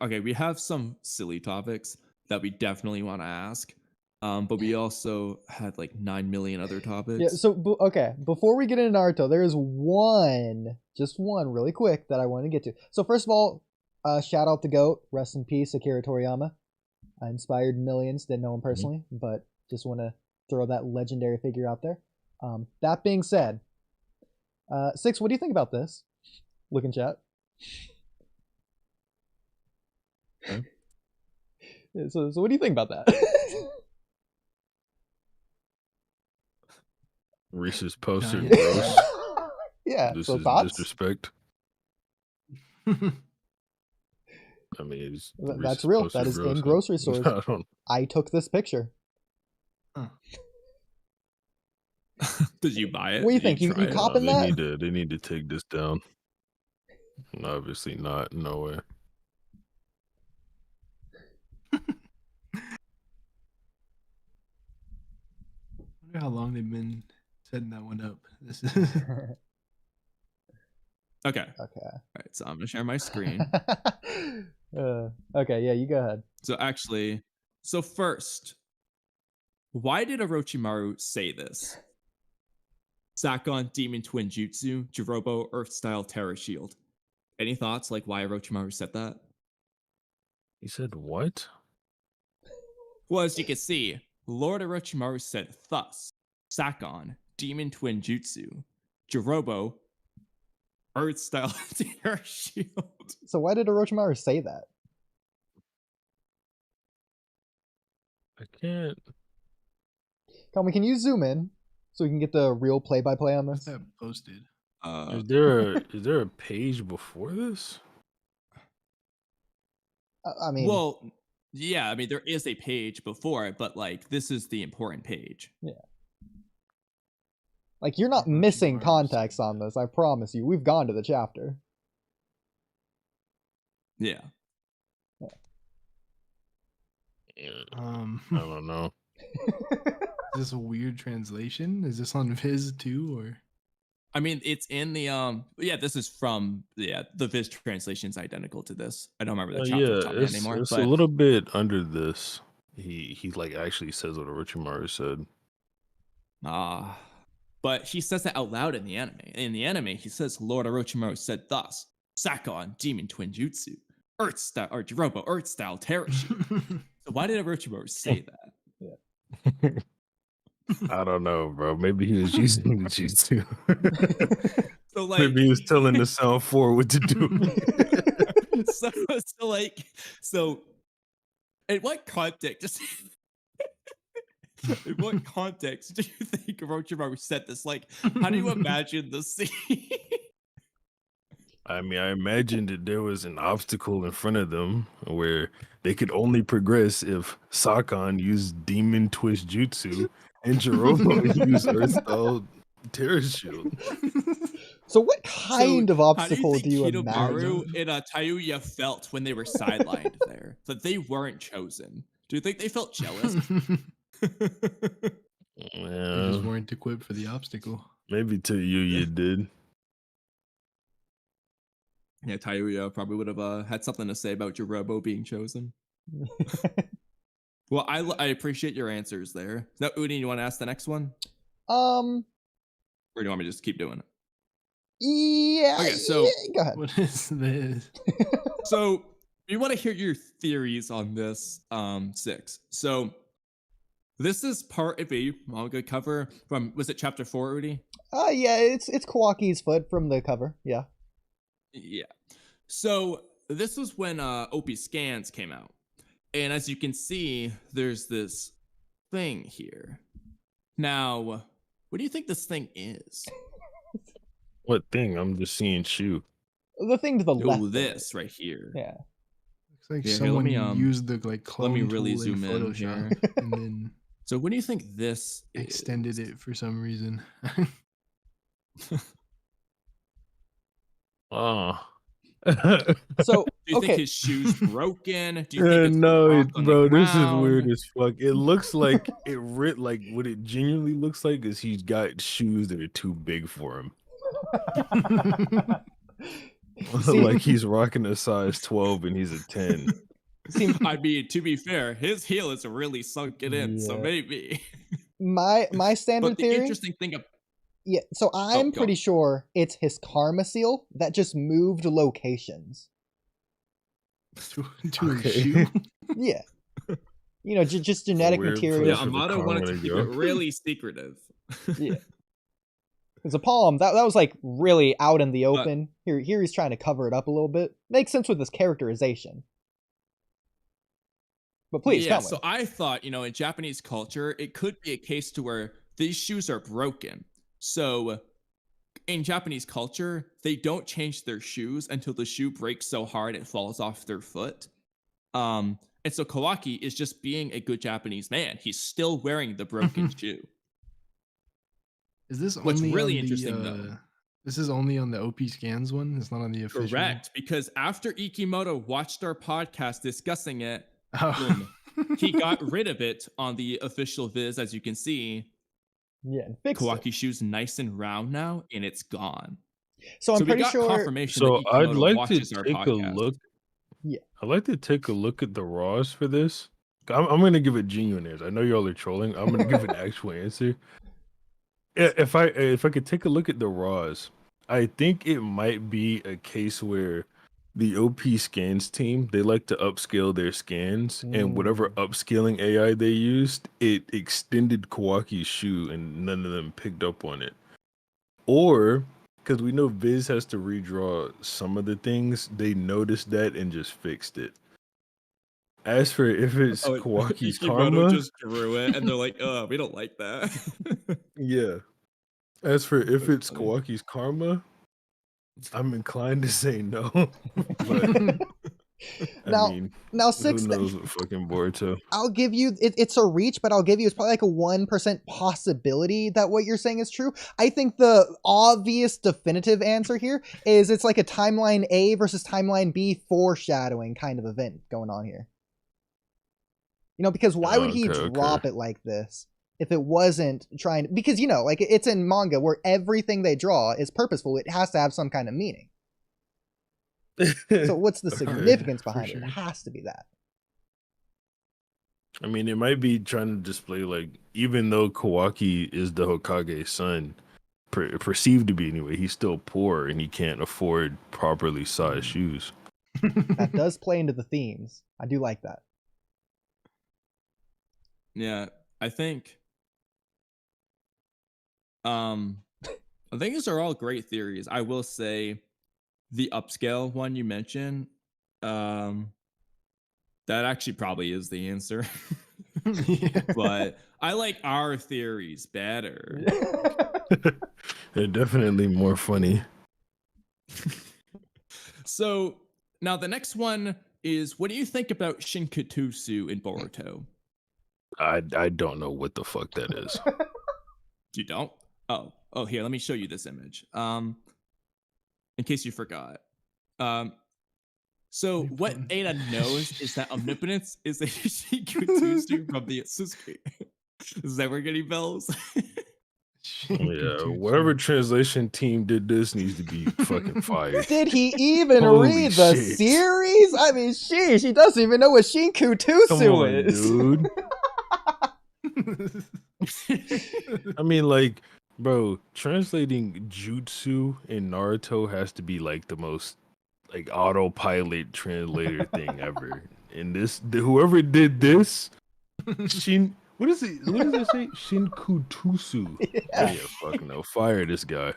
okay, we have some silly topics that we definitely want to ask. But we also had like 9 million other topics. Yeah, so okay, before we get into Naruto, there is just one really quick that I want to get to. So first of all, shout out the GOAT, rest in peace, Akira Toriyama. Inspired millions, didn't know him personally, but just want to throw that legendary figure out there. That being said, Six, what do you think about this? Look in chat. Okay. So what do you think about that? Reese's poster Giant. gross. Yeah. This So is thoughts? disrespect. I mean, That's Reese's real. poster That is gross. in grocery stores. I don't. I took this picture. Did you buy it? What do you Did think? You try it? copping they that? They need to take this down. Obviously not. No way. I wonder how long they've been setting that one up. This is Okay. Okay. All right. So I'm gonna share my screen. Okay. Yeah, you go ahead. So first, why did Orochimaru say this? Sakon, Demon Twin Jutsu, Jirobo, Earth Style Terror Shield. Any thoughts like why Orochimaru said that? He said what? Well, as you can see, Lord Orochimaru said thus: Sakon, Demon Twin Jutsu, Jirobo, Earth Style Terror Shield. So why did Orochimaru say that? I can't. Kamui, can you zoom in so we can get the real play-by-play on what's this? that posted? Is there a page before this? I mean, Well, yeah, I mean there is a page before it, but like this is the important page. yeah. Like you're not missing context on this. I promise you. We've gone to the chapter. Yeah. I don't know. Is this a weird translation? Is this on Viz too, or? I mean, it's in the yeah. This is from the Viz translation is identical to this. I don't remember the chapter Yeah, topic anymore. it's But a little bit under this. He like actually says what Orochimaru said. But he says that out loud in the anime. In the anime, he says Lord Orochimaru said thus: Sakon, Demon Twin Jutsu, Earth Style or Jirobo, Earth Style Terror Shield. So why did Orochimaru say that? I don't know, bro. Maybe he was using the jutsu. So like, Maybe he was telling the Sound 4 what to do. so in what context? In what context do you think Orochimaru said this? Like, how do you imagine the scene? I mean, I imagined that there was an obstacle in front of them where they could only progress if Sakon used Demon Twist Jutsu and Jirobo used Earth Style Terror Shield. So what kind of obstacle do you imagine? Kidomaru and Tayuya felt when they were sidelined there? That they weren't chosen. Do you think they felt jealous? They Yeah, just weren't equipped for the obstacle. maybe to you did. Yeah, Tayuya probably would have had something to say about Jirobo being chosen. Well, I appreciate your answers there. Now, Oodie, you want to ask the next one? Or do you want me to just keep doing it? Yeah. Okay, so yeah, go ahead. What is this? So we want to hear your theories on this, Six. So this is part of a manga cover from, was it chapter 4, Oodie? Yeah, it's Kawaki's foot from the cover. Yeah. Yeah. So this was when OP Scans came out. And as you can see, there's this thing here. Now, what do you think this thing is? What thing? I'm just seeing shoe. The thing to the left. Oh, of this it. right here. Yeah. Looks like Yeah, here, someone let me, used the like clone let me really tool zoom in Photoshop here. and then So what do you think this extended is? it for some reason. Oh. So Do you okay. think his shoe's broken? Do you think it's No, rock on the bro, this is ground? weird as fuck. It looks like like what it genuinely looks like is he's got shoes that are too big for him. See- Like he's rocking a size 12 and he's a 10. See, I mean, to be fair, his heel is really sunken in, so Yeah. maybe. my But standard the theory. interesting thing about Yeah, so I'm go pretty on. sure it's his karma seal that just moved locations. to Okay. his shoe. Yeah. You know, just genetic weird material. yeah, place for the Amato karma wanted to to keep go. it really secretive. Yeah. Because a palm, that was like really out in the open. Here he's trying to cover it up a little bit. Makes sense with his characterization. But please, yeah, come so I thought, in Japanese culture, it could be a case to where these shoes are broken. So in Japanese culture, they don't change their shoes until the shoe breaks so hard it falls off their foot. And so Kawaki is just being a good Japanese man. He's still wearing the broken shoe. Is this What's only really on interesting, the, though. This is only on the OP scans one. It's not on the official. Correct, because after Ikimoto watched our podcast discussing it, Oh. he got rid of it on the official Viz, as you can see. Yeah, and fix it. Kawaki shoe's nice and round now, and it's gone. So I'm we pretty got sure. confirmation So that I'd Ikimoto like to watches our take a podcast. look. Yeah. I'd like to take a look at the Raws for this. I'm going to give it genuine answer. I know y'all are trolling. I'm going to give an actual answer. If I could take a look at the Raws, I think it might be a case where the OP scans team, they like to upscale their scans, and whatever upscaling AI they used, it extended Kawaki's shoe and none of them picked up on it. Or because we know Viz has to redraw some of the things, they noticed that and just fixed it. As for if it's Kawaki's karma, just drew it, and they're like, "Oh, we don't like that." yeah. As for if That's it's funny. Kawaki's karma, I'm inclined to say no. But Now- I mean, Now, six. who knows what fucking Boruto? I'll give you it's a reach, but I'll give you it's probably like a 1% possibility that what you're saying is true. I think the obvious definitive answer here is it's like a timeline A versus timeline B foreshadowing kind of event going on here. Because why would he drop it like this if it wasn't trying to, because like it's in manga where everything they draw is purposeful. It has to have some kind of meaning. So what's the significance behind it? It has to be that. I mean, it might be trying to display, like, even though Kawaki is the Hokage's son, perceived to be anyway, he's still poor and he can't afford properly sized shoes. That does play into the themes. I do like that. Yeah, I think these are all great theories. I will say the upscale one you mentioned, that actually probably is the answer. Yeah. But I like our theories better. They're definitely more funny. So now the next one is, what do you think about Shinkatsu in Boruto? I don't know what the fuck that is. You don't? Oh, here, let me show you this image. In case you forgot. So what Ada knows is that omnipotence is a Shinkatsu from the Sasuke. Is that ring any bells? Yeah, whatever translation team did this needs to be fucking fired. Did he even Holy read the shit. series? I mean, sheesh, he doesn't even know what Shinkatsu Come on, is. dude. I mean, like, bro, translating jutsu in Naruto has to be like the most like autopilot translator thing ever. And whoever did this, what does it say? Shinkutsu. Yeah, fuck no, fire this guy.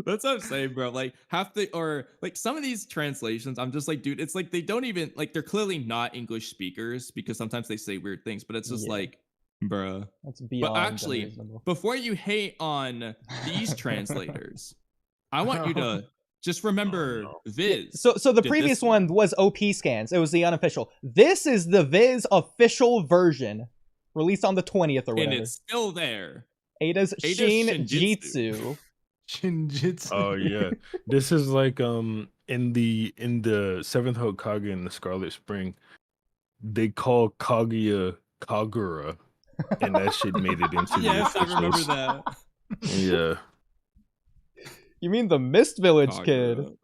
That's what I'm saying, bro. Like some of these translations, I'm just like, dude, it's like they don't even like, they're clearly not English speakers because sometimes they say weird things, but it's just like, bruh. That's beyond But actually, unreasonable. before you hate on these translators, I want you to just remember Viz. So the did previous this one was OP scans. It was the unofficial. This is the Viz official version, released on the 20th or whatever. and it's still there. Ada's Shinjitsu. Shinjitsu. Shinjitsu. Oh yeah, this is like in the 7th Hokage in the Scarlet Spring, they call Kaguya Kagura, and that shit made it into Yes, the I remember officials. that. Yeah, You mean the Mist Village kid? Kagura.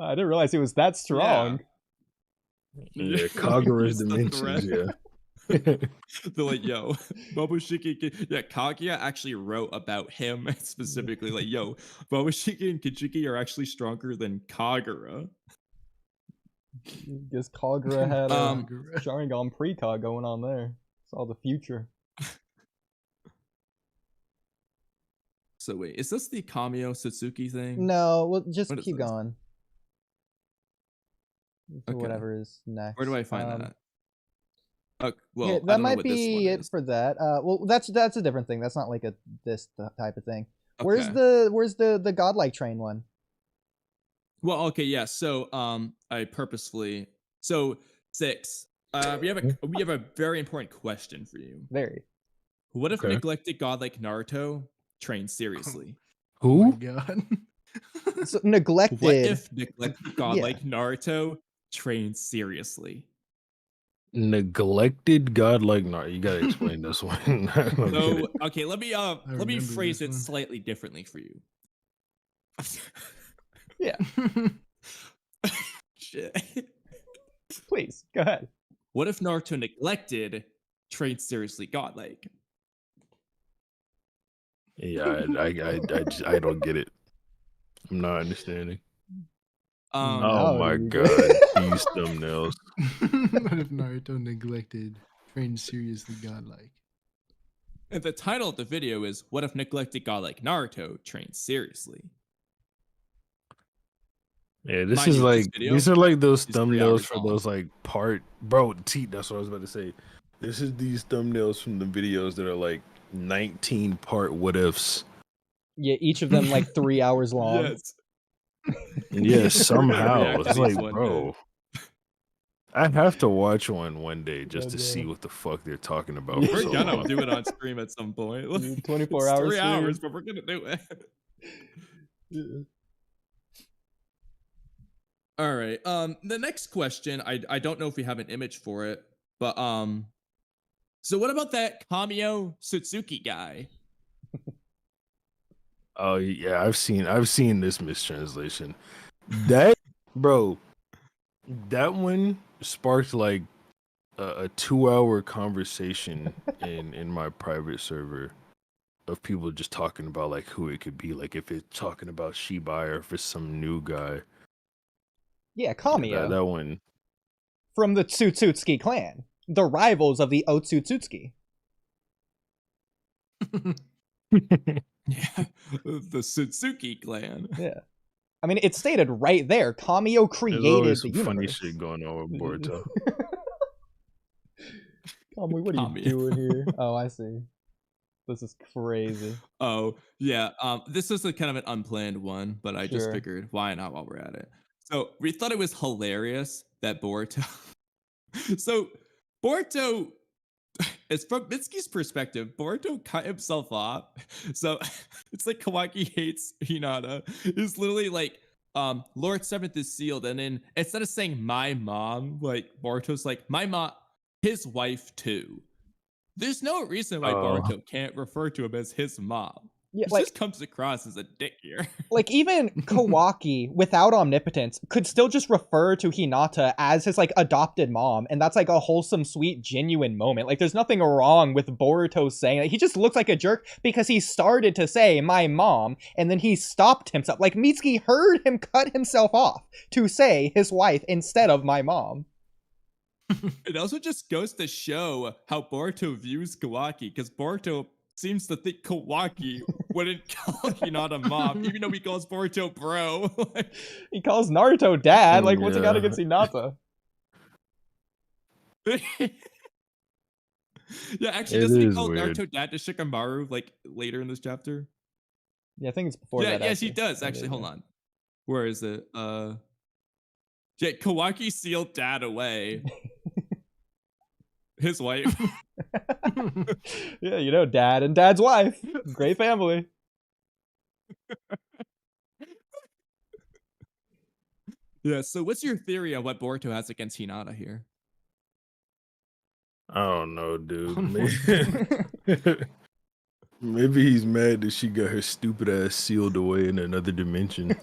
I didn't realize he was that strong. Yeah, Kagura's Use the dimensions. thread. Yeah. They're like, yo, Momoshiki. Yeah, Kaguya actually wrote about him specifically. Like, yo, Momoshiki and Kijiki are actually stronger than Kagura. Guess Kagura had a Kagura. Sharingan precog going on there. Saw the future. So wait, is this the Kamio Satsuki thing? No, well, just What is keep this? going. To Okay. whatever is next. Where do I find that? Well, here, I that don't know might what this be one it is. for that. Well, that's a different thing. That's not like this type of thing. Where's Okay. the godlike train one? Well, okay, yeah. So, I purposefully. So 6. We have a very important question for you. Very. What if Okay. neglected god like Naruto trained seriously? Oh my Who? god. So neglected. What if neglected god Yeah. like Naruto trained seriously? Neglected godlike Naruto. You gotta explain this one. I don't get So, it. okay, let me remember phrase this it one. slightly differently for you. Yeah. Shit. Please go ahead. What if Naruto neglected trained seriously godlike? Yeah, I don't get it. I'm not understanding. Um, Oh Now my you god, do. these thumbnails. What if Naruto neglected, trained seriously godlike? and the title of the video is "What if neglected god like Naruto trained seriously?" Yeah, this Mind is you, this like video these are like those is 3 thumbnails hours for long. those like bro. That's what I was about to say. This is these thumbnails from the videos that are like 19 part what ifs. Yeah, each of them like 3 hours long. Yes. Yeah, We're somehow gonna react to it's these like, one bro. day. I have to watch one day just to Yeah. see what the fuck they're talking about. Yeah. For We're so gonna long. do it on stream at some point. Like, 24 it's hours 3 hours, stream. but we're gonna do it. All right. The next question, I don't know if we have an image for it, but so what about that Kamio Satsuki guy? Oh yeah, I've seen this mistranslation. That bro, that one sparked like a 2-hour conversation in my private server of people just talking about like who it could be, like if it's talking about Shibai or if it's some new guy. Yeah, Yeah, Kamio that one. from the Tsutsutsuki clan, the rivals of the Otsutsuki. Yeah, the Satsuki clan. Yeah. I mean, it's stated right there. Kamio There's created always the some funny universe. shit going on with Boruto. Kamui, what are you Kamio. doing here? Oh, I see. This is crazy. Oh, yeah. This is a kind of an unplanned one, but I just Sure. figured why not while we're at it. So we thought it was hilarious that Boruto. So Boruto, it's from Mitsuki's perspective, Boruto cut himself off. So it's like Kawaki hates Hinata. It's literally like Lord Seventh is sealed, and then instead of saying my mom, like Boruto's like my mom, his wife too. There's no reason why Oh. Boruto can't refer to him as his mom. Yeah, It like just comes across as a dick here. like even Kawaki without omnipotence could still just refer to Hinata as his like adopted mom, and that's like a wholesome, sweet, genuine moment. Like there's nothing wrong with Boruto saying that. He just looks like a jerk because he started to say my mom and then he stopped himself. Like Mitsuki heard him cut himself off to say his wife instead of my mom. It also just goes to show how Boruto views Kawaki, because Boruto seems to think Kawaki wouldn't call Hinata mom, even though he calls Boruto bro. He calls Naruto dad. Like what's he got Yeah. against Hinata? Yeah, actually, It doesn't he is call weird. Naruto dad to Shikamaru like later in this chapter? Yeah, I think it's before Yeah, that. yes, he actually. does. Yeah, Actually, yeah, hold yeah. on. Where is it? Yeah, Kawaki sealed dad away. His wife. Yeah, you know, dad and dad's wife. Great family. Yeah, so what's your theory on what Boruto has against Hinata here? I don't know, dude. Oh my Maybe he's mad that she got her stupid ass sealed away in another dimension.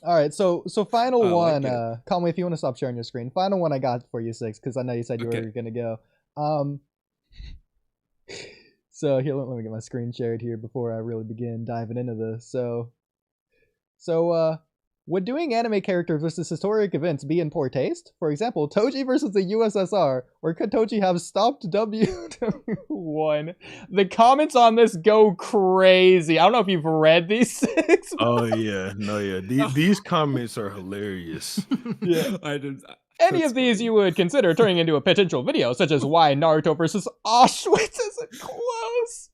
All right, so final I like one. it. Kamui, if you want to stop sharing your screen, final one I got for you, Six, because I know you said you Okay. were gonna go. So here, let me get my screen shared here before I really begin diving into this. So would doing anime characters versus historic events be in poor taste? For example, Toji versus the USSR, or could Toji have stopped WW1? The comments on this go crazy. I don't know if you've read these six. Oh yeah, no yeah. These comments are hilarious. Yeah. I did. Any That's of these funny. you would consider turning into a potential video, such as why Naruto versus Auschwitz isn't close.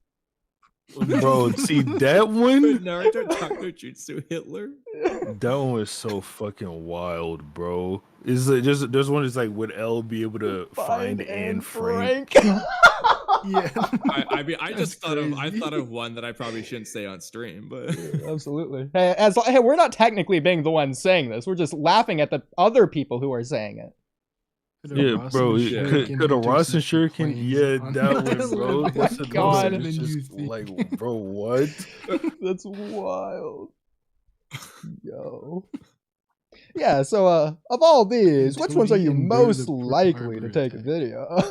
Bro, see that one? Naruto Taco Jutsu Hitler. That one was so fucking wild, bro. Is it just there's one that's like, would L be able to find Anne Frank? Yeah. I mean, I just That's I crazy. thought of one that I probably shouldn't say on stream, but Absolutely. Hey, hey, we're not technically being the ones saying this. We're just laughing at the other people who are saying it. Could a Yeah, Rasen bro. Shuriken Could a do Rasen some Shuriken? planes Yeah, on that one, that bro. level? That's Oh my another God. one. It's Than you just think. like, bro, what? That's wild. Yo. Yeah, so of all these, which ones are Toji you endured most the Pearl likely to Harbor take a attack. video?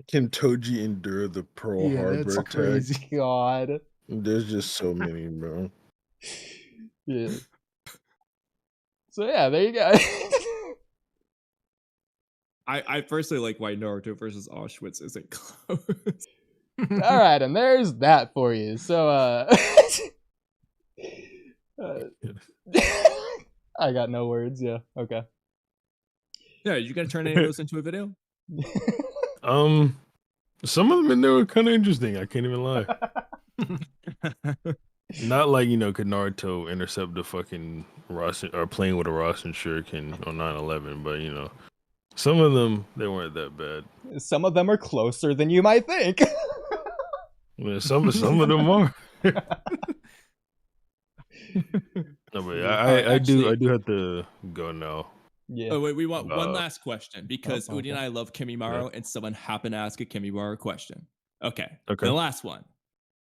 Can Toji endure the Pearl Yeah, Harbor that's attack? crazy. God. There's just so many, bro. Yeah. So yeah, there you go. I personally like why Naruto versus Auschwitz isn't close. All right, and there's that for you. So I got no words. Yeah. Okay. Yeah, you gonna turn any of those into a video? Some of them in there were kind of interesting. I can't even lie. Not like, could Naruto intercept the fucking Rasen or playing with a Rasen Shuriken on 9/11, but some of them they weren't that bad. Some of them are closer than you might think. Yeah, some of them are. No, but I do have to go now. Yeah. Oh wait, we want one last question because Oh, Oodie and okay. I love Kimimaro, and someone happened to ask a Kimimaro question. Okay. Okay. The last one.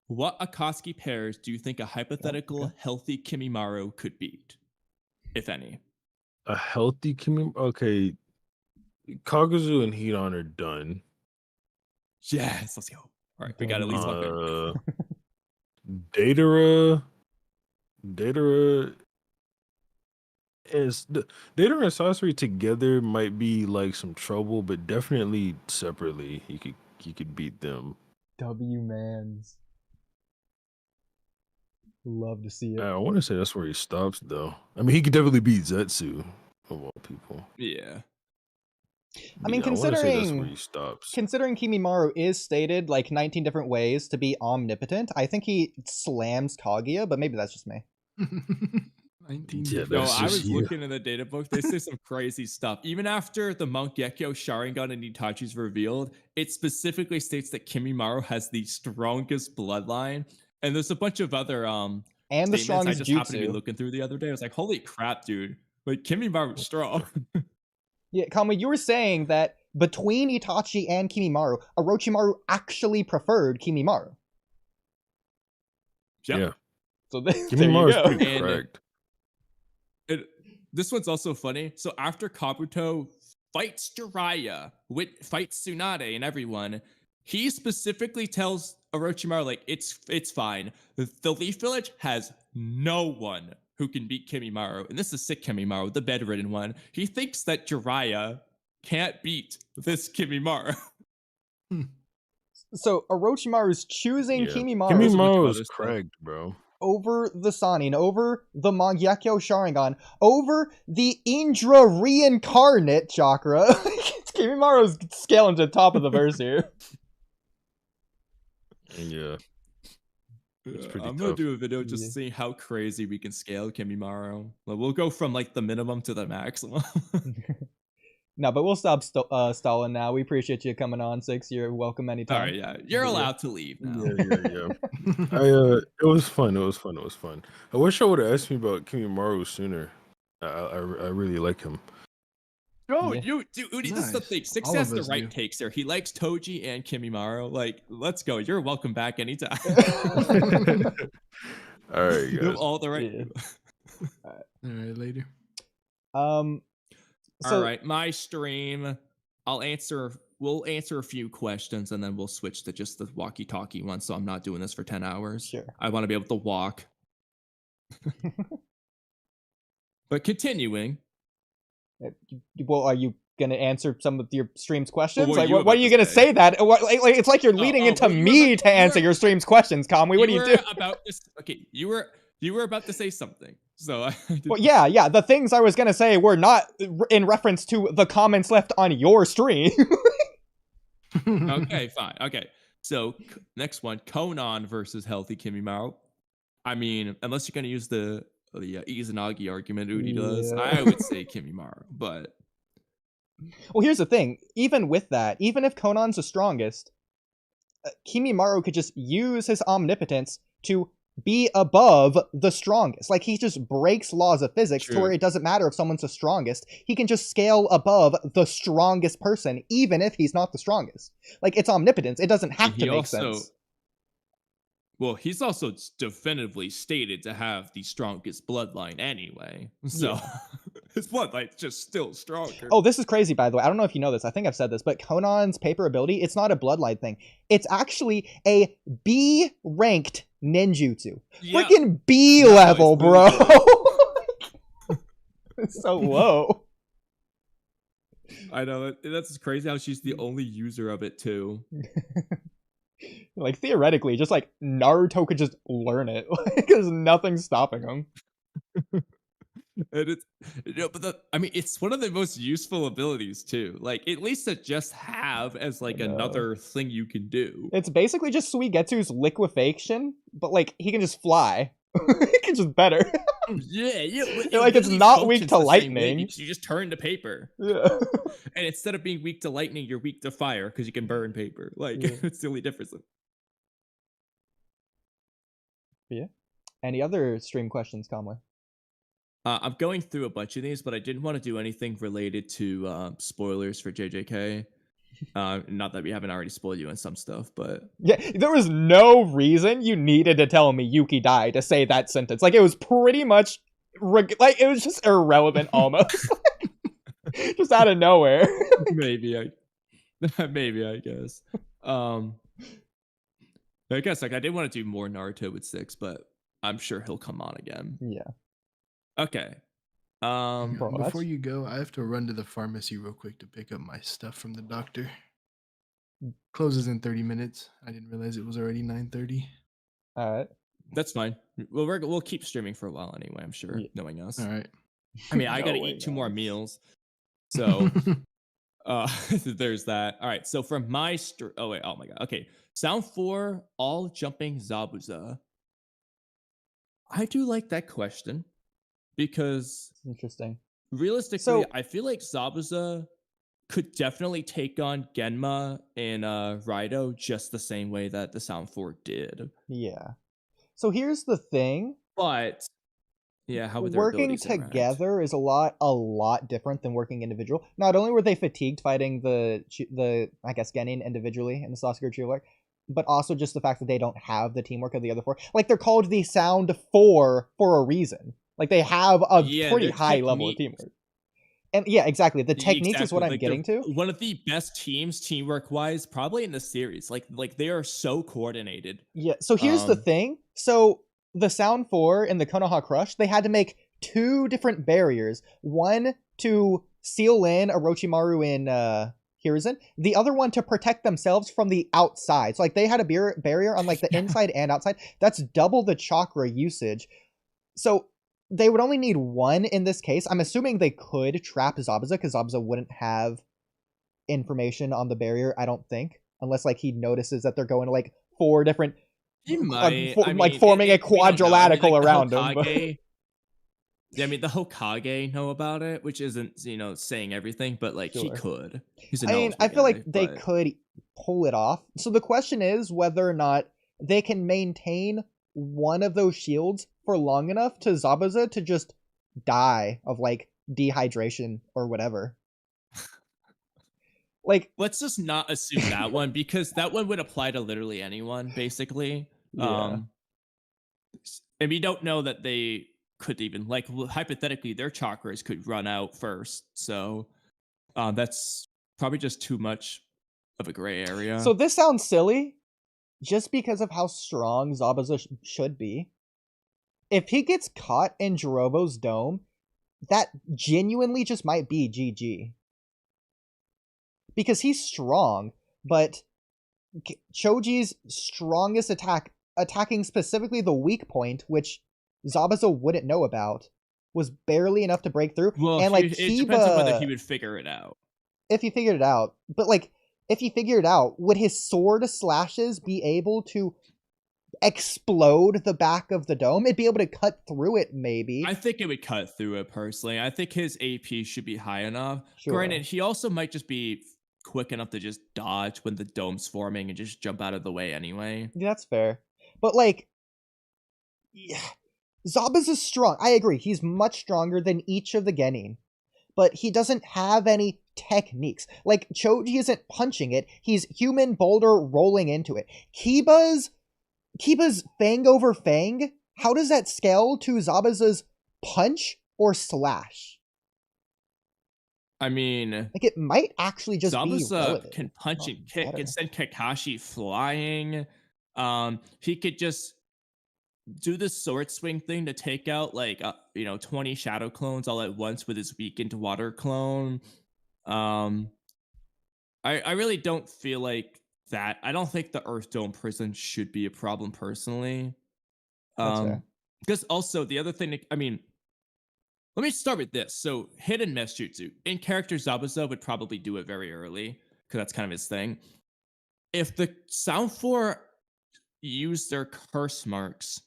What Akatsuki pairs do you think a hypothetical okay. healthy Kimimaro could beat, if any? A healthy Kimimaro. Okay, Kaguzu and Hidan are done. Yes, let's go. All right, we got at least one good. Datara is Datara and Sasori together might be like some trouble, but definitely separately you could beat them. W mans. Love to see it. I want to say that's where he stops though. I mean, he could definitely beat Zetsu of all people. Yeah. I mean, Yeah, I wanna say that's considering where he stops. Kimimaro is stated like 19 different ways to be omnipotent, I think he slams Kaguya, but maybe that's just me. 19 Yeah, No, that's I just was you. looking in the data book. They say some crazy stuff. Even after the Monk Gekyo Sharingan and Itachi's revealed, it specifically states that Kimimaro has the strongest bloodline. And there's a bunch of other And the statements I strongest just happened to be jutsu. looking through the other day. I was like, holy crap, dude. Like Kimimaro's strong. Yeah, Kamui, you were saying that between Itachi and Kimimaro, Orochimaru actually preferred Kimimaro. Yep. Yeah, So there you Kimimaro's go. pretty And- cracked. This one's also funny. So after Kabuto fights Jiraiya, fights Tsunade and everyone, he specifically tells Orochimaru, like, it's fine. The Leaf Village has no one who can beat Kimimaro. And this is sick Kimimaro, the bedridden one. He thinks that Jiraiya can't beat this Kimimaro. So Orochimaru's choosing Yeah. Kimimaro Kimimaro other is stuff. cracked, bro. over the Sannin, over the Mangyakyo Sharingan, over the Indra reincarnate chakra. Kimimaro's scaling to the top of the verse here. Yeah. It's pretty I'm gonna tough. do a video just Yeah. to see how crazy we can scale Kimimaro. Like, we'll go from like the minimum to the maximum. No, but we'll stop stalling now. We appreciate you coming on, Six. You're welcome anytime. All right, yeah, you're Yeah. allowed to leave now. Yeah. It was fun. I wish I would have asked me about Kimimaro sooner. I really like him. No, Yeah. Oodie, this is the Nice. thing. All Six of has the us right do. takes here. He likes Toji and Kimimaro. Like, let's go. You're welcome back anytime. All right, You have guys. all the right. Yeah. All right, later. So All right, my stream. We'll answer a few questions and then we'll switch to just the walkie-talkie one. So I'm not doing this for 10 hours. Sure. I want to be able to walk. But continuing. Well, are you gonna answer some of your stream's questions? what like, you what are about you to gonna say? say that? It's like you're leading into what you were me about- to you answer were- your stream's questions, Kamui. What do you do? About this? Okay, you were about to say something. So I Well, yeah. The things I was gonna say were not in reference to the comments left on your stream. Okay, fine. Okay, so next one: Conan versus Healthy Kimimaro. I mean, unless you're gonna use the Izanagi argument, Oodie does, Yeah. I would say Kimimaro. But Well, here's the thing. Even with that, even if Conan's the strongest, Kimimaro could just use his omnipotence to be above the strongest. Like, he just breaks laws of physics to True. where it doesn't matter if someone's the strongest. He can just scale above the strongest person, even if he's not the strongest. Like, it's omnipotence. It doesn't have to make sense. Well, he's also definitively stated to have the strongest bloodline anyway. So his bloodline's just still stronger. Oh, this is crazy, by the way. I don't know if you know this. I think I've said this, but Conan's paper ability, it's not a bloodline thing. It's actually a B-ranked ninjutsu. Yeah. Freaking B No, level, it's bro. really It's so low. I know that's crazy how she's the only user of it too. Like, theoretically, just like Naruto could just learn it because nothing's stopping him. And it's but I mean, it's one of the most useful abilities too. Like, at least to just have as like I know. another thing you can do. It's basically just Suigetsu's liquefaction, but like he can just fly. He can just better. Yeah. Like, it's not weak to lightning. You just turn to paper. Yeah. And instead of being weak to lightning, you're weak to fire because you can burn paper. Like, Yeah. it's the only difference. Any other stream questions, Kamui? I'm going through a bunch of these, but I didn't want to do anything related to spoilers for JJK. Not that we haven't already spoiled you on some stuff, but Yeah, there was no reason you needed to tell me Yuki died to say that sentence. Like, it was pretty much, like, it was just irrelevant almost. Just out of nowhere. maybe I guess. I guess like I did want to do more Naruto with 6, but I'm sure he'll come on again. Yeah. Okay. Bro, Before that's- you go, I have to run to the pharmacy real quick to pick up my stuff from the doctor. Closes in 30 minutes. I didn't realize it was already 9:30. Alright. That's fine. We'll keep streaming for a while anyway, I'm sure, Yeah. knowing us. All right. I mean, I No gotta way, eat 2 more guys. meals. So there's that. All right, so from my oh my god. Okay. Sound 4, all jumping Zabuza. I do like that question because Interesting. realistically, So- I feel like Zabuza could definitely take on Genma and Raido just the same way that the Sound 4 did. Yeah. So here's the thing. But yeah, how would their Working abilities interact? together is a lot different than working individual. Not only were they fatigued fighting the I guess Genin individually in the Sasuke Uchiha arc, but also just the fact that they don't have the teamwork of the other 4. Like, they're called the Sound 4 for a reason. Like, they have a pretty their high level of technique- teamwork. And yeah, exactly. The techniques is what I'm like, getting they're to. One of the best teams, teamwork wise, probably in the series. Like they are so coordinated. Yeah. So here's the Um, thing. So the Sound 4 in the Konoha Crush, they had to make 2 different barriers. One to seal in Orochimaru in Hiruzen. The other one to protect themselves from the outside. So like they had a barrier on like the inside and outside. That's double the chakra usage. So they would only need 1 in this case. I'm assuming they could trap Zabuza because Zabuza wouldn't have information on the barrier, I don't think. Unless like he notices that they're going to like 4 different He like, might like forming a we don't know. I mean, quadrilateral like, the around him. but- Hokage- Yeah, I mean the Hokage know about it, which isn't saying everything, but like he Sure. could. He's a I mean, knowledgeable I feel like guy, they but- could pull it off. So the question is whether or not they can maintain one of those shields for long enough to Zabuza to just die of like dehydration or whatever. Like, let's just not assume that one because that one would apply to literally anyone, basically. yeah. And we don't know that they could even hypothetically their chakras could run out first. So that's probably just too much of a gray area. So this sounds silly, just because of how strong Zabuza should be. If he gets caught in Jirobo's dome, that genuinely just might be GG. Because he's strong, but Choji's strongest attack, attacking specifically the weak point, which Zabuza wouldn't know about, was barely enough to break through. Well, and like it depends on whether he would figure it out. If he figured it out, but like if he figured it out, would his sword slashes be able to explode the back of the dome? It'd be able to cut through it, maybe. I think it would cut through it personally. I think his AP should be high enough. Sure. Granted, he also might just be quick enough to just dodge when the dome's forming and just jump out of the way anyway. Yeah, that's fair. But like, yeah, Zabuza's strong. I agree. He's much stronger than each of the Genin. But he doesn't have any techniques. Like, Choji isn't punching it. He's human boulder rolling into it. Kiba's fang over fang, how does that scale to Zabuza's punch or slash? I mean, like it might actually just Zabuza be can punch and kick better. and send Kakashi flying. He could just do the sword swing thing to take out 20 shadow clones all at once with his weakened water clone. I really don't feel like that. I don't think the Earth Dome prison should be a problem personally. Because also the other thing, I mean, let me start with this. So hidden mesh jutsu in character Zabuza would probably do it very early because that's kind of his thing. If the Sound 4 use their curse marks,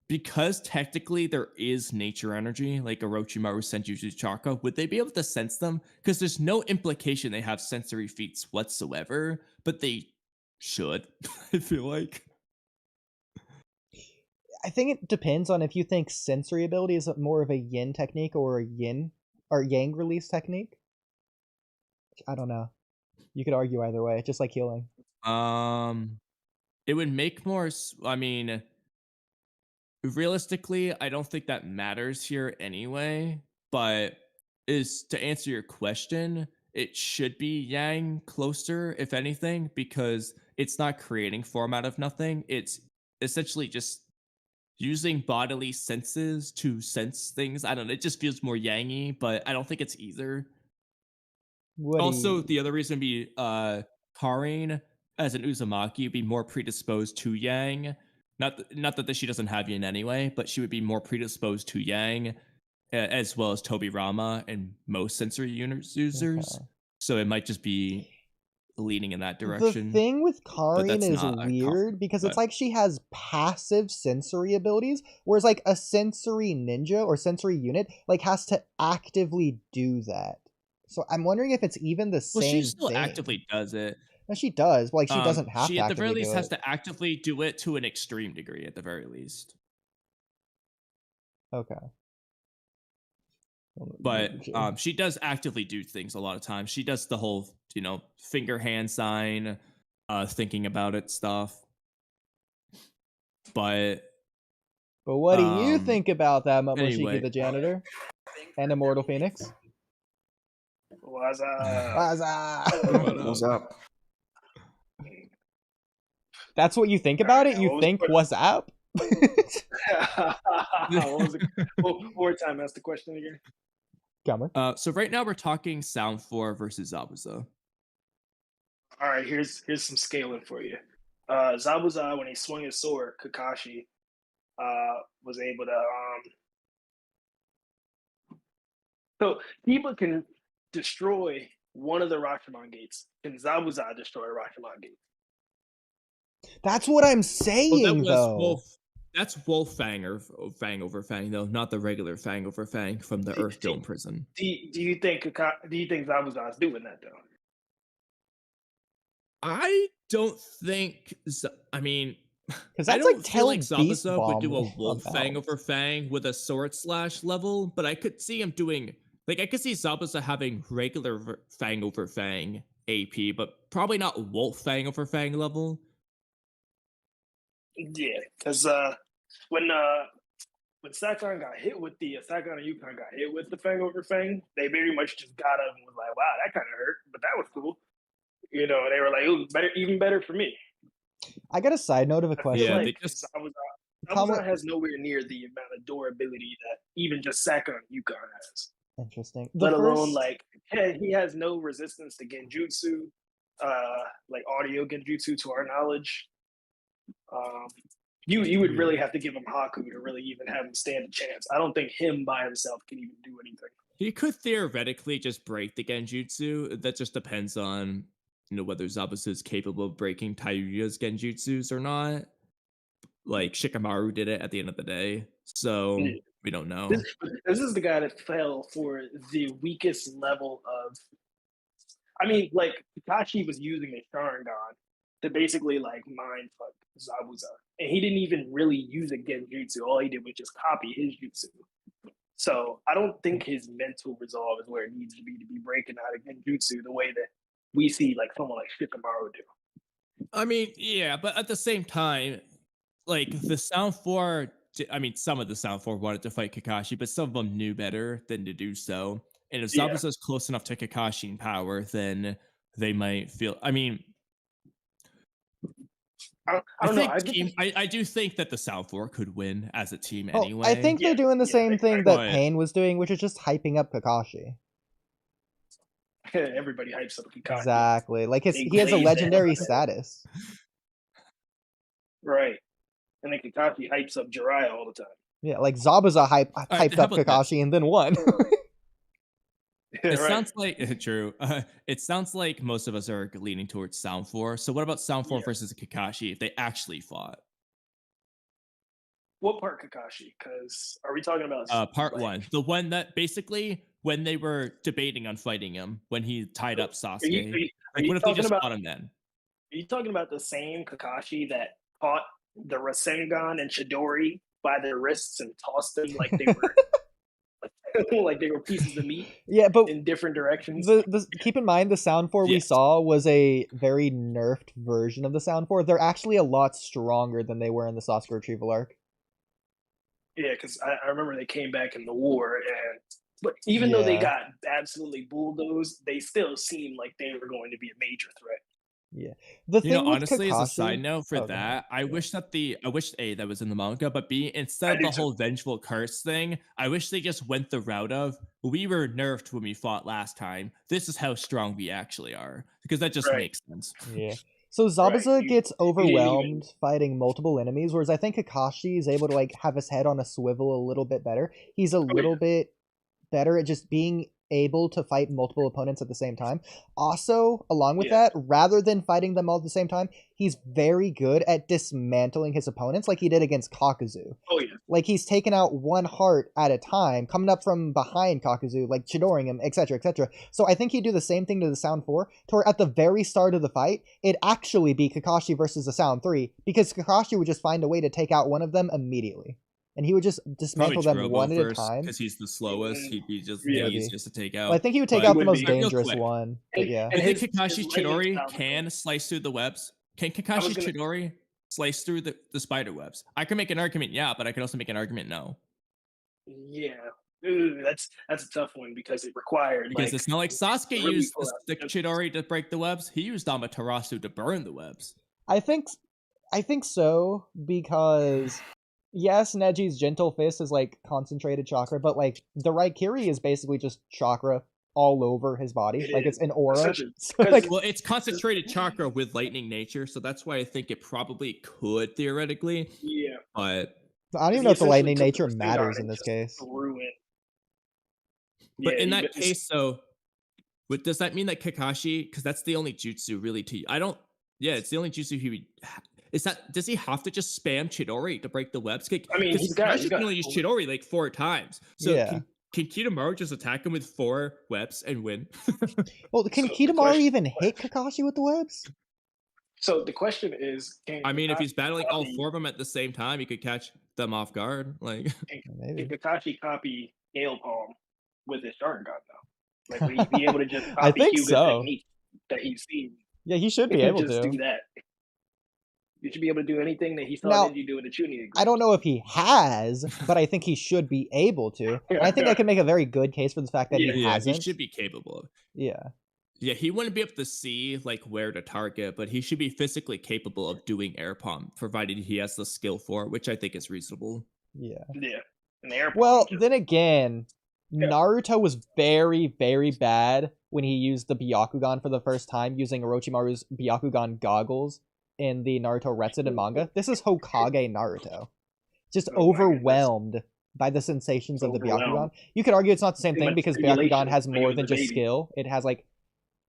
because technically there is nature energy, like Orochimaru Senjutsu Chakra, would they be able to sense them? Because there's no implication they have sensory feats whatsoever, but they should, I feel like. I think it depends on if you think sensory ability is more of a yin technique or a yin or yang release technique. I don't know. You could argue either way, just like healing. It would make more. I mean, realistically, I don't think that matters here anyway. But is to answer your question, it should be yang closer, if anything, because it's not creating form out of nothing. It's essentially just using bodily senses to sense things. I don't know. It just feels more yangy, but I don't think it's either. The other reason would be Karin as an Uzumaki would be more predisposed to yang. Not that she doesn't have yin anyway, but she would be more predisposed to yang, as well as Tobirama and most sensory users. Okay. So it might just be leaning in that direction. The thing with Karin is weird because it's like she has passive sensory abilities, whereas like a sensory ninja or sensory unit like has to actively do that. So I'm wondering if it's even the same thing. Well, she still actively does it. No, she does. Like, she doesn't have to. She, at the very least, has to actively do it to an extreme degree, at the very least. Okay. But she does actively do things a lot of times. She does the whole, finger hand sign, thinking about it stuff. But what do you think about that, Momoshiki the Janitor? And Immortal Phoenix? What's up? What's up? That's what you think about it? You think what's up? One more time, ask the question again. So right now we're talking Sound 4 versus Zabuza. All right, here's some scaling for you. Zabuza, when he swung his sword, Kakashi was able to so Kiba can destroy one of the Rashomon gates. Can Zabuza destroy a Rashomon gate? That's what I'm saying, though. That's Wolf Fang or Fang over Fang, though, not the regular Fang over Fang from the Earth Dome prison. Do you think Zabuza is doing that, though? I don't think. I mean, because that's like telling Zabuza would do a Wolf Fang over Fang with a sword slash level, but I could see him doing. Like, I could see Zabuza having regular Fang over Fang AP, but probably not Wolf Fang over Fang level. Yeah, because when Sakon got hit with the Sakon and Yukon got hit with the Fang over Fang, they very much just got up and was like, "Wow, that kind of hurt," but that was cool. You know, and they were like, "It was better, even better for me." I got a side note of a I question. feel Yeah, like they just- Zabuza has nowhere near the amount of durability that even just Sakon and Yukon has. Interesting. Let alone like, hey, he has no resistance to genjutsu, like audio genjutsu to our knowledge. You would really have to give him Haku to really even have him stand a chance. I don't think him by himself can even do anything. He could theoretically just break the genjutsu. That just depends on, whether Zabuza is capable of breaking Tairyu's genjutsus or not. Like Shikamaru did it at the end of the day, so we don't know. This is the guy that fell for the weakest level of. I mean, like Kakashi was using a Sharingan to basically like mind fuck Zabuza, and he didn't even really use a genjutsu. All he did was just copy his jutsu. So I don't think his mental resolve is where it needs to be breaking out of genjutsu the way that we see like someone like Shikamaru do. I mean, yeah, but at the same time, like the Sound 4, I mean, some of the Sound 4 wanted to fight Kakashi, but some of them knew better than to do so. And if Zabuza's close enough to Kakashi in power, then they might feel. I mean, I don't know. I do think that the Sound 4 could win as a team anyway. I think they're doing the same thing that Pain was doing, which is just hyping up Kakashi. Everybody hypes up Kakashi. Exactly. Like he has a legendary status. Right. And then Kakashi hypes up Jiraiya all the time. Yeah, like Zabuza hyped up Kakashi and then won. It sounds like true. It sounds like most of us are leaning towards Sound 4. So what about Sound 4 versus Kakashi if they actually fought? What part Kakashi? Because are we talking about part 1, the one that basically when they were debating on fighting him when he tied up Sasuke? What if they just fought him then? Are you talking about the same Kakashi that caught the Rasengan and Chidori by their wrists and tossed them like they were like they were pieces of meat? Yeah, but in different directions. Keep in mind the Sound 4 we saw was a very nerfed version of the Sound 4. They're actually a lot stronger than they were in the Sasuke retrieval arc. Yeah, because I remember they came back in the war, but even though they got absolutely bulldozed, they still seemed like they were going to be a major threat. Yeah. The thing honestly, Kakashi, as a side note for that, I wish that that was in the manga, but B, instead of the whole vengeful curse thing, I wish they just went the route of, we were nerfed when we fought last time. This is how strong we actually are. Because that just makes sense. Yeah. So Zabuza gets overwhelmed fighting multiple enemies, whereas I think Kakashi is able to like have his head on a swivel a little bit better. He's a little bit better at just being able to fight multiple opponents at the same time. Also, along with that, rather than fighting them all at the same time, he's very good at dismantling his opponents like he did against Kakuzu. Oh, yeah. Like he's taken out one heart at a time, coming up from behind Kakuzu, like Chidoring him, etc., etc. So I think he'd do the same thing to the Sound 4, to where at the very start of the fight, it'd actually be Kakashi versus the Sound 3, because Kakashi would just find a way to take out one of them immediately. And he would just dismantle them one at a time. Because he's the slowest, he'd be just the easiest to take out. Well, I think he would take out the most dangerous one. But yeah. I think Kakashi Chidori can slice through the webs. Can Kakashi Chidori slice through the spider webs? I can make an argument, but I can also make an argument, no. Yeah. Ooh, that's a tough one because it required. Because it's not like Sasuke used the Chidori to break the webs. He used Amaterasu to burn the webs. I think so, because yes, Neji's gentle fist is like concentrated chakra, but like the Raikiri is basically just chakra all over his body. Like it's an aura. Well, it's concentrated chakra with lightning nature, so that's why I think it probably could theoretically. Yeah. But I don't even know if the lightning nature matters in this case. But in that case, so does that mean that Kakashi, because that's the only jutsu really it's the only jutsu he would. Does he have to just spam Chidori to break the webs? I mean, Kakashi can only use Chidori like 4 times. So can Kitamaro just attack him with 4 webs and win? Well, can Kitamaro even hit Kakashi with the webs? So the question is, if he's battling all 4 of them at the same time, he could catch them off guard. Like, can Kakashi copy Gale Palm with his Sharingan though? Like, would he be able to just copy I think so. technique? that he's seen. Yeah, he should be able just to. do that. You should be able to do anything that he saw Now, Neji do in the Chunin. I don't know if he has, but I think he should be able to. And I think I can make a very good case for the fact that he hasn't. He should be capable. Yeah. Yeah, he wouldn't be able to see like where to target, but he should be physically capable of doing air palm, provided he has the skill for it, which I think is reasonable. Yeah. Yeah. And the air palm Well, just- then again, Naruto was very, very bad when he used the Byakugan for the first time, using Orochimaru's Byakugan goggles in the Naruto Retsuden manga. This is Hokage Naruto. Just overwhelmed by the sensations of the Byakugan. You could argue it's not the same thing because Byakugan has more than just skill. It has like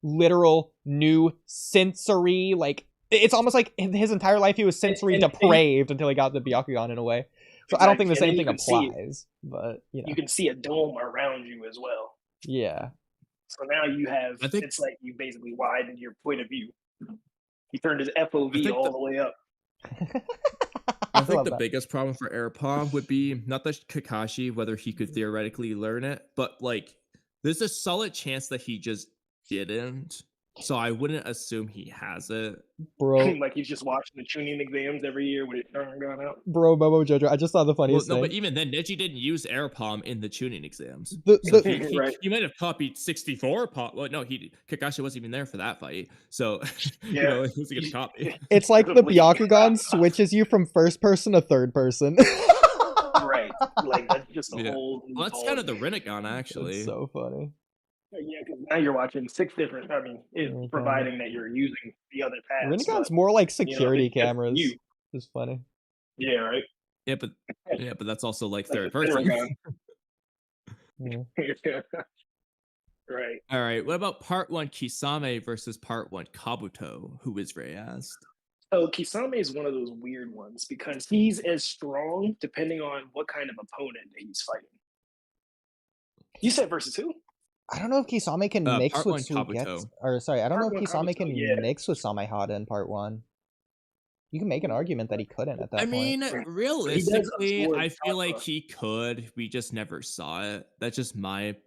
literal new sensory, like it's almost like in his entire life he was sensory depraved until he got the Byakugan in a way. So I don't think the same thing applies, but you know. You can see a dome around you as well. Yeah. So now you have, it's like you basically widened your point of view. He turned his FOV all the way up. I think the biggest problem for air palm would be not that Kakashi, whether he could theoretically learn it, but like there's a solid chance that he just didn't. So I wouldn't assume he has it. Bro. Like he's just watching the Chunin exams every year with his Sharingan out. Bro, Momo Jojo, I just saw the funniest thing. But even then, Neji didn't use air palm in the Chunin exams. He might have copied 64 palm. Well, no, Kakashi wasn't even there for that fight. So, you know, he was going to copy. It's like the Byakugan switches you from first person to third person. Right. Like, that's just a whole... Well, that's kind of the Rinnegan, actually. It's so funny. Yeah, because now you're watching 6 different... I mean, providing that you're using the other paths. Rinnegan's more like security cameras. It's funny. Yeah, right? Yeah, but that's also like third person. Right. All right. What about part 1 Kisame versus part 1 Kabuto, who Israel asked? So Kisame is one of those weird ones because he's as strong depending on what kind of opponent that he's fighting. You said versus who? I don't know if Kisame can mix with Suigetsu. Or sorry, I don't know if Kisame can mix with Samehada in part 1. You can make an argument that he couldn't at that point. I mean, realistically, I feel like he could. We just never saw it. That's just my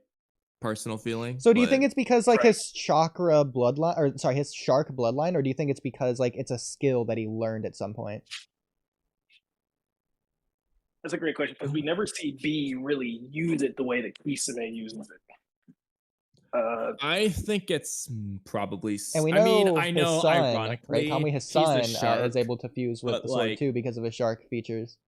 personal feeling. So do you think it's because like his chakra bloodline, or sorry, his shark bloodline, or do you think it's because like it's a skill that he learned at some point? That's a great question because we never see B really use it the way that Kisame uses it. I think it's probably. And we know, I know. Son, ironically, right? Kamui, his son, shark, is able to fuse with the sword too because of his shark features.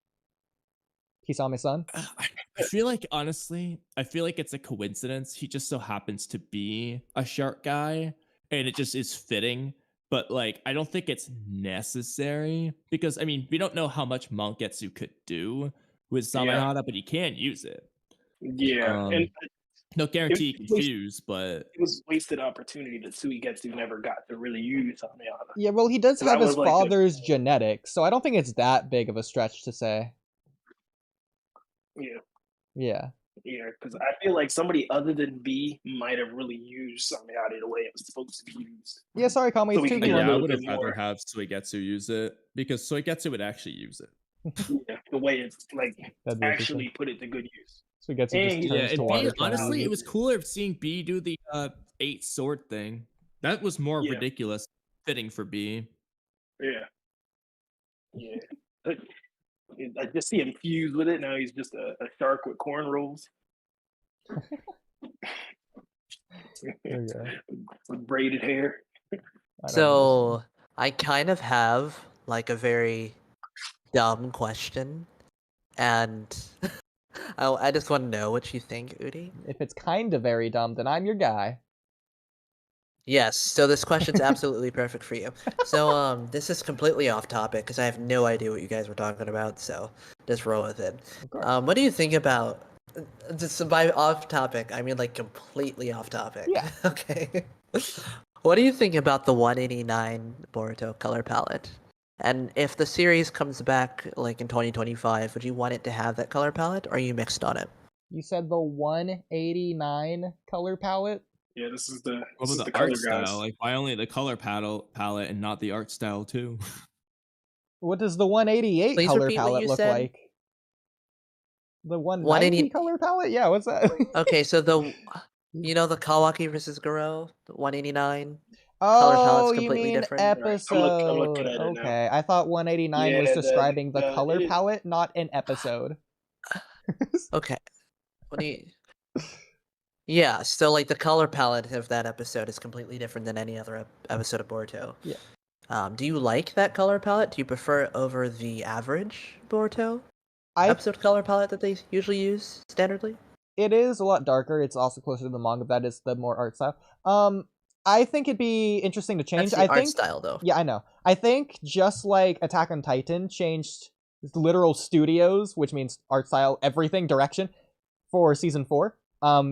Kisame's son. I feel like honestly, it's a coincidence. He just so happens to be a shark guy, and it just is fitting. But like, I don't think it's necessary because I mean, we don't know how much Mangetsu could do with Samehada, but he can use it. Yeah, and. No guarantee he can fuse, but... It was wasted opportunity that Suigetsu never got to really use Samehada. Yeah, well, he does have his father's genetics, so I don't think it's that big of a stretch to say. Yeah. Yeah. Yeah, because I feel like somebody other than B might have really used Samehada the way it was supposed to be used. Yeah, sorry, Kamui. So I would have rather have Suigetsu use it, because Suigetsu would actually use it. Yeah, the way it's like actually put it to good use. So it gets honestly, it was cooler seeing B do the 8 sword thing. That was more ridiculous, fitting for B. Yeah. I just see him fused with it. Now he's just a shark with cornrows. With braided hair. So I kind of have like a very dumb question, and I just want to know what you think, Oodie. If it's kind of very dumb, then I'm your guy. Yes, so this question's absolutely perfect for you. So this is completely off topic because I have no idea what you guys were talking about, so just roll with it. What do you think about, just by off topic, I mean like completely off topic. Yeah. Okay. What do you think about the 189 Boruto color palette? And if the series comes back like in 2025, would you want it to have that color palette, or are you mixed on it? You said the 189 color palette? Yeah, this is the art style. Like, why only the color palette and not the art style too? What does the 188 color palette look like? The 190 color palette? Yeah, what's that? Okay, so the Kawaki versus Goro, the 189. color palette's Oh, you completely mean different. episode? I'm looking at it now. Okay, I thought 189 was Yeah, describing the color it- palette, not an episode. Okay. What do you... Yeah, so like the color palette of that episode is completely different than any other episode of Boruto. Yeah. Do you like that color palette? Do you prefer it over the average Boruto I episode color palette that they usually use standardly? It is a lot darker. It's also closer to the manga. That is the more art style. I think it'd be interesting to change. That's the I art think style though. Yeah, I know. I think just like Attack on Titan changed literal studios, which means art style, everything, direction for season 4.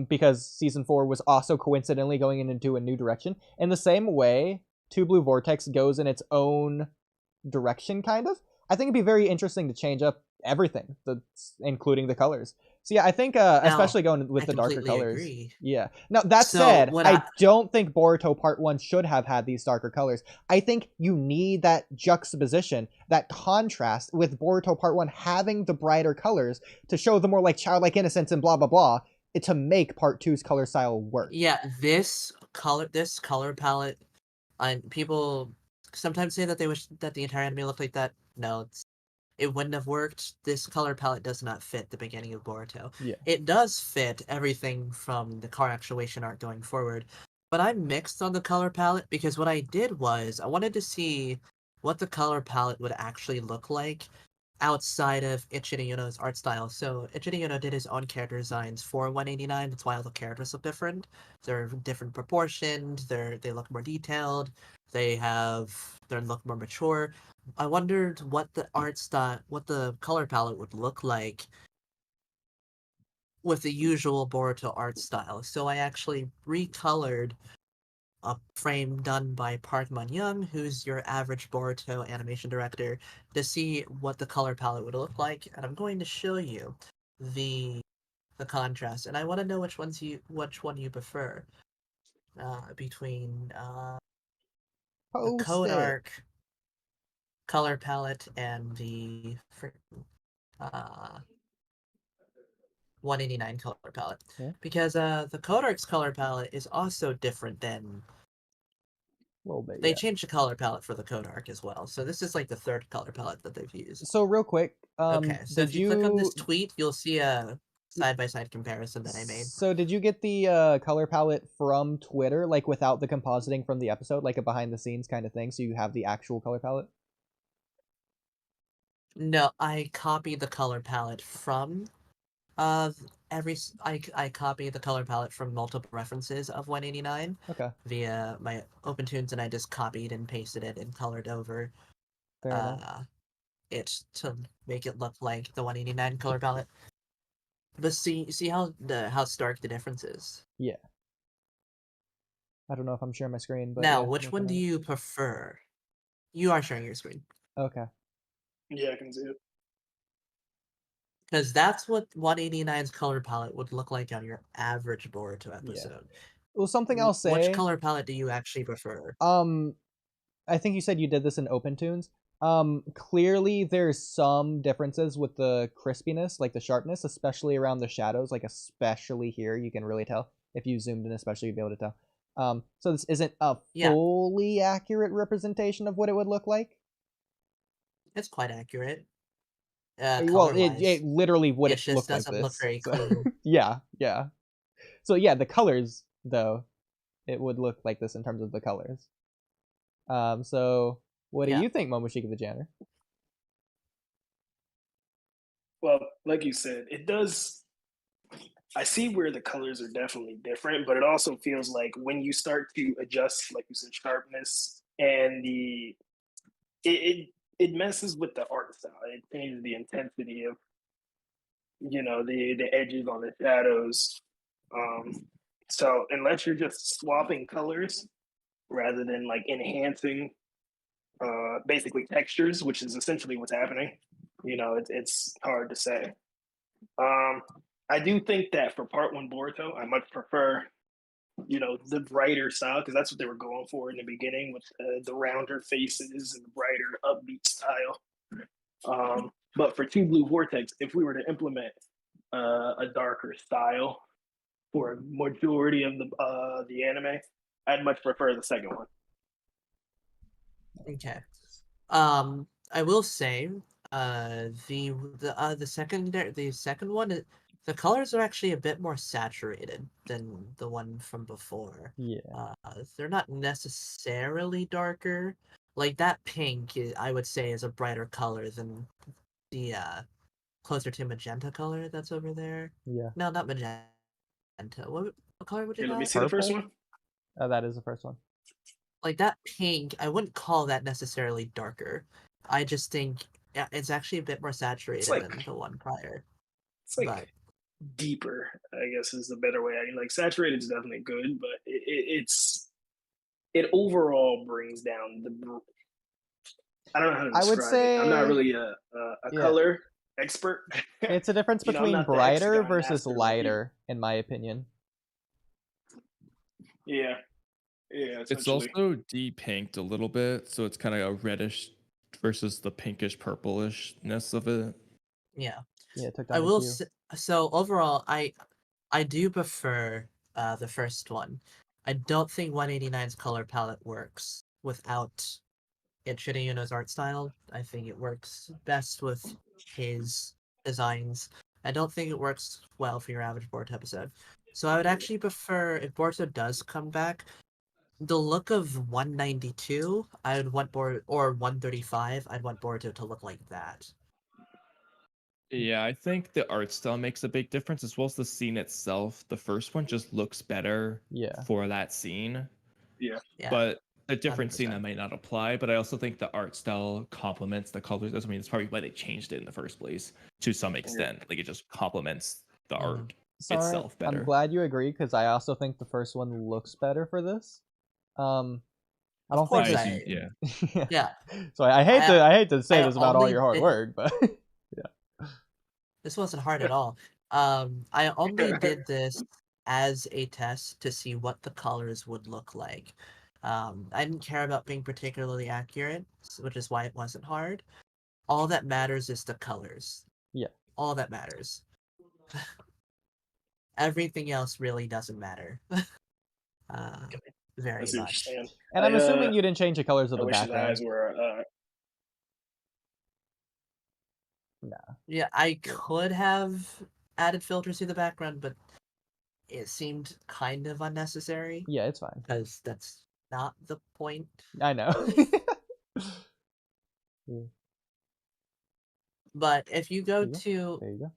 Because season 4 was also coincidentally going into a new direction. In the same way, Two Blue Vortex goes in its own direction, kind of. I think it'd be very interesting to change up everything, including the colors. So yeah, I think especially going with the darker colors. Agree. Yeah. Now that So, said, what I don't think Boruto Part 1 should have had these darker colors. I think you need that juxtaposition, that contrast with Boruto Part 1 having the brighter colors to show the more like childlike innocence and blah blah blah, to make Part 2's color style work. Yeah, this color palette, and people sometimes say that they wish that the entire anime looked like that. No, it wouldn't have worked. This color palette does not fit the beginning of Boruto. Yeah. It does fit everything from the car actuation arc going forward, but I'm mixed on the color palette because what I did was I wanted to see what the color palette would actually look like outside of Ichiro Uno's art style. So Ichiro Uno did his own character designs for 189. That's why all the characters look different. They're different proportioned. They look more detailed. They look more mature. I wondered what the art style, what the color palette would look like with the usual Boruto art style. So I actually recolored a frame done by Park Man-young, who's your average Boruto animation director, to see what the color palette would look like, and I'm going to show you the contrast. And I want to know which one you prefer between the Code Arc color palette and the 189 color palette. Yeah. Because the Code Arc's color palette is also different than Bit, they yeah. changed the color palette for the Code Arc as well. So this is like the third color palette that they've used. So real quick, okay, so if you click on this tweet, you'll see a side-by-side comparison that I made. So did you get the color palette from Twitter, like without the compositing from the episode, like a behind-the-scenes kind of thing, so you have the actual color palette? No, I copied the color palette from I copied the color palette from multiple references of 189 via my OpenTunes, and I just copied and pasted it and colored over it to make it look like the 189 color palette. But see how stark the difference is. Yeah. I don't know if I'm sharing my screen, but now, yeah, which one do you prefer? You are sharing your screen. Okay. Yeah, I can see it. Because that's what 189's color palette would look like on your average Boruto episode. Yeah. Well, something I'll say. Which color palette do you actually prefer? I think you said you did this in OpenTunes. Clearly there's some differences with the crispiness, like the sharpness, especially around the shadows, like especially here, you can really tell. If you zoomed in, especially, you'd be able to tell. So this isn't a fully accurate representation of what it would look like. It's quite accurate. Well, it literally wouldn't look like this. It just doesn't look very clean. Yeah. So yeah, the colors, though, it would look like this in terms of the colors. So what do you think, Momoshiki the Janitor? Well, like you said, it does. I see where the colors are definitely different, but it also feels like when you start to adjust, like you said, sharpness and it messes with the art style. It changes the intensity of, the edges on the shadows. So unless you're just swapping colors rather than like enhancing basically textures, which is essentially what's happening, it's hard to say. I do think that for Part 1 Boruto, I much prefer, the brighter style, because that's what they were going for in the beginning with the rounder faces and the brighter upbeat style. But for Two Blue Vortex, if we were to implement a darker style for a majority of the anime, I'd much prefer the second one. Okay. I will say, the second one, the colors are actually a bit more saturated than the one from before. Yeah. They're not necessarily darker. Like that pink, I would say, is a brighter color than the closer to magenta color that's over there. Yeah. No, not magenta. What color would you Here, let call me it? see the first Purple? one. That is the first one. Like that pink, I wouldn't call that necessarily darker. I just think it's actually a bit more saturated than like the one prior. it's like But deeper, I guess is the better way. I mean, like saturated is definitely good, but it overall brings down the. I don't know how to I would describe it. I'm not say, really a yeah, color expert. it's a difference I'm between not the brighter hexagon versus master like you. lighter, in my opinion. Yeah, It's essentially. also de-pinked a little bit, so it's kind of a reddish versus the pinkish purplishness of it. yeah, Yeah, it took I down a will. few. So overall, I do prefer the first one. I don't think 189's color palette works without it fitting Yuno's art style. I think it works best with his designs. I don't think it works well for your average Boruto episode. So I would actually prefer, if Boruto does come back, the look of 192, I would want Boruto, or 135, I'd want Boruto to look like that. Yeah, I think the art style makes a big difference as well as the scene itself. The first one just looks better Yeah. for that scene. Yeah. But a different scene 100%. that might not apply, but I also think the art style complements the colors. I mean, it's probably why they changed it in the first place to some extent. Like it just complements the art Sorry, itself better. I'm glad you agree because I also think the first one looks better for this. I don't think course this. I- yeah. So I hate to say I this about all only your hard did- work, but This wasn't hard at all. I only did this as a test to see what the colors would look like. I didn't care about being particularly accurate, which is why it wasn't hard. All that matters is the colors. Yeah. All that matters. Everything else really doesn't matter. Very I see what much. you're saying. and I'm assuming you didn't change the colors of I the wish his background. eyes were. No. Yeah, I could have added filters to the background, but it seemed kind of unnecessary. Yeah, it's fine. Because that's not the point. I know. But if you go There to you go.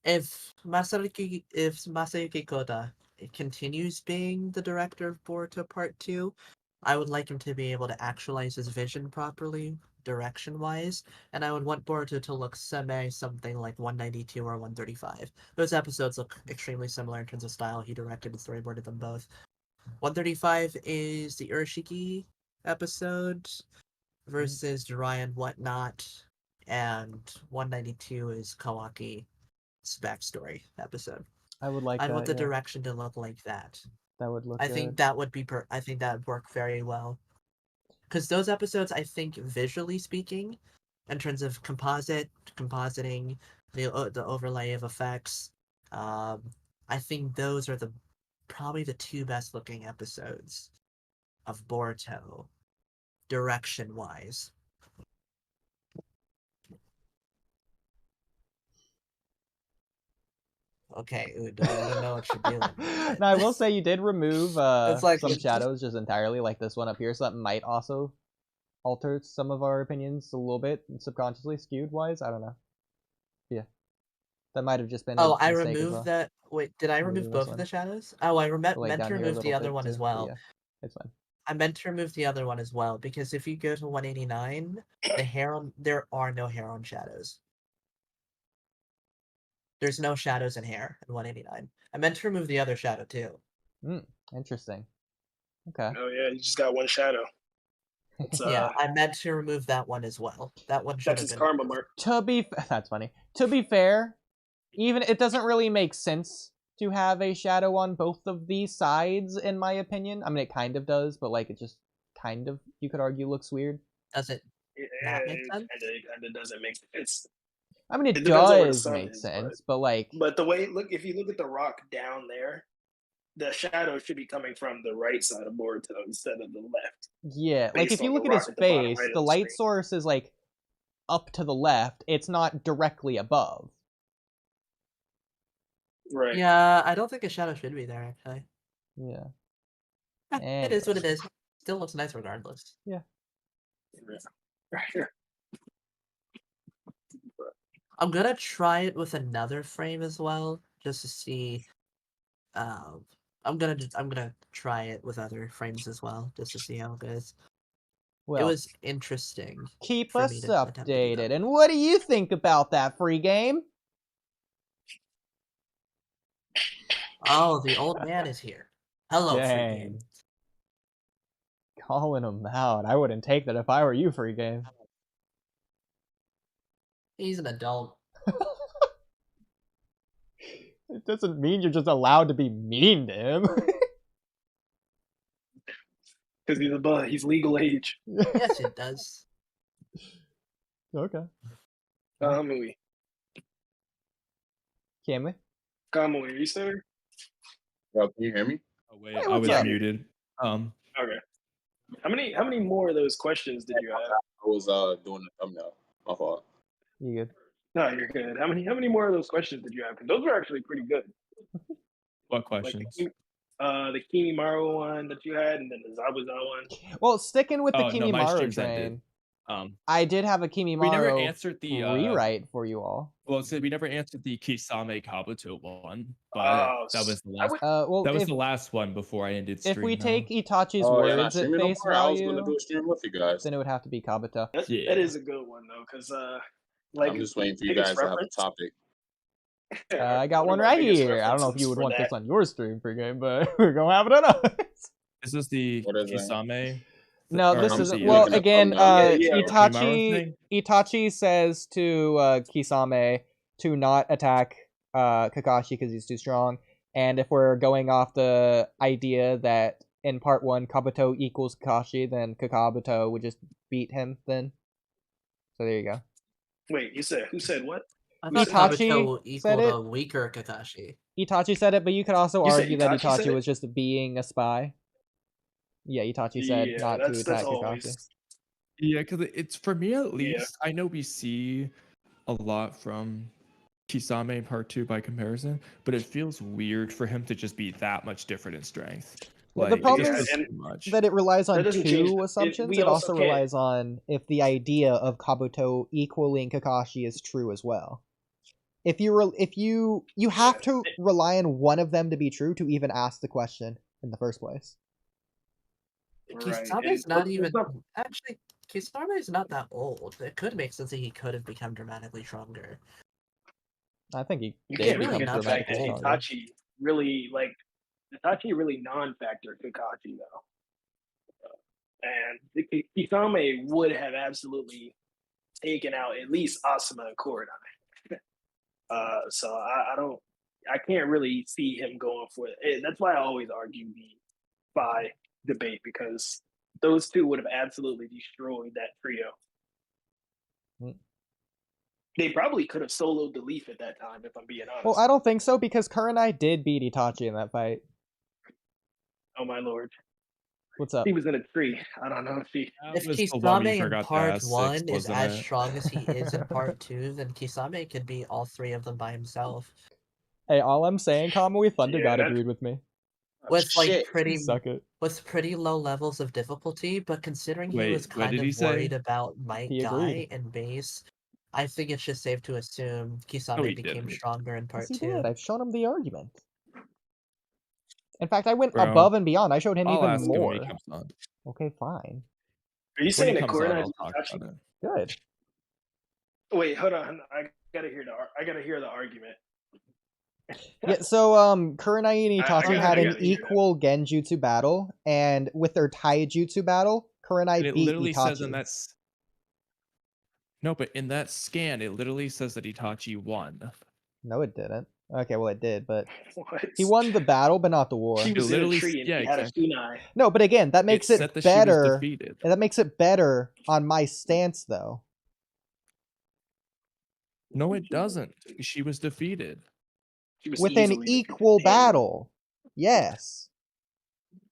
if Masayuki Koda continues being the director of Boruto Part 2, I would like him to be able to actualize his vision properly, direction-wise, and I would want Boruto to look something like 192 or 135. Those episodes look extremely similar in terms of style. He directed and storyboarded them both. 135 is the Urashiki episode versus Jiraiya and whatnot, and 192 is Kawaki's backstory episode. I would like I that. want the Yeah. direction to look like that. That would look I good. think that would be I think that would work very well. Because those episodes, I think, visually speaking, in terms of compositing, the overlay of effects, I think those are probably the two best looking episodes of Boruto, direction wise. Okay, Ood, I don't know what you're doing. No, I will say you did remove like some it's shadows just entirely, like this one up here, so that might also alter some of our opinions a little bit, subconsciously skewed wise. I don't know. Yeah, that might have just been. Oh, I mistake as removed well. that. Wait, did I Removing remove this both of one. the shadows? Oh, I Like meant down to here a remove the little other bit one too, as but well. yeah, it's fine. I meant to remove the other one as well because if you go to 189, there are no hair on shadows. There's no shadows in hair in 189. I meant to remove the other shadow too. Interesting. Okay. Oh yeah, you just got one shadow. Yeah, I meant to remove that one as well. That one should That's have his been. karma mark. That's funny. To be fair, even it doesn't really make sense to have a shadow on both of these sides, in my opinion. I mean, it kind of does, but like it just kind of, you could argue, looks weird. Does it not make sense? Kind of doesn't make sense. I mean, it depends on where the does sun make is, sense, but like, But the way if you look at the rock down there, the shadow should be coming from the right side of Boruto instead of the left. Yeah, like if based you on look the at his rock at the bottom face, right of the the light screen. source is like up to the left. It's not directly above. Right. Yeah, I don't think a shadow should be there, actually. Yeah. It is what it is. Still looks nice regardless. Yeah. I'm gonna try it with another frame as well, just to see. I'm gonna try it with other frames as well, just to see how it goes. Well, It was interesting. keep for us me to attempt to do updated. that. And what do you think about that free game? Oh, the old man is here. Hello, Dang. Freegame. Calling him out. I wouldn't take that if I were you, free game. He's an adult. It doesn't mean you're just allowed to be mean to him. Because he's legal age. Yes, it does. Okay. Kamui. Can we? Kamui, are you still there? Yo, can you hear me? Oh wait, Hey, I what's was up? muted. Okay. How many more of those questions did you have? I was doing the thumbnail. My fault. You good? No, you're good. How many more of those questions did you have? Because those were actually pretty good. What Like questions? the Kimimaru one that you had, and then the Zabuza one. Well, sticking with the Oh, no, my Kimimaru stream's train, ended. I did have a We never Kimimaru answered the rewrite for you all. Well, so we never answered the Kisame Kabuto one, but Oh, that was the I last. would- Well, That was if, the last one before I ended stream. if we now. take Itachi's Oh, you're not words at streaming no face more? I was going to value, do a stream with you guys. then it would have to be Kabuto. That Yeah. is a good one though, because like I'm just waiting for you biggest guys to have a reference- topic. I got One one of our right biggest here. I don't know if you references would for want that. this on your stream free game, but we're gonna have it on ours. Is this the What is that? Kisame? No, Or this I'm is the, well looking at again. thumbnail. Yeah, Kimimaru Itachi thing? Itachi says to Kisame to not attack Kakashi because he's too strong. And if we're going off the idea that in part 1 Kabuto equals Kakashi, then Kakabuto would just beat him then. So there you go. Wait, who said what? I thought Itachi Kabuto said equaled it. a weaker Kakashi. Itachi said it, but you could also You said argue that Itachi said Itachi it? was just being a spy. Yeah, Itachi said Yeah, not to that's attack Kakashi. always. Yeah, because it's for me at Yeah. least. I know we see a lot from Kisame in part 2 by comparison, but it feels weird for him to just be that much different in strength. Well, the Like, problem it's is just too much. that it relies on That doesn't change two it. assumptions. We It also also can't- relies on if the idea of Kabuto equaling Kakashi is true as well. If you have to rely on one of them to be true to even ask the question in the first place. Right. Kisame's and not let's even not- actually. Kisame's not that old. It could make sense that he could have become dramatically stronger. I think he You did can't really really become get the fact dramatically that stronger. Itachi really Itachi really non-factor Kakashi though, and Kisame would have absolutely taken out at least Asuma and Kurenai. So I can't really see him going for it. That's why I always argue the spy debate, because those two would have absolutely destroyed that trio. Mm. They probably could have soloed the Leaf at that time, if I'm being honest. Well, I don't think so because Kurenai did beat Itachi in that fight. Oh my lord. What's up? He was in a tree. I don't know if he. That If was the one we Kisame in forgot to part ask 1 six, is wasn't as it? strong as he is in part 2, then Kisame could beat all 3 of them by himself. Hey, all I'm saying, Kamui Thunder Yeah, God that's- agreed with me. With like shit. Suck it. with pretty low levels of difficulty, but considering he Wait, was what kind did he of say? worried about Might He Guy agreed. and Base, I think it's just safe to assume Kisame No, he became didn't. stronger in Yes, part he 2. did. I've shown him the argument. In fact, I went Bro, above and beyond. I showed him I'll even ask him more. when he comes on. Okay, fine. Are you When saying he that comes on, Kurenai I'll is talk Itachi? about it. Good. Wait, hold on. I gotta hear the argument. Yeah, so Kurenai and I Itachi gotta- had I an gotta hear that. equal genjutsu battle, and with their taijutsu battle, Kurenai And it beat literally says in Itachi. that. No, but in that scan, it literally says that Itachi won. No, it didn't. Okay, well, it did, but What? he won the battle, but not the war. She It was in a literally- tree and yeah, he had exactly. a kunai. No, but again, that makes It it said that she was better. defeated. That makes it better on my stance, though. No, it doesn't. She was defeated. She was With an easily equal defeated. battle. Yes.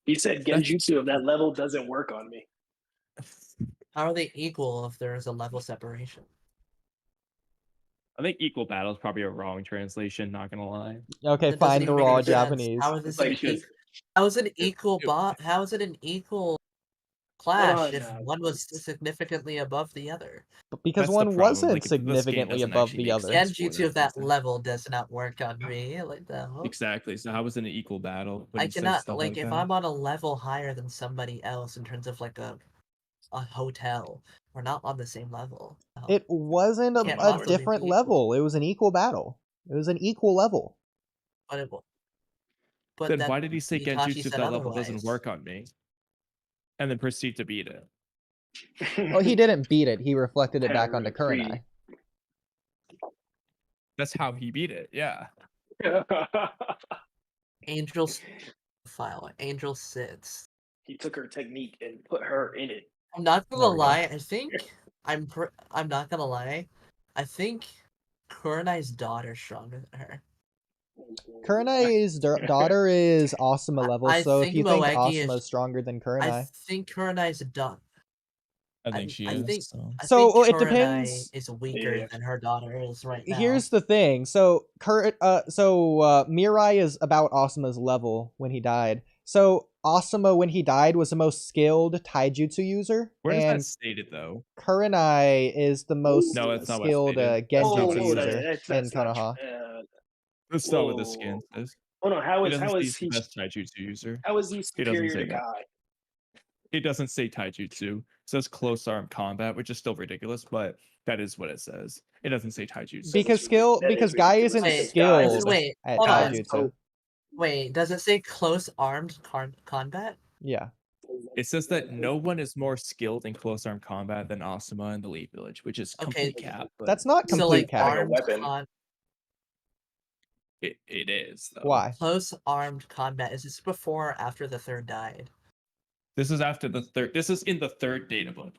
He said Genjutsu of that level doesn't work on me. How are they equal if there is a level separation? I think equal battle is probably a wrong translation. Not gonna lie. Okay, That doesn't fine. The even make raw any sense. Japanese. How is this Like, how is it an equal how is it an equal clash on if now. one was significantly above the other? Because That's the one problem, wasn't like, this game significantly doesn't above actually the make other. sense. Genjutsu of that level does not work on me. Like the hell? Exactly. So how is it an equal battle when I he says cannot stuff like like if that? I'm on a level higher than somebody else in terms of like a hotel, we're not on the same level. It wasn't Can't a possibly different be equal. level. It was an equal battle. It was an equal level. But Then that why did he say Itachi Genjutsu said of that level doesn't otherwise. work on me? And then proceed to beat it. Well, he didn't beat it. He reflected it back onto Terror Kurenai. That's how he beat it. Yeah. Angel sits. He took her technique and put her in it. I'm not gonna There we go. lie. I think I'm not gonna lie. I think Kurenai's daughter's stronger than her. Kurenai's daughter is Asuma level, I so if think you think Moegi is- Asuma's stronger than I Kurenai, think Kurenai's daughter. I think she I is. think- so. I So, think well, it Kurenai depends- is weaker Yeah. than her daughter is right now. here's the thing. So Mirai is about Asuma's level when he died. So Asuma, when he died, was the most skilled taijutsu user, Where is that and stated though? Kurenai is the most No, it's not what's skilled stated. That's not genjutsu what's user stated. in Konoha. Let's start with the skin says. Hold on, how He is doesn't say he he's the best taijutsu user. how is he doesn't superior say to that. Guy? It doesn't say taijutsu. It says close arm combat, which is still ridiculous, but that is what it says. It doesn't say taijutsu. Because That is Guy ridiculous. isn't Wait, skilled wait, at hold on. taijutsu. Wait, does it say close armed combat? Yeah. It says that no one is more skilled in close arm combat than Asuma in the Leaf Village, which is complete cap. But That's not So complete like cap. Like a armed weapon. it is though. Why? close armed combat. Is this before or after the third died? This is after the third. This is in the third data book.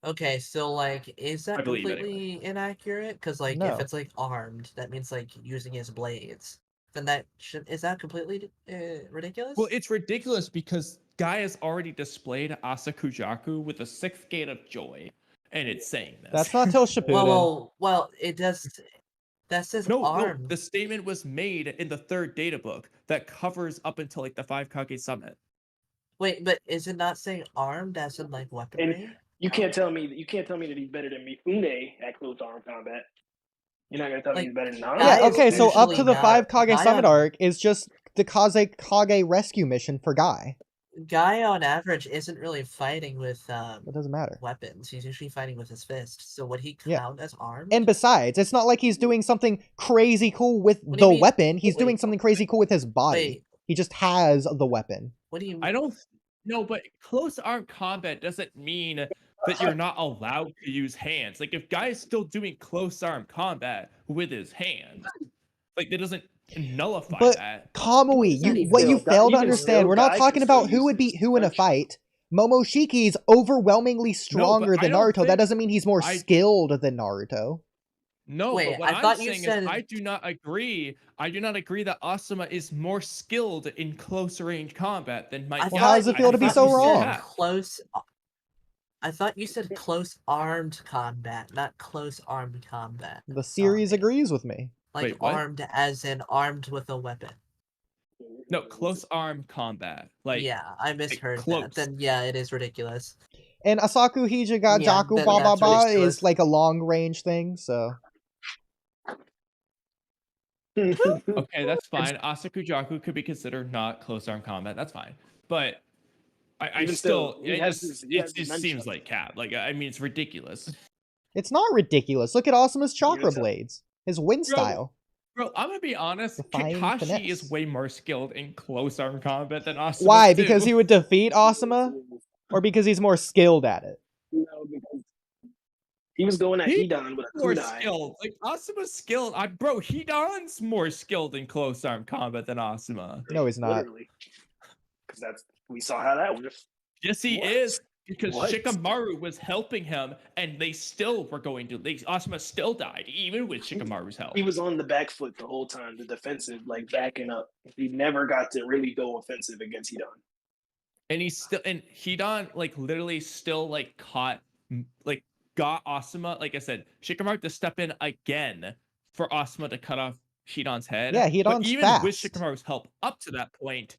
Okay, so like, is that I believe it, completely inaccurate? Because like, No. if it's like armed, that means like using his blades. Then that is that completely ridiculous? Well, it's ridiculous because Guy has already displayed Asakujaku with the sixth gate of joy, and it's saying this. That's not till Shippuden. well, it does. That says No, armed. the statement was made in the third data book that covers up until like the 5 Kage summit. Wait, but is it not saying armed as in like weaponry? You can't tell me that he's better than Mifune at close arm combat. You're not gonna tell me he's better than Nana? Guy Yeah, is okay, so up usually to the not- 5 Kage Guy Summit on- arc is just the Kage rescue mission for Guy. Guy on average isn't really fighting with It doesn't matter. weapons. He's usually fighting with his fists. So would he Yeah. count as armed? And besides, it's not like he's doing something crazy cool with What do you the mean? weapon. He's Wait, doing something crazy cool with his body. Wait, He just has the weapon. what do you mean? I don't know, but close arm combat doesn't mean that you're not allowed to use hands. Like if Guy is still doing close arm combat with his hands, like that doesn't nullify But that. Kamui, Even what you still, fail to even understand, still, we're not Guy talking can still about who use would beat his who in a punch. fight. Momoshiki is overwhelmingly stronger I than don't Naruto. That think- doesn't mean he's more I- skilled than Naruto. No, Wait, but what I I'm thought you saying said- is I do not agree. I do not agree that Asuma is more skilled in close range combat than my I Well, thought- how does it feel to be I so thought you said wrong? Close. I thought you said close armed combat, not close armed combat. The series Sorry. agrees with me. Like Wait, what? armed as in armed with a weapon. No, close arm combat. Like yeah, I misheard close. that. Then yeah, it is ridiculous. And Asaku Hijiga Yeah, Jaku then Ba Ba that's Ba ridiculous. is like a long range thing, so Okay, that's fine. Asakujaku could be considered not close arm combat. That's fine. But I Even still, still, he it, has just, his- he has it his seems nunchucks. like cap. Like I mean, it's ridiculous. it's not ridiculous. Look at Asuma's chakra so. blades. His wind Bro, style. Bro, I'm gonna be honest. Defying Kakashi finesse. is way more skilled in close arm combat than Asuma. Why? too. Because he would defeat Asuma? Or because he's more skilled at it? No, because he was going at He- Hidan with a more kunai. skilled. Like Asuma's skilled. Bro, Hidan's more skilled in close arm combat than Asuma. No, he's not. Literally, because we saw how that works. Yes, he What? is. Because What? Shikamaru was helping him, and they still were going to. Asuma still died, even with Shikamaru's help. He was on the back foot the whole time, the defensive, like backing up. He never got to really go offensive against Hidan. And Hidan like literally still like got Asuma. Like I said, Shikamaru to step in again for Asuma to cut off Hidan's head. Yeah, but Hidan's even with fast. Shikamaru's help up to that point,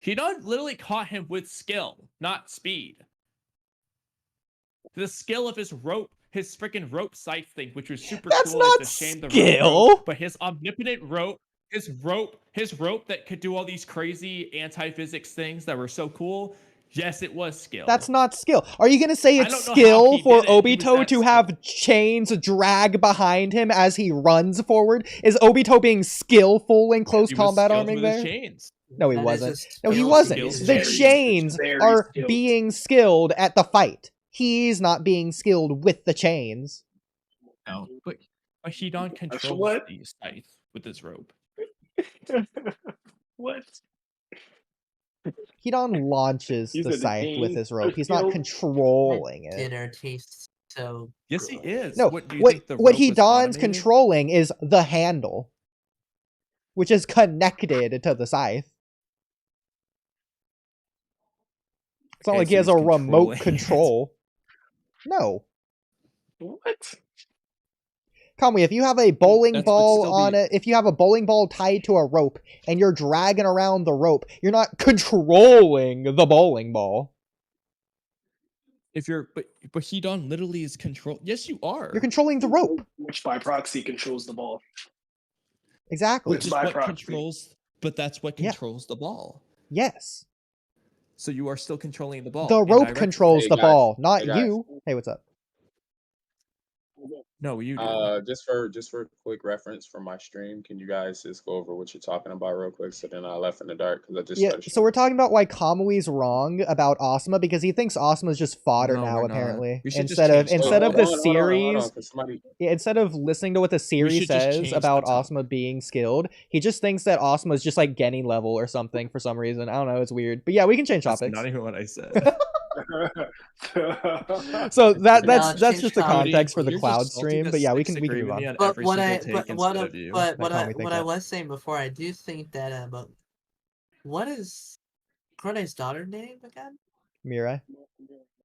Hidan literally caught him with skill, not speed. The skill of his rope, his freaking rope scythe thing, which was super That's cool. not It's a shame the skill. rope, but his omnipotent rope, his rope that could do all these crazy anti-physics things that were so cool. Yes, it was skill. That's not skill. Are you gonna say I it's don't know how skill he for did it. He was Obito that to have skilled. chains drag behind him as he runs forward? Is Obito being skillful in close He was combat skilled arming with his there? chains. No, he That is wasn't. a No, he skill wasn't. to use The Very- chains very are skilled. being skilled at the fight. He's not being skilled with the chains. No, but Hidan controls what? the scythe with his rope. What? Hidan launches These the are the scythe with chains his are rope. He's not skilled. controlling it. Dinner tastes so. Yes, he good. is. No, What do you what think the what rope was Hidan's automated? controlling is the handle, which is connected to the scythe. It's not Okay, like he so has he's a remote controlling it. control. No. What? Kamui, if you have a bowling That would ball still on be- it, if you have a bowling ball tied to a rope and you're dragging around the rope, you're not controlling the bowling ball. If you're, but Hidan literally is control. Yes, you are. You're controlling the rope. Which by proxy controls the ball. Exactly. Which is by what proxy. controls. But that's what Yeah. controls the ball. Yes. So you are still controlling the ball. The rope indirectly. controls Hey, the guys. ball, not Hey, guys. you. Hey, what's up? No, you do. Just for quick reference from my stream, can you guys just go over what you're talking about real quick, so then I left in the dark because I just Yeah, started so we're talking about why Kamui's wrong about Asuma because he thinks Asuma's just fodder No, now, we're not. apparently. We should just Instead of change instead of the hold on, series, 'cause somebody. yeah, instead of listening to what the series should just says change about the topic. Asuma being skilled, he just thinks that Asuma's just like Genny level or something for some reason. I don't know, it's weird. But yeah, we can change That's topics. not even what I said. So Now that's let's that's change just the topics. context for the You're just cloud salty stream. that But yeah, we Sticks can agree move with on. me on But every what single I take but instead what of you. but what Let I Kamui think what I that. was saying before, I do think that about what is Kurene's daughter name again? Mirai.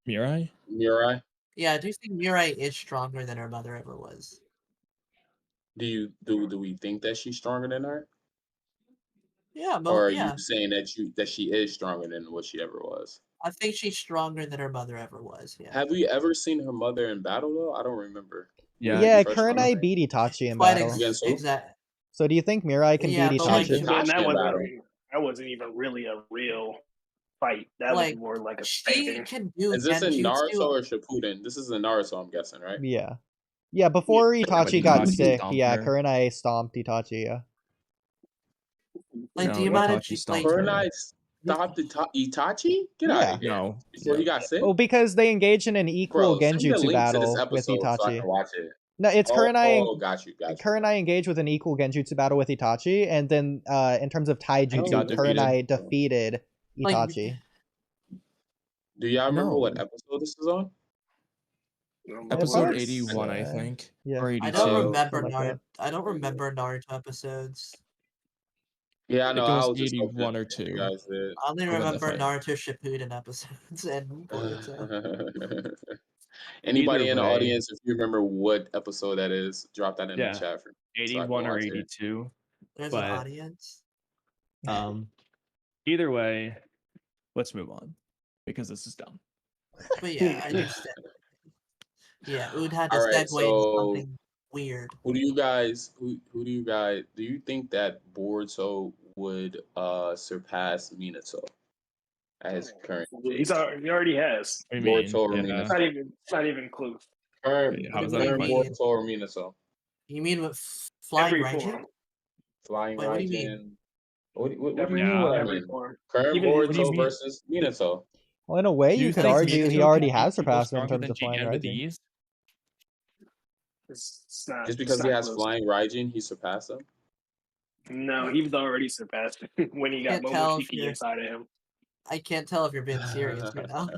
Mirai? Mirai, Yeah, I do think Mirai is stronger than her mother ever was. do we think that she's stronger than her, Yeah, or are yeah. you saying that she is stronger than what she ever was? I think she's stronger than her mother ever was. Yeah. Have we ever seen her mother in battle though? I don't remember. Yeah, Refresh my Kurenai memory. beat Itachi in Quite battle. Against who? exact. So do you think Mirai can Yeah, beat but like- Itachi? Itachi Man, that in battle. wasn't even really a real fight. That Like, was more like a she spanking. can do Is this in Naruto genjutsu. or Shippuden? This is in Naruto, I'm guessing, right? Yeah. Yeah, before Itachi got Itachi sick, stomped yeah, her. Kurenai stomped Itachi, yeah. Like, No, do you mind if Itachi she stomped like? her. Kurenai stopped Itachi? Get out Yeah. of here. No. Before he got sick? Well, because they engaged in an equal Bro, send the genjutsu link to this battle with episode so I Itachi. can watch it. No, it's Kurenai. Oh, got you. Kurenai engaged with an equal genjutsu battle with Itachi, and then in terms of taijutsu, got Kurenai defeated Like- Itachi. Do y'all remember what No. episode this is on? Episode Episodes, 81, I think. yeah. Or I 82. don't remember something like Naruto. I don't remember Naruto episodes. Yeah, I It know. I goes was just 81 or hoping 2. you guys did. I only Or when they remember fight. Naruto Shippuden episodes and Boruto. Anybody Either in the way. audience, if you remember what episode that is, drop that in Yeah. the chat for me. 81 or watch it. 82. There's But- an audience. Either way, let's move on. Because this is dumb. But yeah, I understand. Yeah, Ood had to All right, segue into so- something weird. Who do you think that Boruto would surpass Minato as current? He already has. What do you mean? Boruto or Yeah. Minato? It's not even close. Current Wait, how is that a current question? Boruto or Minato? You mean with flying Every Raijin? form. Flying Wait, what do you Raijin. What do you Every, mean? What I every mean? form. Current Even- what do you Boruto mean? versus Minato. Well, in a way, Do you you could think argue he Minato already can has beat people surpassed him in stronger terms than of flying GN with Raijin. ease? It's not. Just it's because he not has close. Flying Raijin, he surpassed him. No, he was already surpassed when he got Can't tell if Momoshiki you're- inside of him. I can't tell if you're being serious or not.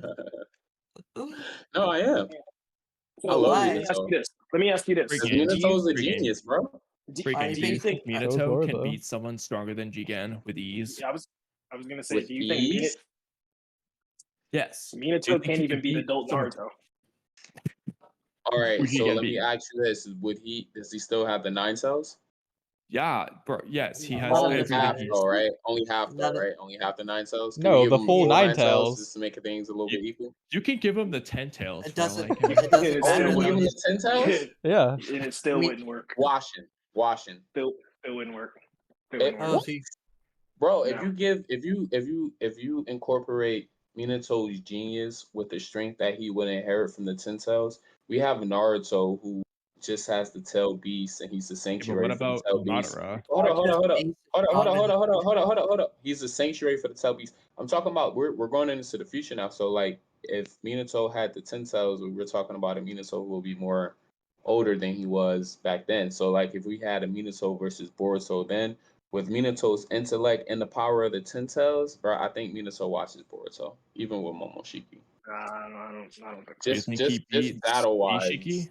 No, I am. I So love why? let me ask Minato. you this. Let me ask you this. Freaking Because Do you- Minato's a Freegame. genius, bro. Do, Freaking, you do do you you think think? So Minato far, can though. beat someone stronger than Jigen with ease? I was gonna say, With do you think ease? Yes. Do you Minato think can't he even can beat adult someone- Naruto? All right, Who'd he so get let me beat? ask you this: does he still have the 9 cells? Yeah, bro. Yes, he has None of Only the half everything. though, right? Only half though, None of- right? Only half the 9 cells. Can No, we give the him full full 9 9 cells tails. just to make things a little bit equal? You can give him the 10 tails. It for all doesn't. I care. It doesn't It Oh, still matter you give him though. wouldn't. the 10 tails? Yeah. And it still We- wouldn't work. Washing. Still wouldn't work. Still It- wouldn't work. Oh, so you, Bro, if No. you incorporate Minato's genius with the strength that he would inherit from the 10 cells, we have Naruto who just has the tail beast and he's the Yeah, but sanctuary what for the about tail beast. Madara? Hold on. Basic common- He's the sanctuary for the tail beast. I'm talking about we're going into the future now. So like if Minato had the 10 cells, we were talking about a Minato who will be more older than he was back then. So like if we had a Minato versus Boruto then with Minato's intellect and the power of the 10 tails, bro, I think Minato watches Boruto, even with Momoshiki. I don't think Do you so. think he beats Just battle wise. Ishiki?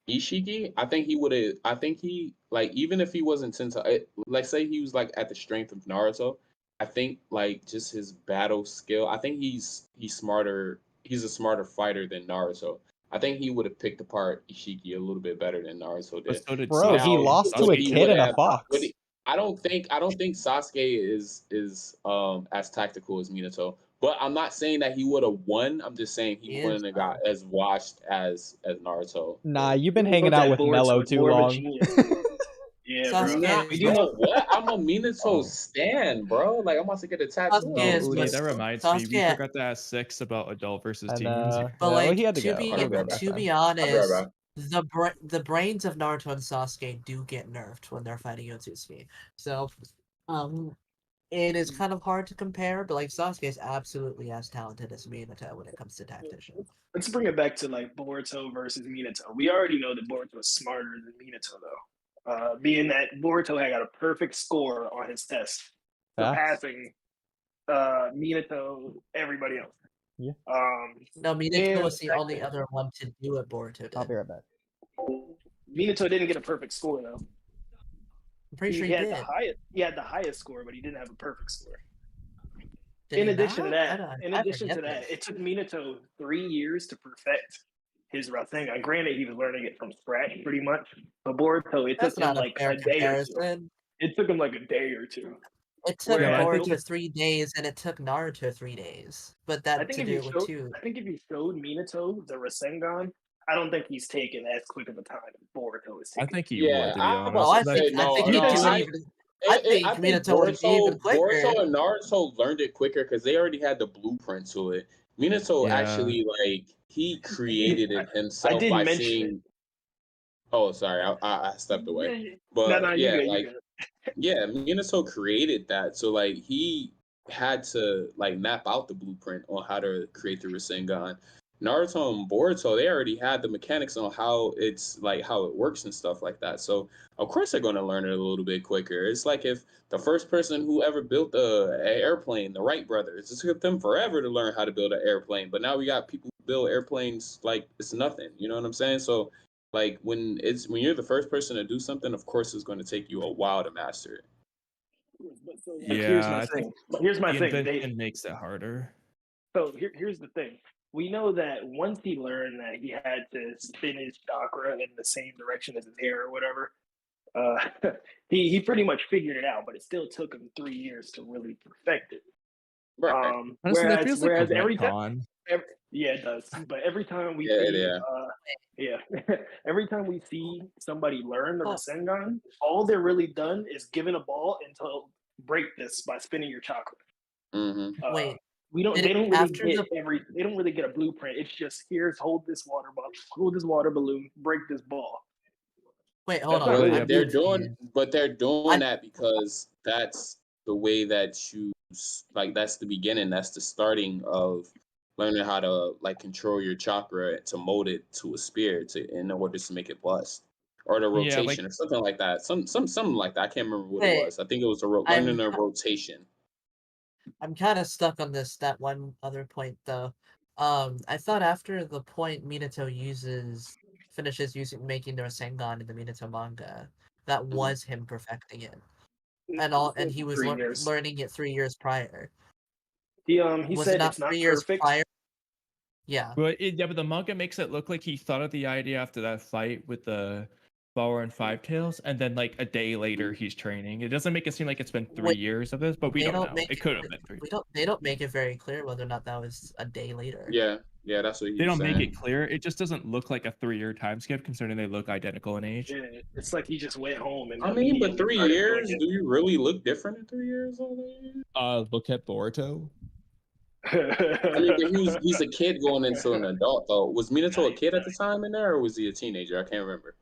Ishiki, I think he would have. I think he like even if he wasn't 10 tails, like say he was like at the strength of Naruto. I think like just his battle skill. I think he's smarter. He's a smarter fighter than Naruto. I think he would have picked apart Ishiki a little bit better than Naruto But did. so did Bro, he Sasuke. lost to a Sasuke he kid would and a have- fox. would he- I don't think Sasuke is as tactical as Minato. But I'm not saying that he would have won. I'm just saying he He wouldn't have got as washed as Naruto. Nah, did. you've been Who hanging knows out that with Boruto Mello is too more of a long. genius? Yeah, bro. Sasuke Nah, is you much- know what? I'm a Oh. Minato stan, bro. Like I'm about to get a tattoo. Sasuke Oh, is Oodie, much- that reminds me. We Sasuke- forgot to ask 6 about adult versus And, teens. yeah, But well, like he had to to go. be I'll go back to then. be I'll be right honest, back. the brains of Naruto and Sasuke do get nerfed when they're fighting Otsutsuki. So, it is kind of hard to compare, but like Sasuke is absolutely as talented as Minato when it comes to tactician. Let's bring it back to like Boruto versus Minato. We already know that Boruto is smarter than Minato, though. Being that Boruto had got a perfect score on his test, surpassing Minato, everybody else. Yeah. No, Minato and was the only other one to do what Boruto I'll did. be right back. Minato didn't get a perfect score though. I'm pretty sure he had did. he had the highest score, but he didn't have a perfect score. Did In he addition to not? that, I forget this. it took Minato 3 years to perfect his Rasengan. Granted, he was learning it from scratch pretty much, but Boruto, it That's took him not a like fair a day or two. comparison. It took him like a day or two. It took Whereas- Boruto 3 days, and it took Naruto 3 days. But I that think to if do you it with showed, two. I think if you showed Minato the Rasengan, I don't think he's taken as quick of a time as Boruto is I taking. think he Yeah, would, to be I honest. Well, I was think no, he no, do I- even. I think Minato would be even quicker. Boruto and Naruto learned it quicker because they already had the blueprint to it. Minato Yeah. actually like he created it himself did by mention seeing. Oh, sorry, I stepped away. Yeah, But no, yeah, you like good. yeah, Minato created that. So like he had to like map out the blueprint on how to create the Rasengan. Naruto and Boruto, they already had the mechanics on how it's like how it works and stuff like that. So of course they're gonna learn it a little bit quicker. It's like if the first person who ever built an airplane, the Wright brothers, it took them forever to learn how to build an airplane. But now we got people who build airplanes like it's nothing. You know what I'm saying? So like when you're the first person to do something, of course it's going to take you a while to master it. Here's Yeah, my I thing. think Here's my the thing. invention makes it harder. So here's the thing. We know that once he learned that he had to spin his chakra in the same direction as his hair or whatever, he pretty much figured it out. But it still took him 3 years to really perfect it. Right. Honestly, that feels like a every time, retcon. yeah, it does. But every time we every time we see somebody learn the Rasengan, all they're really done is giving a ball until break this by spinning your chakra. Mm-hmm. Wait. They don't really get a blueprint. It's just here's hold this water balloon, break this ball. Wait, hold That's on. not really They're doing that because that's the way that you like. That's the beginning. That's the starting of learning how to like control your chakra to mold it to a spear in order to make it blessed, or the rotation or something like that. Something like that. I can't remember what it was. I think it was learning a rotation. I'm kind of stuck on that one other point though. I thought after the point Minato finishes making the Rasengan in the Minato manga, that was him perfecting it, and he was 3 years. learning it 3 years prior. He Was said it not it's not 3 years perfect. prior? Yeah. But the manga makes it look like he thought of the idea after that fight with the Flower and Five Tails, and then like a day later he's training. It doesn't make it seem like it's been 3 Wait, years of this, but we they don't don't know. make It could have been 3. They don't make it very clear whether or not that was a day later. Yeah, that's what They he's don't saying. make it clear. It just doesn't look like a 3-year time skip, considering they look identical in age. Yeah, it's like he just went home and I mean, but immediately 3 started years? doing Do you really look different in 3 years? Look at Boruto. I mean, but he's a kid going into an adult though. Was Minato a kid at the time in there, or was he a teenager? I can't remember.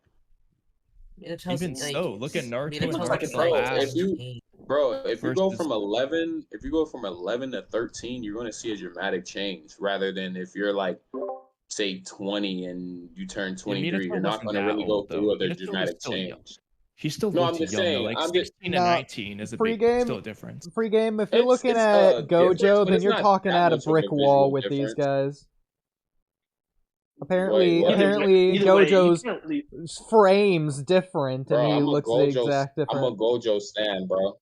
Minato's Even like, so, look at Naruto and Minato's Naruto like Last. If you go Versus- from 11, if you go from 11 to 13, you're going to see a dramatic change rather than if you're like, say 20 and you turn 23, you're not going to really go through other dramatic change. He still No, looks I'm just young saying, though. Like I'm just- 16 No, and 19 is still a difference. Freegame, if you're It's- looking it's at a difference, Gojo, but then it's you're not talking that at a much of a brick wall visual with these difference. guys. Apparently, what? apparently Either way, you Gojo's can't really- frames different, and Bro, he I'm a looks the Gojo. exact I'm a different. Gojo stan, bro.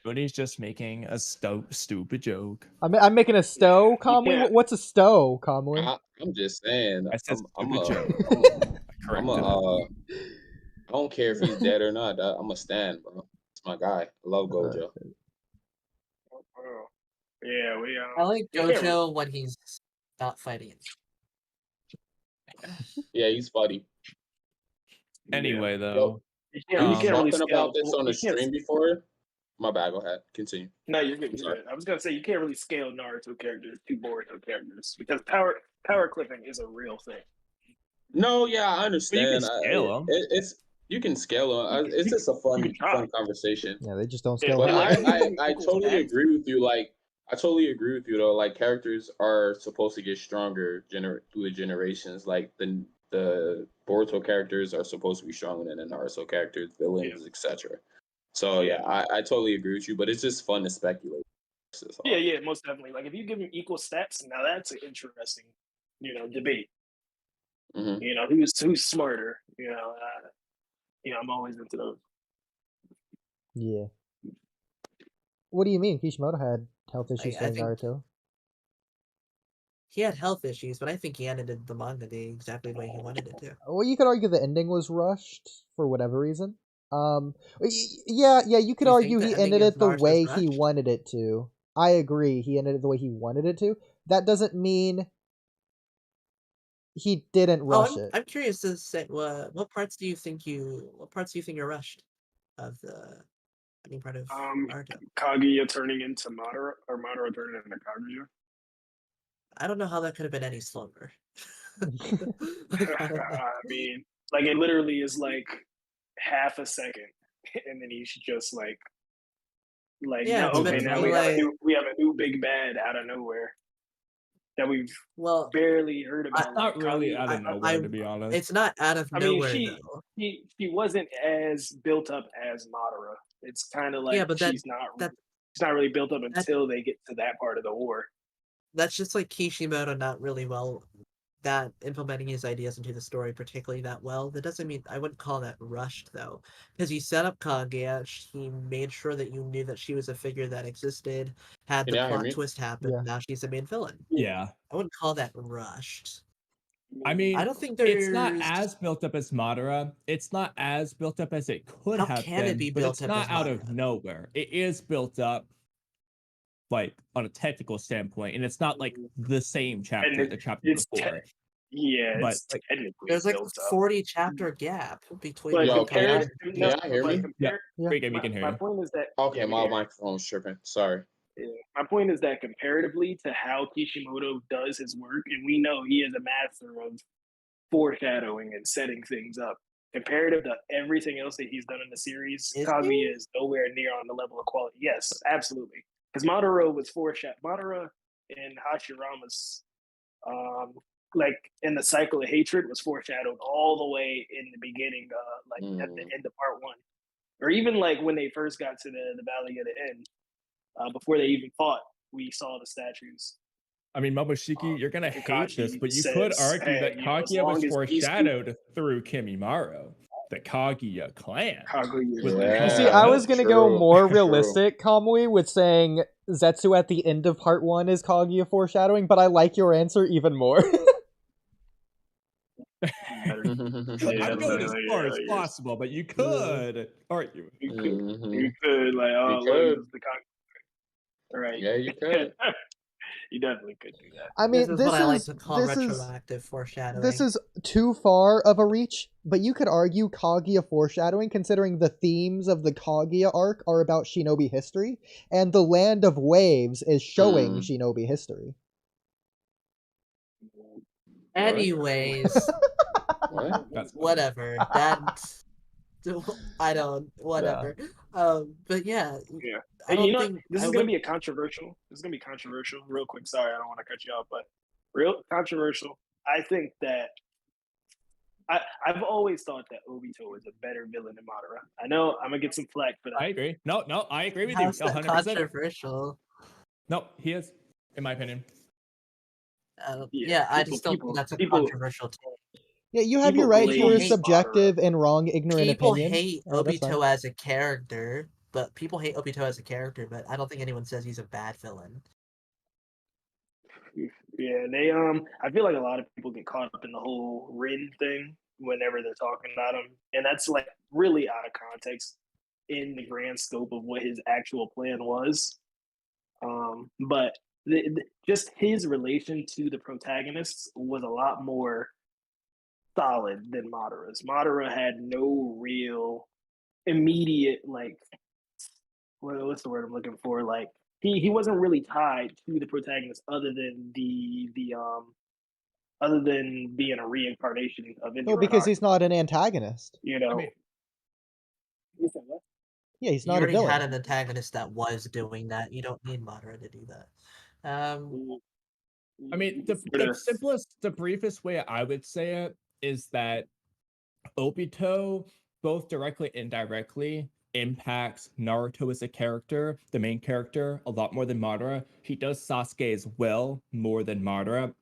But he's just making a stupid joke. I'm making a stow, Kamui. can't- What's a stow, Kamui? I'm just saying. I said I'm stupid a. joke. I'm a. I don't care if he's dead or not. I'm a stan, bro. It's my guy. I love Gojo. Oh, yeah, we I like you can't Gojo when he's not fighting. Yeah, he's funny. Anyway, though, You Were can't, you you can't really talking scale. about this on the you can't- stream before? My bad. Go ahead. Continue. No, you're good. I'm You're sorry. good. I was gonna say you can't really scale Naruto characters to Boruto characters because power clipping is a real thing. No, yeah, I understand. scale 'em. It's you can scale them. It's just a fun can try. fun conversation. Yeah, they just don't Yeah, scale But up. I totally agree with you. Like I totally agree with you though. Like characters are supposed to get stronger through the generations. Like the Boruto characters are supposed to be stronger than the Naruto characters, villains, etc. So yeah, I totally agree with you. But it's just fun to speculate. Yeah, most definitely. Like if you give them equal stats, now that's an interesting, debate. Mhm. Who's smarter? I'm always into those. Yeah. What do you mean? Kishimoto had health issues I during think- Naruto. He had health issues, but I think he ended the manga exactly the way he wanted it to. Well, you could argue the ending was rushed for whatever reason. Yeah, you could You argue think he the ending ended of it the Naruto's way he rushed? wanted it to. I agree. He ended it the way he wanted it to. That doesn't mean he didn't rush it. I'm curious to say what parts do you think are rushed of the ending part of Naruto? Kaguya turning into Madara or Madara turning into Kaguya. I don't know how that could have been any slower. I mean, like it literally is like half a second, and then he's just like, Yeah, no, it's okay, meant to now be we have a new big bad out of nowhere that we've Well, barely heard about. not really Kaguya- out of nowhere, to be honest. it's not out of I mean, nowhere she though. she wasn't as built up as Madara. It's kind of like Yeah, but she's not really built up until they get to that part of the war. That's just like Kishimoto not really implementing his ideas into the story particularly that well. That doesn't mean I wouldn't call that rushed though, because he set up Kaguya. He made sure that you knew that she was a figure that existed. Had the Can y'all hear plot me? twist happen. Yeah. Now she's the main villain. Yeah. I wouldn't call that rushed. I mean, I don't think there's. it's not as built up as Madara. It's not as built up as it could How have can been, it be but built it's up not as out of Madara? nowhere. It is built up, like on a technical standpoint, and it's not like the same chapter, the chapter it's before. Yeah, it's But, like, technically There's like built up. 40 chapter gap between. But Yo, compared, can y'all hear but me? compared- Yeah. Freegame, we can hear my you. point is that Okay, yeah, we my can hear you. microphone's tripping. Sorry. Yeah. My point is that comparatively to how Kishimoto does his work, and we know he is a master of foreshadowing and setting things up. Comparative to everything else that he's done in the series, Is Kaguya he? is nowhere near on the level of quality. Yes, absolutely. Because Madara was Madara and Hashirama's, like in the cycle of hatred, was foreshadowed all the way in the beginning, at the end of part 1, or even like when they first got to the Valley of the End. before they even fought, we saw the statues. I mean, Momoshiki, you're gonna hate Kakashi this, but you could says, argue hey, that you know, as Kaguya was long as these two- foreshadowed through Kimimaro, the Kaguya clan. Kaguya. Was the You see, Kaguya I was village. gonna go True, more true. realistic, Kamui, with saying Zetsu at the end of part 1 is Kaguya foreshadowing, but I like your answer even more. Better. I'm going as far as possible, but you could argue. You could, Mhm. you could like, You oh, look, could. this is the Kaguya. Right. Yeah, you could. You definitely could do that. I mean, This is what I like to call retroactive foreshadowing. This is too far of a reach, but you could argue Kaguya foreshadowing, considering the themes of the Kaguya arc are about shinobi history, and the Land of Waves is showing shinobi history. Anyways, What? That's funny. whatever. That's I don't. Whatever. But yeah. Yeah. I And don't you know, think this I is gonna would- be a controversial. This is gonna be controversial. Real quick, sorry, I don't want to cut you off, but real controversial. I think that I've always thought that Obito was a better villain than Madara. I know I'm gonna get some flack for that. I agree. No, I agree with How's you that 100%. controversial? No, he is, in my opinion. Yeah, I just don't people- think that's a people- controversial take. Yeah, you have your People right to your hate subjective and wrong, ignorant People opinion. hate Oh, that's fine. Obito as a character, but I don't think anyone says he's a bad villain. Yeah, they I feel like a lot of people get caught up in the whole Rin thing whenever they're talking about him, and that's like really out of context in the grand scope of what his actual plan was. But just his relation to the protagonists was a lot more solid than Madara's. Madara had no real immediate like what's the word I'm looking for? Like he wasn't really tied to the protagonist other than other than being a reincarnation of Indra. No, because he's not an antagonist. you know. I mean- You said what? Yeah, he's You not a already villain. had an antagonist that was doing that. You don't need Madara to do that. I mean, the simplest, the briefest way I would say it is that Obito, both directly and indirectly, impacts Naruto as a character, the main character, a lot more than Madara. He does Sasuke as well, more than Madara.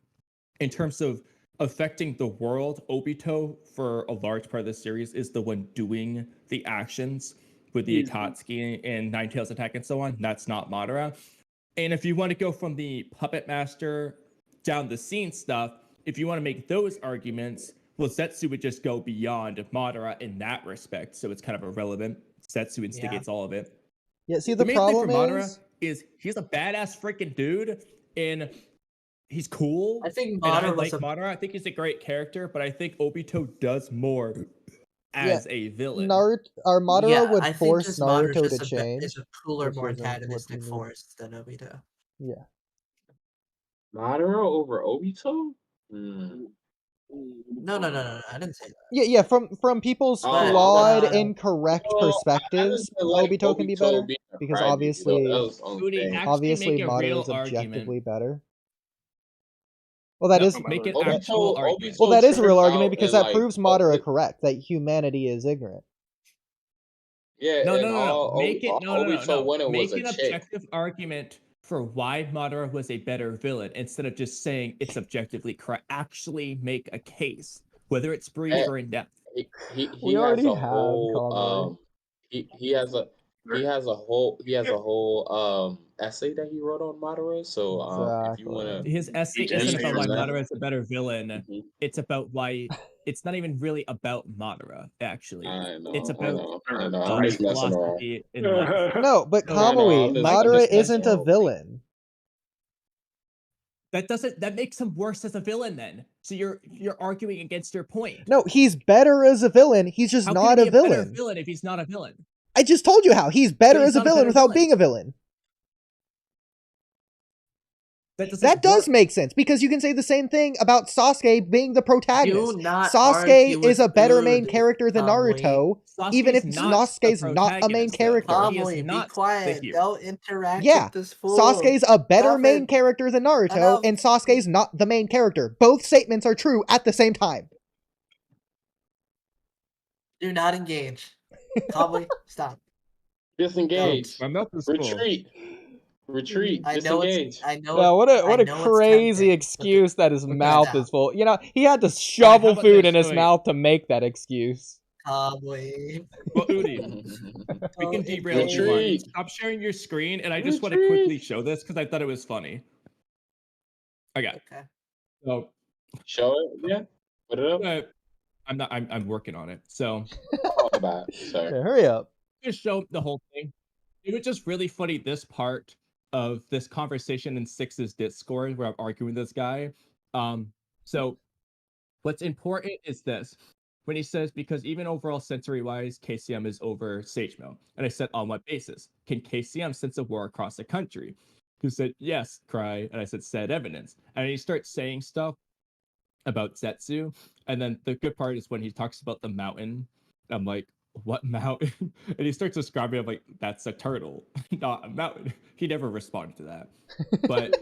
In terms of affecting the world, Obito, for a large part of the series, is the one doing the actions with the Akatsuki and Nine Tails attack and so on. That's not Madara. And if you want to go from the puppet master down the scene stuff, if you want to make those arguments, well, Zetsu would just go beyond Madara in that respect. So it's kind of irrelevant. Zetsu instigates all of it. Yeah, see, The the main thing for problem Madara is he's a badass freaking dude, and he's cool. I think And I Madara like was Madara. I think he's a great character, but I think Obito does more as a villain. Madara Yeah, would I think force just Madara's Naruto just to a bit- change. is a cooler, which more isn't what antagonistic he force than Obito. Yeah. Madara over Obito? No, I didn't say that. Yeah, from people's Oh, flawed, uh, incorrect Well, I perspectives, just feel like Obito can be better. being a Because crybaby, obviously- though. That was the only Oodie, thing. actually Obviously, make a Madara real is objectively argument. better. Well, that No, is make an Obito- actual Obito argument. well, that is a real turned argument out because in, that like, proves Madara public- correct that humanity is ignorant. Yeah, No. all Make it Obito wanted Make was an a chick. objective argument for why Madara was a better villain instead of just saying it's objectively correct. Actually, make a case, whether it's brief Eh, or in depth. He We has already a have whole Kamui. he has a whole essay that he wrote on Madara. So if you wanna His essay just isn't about why saying that. Madara is a better villain. Mhm. It's about why it's not even really about Madara, actually. I know, It's about I know. I'm just messing around. philosophy in life. No, but No, Kamui, I'm just Madara messing isn't a around. villain. That makes him worse as a villain then. So you're arguing against your point. No, he's better as a villain. He's just How not can he a be a better villain. villain if he's not a villain? I just told you how. He's better he's as a not a villain better without villain. being a villain. That does make sense because you can say the same thing about Sasuke being the protagonist. Do not Sasuke argue is a with better main Dude, character than Kamui. Naruto, Sasuke's even if not Sasuke's the not a main protagonist, though. character. He is Kamui, be not the quiet. hero. Don't interact Yeah, with this fool. Sasuke's a better Stop main it. character than Naruto, Enough. and Sasuke's not the main character. Both statements are true at the same time. Do not engage. Kamui, stop. Disengage. My milk is full. Retreat. Retreat. I know it's. Disengage. I know. Yeah, what a I know it's crazy tempting, but excuse that his look at mouth that. is full. You know, he had to shovel about food this? in his Wait. mouth to make that excuse. Kamui. Well, Oodie, we can derail if you want. Retreat. Stop sharing your screen, and I just want to quickly show this because I thought it was funny. Okay, Okay. so Show it. Yeah. Put it up. I'm working on it. So Oh, my bad. Sorry. Okay, hurry up. just show the whole thing. It was just really funny. This part of this conversation in Six's Discord where I'm arguing with this guy. So what's important is this. When he says, because even overall sensory-wise, KCM is over Sagemo. And I said, on what basis? Can KCM sense a war across the country? He said, yes, cry. And I said, said evidence. And he starts saying stuff about Zetsu. And then the good part is when he talks about the mountain. I'm like, what mountain? And he starts describing it, I'm like, that's a turtle, not a mountain. He never responded to that. But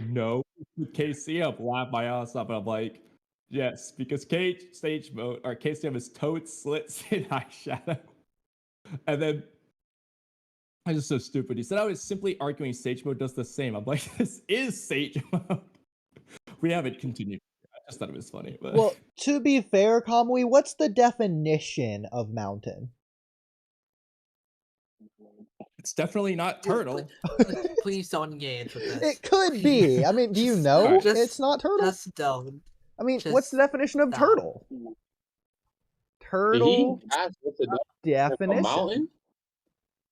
no, KCM laughed my ass up. And I'm like, yes, because stage mode or KCM is toad slits in eyeshadow. And then I was so stupid. He said I was simply arguing sage mode does the same. I'm like, this is sage mode. We haven't continued. I just thought it was funny. But Well, to be fair, Kamui, what's the definition of mountain? it's definitely not turtle. Please don't engage with this. It could be. I mean, do you know Just- it's not turtle? Just don't. I mean, just what's the definition of stop. turtle? Did Turtle he ask what the definition. a mountain?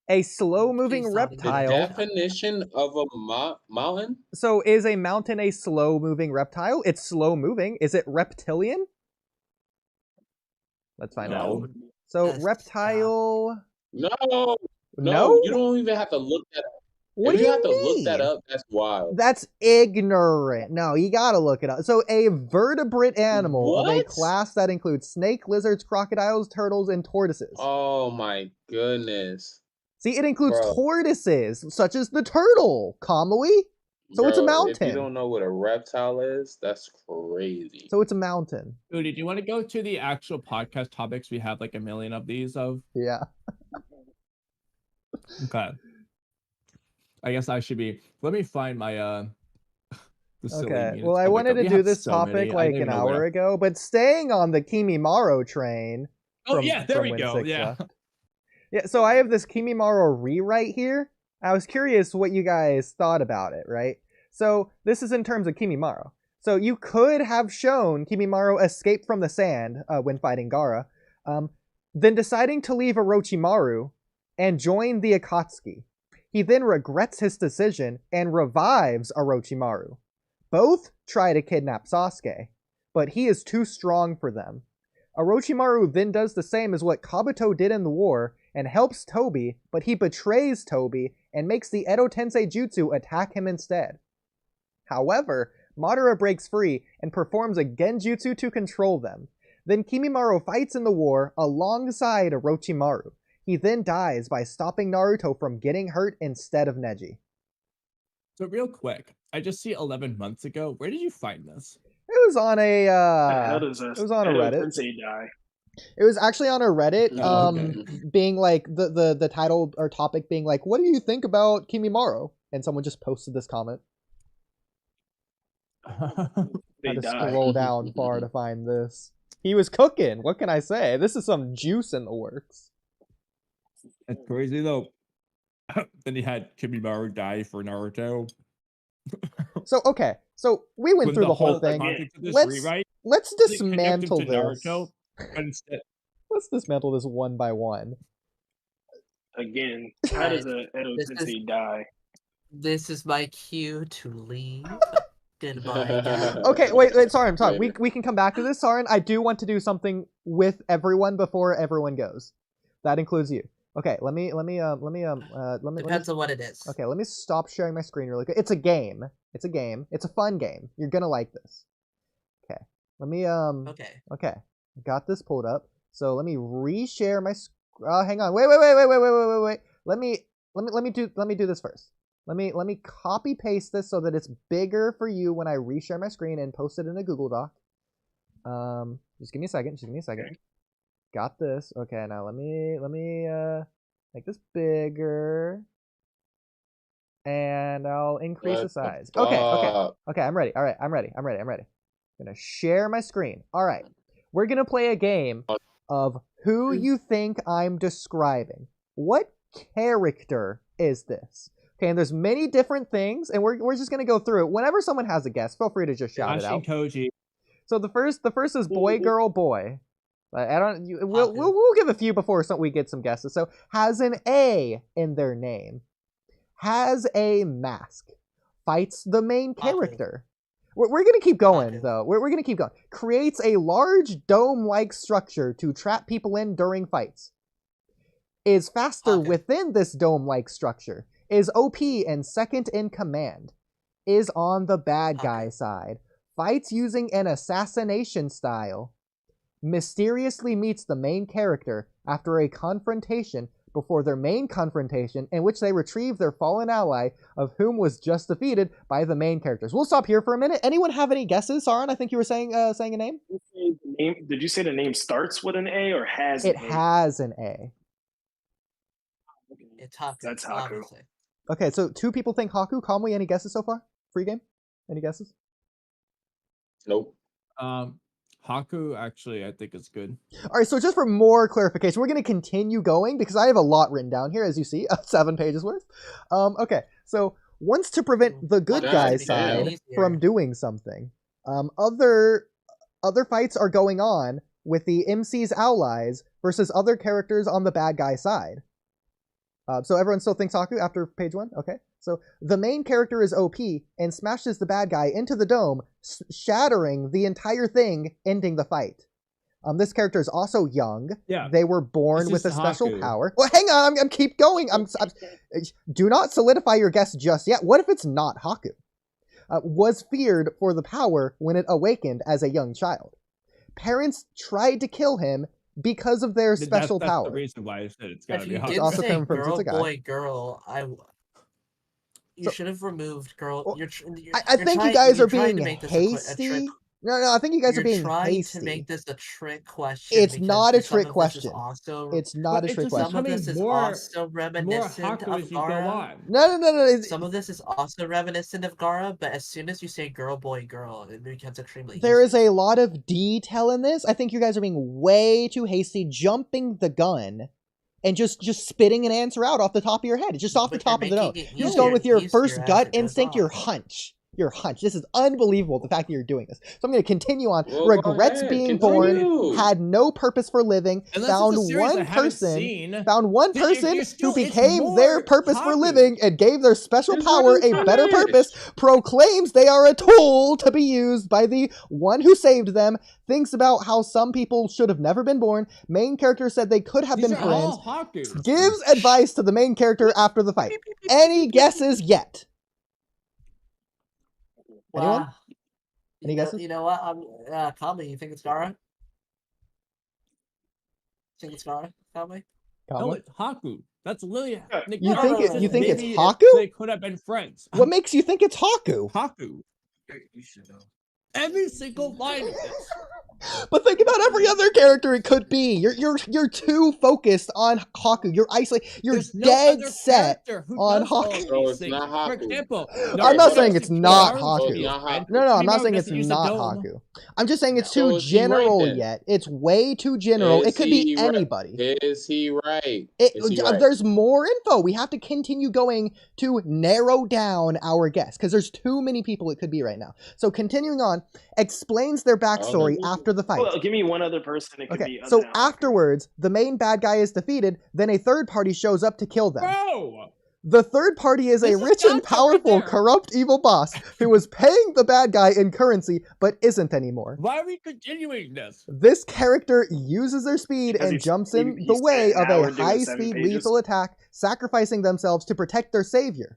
A slow-moving Please don't The reptile. definition of a mountain? So is a mountain a slow-moving reptile? It's slow-moving. Is it reptilian? Let's find out. No. So Just reptile. No. No? You don't even have to look that up. What If do you you have to look that mean? up, that's wild. That's ignorant. No, you gotta look it up. So a vertebrate animal of a What? class that includes snake, lizards, crocodiles, turtles, and tortoises. Oh my goodness. See, it includes Bro. tortoises, such as the turtle, Kamui. So it's a Bro, If mountain. you don't know what a reptile is, that's crazy. So it's a mountain. Udi, do you want to go to the actual podcast topics? We have like a million of these of. Yeah. Okay. I guess I should be. Let me find my the silly Okay. units. Well, I Oh my wanted God, to we do have this so topic many. I like don't an even know where hour to- ago, but staying on the Kimimaro train. Oh from- yeah, there from we when go. 6 Yeah. left. Yeah, so I have this Kimimaro rewrite here. I was curious what you guys thought about it, right? So this is in terms of Kimimaro. So you could have shown Kimimaro escape from the sand when fighting Gaara, then deciding to leave Orochimaru and join the Akatsuki. He then regrets his decision and revives Orochimaru. Both try to kidnap Sasuke, but he is too strong for them. Orochimaru then does the same as what Kabuto did in the war and helps Tobi, but he betrays Tobi and makes the Edo Tensei Jutsu attack him instead. However, Madara breaks free and performs a Genjutsu to control them. Then Kimimaro fights in the war alongside Orochimaru. He then dies by stopping Naruto from getting hurt instead of Neji. So real quick, I just see 11 months ago. Where did you find this? It was on a How does it was on a Edo Reddit. Tensei die? It was actually on a Reddit, Oh, okay. being like the title or topic being like, what do you think about Kimimaro? And someone just posted this comment. They Had to die. scroll down far to find this. He was cooking. What can I say? This is some juice in the works. That's crazy though. Then he had Kimimaro die for Naruto. So okay, so we went When through the whole whole thing. context of this Let's rewrite, let's they connect him dismantle to this. Naruto, but instead, Let's dismantle this one by one. Again, how does a Edo This Tensei die? This is my cue to leave. Goodbye. guys. Okay, wait, Sarin, Later. we can come back to this, Sarin. I do want to do something with everyone before everyone goes. That includes you. Okay, let me Depends on what it is. Okay, let me stop sharing my screen really quick. It's a game. It's a game. It's a fun game. You're gonna like this. Okay. Let me Okay. Okay. Got this pulled up. So let me reshare my hang on. Wait. Let me do this first. Let me copy paste this so that it's bigger for you when I reshare my screen and post it in a Google Doc. Just give me a second. Okay. Got this. Okay, now let me make this bigger. And I'll increase the What size. the Okay, fuck? okay, I'm ready. All right, I'm ready. I'm gonna share my screen. All right, we're gonna play a game of who you think I'm describing. What character is this? Okay, and there's many different things, and we're just gonna go through it. Whenever someone has a guess, feel free to just shout it out. Koji. So the first is boy, girl, boy. I don't. We'll give a few before we get some guesses. So has an A in their name. Has a mask. Fights the main character. We're gonna keep going though. We're gonna keep going. Creates a large dome-like structure to trap people in during fights. Is faster within this dome-like structure. Is OP and second in command. Is on the bad guy side. Fights using an assassination style. Mysteriously meets the main character after a confrontation before their main confrontation, in which they retrieve their fallen ally, of whom was just defeated by the main characters. We'll stop here for a minute. Anyone have any guesses? Saran, I think you were saying a name? Did you say the name starts with an A or has It an A? has an A. It's Haku. That's Haku. Obviously. Okay, so 2 people think Haku. Kamui, any guesses so far? Freegame? Any guesses? Nope. Haku, actually, I think is good. All right, so just for more clarification, we're going to continue going because I have a lot written down here, as you see, 7 pages worth. Okay, so once to prevent the good guy side from doing something, other fights are going on with the MC's allies versus other characters on the bad guy side. So everyone still thinks Haku after page 1? Okay. So the main character is OP and smashes the bad guy into the dome, shattering the entire thing, ending the fight. This character is also young. Yeah. They were born with a special Haku. power. Well, hang on. I'm keep going. Do not solidify your guess just yet. What if it's not Haku? Was feared for the power when it awakened as a young child. Parents tried to kill him because of their special power. That's the reason why I said it's gotta If be you Haku. did also say confirms it's girl, a guy. boy, girl, you should have removed girl. Well, you're I think you guys are being hasty. No, I think you guys are being trying hasty. to make this a trick question. It's not a some trick of this is question. Also, It's not a trick some question. of this is also More reminiscent Haku as of you go Gara. on. No. Some of this is also reminiscent of Gara, but as soon as you say girl, boy, girl, it becomes extremely There easy. is a lot of detail in this. I think you guys are being way too hasty, jumping the gun, and just spitting an answer out off the top of your head. It's just off the But top you're of the dome. making it You're just going with easier your first as gut it goes instinct, on. your hunch. This is unbelievable, the fact that you're doing this. So I'm going to continue on. Well, Regrets go ahead, being continue. born, had no purpose for living, Unless found it's a series I one haven't person, seen, found one then person you're still- who it's became their more purpose for Haku. living and gave their special Just power let him a better finish. purpose, proclaims they are a tool to be used by the one who saved them, thinks about how some people should have never been born, main character said they could have These been are friends, all Haku. gives advice to the main character after the fight. Any guesses yet? Anyone? Wow. Any guesses? You know what? Kamui, you think it's Gara? Think it's Gara, Kamui? No, Kamui? it's Haku. That's Lily. You think it- you think it's Maybe Haku? They could have been friends. What makes you think it's Haku? Haku. You should know. Every single line of this. But think about every other character it could be. You're too focused on Haku. You're isolated. You're There's no dead other set character who on does all Haku. these So it's things. not For Haku. example, I'm not Naruto saying it's not Naruto Haku. Oh, it's not Haku. No, I'm not saying Naruto it's doesn't use a not dome. Haku. I'm just saying it's So too is he right general then? yet. It's way too general. It Is could be he right? anybody. Is he right? Is he right? There's more info. We have to continue going to narrow down our guess because there's too many people it could be right now. So continuing on, explains their backstory after the fight. Well, give me one other person it could Okay, be. so other than Haku. afterwards, the main bad guy is defeated, then a third party shows up to kill them. Bro! The third party is a This is rich and concept right powerful, there. corrupt, evil boss who was paying the bad guy in currency, but isn't anymore. Why are we continuing this? This character uses their speed Because and he's- jumps in he the way said of now a we're doing 7 high-speed pages. lethal attack, sacrificing themselves to protect their savior.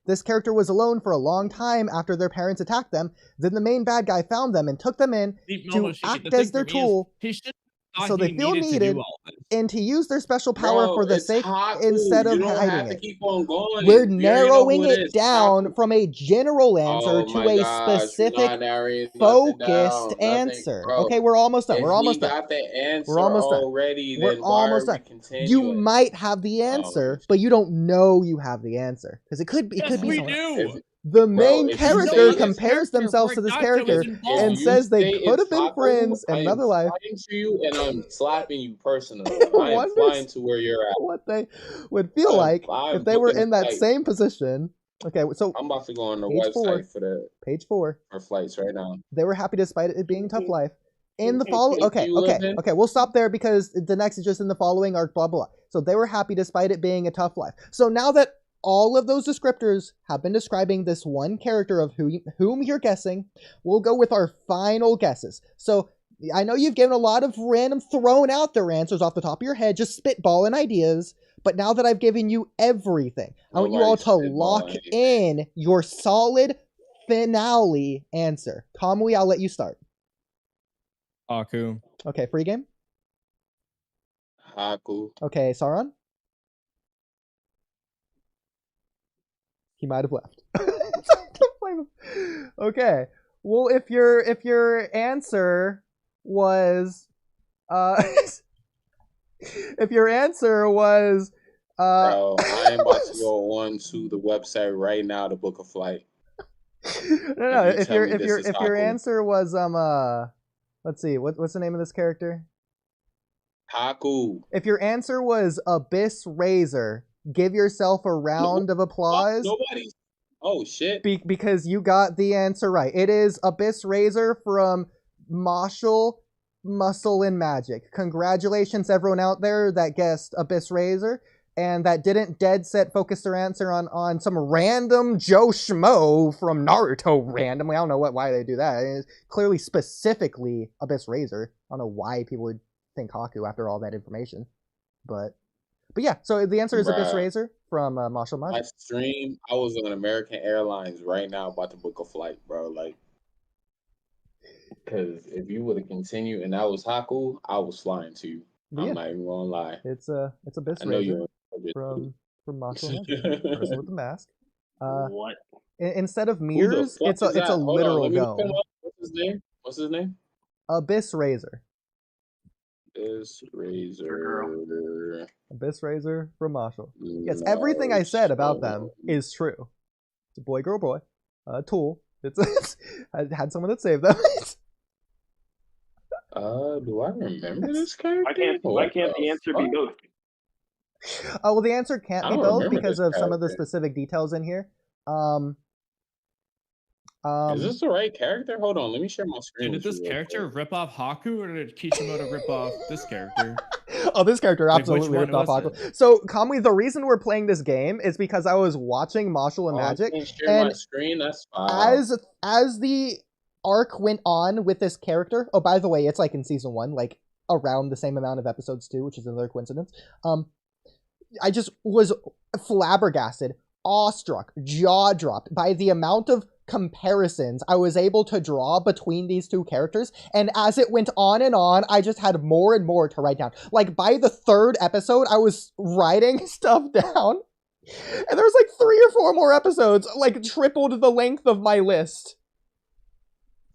This character was alone for a long time after their parents attacked them. Then the main bad guy found them and took them in Leave to Momoshiki. act The as thing their for me is, tool. He should thought so they he feel needed to needed, do all this. and to use their special power for the it's sake Haku. instead of You don't hiding have to it. keep on going. We're We already know who narrowing it it is. down Haku. from a general answer Oh to my a gosh, we're specific, not narrowing nothing focused down. Nothing, answer. bro. Okay, we're almost done. If We're he almost done. got the answer We're almost done. already, We're then why are almost we done. continuing? You might have the answer, but you don't know you have the answer because it could be Yes, something we else. do. The Bro, main if you character say it's- compares themselves to this character and If you says they say could it's have been Haku, friends in I am another life. flying to you and I'm slapping you personally. I am Wonders flying to where you're at. what they would feel like I'm if they were booking in that flights. same position. Okay, so I'm about to go on the page website 4. Page 4. for flights right now. They were happy despite it being a tough life. In the follow, If you live in- okay, we'll stop there because the next is just in the following arc, blah blah blah. So they were happy despite it being a tough life. So now that all of those descriptors have been describing this one character of whom you're guessing, we'll go with our final guesses. So I know you've given a lot of random thrown out there answers off the top of your head, just spitballing ideas. But now that I've given you everything, I want you all to lock in your solid finale answer. Kamui, I'll let you start. Haku. Okay, Freegame. Haku. Okay, Sauron. He might have left. Okay. Well, if your answer was if your answer was Bro, I am about to go on to the website right now to book a flight. No, if your Haku. answer was let's see, what's the name of this character? Haku. If your answer was Abyss Razor, give yourself a round of applause. Nobody. Oh shit. Because you got the answer right. It is Abyss Razor from Marshall Muscle and Magic. Congratulations, everyone out there that guessed Abyss Razor and that didn't dead set focus their answer on some random Joe Schmo from Naruto randomly. I don't know why they do that. It's clearly specifically Abyss Razor. I don't know why people would think Haku after all that information. But yeah, so the answer is Abyss Razor from Marshall Magic. My stream, I was on American Airlines right now about to book a flight, bro. Like, because if you would have continued and that was Haku, I was flying to you. I'm not even gonna lie. It's Abyss Razor from Marshall Magic. Person with the mask. What? Instead of mirrors, it's a literal dome. What's his name? Abyss Razor. Abyss Razor from Marshall. Yes, everything I said about them is true. It's a boy, girl, boy. Tool. I had someone that saved them. Do I remember this character? Why can't the answer be both? Well, the answer can't be both because of some of the specific details in here. Is this the right character? Hold on, let me share my screen. Did this character rip off Haku, or did Kishimoto rip off this character? Oh, this character absolutely ripped off Haku. So, Kamui, the reason we're playing this game is because I was watching Marshall and Magic, and my screen. That's fine. As the arc went on with this character. Oh, by the way, it's like in season 1, like around the same amount of episodes too, which is another coincidence. I just was flabbergasted, awestruck, jaw dropped by the amount of comparisons I was able to draw between these two characters, and as it went on and on, I just had more and more to write down. Like by the 3rd episode, I was writing stuff down, and there's like 3 or 4 more episodes, like tripled the length of my list.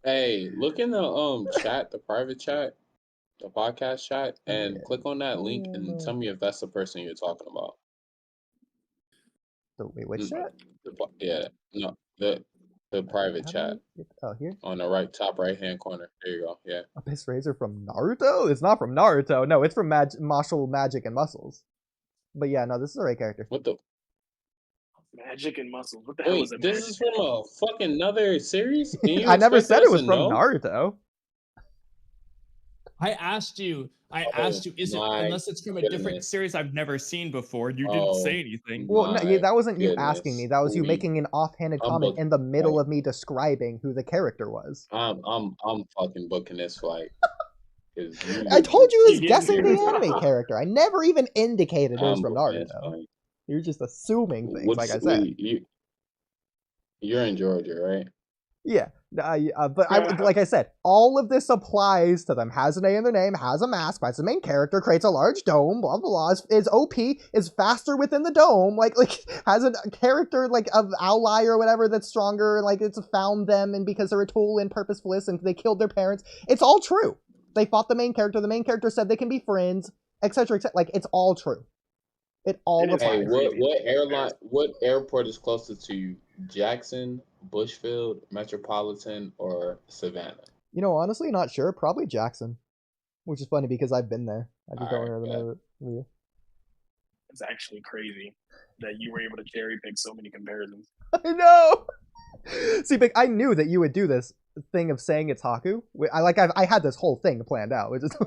Hey, look in the chat, the private chat, the podcast chat, and click on that link and tell me if that's the person you're talking about. Wait, which chat? The private chat. Oh, here? On the top right hand corner. There you go. Yeah. Abyss Razor from Naruto? It's not from Naruto. No, it's from Marshall Magic and Muscles. But yeah, no, this is the right character. What the? Magic and Muscles. What the hell is it? This is from a fucking another series? I never said it was from Naruto. I asked you, is it, unless it's from a different series I've never seen before, you didn't say anything. Well, no, that wasn't you asking me. That was you making an offhanded comment in the middle of me describing who the character was. I'm fucking booking this flight. I told you he was guessing the anime character. I never even indicated it was from Naruto. You're just assuming things, like I said. You're in Georgia, right? Yeah. Like I said, all of this applies to them. Has an A in their name, has a mask, fights the main character, creates a large dome, blah blah blah. Is OP, is faster within the dome, like has a character like of ally or whatever that's stronger, like it's found them and because they're a tool and purposefulness and they killed their parents. It's all true. They fought the main character. The main character said they can be friends, etc. etc. Like it's all true. It all applies. Hey, what airport is closest to you? Jackson, Bushfield, Metropolitan, or Savannah? You know, honestly, not sure. Probably Jackson, which is funny because I've been there. I just don't remember the name of it. It's actually crazy that you were able to cherry pick so many comparisons. I know. See, but I knew that you would do this thing of saying it's Haku. I had this whole thing planned out. Which is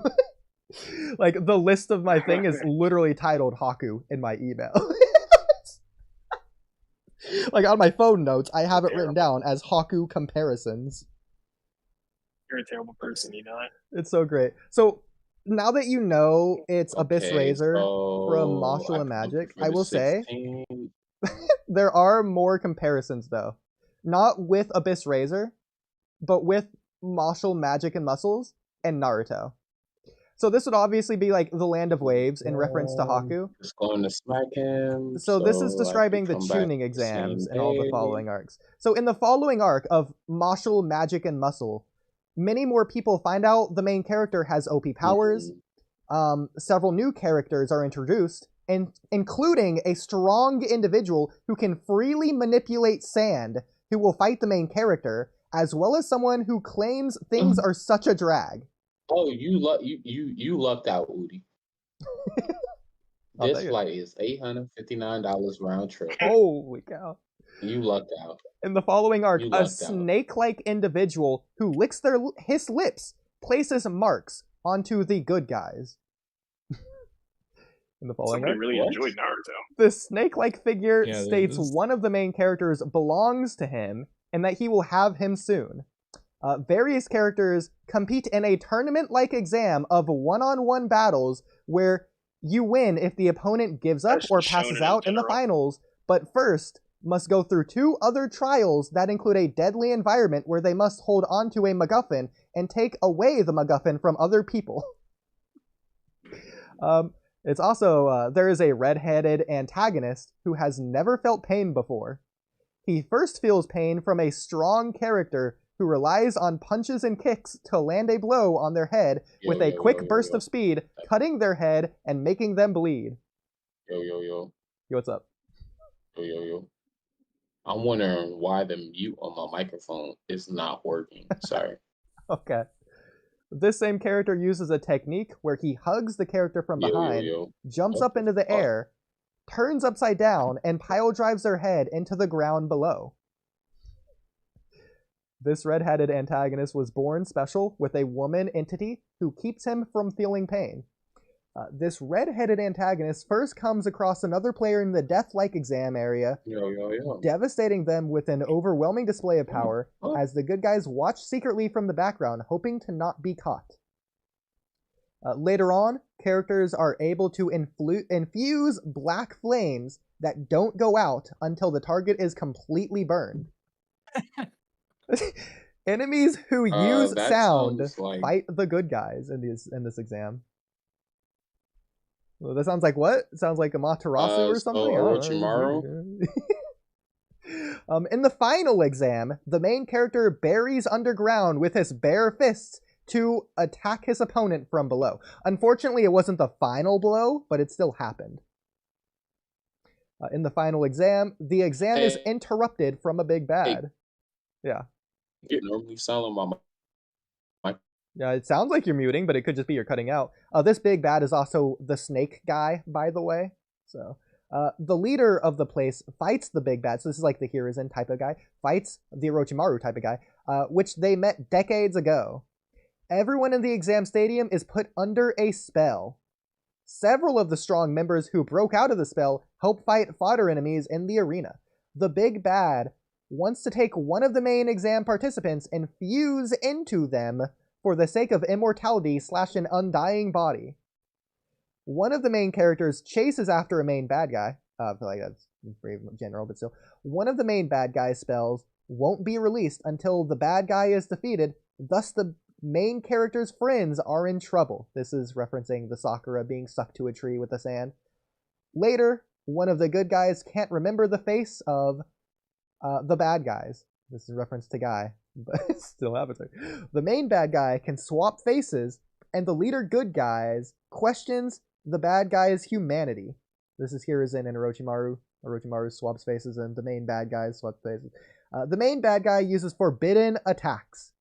like the list of my thing is literally titled Haku in my email. Like on my phone notes, I have it written down as Haku comparisons. You're a terrible person, you know that? It's so great. So now that you know it's Abyss Razor from Martial and Magic, I will say there are more comparisons though. Not with Abyss Razor, but with Martial Magic and Muscles and Naruto. So this would obviously be like the Land of Waves in reference to Haku. Just going to smack him. So this is describing the tuning exams in all the following arcs. So in the following arc of Martial, Magic, and Muscle, many more people find out the main character has OP powers. Several new characters are introduced, and including a strong individual who can freely manipulate sand, who will fight the main character, as well as someone who claims things are such a drag. Oh, you lucked out, Oodie. This flight is $859 round trip. Holy cow. You lucked out. In the following arc, a snake-like individual who licks his lips places marks onto the good guys. In the following Somebody arc, really enjoyed Naruto. the snake-like figure states one of the main characters belongs to him and that he will have him soon. Various characters compete in a tournament-like exam of one-on-one battles where you win if the opponent gives up or passes out in the finals, but first must go through 2 other trials that include a deadly environment where they must hold onto a MacGuffin and take away the MacGuffin from other people. It's also, there is a red-headed antagonist who has never felt pain before. He first feels pain from a strong character who relies on punches and kicks to land a blow on their head with a quick burst of speed, cutting their head and making them bleed. Yo, what's up? Yo. I'm wondering why the mute on my microphone is not working. Sorry. Okay. This same character uses a technique where he hugs the character from behind, jumps up into the air, turns upside down, and pile drives their head into the ground below. This red-headed antagonist was born special with a woman entity who keeps him from feeling pain. This red-headed antagonist first comes across another player in the death-like exam area, devastating them with an overwhelming display of power as the good guys watch secretly from the background, hoping to not be caught. Later on, characters are able to infuse black flames that don't go out until the target is completely burned. Enemies who use sound fight the good guys in this exam. Well, that sounds like what? It sounds like a Materasu or something? Orochimaru? In the final exam, the main character buries underground with his bare fists to attack his opponent from below. Unfortunately, it wasn't the final blow, but it still happened. In the final exam, the exam is interrupted from a big bad. Yeah. You normally sound on my mic. Yeah, it sounds like you're muting, but it could just be you're cutting out. This big bad is also the snake guy, by the way. So, the leader of the place fights the big bad. So this is like the Hiruzen type of guy. Fights the Orochimaru type of guy, which they met decades ago. Everyone in the exam stadium is put under a spell. Several of the strong members who broke out of the spell help fight fodder enemies in the arena. The big bad wants to take one of the main exam participants and fuse into them for the sake of immortality / an undying body. One of the main characters chases after a main bad guy. I feel like that's very general, but still. One of the main bad guy's spells won't be released until the bad guy is defeated, thus the main character's friends are in trouble. This is referencing the Sakura being stuck to a tree with the sand. Later, one of the good guys can't remember the face of the bad guys. This is a reference to Guy, but it still happens. The main bad guy can swap faces, and the leader good guys questions the bad guy's humanity. This is here as in Orochimaru. Orochimaru swaps faces, and the main bad guy swaps faces. The main bad guy uses forbidden attacks.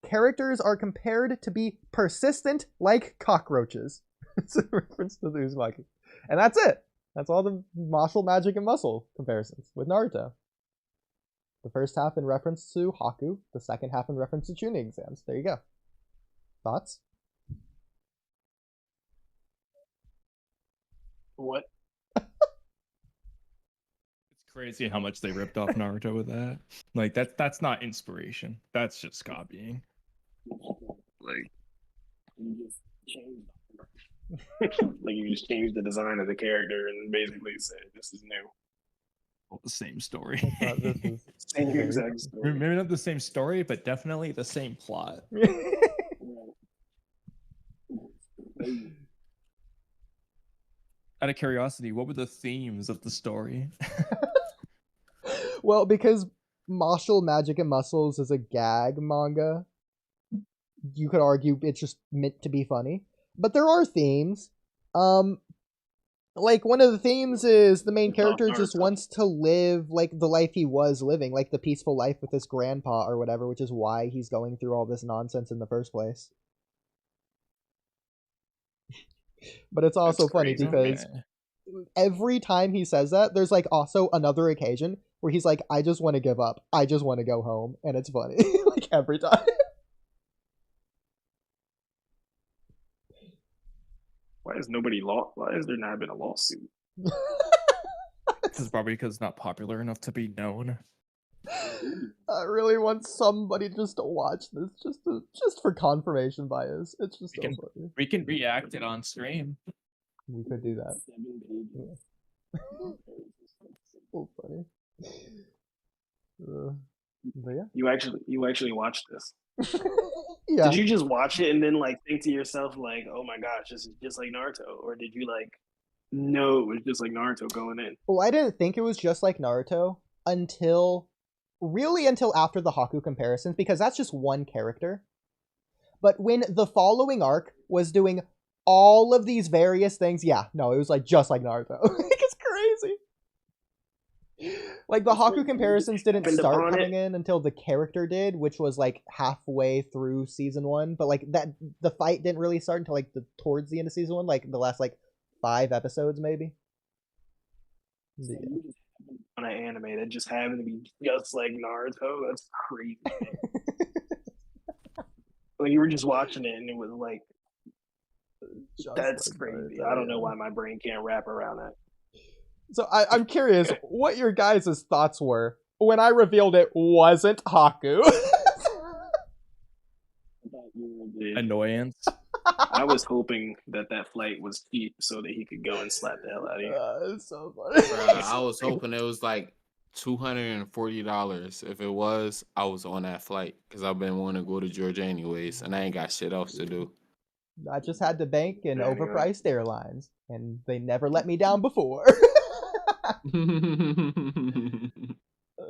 Characters are compared to be persistent like cockroaches. It's a reference to the Uzumaki. And that's it. That's all the martial magic and muscle comparisons with Naruto. The first half in reference to Haku, the second half in reference to Chunin exams. There you go. Thoughts? What? It's crazy how much they ripped off Naruto with that. Like that's not inspiration. That's just copying. Like you just changed like you just changed the design of the character and basically said this is new. Well, the same story. This is Same exact story. Maybe not the same story, but definitely the same plot. Out of curiosity, what were the themes of the story? Well, because Martial Magic and Muscles is a gag manga, you could argue it's just meant to be funny. But there are themes. Like, one of the themes is the main character just wants to live, like, the life he was living, like the peaceful life with his grandpa or whatever, which is why he's going through all this nonsense in the first place. But it's also funny because every time he says that, there's, like, also another occasion where he's like, I just want to give up. I just want to go home. And it's funny. Like, every time. Why has there not been a lawsuit? It's probably because it's not popular enough to be known. I really want somebody just to watch this, just for confirmation bias. It's just so funny. We can react it on stream. We could do that. Yeah. So funny. But yeah. You actually watched this. Yeah. Did you just watch it and then like think to yourself like, oh my gosh, this is just like Naruto? Or did you like know it was just like Naruto going in? Well, I didn't think it was just like Naruto until after the Haku comparisons, because that's just one character. But when the following arc was doing all of these various things, yeah, no, it was like just like Naruto. It's crazy. Like, the Haku comparisons didn't start coming in until the character did, which was like halfway through season 1. But like that, the fight didn't really start until like towards the end of season 1, like the last like 5 episodes maybe. Yeah. On an anime that just happened to be just like Naruto, that's crazy. Like you were just watching it and it was like, that's like crazy. Naruto, I don't know why my brain can't wrap around that. So I'm curious what your guys' thoughts were when I revealed it wasn't Haku. Annoyance. I was hoping that flight was cheap so that he could go and slap the hell out of you. It's so funny. Bruh, I was hoping it was like $240. If it was, I was on that flight because I've been wanting to go to Georgia anyways, and I ain't got shit else to do. I just had to bank in overpriced airlines, and they never let me down before.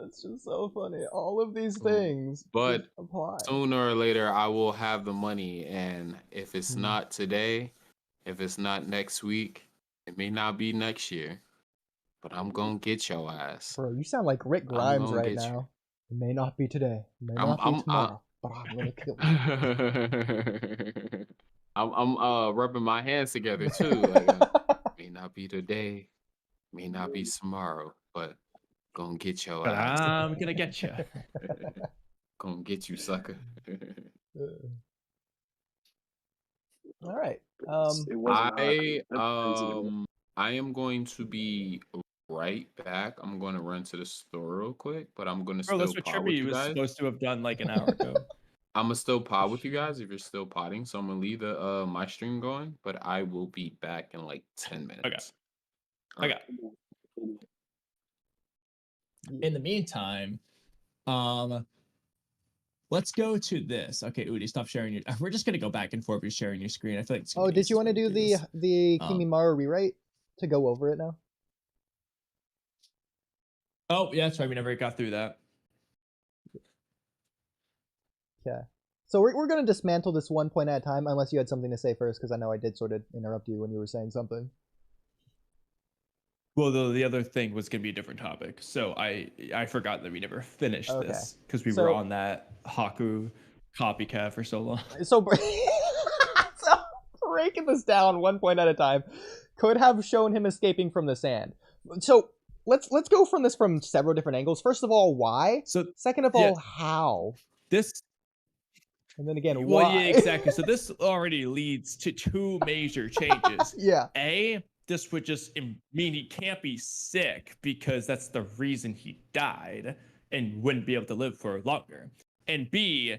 It's just so funny. All of these things, but apply. Sooner or later, I will have the money, and if it's not today, if it's not next week, it may not be next year, but I'm gonna get your ass. Bro, you sound like Rick Grimes right now. It may not be today, it may not be tomorrow, but I'm gonna kill you. I'm rubbing my hands together too. Like, may not be today, may not be tomorrow, but gonna get your ass. I'm gonna get you. Gonna get you, sucker. All right. I am going to be right back. I'm going to run to the store real quick, but I'm going to still that's what pod with Trippy you was guys. supposed to have done like an hour ago. I'm gonna still pod with you guys if you're still podding. So I'm gonna leave the my stream going, but I will be back in like 10 minutes. Okay. In the meantime, Let's go to this. Okay, Oodie, stop sharing your. We're just gonna go back and forth with sharing your screen. I feel like. It's gonna be did you want to do easiest way the this. Kimimaro rewrite to go over it now? Oh yeah, that's right. We never got through that. Okay. So we're going to dismantle this one point at a time, unless you had something to say first, because I know I did sort of interrupt you when you were saying something. Well, the other thing was going to be a different topic, so I forgot that we never finished this because we were on that Haku copycat for so long. So breaking this down one point at a time could have shown him escaping from the sand. So let's go from this from several different angles. First of all, why? So second of all, how? This. And then again, well, why? yeah, exactly. So this already leads to two major changes. Yeah. A, this would just mean he can't be sick because that's the reason he died and wouldn't be able to live for longer. And B,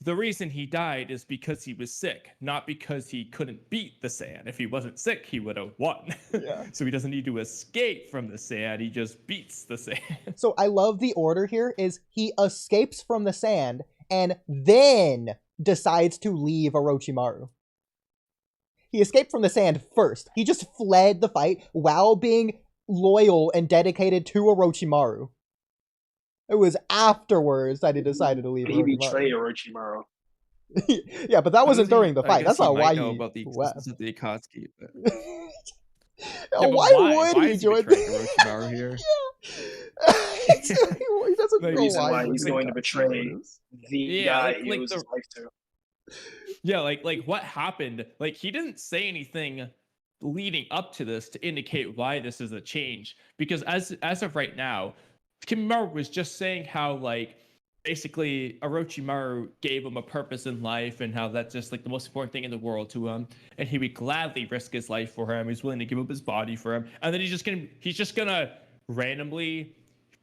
the reason he died is because he was sick, not because he couldn't beat the sand. If he wasn't sick, he would have won. Yeah. So he doesn't need to escape from the sand. He just beats the sand. So I love the order here is he escapes from the sand and then decides to leave Orochimaru. He escaped from the sand first. He just fled the fight while being loyal and dedicated to Orochimaru. It was afterwards that he decided to leave He Orochimaru. betrayed Orochimaru. Yeah, but that wasn't during the fight. That's not why know he about the left. existence of the Akatsuki. But... why would he join Orochimaru here? He doesn't The know reason why he's going to betray the guy he owes his life to. Yeah, like what happened? Like he didn't say anything leading up to this to indicate why this is a change. Because as of right now, Kimimaro was just saying how like basically Orochimaru gave him a purpose in life and how that's just like the most important thing in the world to him, and he would gladly risk his life for him. He's willing to give up his body for him, and then he's just gonna randomly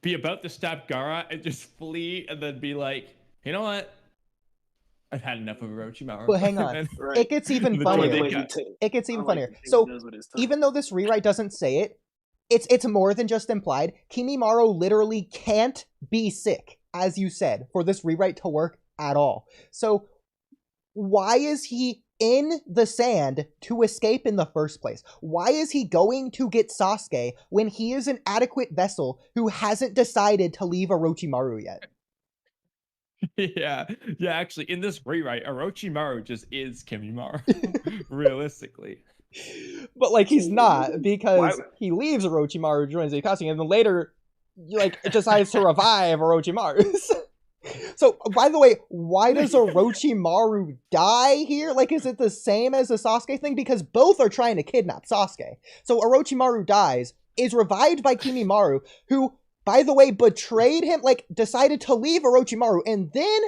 be about to stab Gaara and just flee, and then be like, you know what? I've had enough of Orochimaru. But hang on, Right. it gets even funnier. It gets even funnier. So even though this rewrite doesn't say it, it's more than just implied. Kimimaro literally can't be sick, as you said, for this rewrite to work at all. So why is he in the sand to escape in the first place? Why is he going to get Sasuke when he is an adequate vessel who hasn't decided to leave Orochimaru yet? Yeah, actually, in this rewrite, Orochimaru just is Kimimaro, realistically. But, like, he's not, because he leaves Orochimaru, joins the Akatsuki, and then later, like, decides to revive Orochimaru. So, by the way, why does Orochimaru die here? Like, is it the same as the Sasuke thing? Because both are trying to kidnap Sasuke. So, Orochimaru dies, is revived by Kimimaro, who, by the way, betrayed him, like, decided to leave Orochimaru, and then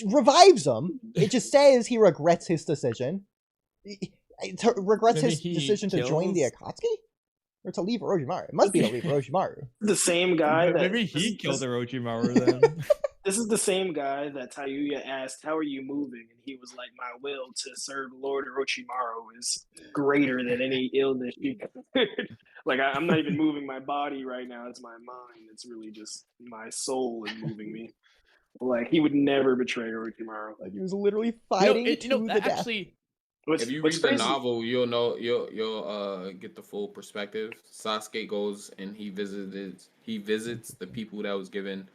revives him. It just says he regrets his decision. Regrets his decision to join the Akatsuki? Or to leave Orochimaru? It must be to leave Orochimaru. The same guy that... Maybe he killed Orochimaru then. This is the same guy that Tayuya asked, how are you moving? And he was like, my will to serve Lord Orochimaru is greater than any illness you could. Like, I'm not even moving my body right now. It's my mind. It's really just my soul is moving me. Like, he would never betray Orochimaru. Like, he was literally fighting to the death. Actually, if you read the novel, you'll know you'll get the full perspective. Sasuke goes and he visits the people that was given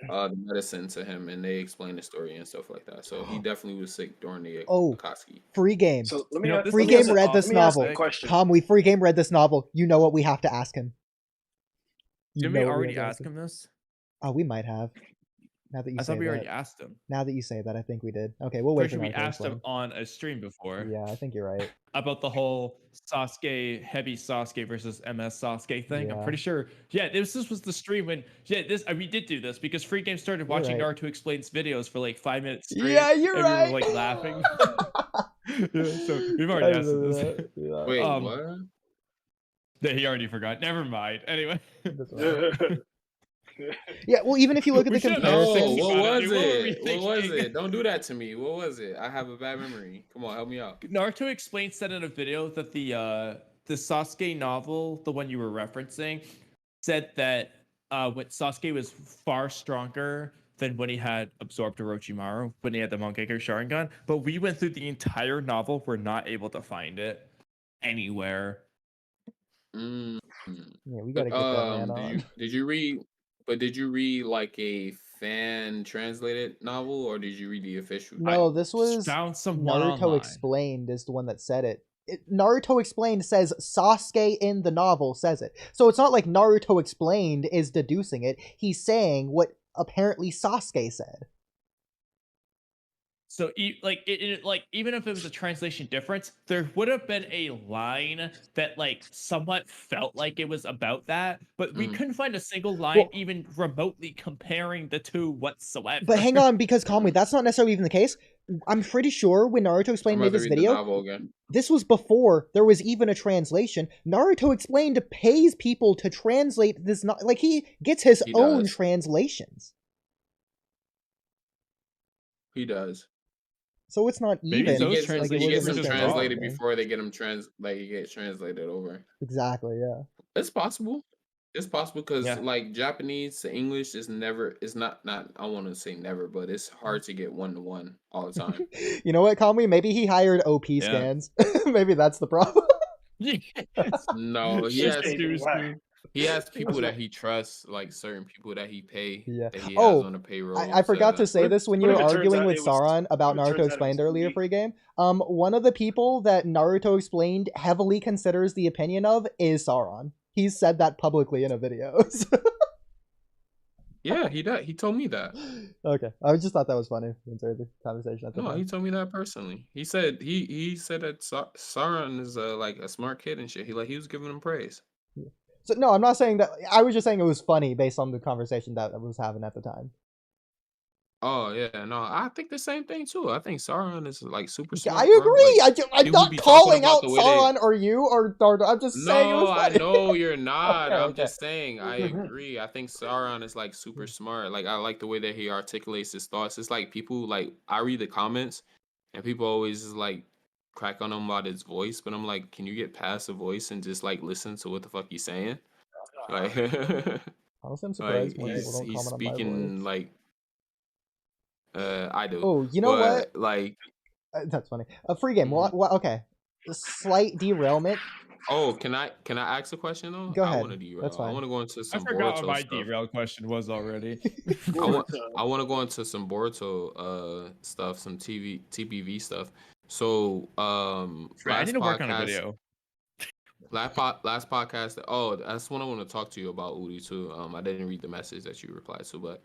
the medicine to him, and they explain the story and stuff like that. So he definitely was sick during the Akatsuki. Freegame. So Freegame read this novel. We Freegame read this novel. You know what we have to ask him. Did we already ask him this? Oh, we might have. Now that you I say thought we that. already asked him. Now that you say that, I think we did. Okay, we'll wait for we asked him on a stream before. Yeah, I think you're right. About the whole Sasuke, heavy Sasuke versus MS Sasuke thing. Yeah. I'm pretty sure. Yeah, this was the stream when. Yeah, we did do this because Freegame started watching Naruto Explains videos for like 5 minutes straight. Yeah, you're and right. We were like laughing. Yeah, so we've already asked him this. Yeah. Wait, what? Yeah, he already forgot. Never mind. Anyway. Yeah, well, even if you look at the comparison. What was it? Don't do that to me. What was it? I have a bad memory. Come on, help me out. Naruto Explained said in a video that the Sasuke novel, the one you were referencing, said that when Sasuke was far stronger than when he had absorbed Orochimaru, when he had the Mangekyo Sharingan. But we went through the entire novel, we're not able to find it anywhere. Mm. Yeah, we gotta get that man on. Did you read? But did you read like a fan translated novel, or did you read the official? No, this was Found someone Naruto online. Explained is the one that said it. Naruto Explained says Sasuke in the novel says it. So it's not like Naruto Explained is deducing it. He's saying what apparently Sasuke said. So, even if it was a translation difference, there would have been a line that, like, somewhat felt like it was about that, but we couldn't find a single line even remotely comparing the two whatsoever. But hang on, because Kamui, that's not necessarily even the case. I'm pretty sure when Naruto Explained made this video, this was before there was even a translation. Naruto Explained pays people to translate this, like, he gets his own translations. He does. So it's not even. He gets them translated before they get them he gets translated over. Exactly, yeah. It's possible. It's possible because like Japanese to English is not I want to say never, but it's hard to get 1-to-1 all the time. You know what, Kamui? Maybe he hired OP scans. Maybe that's the problem. No, he has people that he trusts, like certain people that he pay. Yeah. That he has on the payroll. I forgot to say this when you were arguing with Sauron about Naruto Explained earlier, Freegame. One of the people that Naruto Explained heavily considers the opinion of is Sauron. He's said that publicly in a video. Yeah, he does. He told me that. Okay, I just thought that was funny. Inside the conversation. No, he told me that personally. He said he said that Sauron is like a smart kid and shit. He was giving him praise. Yeah. So no, I'm not saying that. I was just saying it was funny based on the conversation that I was having at the time. Oh yeah, no, I think the same thing too. I think Sauron is like super smart. I agree. Like, I'm not calling out Sauron or you or I'm just saying it was funny. I know you're not. I'm just saying I agree. I think Sauron is like super smart. Like I like the way that he articulates his thoughts. It's like people like I read the comments and people always just like crack on him about his voice, but I'm like, can you get past the voice and just like listen to what the fuck he's saying? Like, honestly, I'm surprised when people don't he's comment speaking on my voice. like. I do. Oh, you know what? Like, that's funny. A free game. What? Okay. A slight derailment. Oh, can I ask a question though? Go ahead. I want to derail. That's fine. I want to go into some. I forgot Boruto what my stuff. derail question was already. I want to go into some Boruto stuff, some TBV stuff. So I need to work on a video. Last podcast. Oh, that's what I want to talk to you about, Oodie too. I didn't read the message that you replied to, but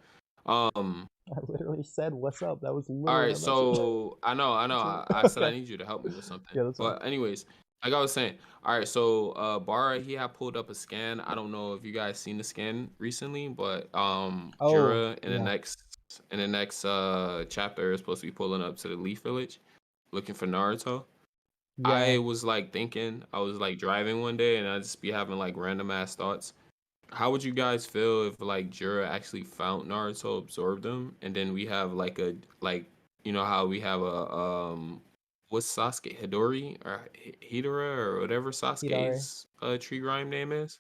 I literally said, "What's up?" That was literally. All right, so I know. I said I need you to help me with something. Yeah, that's but anyways, like I was saying, all right. So Bara, he had pulled up a scan. I don't know if you guys seen the scan recently, but Jura in the next chapter is supposed to be pulling up to the Leaf Village, looking for Naruto. Yeah. I was like thinking, I was like driving one day, and I just be having like random ass thoughts. How would you guys feel if like Jura actually found Naruto, absorbed him, and then we have like you know how we have a what's Sasuke Hidori or Hidora or whatever Sasuke's tree rhyme name is?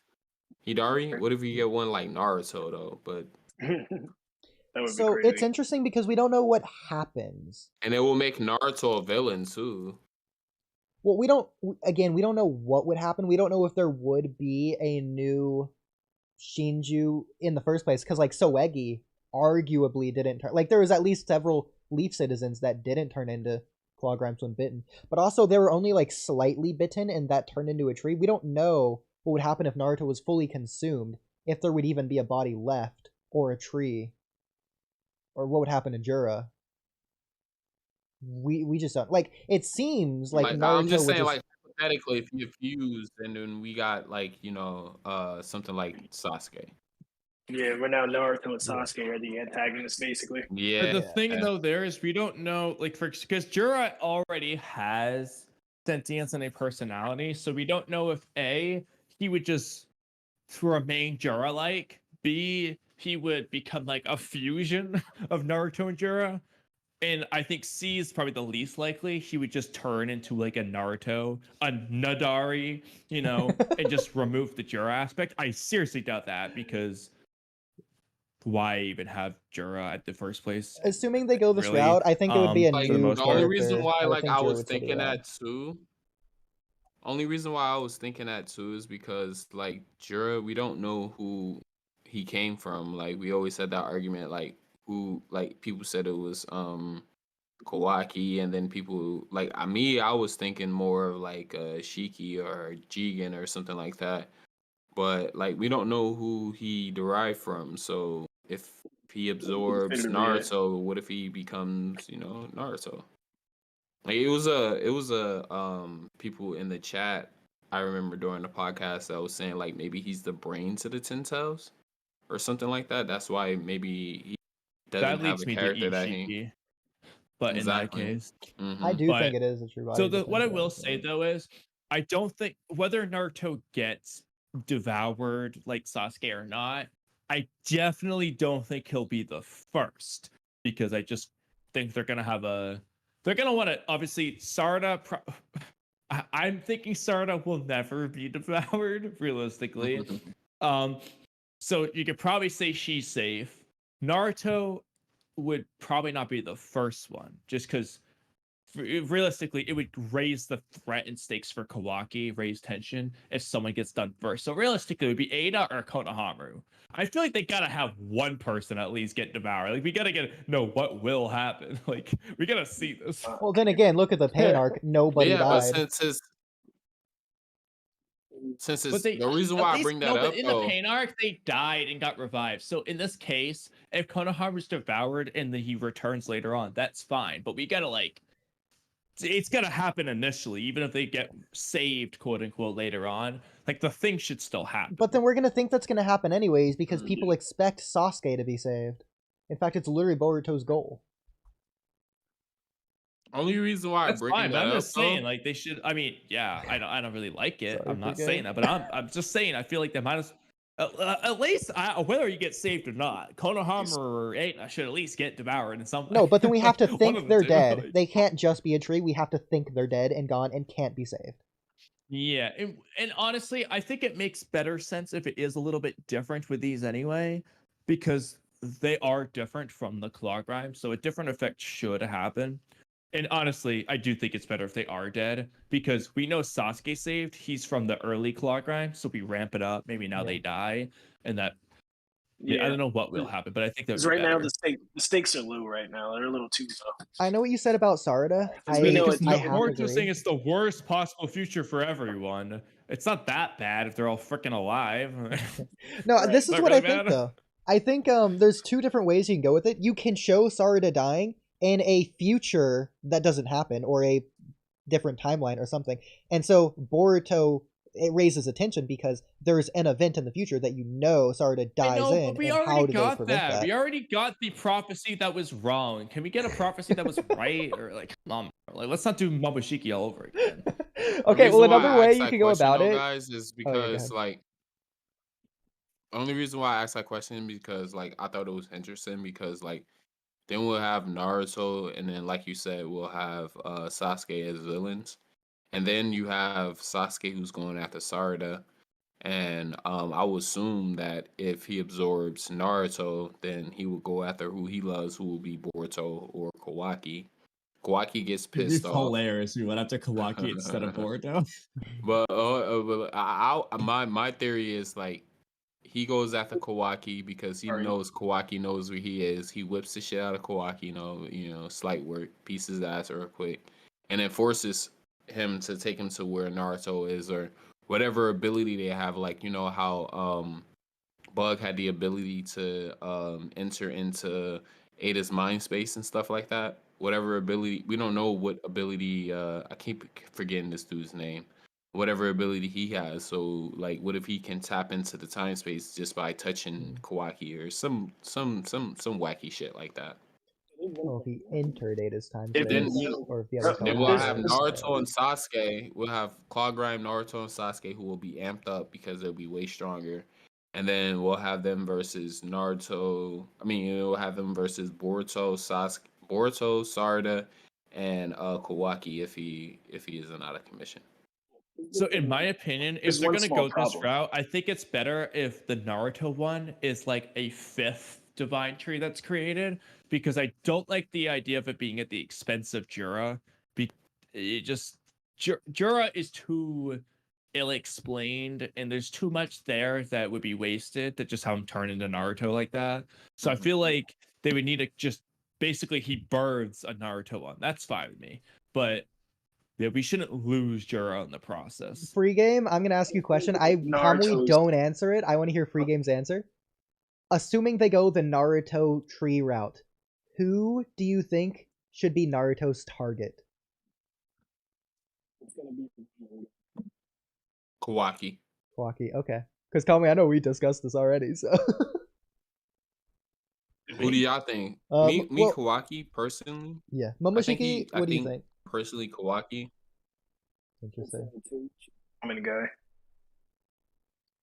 Hidari? What if you get one like Naruto though? But so it's interesting because we don't know what happens. And it will make Naruto a villain too. Well, we don't know what would happen. We don't know if there would be a new Shinju in the first place, because like Soegi arguably didn't turn, like there was at least several Leaf citizens that didn't turn into claw grimes when bitten, but also they were only like slightly bitten and that turned into a tree. We don't know what would happen if Naruto was fully consumed, if there would even be a body left or a tree, or what would happen to Jura. We just don't, like, it seems like Naruto I'm just saying like hypothetically, if you fused, and then we got like something like Sasuke. Yeah, right now Naruto and Sasuke are the antagonists, basically. Yeah. But the thing though, there is we don't know, like, because Jura already has sentience and a personality, so we don't know if A, he would just remain Jura-like, B, he would become like a fusion of Naruto and Jura. And I think C is probably the least likely. He would just turn into like a Naruto, a Nadari, and just remove the Jura aspect. I seriously doubt that, because why even have Jura at the first place. Assuming they go this Really? route, I think it would be a Like for the new most the part. only character. reason why I would like think I Jura was would still be thinking around. that too. Only reason why I was thinking that too is because like Jura, we don't know who he came from. Like we always had that argument, like who like people said it was Kawaki, and then people like I was thinking more of like Shiki or Jigen or something like that. But like we don't know who he derived from. So if he absorbs Definitively, yeah. Naruto, what if he becomes, Naruto? Like it was a people in the chat I remember during the podcast that was saying like maybe he's the brain to the Ten Tails or something like that. That's why maybe he doesn't That have leads a me to character that he Ishiki. But in that exactly. case, I do But- think it is a true body. so of the what I Ten will Tails, say yeah. though is, I don't think whether Naruto gets devoured like Sasuke or not, I definitely don't think he'll be the first, because I just think they're gonna want to obviously Sarada. I'm thinking Sarada will never be devoured realistically. So you could probably say she's safe. Naruto would probably not be the first one, just because realistically it would raise the threat and stakes for Kawaki, raise tension if someone gets done first. So realistically, it would be Ada or Konohamaru. I feel like they gotta have one person at least get devoured. Like we gotta know what will happen. Like we gotta see this. Well, then again, look at the pain arc. Nobody Yeah, but died. since But it's they the reason at why I least- bring that no, up but in the though, pain arc, they died and got revived. So in this case, if Konohamaru's devoured and then he returns later on, that's fine. But we gotta it's gonna happen initially, even if they get saved, quote unquote, later on. Like the thing should still happen. But then we're gonna think that's gonna happen anyways because people expect Sasuke to be saved. In fact, it's literally Boruto's goal. only reason why That's I'm bringing fine, but that I'm up just saying, though, like they should. I mean, yeah, I don't really like it. Sorry, I'm not Freegame. saying that, but I'm just saying I feel like they might as at least whether you get saved or not, Konohamaru or Aina should at least get devoured in some way. No, but then we have to One think of the they're two. dead. They can't just be a tree. We have to think they're dead and gone and can't be saved. Yeah, and honestly, I think it makes better sense if it is a little bit different with these anyway, because they are different from the claw grime, so a different effect should happen. And honestly, I do think it's better if they are dead, because we know Sasuke saved. He's from the early claw grime, so we ramp it up. Maybe now they die, and that I don't know what will happen, but I think that Because right now the stakes are low. Right now they're a little too low. I know what you said about Sarada. we know because I have to Naruto's saying agree. it's the worst possible future for everyone. It's not that bad if they're all freaking alive. No, Right. this is Not what really I think bad. though. I think there's two different ways you can go with it. You can show Sarada dying in a future that doesn't happen or a different timeline or something. And so Boruto, it raises attention because there's an event in the future that Sarada dies I know, in. but we and how already do they got prevent that? We already got the prophecy that was wrong. Can we get a prophecy that was right? Or like, come on, like let's not do Momoshiki all over again. Okay, well reason why another I way asked you that can go question, about though, it. guys, is Oh, yeah, go because ahead. like only reason why I asked that question because like I thought it was interesting because like then we'll have Naruto and then like you said we'll have Sasuke as villains, and then you have Sasuke who's going after Sarada, and I would assume that if he absorbs Naruto, then he will go after who he loves, who will be Boruto or Kawaki. Kawaki gets It'd be pissed off. hilarious. We went after Kawaki instead of Boruto. But my theory is like he goes after Kawaki because he knows Kawaki knows where he is. He whips the shit out of Kawaki, you know, slight work, pieces his ass real quick, and then forces him to take him to where Naruto is or whatever ability they have. Like you know how Bug had the ability to enter into Ada's mind space and stuff like that. Whatever ability, we don't know what ability. I keep forgetting this dude's name. Whatever ability he has. So, like, what if he can tap into the time space just by touching Kawaki or some wacky shit like that? Well, if he entered Ada's time If space, then- or if he has a Then phone we'll There's- have number, Naruto and Sasuke. We'll have Claw Grime, Naruto, and Sasuke who will be amped up because they'll be way stronger. And then we'll have them versus Naruto. I mean, we'll have them versus Boruto, Sarada, and Kawaki if he isn't out of commission. So in my opinion, if There's they're one gonna small go this problem. route, I think it's better if the Naruto one is like a fifth divine tree that's created, because I don't like the idea of it being at the expense of Jura. Jura is too ill-explained, and there's too much there that would be wasted to just have him turn into Naruto like that. So I feel like they would need to just basically he births a Naruto one. That's fine with me, but yeah, we shouldn't lose Jura in the process. Freegame, I'm gonna ask you a question. Kamui, don't answer it. I want to hear Freegame's answer. Assuming they go the Naruto tree route, who do you think should be Naruto's target? It's gonna be Kawaki. Walky, okay. Because Kamui, I know we discussed this already, so. Who do y'all think? Me, well, Kawaki personally. Yeah, Momoshiki, what do you think? Personally, Kawaki. Interesting. I'm in guy.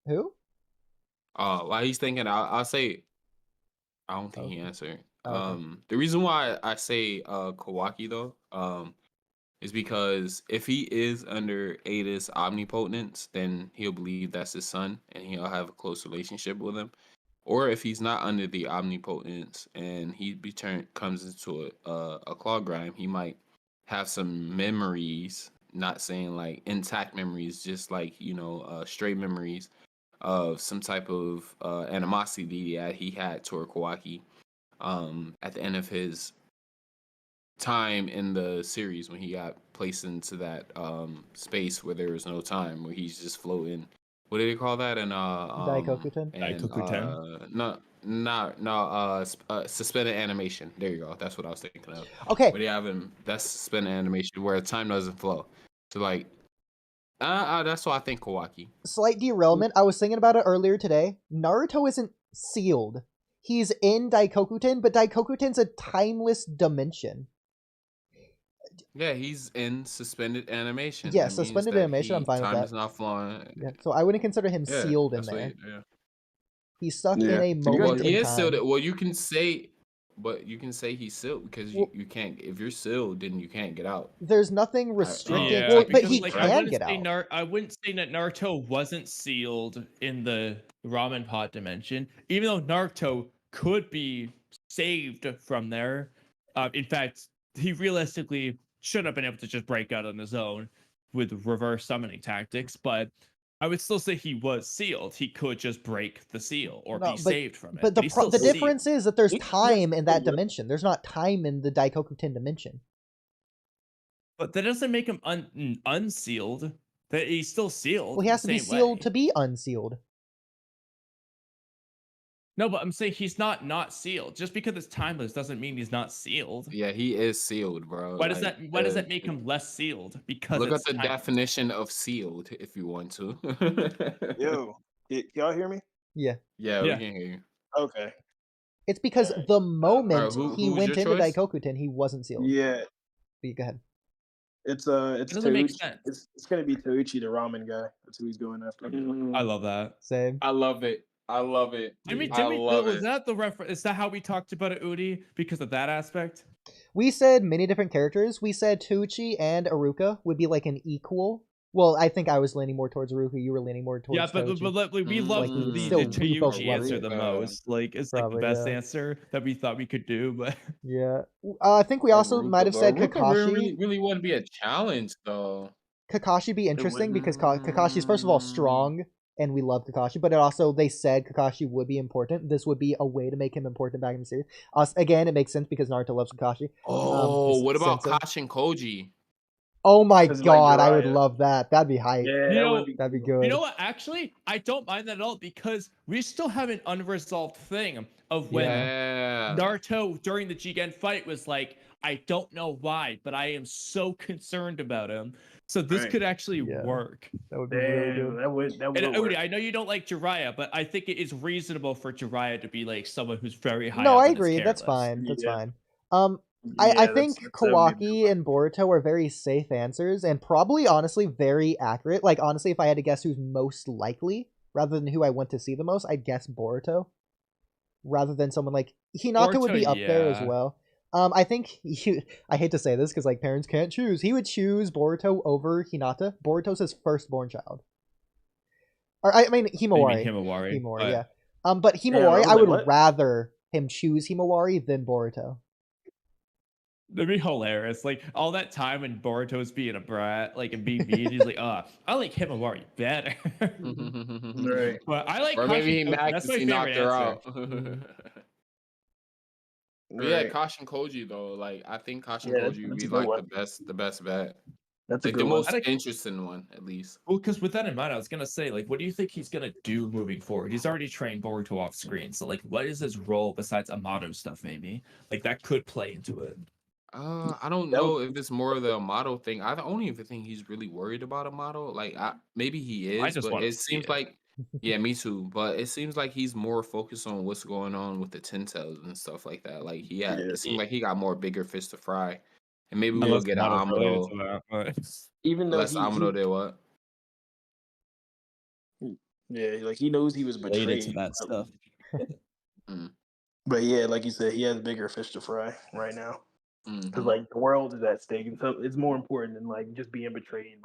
Who? While he's thinking, I'll say. I don't think he answered. Okay. The reason why I say Kawaki though, is because if he is under Ada's omnipotence, then he'll believe that's his son, and he'll have a close relationship with him. Or if he's not under the omnipotence and he comes into a claw grind, he might have some memories. Not saying like intact memories, just like stray memories of some type of animosity that he had toward Kawaki at the end of his time in the series when he got placed into that space where there was no time, where he's just floating. What do they call that? And Daikokuten? Suspended animation. There you go. That's what I was thinking of. Okay. Where they have him, that's suspended animation where time doesn't flow. So like, that's why I think Kawaki. Slight derailment. I was thinking about it earlier today. Naruto isn't sealed. He's in Daikokuten, but Daikokuten's a timeless dimension. Yeah, he's in suspended animation. Yeah, suspended animation. I'm fine with that. Time is not flowing. Yeah, so I wouldn't consider him sealed in there. He's stuck in a moment Well, he in is time. sealed. Well, you can say he's sealed because you can't. If you're sealed, then you can't get out. There's nothing restricting. Yeah, well, but because, he like, can get out. I wouldn't say that Naruto wasn't sealed in the ramen pot dimension, even though Naruto could be saved from there. In fact, he realistically should have been able to just break out on his own with reverse summoning tactics, but I would still say he was sealed. He could just break the seal or be saved from it. But the difference is that there's time in that dimension. There's not time in the Daikokuten dimension. But that doesn't make him unsealed. That he's still sealed. Well, he has to be sealed to be unsealed. No, but I'm saying he's not sealed. Just because it's timeless doesn't mean he's not sealed. Yeah, he is sealed, bro. Why does that make him less sealed? Because look at the definition of sealed if you want to. Yo, y'all hear me? Yeah. Yeah, we can hear you. Okay. It's because the moment he went into choice? Daikokuten, he wasn't sealed. Yeah. Go ahead. It's doesn't make sense. It's gonna be Toichi, the ramen guy. That's who he's going after. I love that. Same. I love it. Was that the reference? Is that how we talked about it, Oodie? Because of that aspect? We said many different characters. We said Toichi and Iruka would be like an equal. Well, I think I was leaning more towards Iruka. You were leaning more towards Toichi. But we love the Toichi answer the most. Like, it's like the best answer that we thought we could do. But yeah, I think we also might have said Kakashi. Really wouldn't be a challenge though. Kakashi be interesting because Kakashi's first of all strong. And we love Kakashi, but they said Kakashi would be important. This would be a way to make him important back in the series. Again, it makes sense because Naruto loves Kakashi. What about Kashin Koji? Oh my god, I would love that. That'd be hype. Yeah, that'd be good. You know what? Actually, I don't mind that at all because we still have an unresolved thing of when Naruto during the Jigen fight was like, I don't know why, but I am so concerned about him. So this could actually work. That would be really good. That would and work. Oodie, I know you don't like Jiraiya, but I think it is reasonable for Jiraiya to be like someone who's very high. No, up I in his agree. care That's list. fine. That's fine. I think Kawaki and Boruto are very safe answers and probably honestly very accurate. Like honestly, if I had to guess who's most likely, rather than who I want to see the most, I'd guess Boruto. Rather than someone like Hinata would be up there as well. I think I hate to say this because like parents can't choose. He would choose Boruto over Hinata. Boruto's his firstborn child. Or I mean Himawari. Himawari, yeah. But Himawari, I would rather him choose Himawari than Boruto. That'd be hilarious. Like all that time when Boruto's being a brat, like and being mean, he's like, I like Himawari better. Right. But I like Or maybe he Kashi. maxed That's my he favorite knocked her answer. out. But yeah, Right. Kashin Koji though, like I think Kashin Yeah, Koji would that's be a good like one. the best bet. That's a Like good the one. most interesting one, at least. Well, because with that in mind, I was gonna say, like, what do you think he's gonna do moving forward? He's already trained Boruto off screen, so like, what is his role besides Amato stuff? Maybe like that could play into it. I don't know if it's more of the Amato thing. I don't even think he's really worried about Amato. Like, maybe he I is, just but wanna it see seems it. like, yeah, me too. But it seems like he's more focused on what's going on with the Tensels and stuff like that. Like, it seems like he got more bigger fish to fry, and maybe we'll Unless get an Amato's related Amato. to that, but Even though Unless Amato did what? yeah, like he knows he was related betrayed. to that stuff. But yeah, like you said, he has bigger fish to fry right now. Because like the world is at stake, and so it's more important than like just being betrayed.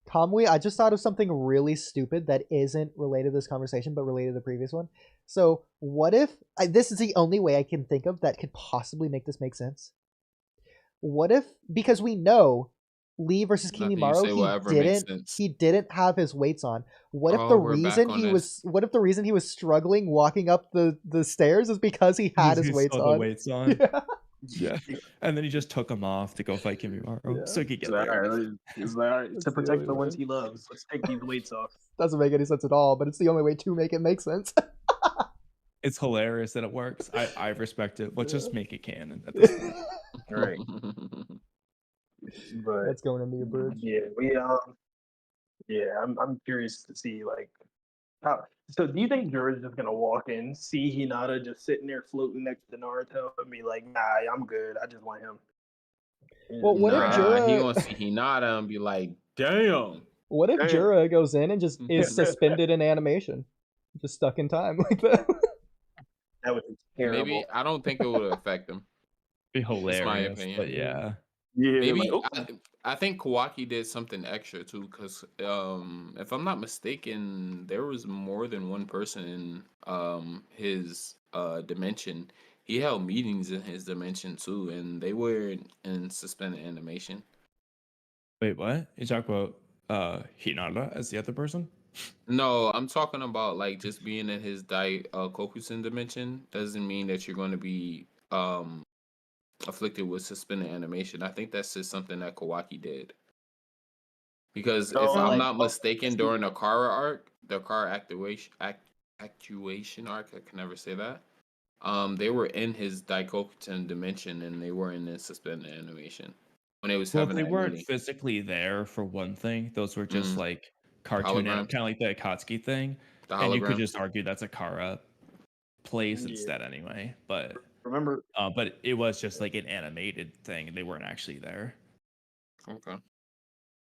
Kamui, I just thought of something really stupid that isn't related to this conversation, but related to the previous one. So, what if this is the only way I can think of that could possibly make this make sense? What if, because we know Lee versus Nothing you say will ever make sense. he didn't have his weights on. What if Oh, we're back on this. what if the reason he was struggling walking up the stairs is because he had his weights saw on? the weights on. Yeah. Yeah, and then he just took them off to go fight Kimimaro, so he could get It's like, there. all right, it's like, all right, That's to the protect only the ones way. he loves, let's take these weights off. Doesn't make any sense at all, but it's the only way to make it make sense. It's hilarious that it works. I respect it. Let's just make it canon at this point. Right. But That's going into your bridge. yeah, I'm curious to see like how. So do you think Jorah's just gonna walk in, see Hinata just sitting there floating next to Naruto, and be like, "Nah, I'm good. I just want him." Well, what if Jorah? He gonna see Hinata and be like, "Damn." What if Jorah goes in and just is suspended in animation, just stuck in time like that? That would be terrible. Maybe I don't think it would affect him. Be That's my hilarious, opinion. but yeah. Yeah, Maybe like, I think Kawaki did something extra too, because if I'm not mistaken, there was more than one person in his dimension. He held meetings in his dimension too, and they were in suspended animation. Wait, what? You talk about Hinata as the other person? No, I'm talking about like just being in his Kokusen dimension doesn't mean that you're going to be afflicted with suspended animation. I think that's just something that Kawaki did. Because if I'm not mistaken, during the Kara arc, the Kara actuation arc, I can never say that. They were in his Daikokusen dimension and they were in this suspended animation when it was Well, having they that weren't meeting. physically there for one thing. Those were just like cartoon, kind Holograms. of like the Akatsuki thing. The And you could hologram. just argue that's a Kara place instead anyway. But remember, but it was just like an animated thing. They weren't actually there. Okay.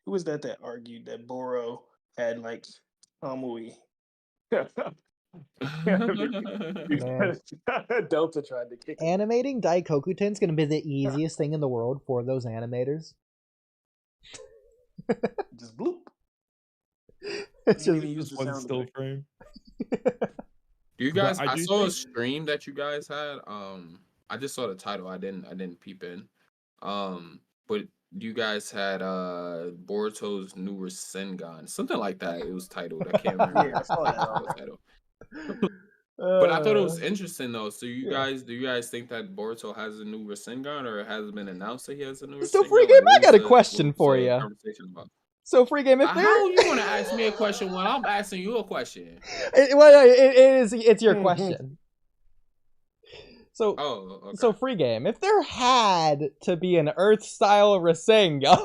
who was that argued that Boro had like Kamui? Man. Delta tried to kick him. Animating Daikokuten's gonna be the easiest thing in the world for those animators. Just bloop. It's Didn't just even use the One sound still effect. frame. Do you guys? I I do saw a think- stream that you guys had. I just saw the title. I didn't peep in. But you guys had Boruto's new Rasengan, something like that. It was titled. I can't remember. Yeah, I saw that. the title. But I thought it was Uh, interesting though. So you guys, do you guys think that Boruto has a new Rasengan, or has it been announced that he has a new Rasengan? So, Freegame, I got a question what's for the ya. conversation about? So, Freegame, if How you want to ask me a question when I'm asking you a question? it's your question. So, Oh, okay. so Freegame, if there had to be an Earth-style Rasengan,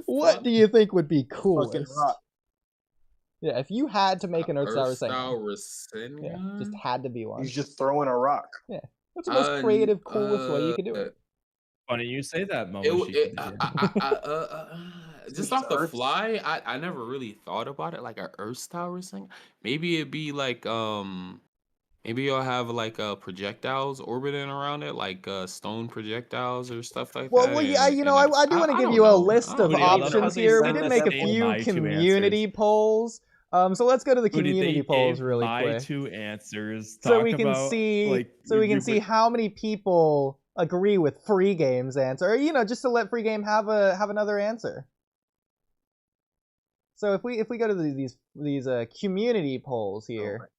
what do you think would be Fucking coolest? rock. Yeah, if you had to make an Earth-style Earth-style Rasengan, Rasengan? yeah, just had to be one. He's just throwing a rock. What's the most creative, coolest way you could do it? Funny you say that, It, Momoshiki. just off the fly, I never really thought about it like an Earth style Rasengan. Maybe it'd be like maybe you'll have like projectiles orbiting around it, like stone projectiles or stuff like Well, that. yeah, and- you and know, I do want to I give don't you a know. list I of don't Oodie, I love options how they here. We send did the make a same few my two community polls. So let's go to the Oodie, community they polls gave really my quick, 2 answers. so Talk we can about, see, like, how many people agree with Freegame's answer, or, just to let Freegame have another answer. So if we go to these community polls here,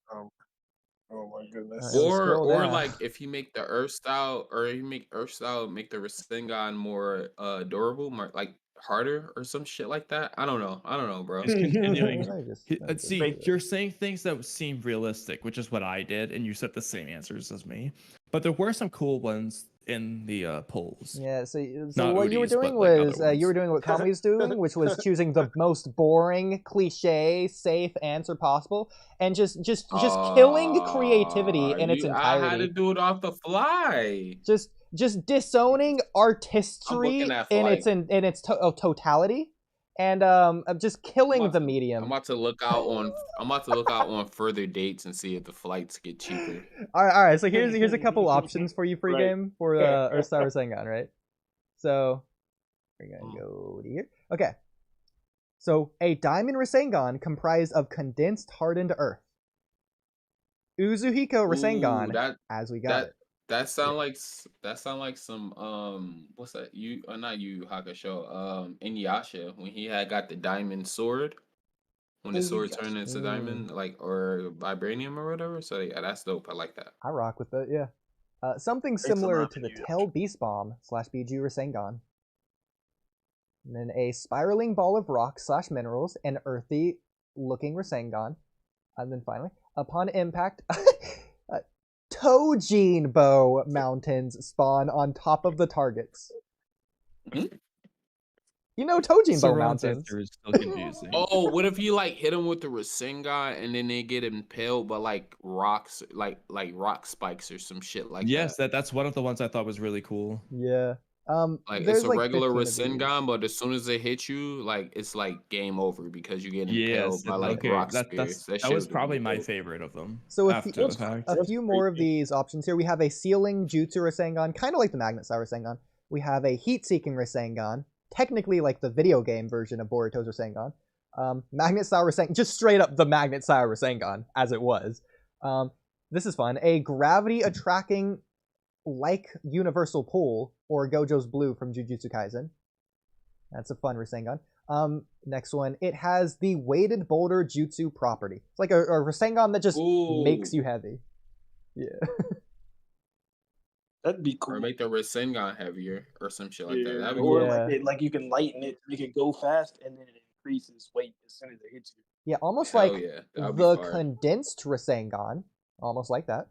Oh my goodness. Scroll down. like if you make the Earth style, or you make Earth style make the Rasengan more durable, more like harder or some shit like that. I don't know, bro. Just continuing. Let me See, you're saying things that seem realistic, which is what I did, and you said the same answers as me. But there were some cool ones in the polls. Yeah, so Not what you were Oodie's, doing but, like, was other you were ones. doing what Kamui's doing, which was choosing the most boring, cliche, safe answer possible, and just killing creativity in its I had to entirety. do it off the fly. Just disowning artistry booking that in its flight. in its totality, and just killing the medium. I'm about to look out on further dates and see if the flights get cheaper. All right. So here's a couple options for you, Freegame, for Earth Star Rasengan, right? So we're gonna go to here. Okay. So a diamond Rasengan comprised of condensed hardened earth. Uzuhiko Rasengan, as we got it. That sound like some what's that? Not Yu Hakusho, Inuyasha, when he had got the diamond sword. When the sword turned into diamond, like, or vibranium or whatever. So yeah, that's dope. I like that. I rock with that, yeah. Something similar to the Tail Beast Bomb / Biju Rasengan. And then a spiraling ball of rock / minerals, an earthy looking Rasengan. And then finally, upon impact, Tojin bow mountains spawn on top of the targets. Tojin bow mountains. Is still confusing. Oh, what if you like hit them with the Rasengan and then they get impaled by like rocks, like rock spikes or some shit like that? Yes, that's one of the ones I thought was really cool. Yeah. Like it's a regular Rasengan, but as soon as they hit you, like it's like game over because you get impaled by like rock spears. That was probably my favorite of them. So a few more of these options here. We have a Sealing Jutsu Rasengan, kind of like the Magnet Style Rasengan. We have a Heat-Seeking Rasengan, technically like the video game version of Boruto's Rasengan. Magnet Style Rasengan, just straight up the Magnet Style Rasengan, as it was. This is fun. A Gravity Attracting like Universal Pull, or Gojo's Blue from Jujutsu Kaisen. That's a fun Rasengan. Next one, it has the Weighted Boulder Jutsu property. It's like a Rasengan that just makes you heavy. Yeah. That'd be cool. Or make the Rasengan heavier or some shit like that. That'd be or cool. like you can lighten it, make it go fast, and then it increases weight as soon as it hits you. Yeah, almost like the condensed Rasengan. Almost like that.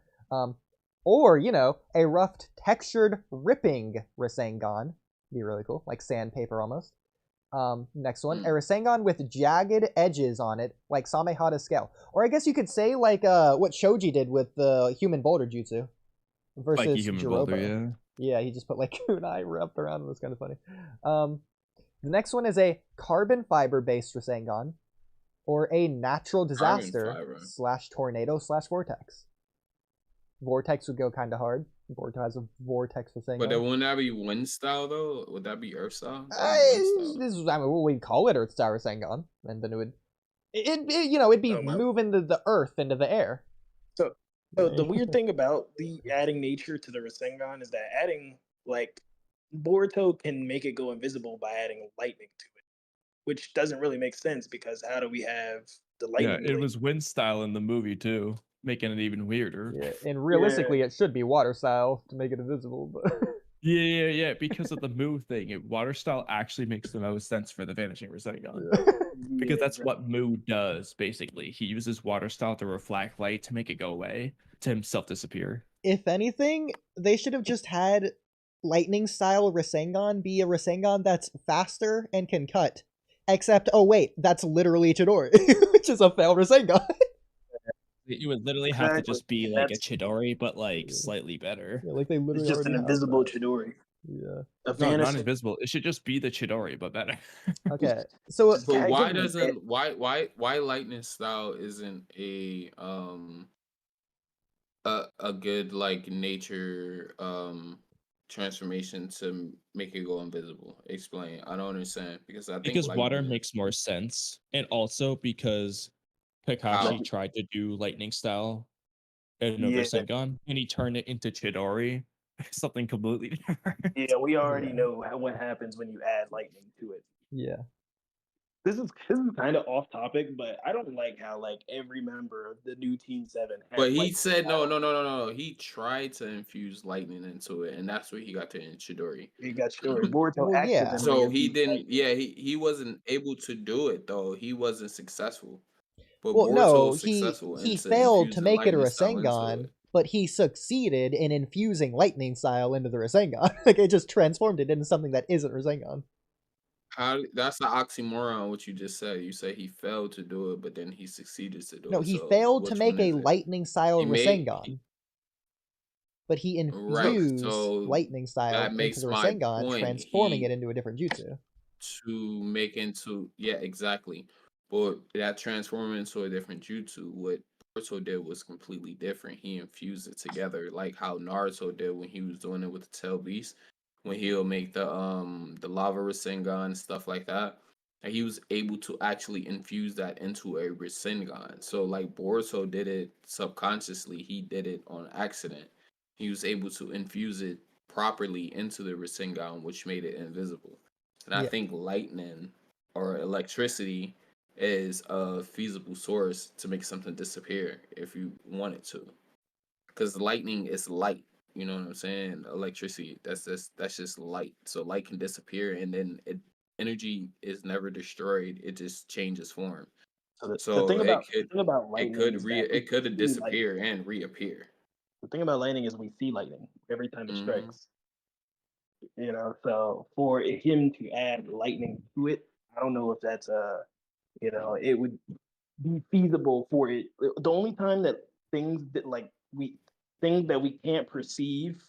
Or, a rough textured ripping Rasengan. Be really cool. Like sandpaper almost. Next one. A Rasengan with jagged edges on it, like Samehada's scale. Or I guess you could say like what Shoji did with the Human Boulder Jutsu. Versus like Human Boulder, yeah. Yeah, he just put like kunai wrapped around. It was kind of funny. The next one is a carbon fiber based Rasengan. Or a natural disaster / tornado / vortex. Vortex would go kind of hard. Boruto has a vortex Rasengan. But wouldn't that be wind style though? Would that be earth style? We'd call it earth style Rasengan, and then it'd be moving the earth into the air. So the weird thing about the adding nature to the Rasengan is that adding like Boruto can make it go invisible by adding lightning to it, which doesn't really make sense because how do we have the lightning? Yeah, it was wind style in the movie too, making it even weirder. Yeah, and realistically, it should be water style to make it invisible. But yeah, because of the move thing, water style actually makes the most sense for the Vanishing Rasengan. Because that's what Mu does, basically. He uses water style to reflect light to make it go away, to himself disappear. If anything, they should have just had lightning style Rasengan be a Rasengan that's faster and can cut. Except, oh wait, that's literally Chidori, which is a fail Rasengan. You would literally have to just be like a Chidori, but like slightly better. Yeah, like they literally it's just an invisible Chidori. Yeah. No, not invisible. It should just be the Chidori, but better. Okay. So but why lightning style isn't a good like nature transformation to make it go invisible? Explain. I don't understand because I think water makes more sense, and also because Kakashi tried to do lightning style in another Rasengan, and he turned it into Chidori. Something completely different. Yeah, we already know what happens when you add lightning to it. Yeah. This is kind of off topic, but I don't like how like every member of the new Team 7 has, But he like, said no. He tried to infuse lightning into it, and that's where he got to Chidori. He got Chidori. Boruto Well, yeah. accidentally So he infused didn't. lightning. Yeah, he wasn't able to do it though. He wasn't successful. But Well, Boruto no, was successful. he into failed to infusing make it a lightning style into Rasengan, it. but he succeeded in infusing lightning style into the Rasengan. Like, it just transformed it into something that isn't Rasengan. That's an oxymoron. What you just said. You say he failed to do it, but then he succeeded to do No, it. he So failed to which make one a is it? lightning style He made- Rasengan. But he Right, infused so lightning style that into makes the my Rasengan, point. transforming He- it into a different jutsu. To make into exactly. But that transforming into a different jutsu, what Naruto did was completely different. He infused it together, like how Naruto did when he was doing it with the Tail Beast, when he'll make the lava Rasengan and stuff like that. And he was able to actually infuse that into a Rasengan. So like Boruto did it subconsciously, he did it on accident. He was able to infuse it properly into the Rasengan, which made it invisible. And I think lightning or electricity is a feasible source to make something disappear if you want it to. Because lightning is light. You know what I'm saying? Electricity, that's just light. So light can disappear, and then energy is never destroyed. It just changes form. So the thing about lightning it could disappear and reappear. The thing about lightning is we see lightning every time it strikes. You know, so for him to add lightning to it, I don't know if that's you know, it would be feasible for it. The only time that things that we can't perceive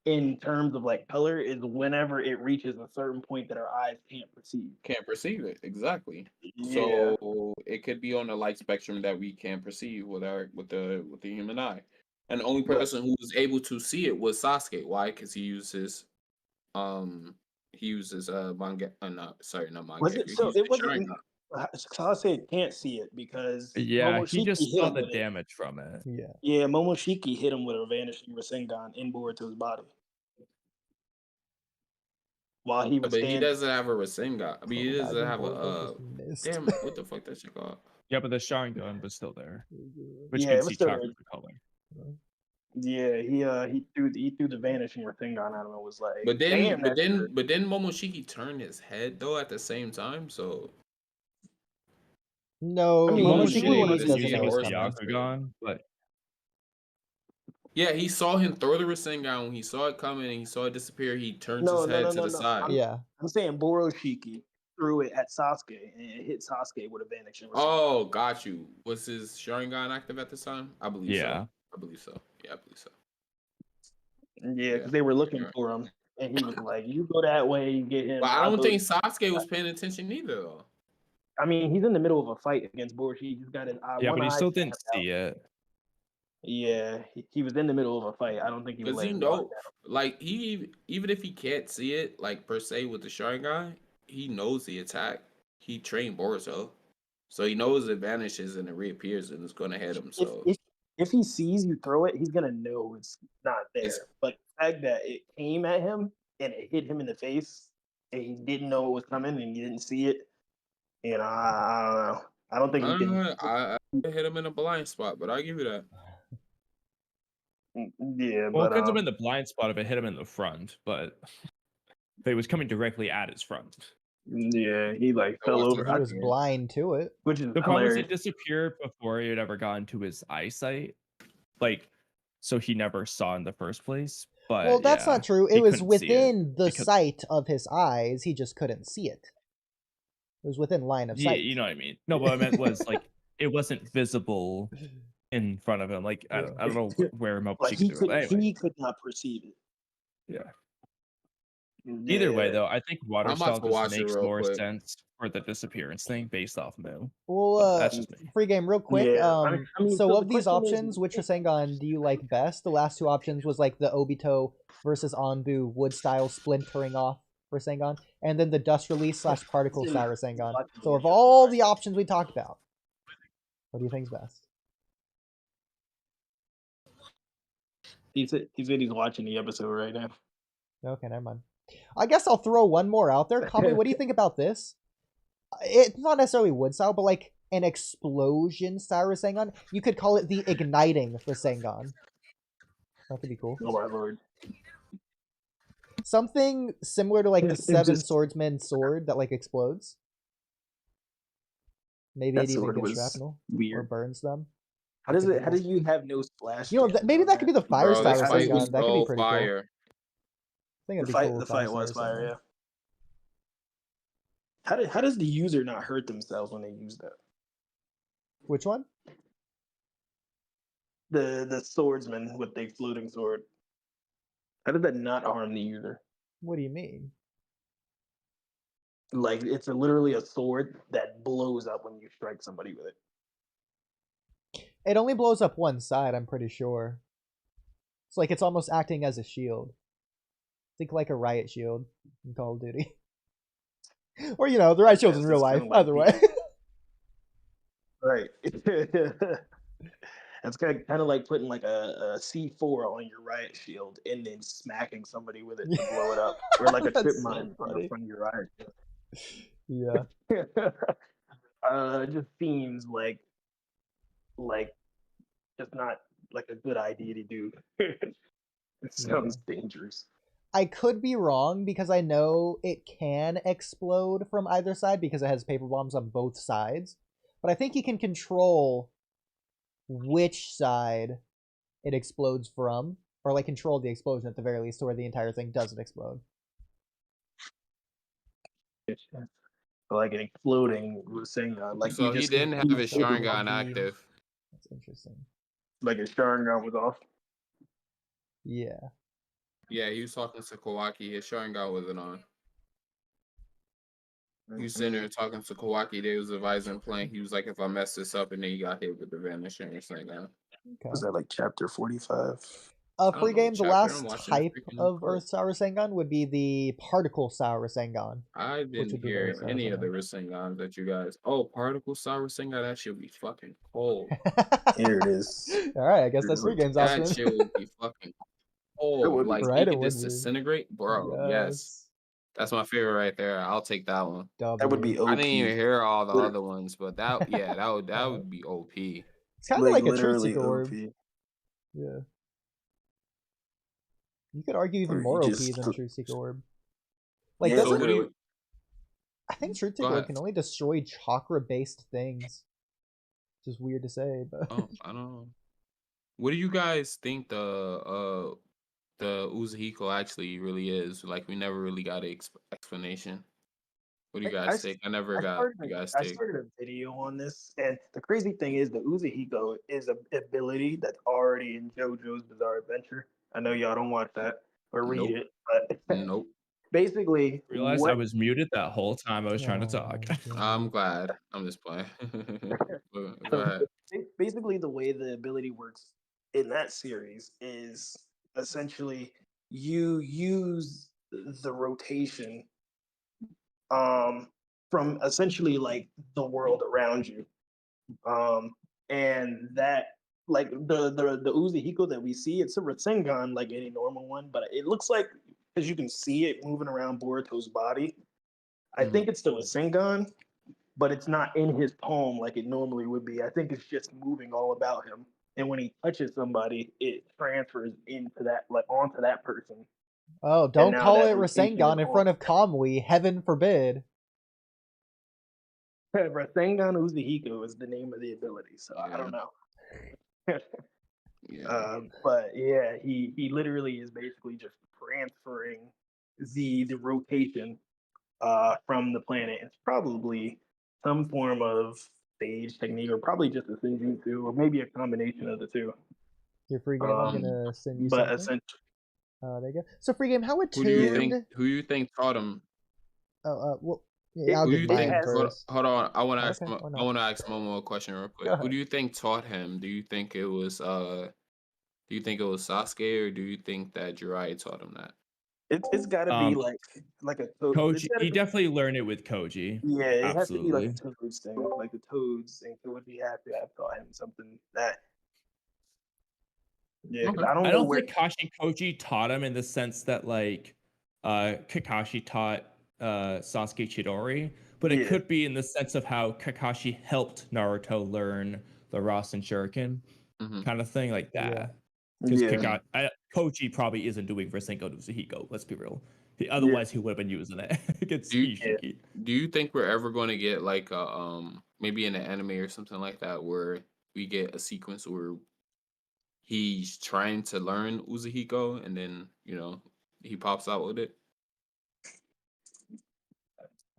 in terms of like color is whenever it reaches a certain point that our eyes can't perceive. Can't perceive it, exactly. Yeah. So it could be on the light spectrum that we can't perceive with the human eye. And the only person who was able to see it was Sasuke. Why? Because he uses manga. Not manga. Was it so? It wasn't. Sasuke can't see it because Yeah, he Momoshiki just hit saw him the with it. damage from it. Yeah, Momoshiki hit him with a vanishing Rasengan in Boruto's body while he was But he standing. doesn't have a Rasengan. I mean, he doesn't have a damn. What the fuck that shit called? Yeah, but the Sharingan was still there, which Yeah, it can was see still chakra there. color. Yeah, he threw the vanishing Rasengan at him and was like, But damn, then Momoshiki turned his head though at the same time. So No, I mean, Momoshiki Momoshiki doesn't was know using it's his coming. Byakugan, but yeah, he saw him throw the Rasengan. When he saw it coming and he saw it disappear, he turned his head to the side. I'm saying Boroshiki threw it at Sasuke and it hit Sasuke with a vanishing Rasengan. Oh, got you. Was his Sharingan active at this time? I believe so. I believe so. Yeah, I believe so. Yeah, because they were looking for him, and he was like, "You go that way, you get him." But I don't think Sasuke was paying attention either, though. I mean, he's in the middle of a fight against Boroshiki. He's got his eye. yeah, one but he eye still didn't stabbed out. see it. Yeah, he was in the middle of a fight. I don't think he was. Because like even if he can't see it, like per se with the Sharingan, he knows the attack. He trained Boruto, so he knows it vanishes and it reappears and it's gonna hit him. So if he sees you throw it, he's gonna know it's not there. But the fact that it came at him and it hit him in the face, and he didn't know it was coming and he didn't see it, you know, I don't know. I don't think he can. I hit him in a blind spot, but I give you that. Yeah, Well, but it could have been the blind spot if it hit him in the front, but it was coming directly at his front. Yeah, he like fell over. He was blind to it. Which is the problem is hilarious. it disappeared before it had ever gotten to his eyesight, like so he never saw in the first place. But well, that's not true. It was within the because... sight of his eyes. He just couldn't see it. It was within line of sight. Yeah, you know what I mean. No, what I meant was like it wasn't visible in front of him. Like I don't know where Momoshiki he could not perceive it. Yeah. Either way, though, I think water style just makes more sense for the disappearance thing based off Moo. Well, that's just me. Freegame, real quick. Yeah, so of these options, which Rasengan do you like best? The last two options was like the Obito versus Anbu wood style splintering off Rasengan, and then the dust release / particle style Rasengan. So of all the options we talked about, What do you think's best? He said he's watching the episode right now. Okay, never mind. I guess I'll throw one more out there. Kamui, what do you think about this? It's not necessarily wood style, but like an explosion style Rasengan. You could call it the igniting Rasengan. That could be cool. Oh my lord. Something similar to like the It Seven just- Swordsman sword that like explodes. Maybe That it even sword gets was shrapnel or weird. burns them. How does you have no splash? You know, damage maybe on that could be the fire Bro, style this fight was Rasengan. That could be so pretty cool. fire. I think it'd The be cool the with fight fire was style fire. Rasengan. Yeah. How does the user not hurt themselves when they use that? Which one? The swordsman with the floating sword. How did that not harm the user? What do you mean? Like it's literally a sword that blows up when you strike somebody with it. It only blows up one side, I'm pretty sure. It's like it's almost acting as a shield. Think like a riot shield in Call of Duty. Or, you know, the riot shields in Yes, real it's life, kinda like either way. Right. That's kind of like putting like a C4 on your riot shield and then smacking somebody with it to blow it up, or like a That's trip so mine on the funny. front of your riot Yeah. shield. It just seems like just not like a good idea to do. It sounds dangerous. I could be wrong because I know it can explode from either side because it has paper bombs on both sides. But I think you can control which side it explodes from, or like control the explosion at the very least to where the entire thing doesn't explode. Like an exploding Rasengan. Like So you he just didn't have his Paper Sharingan bomb beam. active. That's interesting. like a Sharingan was off. Yeah. Yeah, he was talking to Kawaki. His Sharingan wasn't on. He was sitting there talking to Kawaki. They was advising playing. He was like, if I mess this up, and then he got hit with the vanishing Rasengan. Okay. Was that like chapter 45? Free game, the chapter, I'm last watching the type freaking of report. Earth Style Rasengan would be the Particle Style Rasengan. I would didn't be hear very any of the satisfying. Rasengans that you guys. Oh, Particle Star Rasengan, that shit would be fucking cold. Here it is. Alright, I guess that's Free Game's That option. shit would be fucking cold. would be. Like, Right, he it could would just be. disintegrate, bro. Yes. That's my favorite right there. I'll take that one. That would be OP. I didn't even hear all the Lit- other ones, but that would be OP. It's kind of like a Truth literally Seeker orb. OP. Yeah. You could argue even Or you more OP just- than Truth Seeker orb. Like, Yeah, So doesn't what do you, I think Truth Go Seeker orb ahead. can only destroy chakra-based things. Which is weird to say, but I don't know. What do you guys think the Uzuhiko actually really is? Like, we never really got an explanation. What do you guys think? I never got you guys I take. started a video on this, and the crazy thing is the Uzuhiko is an ability that's already in JoJo's Bizarre Adventure. I know y'all don't watch that or read Nope. it, but Nope. basically, Realized I was muted that whole time I was trying to talk. I'm glad. I'm just playing. Go ahead. Basically, the way the ability works in that series is essentially you use the rotation from essentially like the world around you, and that like the Uzuhiko that we see, it's a Rasengan like any normal one, but it looks like, because you can see it moving around Boruto's body, I think it's the Rasengan, but it's not in his palm like it normally would be. I think it's just moving all about him. And when he touches somebody, it transfers into that, like onto that person. oh, don't now call that it rotation Rasengan is in front on. of Kamui. Heaven forbid. Rasengan Uzuhiko is the name of the ability, so I don't know. Yeah. But yeah, he literally is basically just transferring the rotation from the planet. It's probably some form of stage technique, or probably just a Senjutsu, or maybe a combination of the two. Your Free Game, I'm gonna send you But something. essentially, There you go. So Free Game, how Who do you attuned? think taught him? Well, yeah, I'll Who do get you mine think? first. Hold on. I want to ask. Okay, why not? I want to ask Momo a question real quick. Go Who ahead. do you think taught him? Do you think it was Do you think it was Sasuke, or do you think that Jiraiya taught him that? It's got to be like a toad. Koji, you definitely learn it with Koji. Yeah, it has to be like Absolutely. a Toads thing. Like the Toads and Koji have to have taught him something that. Yeah, 'cause Okay. I don't I know don't where. think Koji taught him in the sense that like Kakashi taught Sasuke Chidori, but it Yeah. could be in the sense of how Kakashi helped Naruto learn the Rasen Shuriken Mhm. kind of thing, like Yeah. that. Because Yeah. Koji probably isn't doing Rasengan to Zuhiko, let's be real. Otherwise, he would have been using it against Do you- Ishiki. Do you think we're ever going to get like a maybe in an anime or something like that where we get a sequence where he's trying to learn Uzuhiko and then he pops out with it?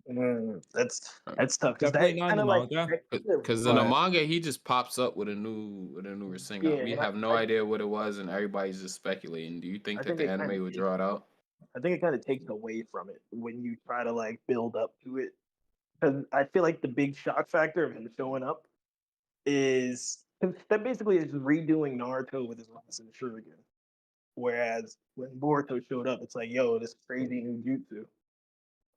That's tough. Definitely not in the manga. Because in the manga he just pops up with a new Rasengan. Yeah, We and have no idea what it was, and everybody's just speculating. Do you think that the anime would draw it out? I think it kind of takes away from it when you try to like build up to it. Because I feel like the big shock factor of him showing up is that basically is redoing Naruto with his Rasen Shuriken. Whereas when Boruto showed up, it's like, yo, this crazy new jutsu.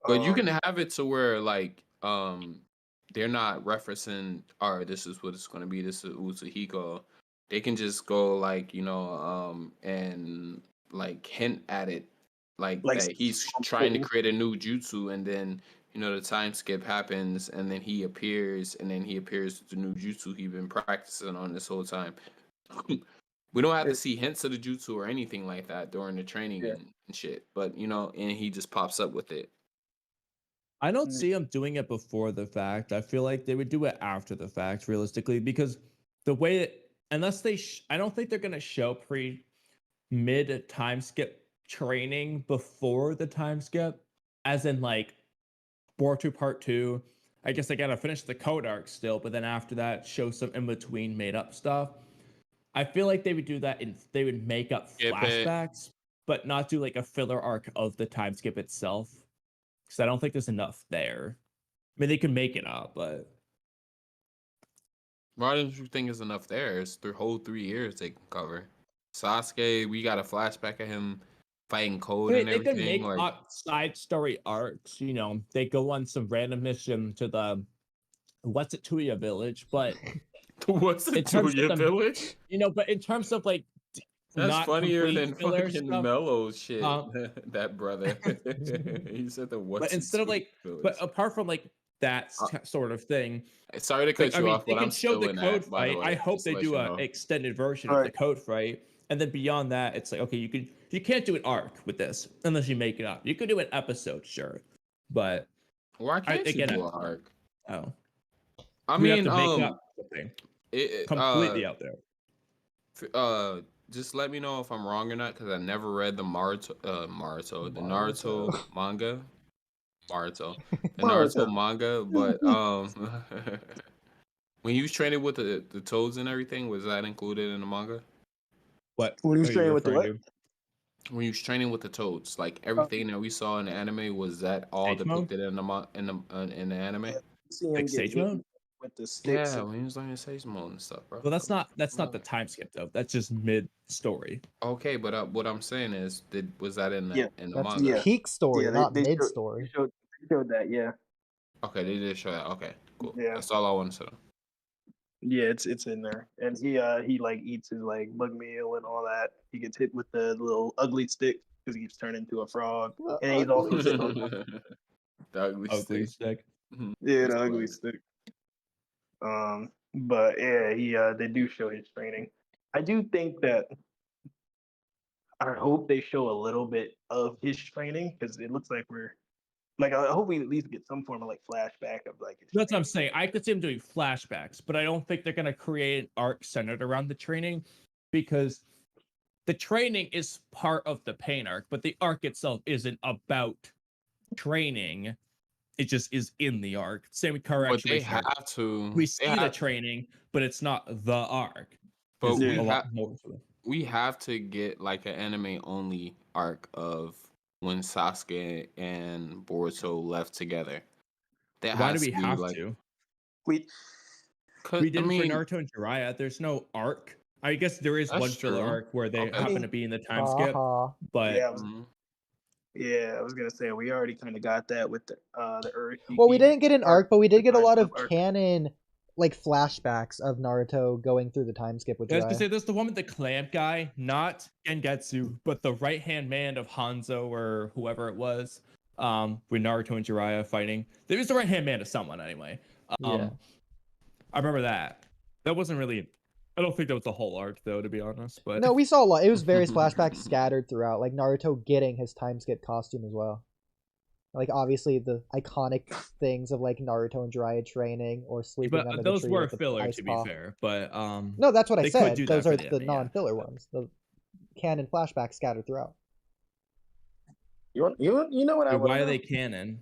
But you can have it to where like they're not referencing, or this is what it's going to be, this is Uzuhiko. They can just go like and like hint at it, like that he's trying to create a new jutsu, and then the time skip happens, and then he appears, with the new jutsu he's been practicing on this whole time. We don't have to see hints of the jutsu or anything like that during the training and shit, but and he just pops up with it. I don't see them doing it before the fact. I feel like they would do it after the fact, realistically, because the way it, unless they, I don't think they're gonna show mid time skip training before the time skip, as in like Boruto Part 2. I guess they gotta finish the code arc still, but then after that, show some in between made up stuff. I feel like they would do that, they would make up flashbacks, but not do like a filler arc of the time skip itself. Because I don't think there's enough there. I mean, they can make it up, but why don't you think is enough there? It's the whole 3 years they can cover. Sasuke, we got a flashback of him fighting Code and everything. They can make up side story arcs. They go on some random mission to the what's it Tuya village, but what's it Tuya village? But in terms of like. That's not funnier than fucking stuff. mellow shit. That brother. He said the what's. But instead of like, but apart from like that sort of thing. Sorry to cut you off, they but can I'm show still the in code that, fight. I hope they do an extended version of the code fight, and then beyond that, it's like okay, you can't do an arc with this unless you make it up. You could do an episode, sure, but why can't you do an arc? Oh, I mean, have to make up something completely out there. Just let me know if I'm wrong or not, because I never read the Naruto manga. Naruto manga, but when you was training with the toads and everything, was that included in the manga? What? When you was training with the what? When you was training with the toads, like everything that we saw in the anime, was that all depicted in the anime? Like stage mode? With the sticks. Yeah, when he was learning sage mode and stuff, bro. Well, that's not the time skip though. That's just mid story. Okay, but what I'm saying is, was that in the manga? That's peak story, not mid story. They showed that, yeah. Okay, they did show that. Okay, cool. Yeah, that's all I wanted to know. Yeah, it's in there, and he like eats his like bug meal and all that. He gets hit with the little ugly stick because he gets turned into a frog, and he's also sitting on the ugly stick. Yeah, the ugly stick. But yeah, they do show his training. I do think that I hope they show a little bit of his training because it looks like I hope we at least get some form of like flashback of like. That's what I'm saying. I could see him doing flashbacks, but I don't think they're gonna create an arc centered around the training because the training is part of the pain arc, but the arc itself isn't about training. It just is in the arc. Same with car But they actuation. have to. We see the training, but it's not the arc. But we have to get like an anime only arc of when Sasuke and Boruto left together. Why do we have to? We did for Naruto and Jiraiya. There's no arc. I guess there is one filler arc where they happen to be in the time skip, but Yeah, I was gonna say we already kind of got that with the Earth. Well, we didn't get an arc, but we did get a time lot of skip arc. canon, like flashbacks of Naruto going through the time skip with I was gonna Jiraiya. say there's the one with the clamp guy, not Gengetsu, but the right hand man of Hanzo or whoever it was. With Naruto and Jiraiya fighting. It was the right hand man of someone anyway. Yeah. I remember that. That wasn't really. I don't think that was the whole arc though, to be honest. But No, we saw a lot. It was various flashbacks scattered throughout, like Naruto getting his time skip costume as well. Like obviously the iconic things of like Naruto and Jiraiya training or sleeping but under those the tree were with the filler ice to be paw. fair. But No, that's what I they could said. do that Those for are the the anime, yeah. non-filler ones. The canon flashbacks scattered throughout. You know what I wait, want why to are know? they canon?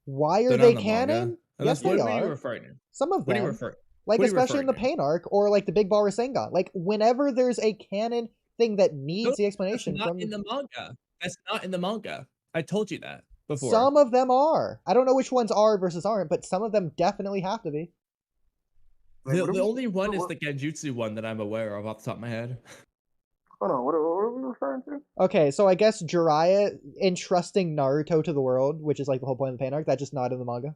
Why are They're not they in the manga. canon? Yes, What they are you are. referring to? Some of What are you them. referring? Like what are you especially in the referring to? Pain arc or like the Big Ball Rasengan. Like whenever there's a canon thing that No, needs the that's explanation not from in the manga. That's not in the manga. I told you that before. some of them are. I don't know which ones are versus aren't, but some of them definitely have to be. Wait, The what are we- only one is what- the Genjutsu one that I'm aware of off the top of my head. Hold on, what are we referring to? Okay, so I guess Jiraiya entrusting Naruto to the world, which is like the whole point of the Pain arc, that's just not in the manga.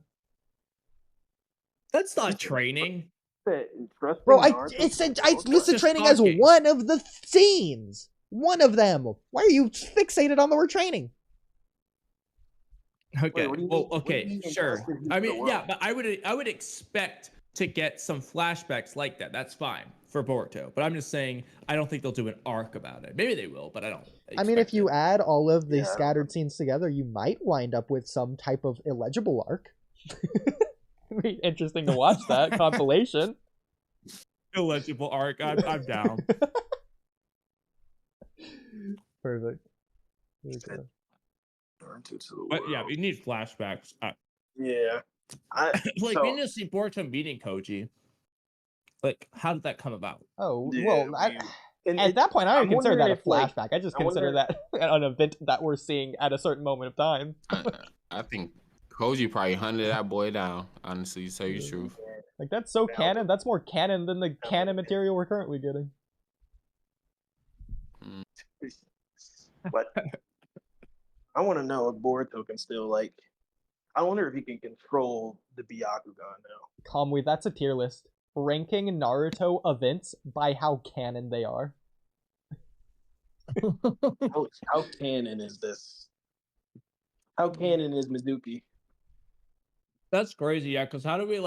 That's not training. Bro, I Naruto listed Just training as talking. one of the scenes. One of them. Why are you fixated on the word training? Okay. what do you Well, mean- what do you okay, mean sure. entrusted him I to the mean, yeah, world? but I would expect to get some flashbacks like that. That's fine for Boruto. But I'm just saying I don't think they'll do an arc about it. Maybe they will, but I don't. I mean, if expect you it. add all of the Yeah. scattered scenes together, you might wind up with some type of illegible arc. It'd be interesting to watch that compilation. illegible arc, I'm down. Perfect. Okay. Naruto to the But yeah, world. we need flashbacks. Yeah. Like So- we need to see Boruto meeting Koji. Like, how did that come about? Oh, Yeah, well, and at that point, I don't I'm consider that a wondering if, like, flashback. I just I consider wonder- that an event that we're seeing at a certain moment of time. I think Koji probably hunted that boy down. Honestly, to tell you the truth. Like, that's so Now- canon. That's more canon than the canon material we're currently getting. But I want to know if Boruto can still like. I wonder if he can control the Byakugan now. Kamui, that's a tier list. Ranking Naruto events by how canon they are. How canon is this? How canon is Mizuki? That's crazy, yeah, because how do we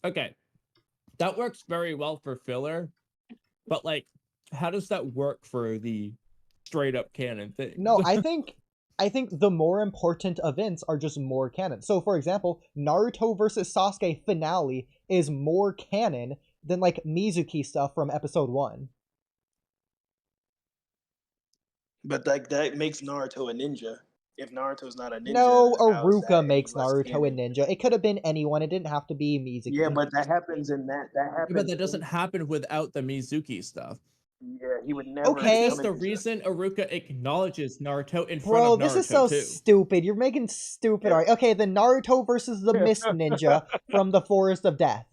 okay, that works very well for filler, but like, how does that work for the straight up canon thing? No, I think the more important events are just more canon. So, for example, Naruto versus Sasuke finale is more canon than like Mizuki stuff from episode 1. But like that makes Naruto a ninja. If Naruto's not a ninja, No, then how's Aruka that makes less Naruto canon? a ninja. It could have been anyone. It didn't have to be Mizuki. Yeah, but that happens in that. That happens. But that doesn't happen without the Mizuki stuff. Yeah, he would never. Okay. That's become the a ninja. reason Aruka acknowledges Naruto in front Bro, of Naruto this is so too. stupid. You're making stupid art. Okay, the Naruto versus the Mist Ninja from the Forest of Death.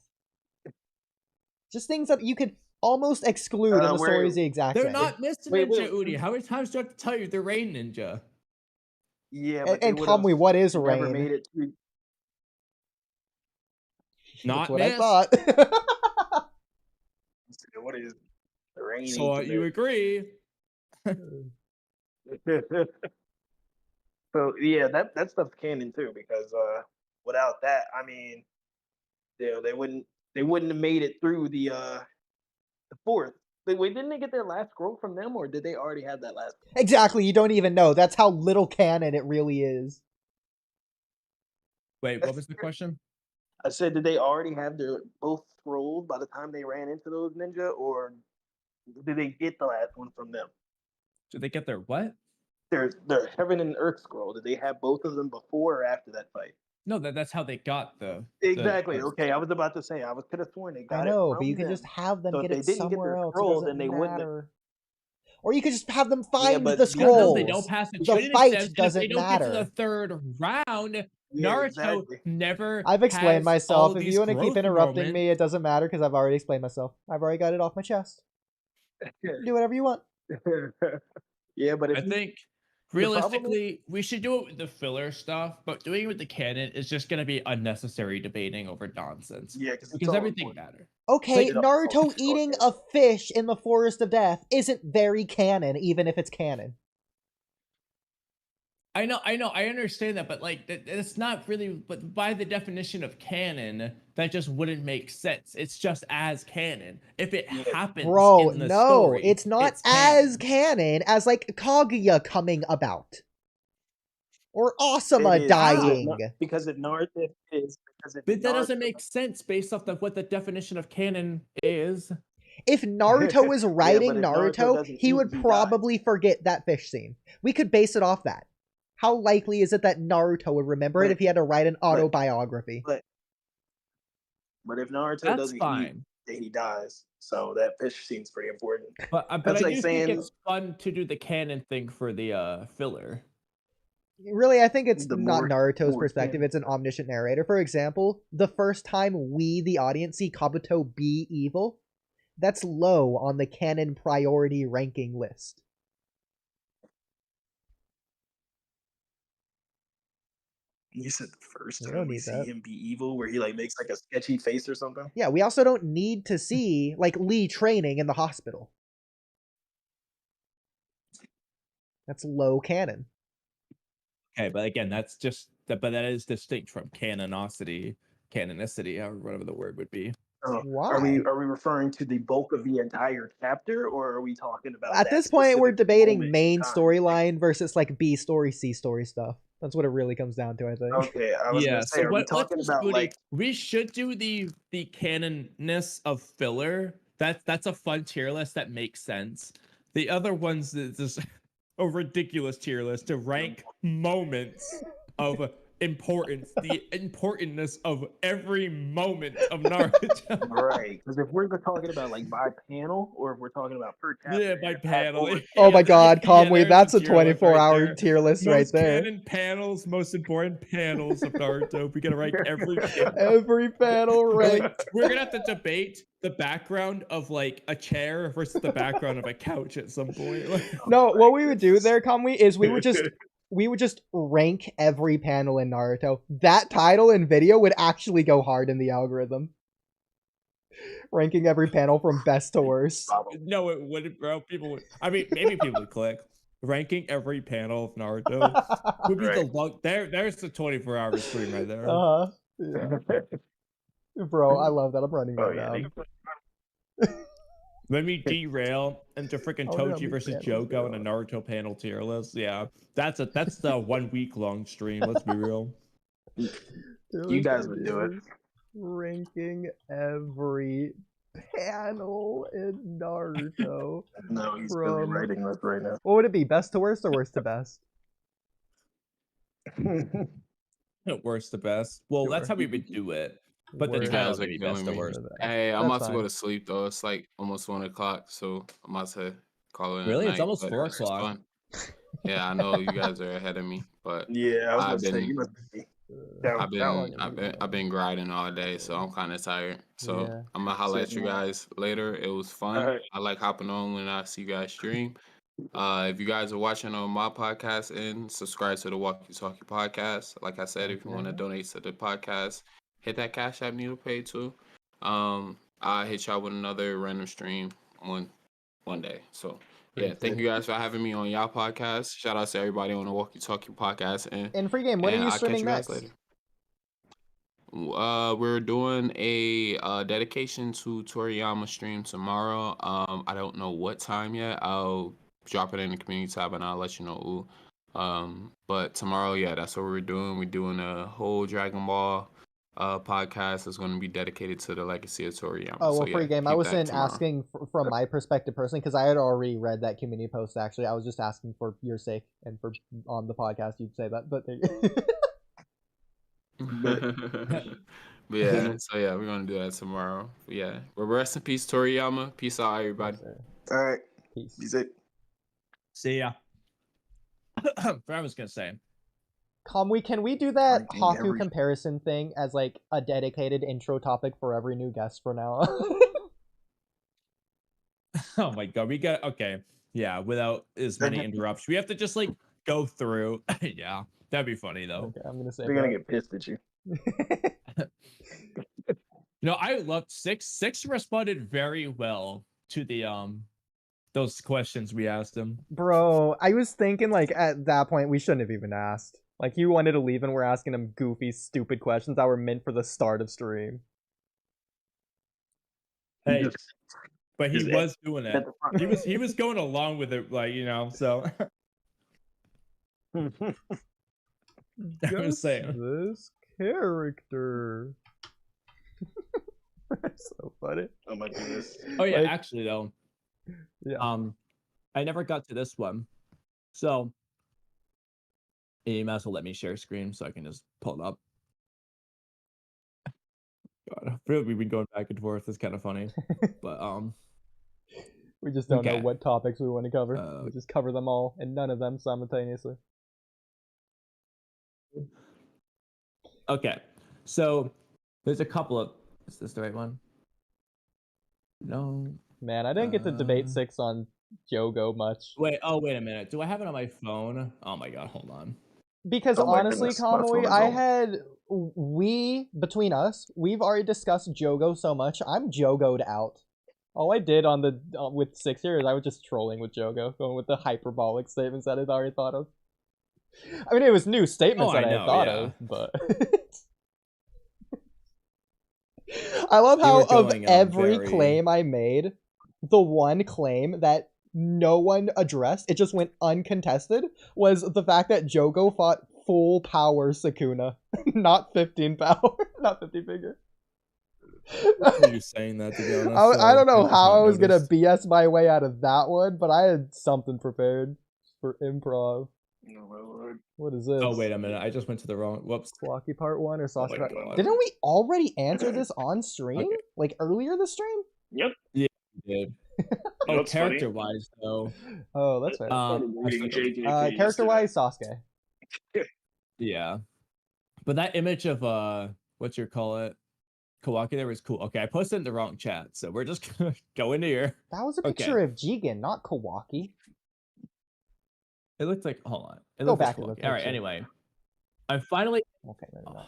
Just things that you could almost exclude, and the where- story is the exact They're same. not Mr. Wait, Ninja, wait. Oodie. How many times do I have to tell you they're Rain Ninja? Yeah, but And Kamui, what is never Rain? made it to. Not That's what Mist. I thought. What is the rain? So you agree? So yeah, that stuff's canon too, because without that, I mean, they wouldn't have made it through the fourth. Wait, didn't they get their last scroll from them, or did they already have that last? Exactly, you don't even know. That's how little canon it really is. Wait, what was the question? I said, did they already have their both scrolls by the time they ran into those ninja, or did they get the last one from them? Did they get their what? Their heaven and earth scroll. Did they have both of them before or after that fight? No, that's how they got the Exactly. the- Okay, I was about to say. I could have sworn they got I know, it. but you from could just them. have them So if get they it didn't get their somewhere else. scroll, It then doesn't they wouldn't have- matter. Or you could just have them find but the because No, scrolls. they don't pass the The training fight steps, and if doesn't they don't get to the matter. third round, Yeah, Naruto exactly. never. I've explained has all myself. of If these you want to keep growth interrupting moments. me, it doesn't matter because I've already explained myself. I've already got it off my chest. Do whatever you want. Yeah, but if I you, think realistically, we should do it with the filler stuff, but doing it with the canon is just going to be unnecessary debating over nonsense. Yeah, because Because everything matters. Okay, Like- Naruto eating a fish in the Forest of Death isn't very canon, even if it's canon. I know, I understand that, but like, it's not really. But by the definition of canon, that just wouldn't make sense. It's just as canon if it happens. Bro, in the no, story, it's not canon. as canon as like Kaguya coming about. Or Asuma It is, dying. because if Naruto is But that doesn't make sense based off of what the definition of canon is. If Naruto was writing if Naruto Naruto, doesn't he eat, would he dies. probably forget that fish scene. We could base it off that. How likely is it that Naruto would remember it if he had to write an autobiography? But if Naruto That's doesn't fine. eat, then he dies. So that fish seems pretty important. But I That's like do saying- think it's fun to do the canon thing for the filler. Really, I think it's The not more- Naruto's more perspective, canon. it's an omniscient narrator. For example, the first time we, the audience, see Kabuto be evil, that's low on the canon priority ranking list. You said the first We time don't we need see that. him be evil, where he like makes like a sketchy face or something. Yeah, we also don't need to see, like, Lee training in the hospital. That's low canon. Okay, but again, that's just but that is distinct from canonicity, or whatever the word would be. Why? Are we referring to the bulk of the entire chapter, or are we talking about At that this point, we're specific debating moment in main time? storyline versus, like, B story, C story stuff. That's what it really comes down to, I think. Okay, I was gonna say, are we talking about like? We should do the canonness of filler. That's a fun tier list that makes sense. The other ones is just a ridiculous tier list to rank moments of importance, the importantness of every moment of Naruto. Right, because if we're talking about like by panel, or if we're talking about per chapter, Yeah, by panel. Oh my god, Kamui, there's that's a tier list 24-hour there. tier list Most right there. canon panels, most important panels of Naruto. We gotta rank every panel. Every panel ranked. We're gonna have to debate the background of like a chair versus the background of a couch at some point. No, what we would do there, Kamui, is we would just rank every panel in Naruto. That title and video would actually go hard in the algorithm. Ranking every panel from best to worst. No, it wouldn't, bro. People would. I mean, maybe people would click. Ranking every panel of Naruto would be the long. There's the 24-hour stream right there. Yeah. Bro, I love that. I'm running that down. Let me derail into freaking Oh, yeah, Toji me versus panels, Joko in a Naruto panel tier list. Yeah, that's the 1 week long stream. Let's be real. You guys would do it. Ranking every panel in Naruto. No, he's really writing this right now. What would it be? Best to worst or worst to best? Worst to best. Well, Sure. that's how we would do it. But the Worst You title guys would are be killing best to me. worst. Hey, I'm That's about to go fine. to sleep though. It's like almost 1 o'clock, so I'm about to call it. Really? A It's night, almost but 4 it's o'clock. fun. Yeah, I know you guys are ahead of me, but Yeah, I was I've gonna say been- you must be. I've been grinding all day, so I'm kind of tired. So Yeah. I'm gonna holler at Same you here. guys later. It was fun. Alright. I like hopping on when I see you guys stream. If you guys are watching on my podcast, and subscribe to the Walky Talky podcast. Like I said, if you want to donate to the podcast, hit that Cash App needle pay too. I'll hit y'all with another random stream on one day. So yeah, thank you guys for having me on y'all podcast. Shout out to everybody on the Walky Talky podcast. And In Freegame, when are you I'll catch streaming guys next? later. We're doing a dedication to Toriyama stream tomorrow. I don't know what time yet. I'll drop it in the community tab and I'll let you know. But tomorrow, yeah, that's what we're doing. We're doing a whole Dragon Ball podcast that's going to be dedicated to the legacy of Toriyama. Oh, well, So, yeah, Freegame, I keep wasn't that tomorrow. asking from my perspective personally, because I had already read that community post, actually. I was just asking for your sake and for on the podcast you'd say that, but there you But yeah, so yeah, we're gonna do that tomorrow. But yeah, but rest in peace, Toriyama. Peace out, everybody. All right, Peace. is it? See ya. I was gonna say. Kamui, can we do that Ranking Haku every- comparison thing as like a dedicated intro topic for every new guest for now on? Oh my god, we got okay. Yeah, without as many interruptions. We have to just like go through. Yeah, that'd be funny though. Okay, I'm gonna say They're gonna get pissed at you. No, I loved Six. Six responded very well to the those questions we asked him. Bro, I was thinking like at that point we shouldn't have even asked. Like he wanted to leave and we're asking him goofy, stupid questions that were meant for the start of stream. Hey, Just- but he just was doing at it. the front. He was going along with it, like, you know. So I was saying, this character. That's so funny. Oh my goodness. oh yeah, Like- actually though, Yeah. I never got to this one, so you might as well let me share screen so I can just pull it up. God, I feel like we've been going back and forth. It's kind of funny, but We just don't know okay. what topics we want to cover. We just cover them all and none of them simultaneously. Okay, so there's a couple of. Is this the right one? No. Man, I didn't get to debate 6 on Jogo much. Wait. Oh, wait a minute. Do I have it on my phone? Oh my god. Hold on. Because Oh my honestly, goodness, my phone Kamui, is on. between us, we've already discussed Jogo so much. I'm Jogo'd out. All I did on the with 6 here is I was just trolling with Jogo, going with the hyperbolic statements that I'd already thought of. I mean, it was new statements that I had thought of, but I love You how were of going, every very- claim I made, the one claim that no one addressed, it just went uncontested, was the fact that Jogo fought full power Sukuna, not 15 power, not 50 figure. Why are you saying that, to be honest? I don't know just how not I was gonna noticed. BS my way out of that one, but I had something prepared for improv. Oh my lord. What is this? Oh wait a minute! I just went to the wrong. Whoops. Walky part 1 or Oh Sasuke my part... God. Didn't we already answer this on stream? Okay. Like earlier this stream? Yep. You did. Oh, That's funny. character-wise though. Oh, that's fair. Reading actually, JJK Character-wise, Sasuke. yeah. But that image of what you call it, Kawaki, there was cool. Okay, I posted it in the wrong chat, so we're just gonna go into here. That was a Okay. picture of Jigen, not Kawaki. It looked like. Hold on. It Go looked like back to the Kawaki. All right. picture. Anyway, I finally. Okay, maybe not.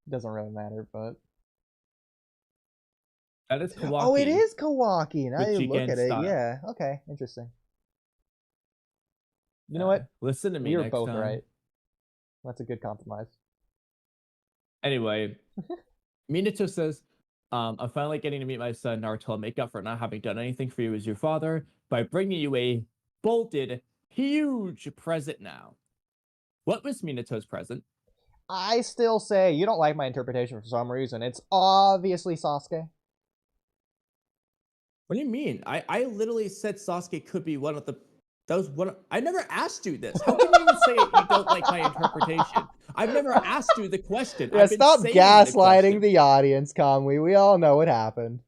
Doesn't really matter, but That is Kawaki. oh, it is Kawaki. Now With you look Jigen at it, style. yeah. Okay, interesting. You know what? Listen to me. We were next both time. right. That's a good compromise. Anyway, Minato says, I'm finally getting to meet my son, Naruto. I'll make up for not having done anything for you as your father by bringing you a bolted, huge present now. What was Minato's present? I still say you don't like my interpretation for some reason. It's obviously Sasuke. What do you mean? I literally said Sasuke could be one of the. That was one. I never asked you this. How can you even say you don't like my interpretation? I've never asked you the question. Yeah, I've been stop saying gaslighting the the audience, Kamui. We all know what happened.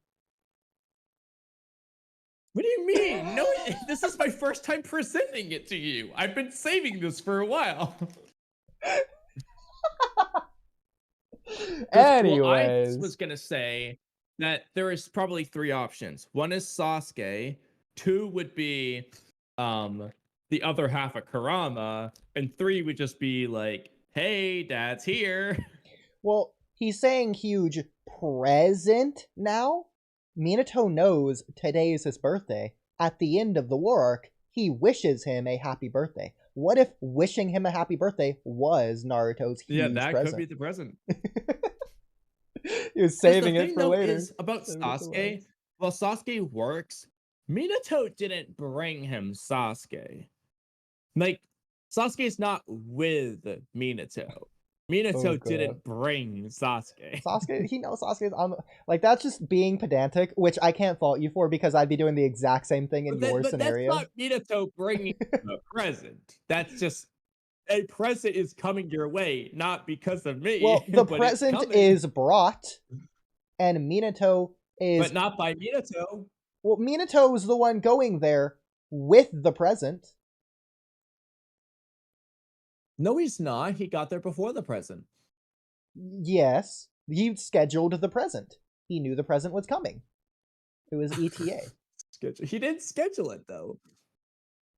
What do you mean? No, this is my first time presenting it to you. I've been saving this for a while. Anyways, I was gonna say that there is probably 3 options. One is Sasuke. 2 would be the other half of Kurama, and 3 would just be like, "Hey, Dad's here." well, he's saying huge present now. Minato knows today is his birthday. At the end of the war arc, he wishes him a happy birthday. What if wishing him a happy birthday was Naruto's huge Yeah, that present? could be the present. He was saving the it thing, for though, later. is about Saving it for Sasuke. later. Well, Sasuke works. Minato didn't bring him Sasuke. Like, Sasuke's not with Minato. Minato Oh, God. didn't bring Sasuke. Sasuke, he knows Sasuke's on. Like, that's just being pedantic, which I can't fault you for because I'd be doing the exact same thing in your scenario. That's not Minato bringing a present. That's just a present is coming your way, not because of me. Well, the but it's present coming. is brought, and Minato is. But not by Minato. Well, Minato is the one going there with the present. No, he's not. He got there before the present. Yes, he scheduled the present. He knew the present was coming. It was ETA. He didn't schedule it though.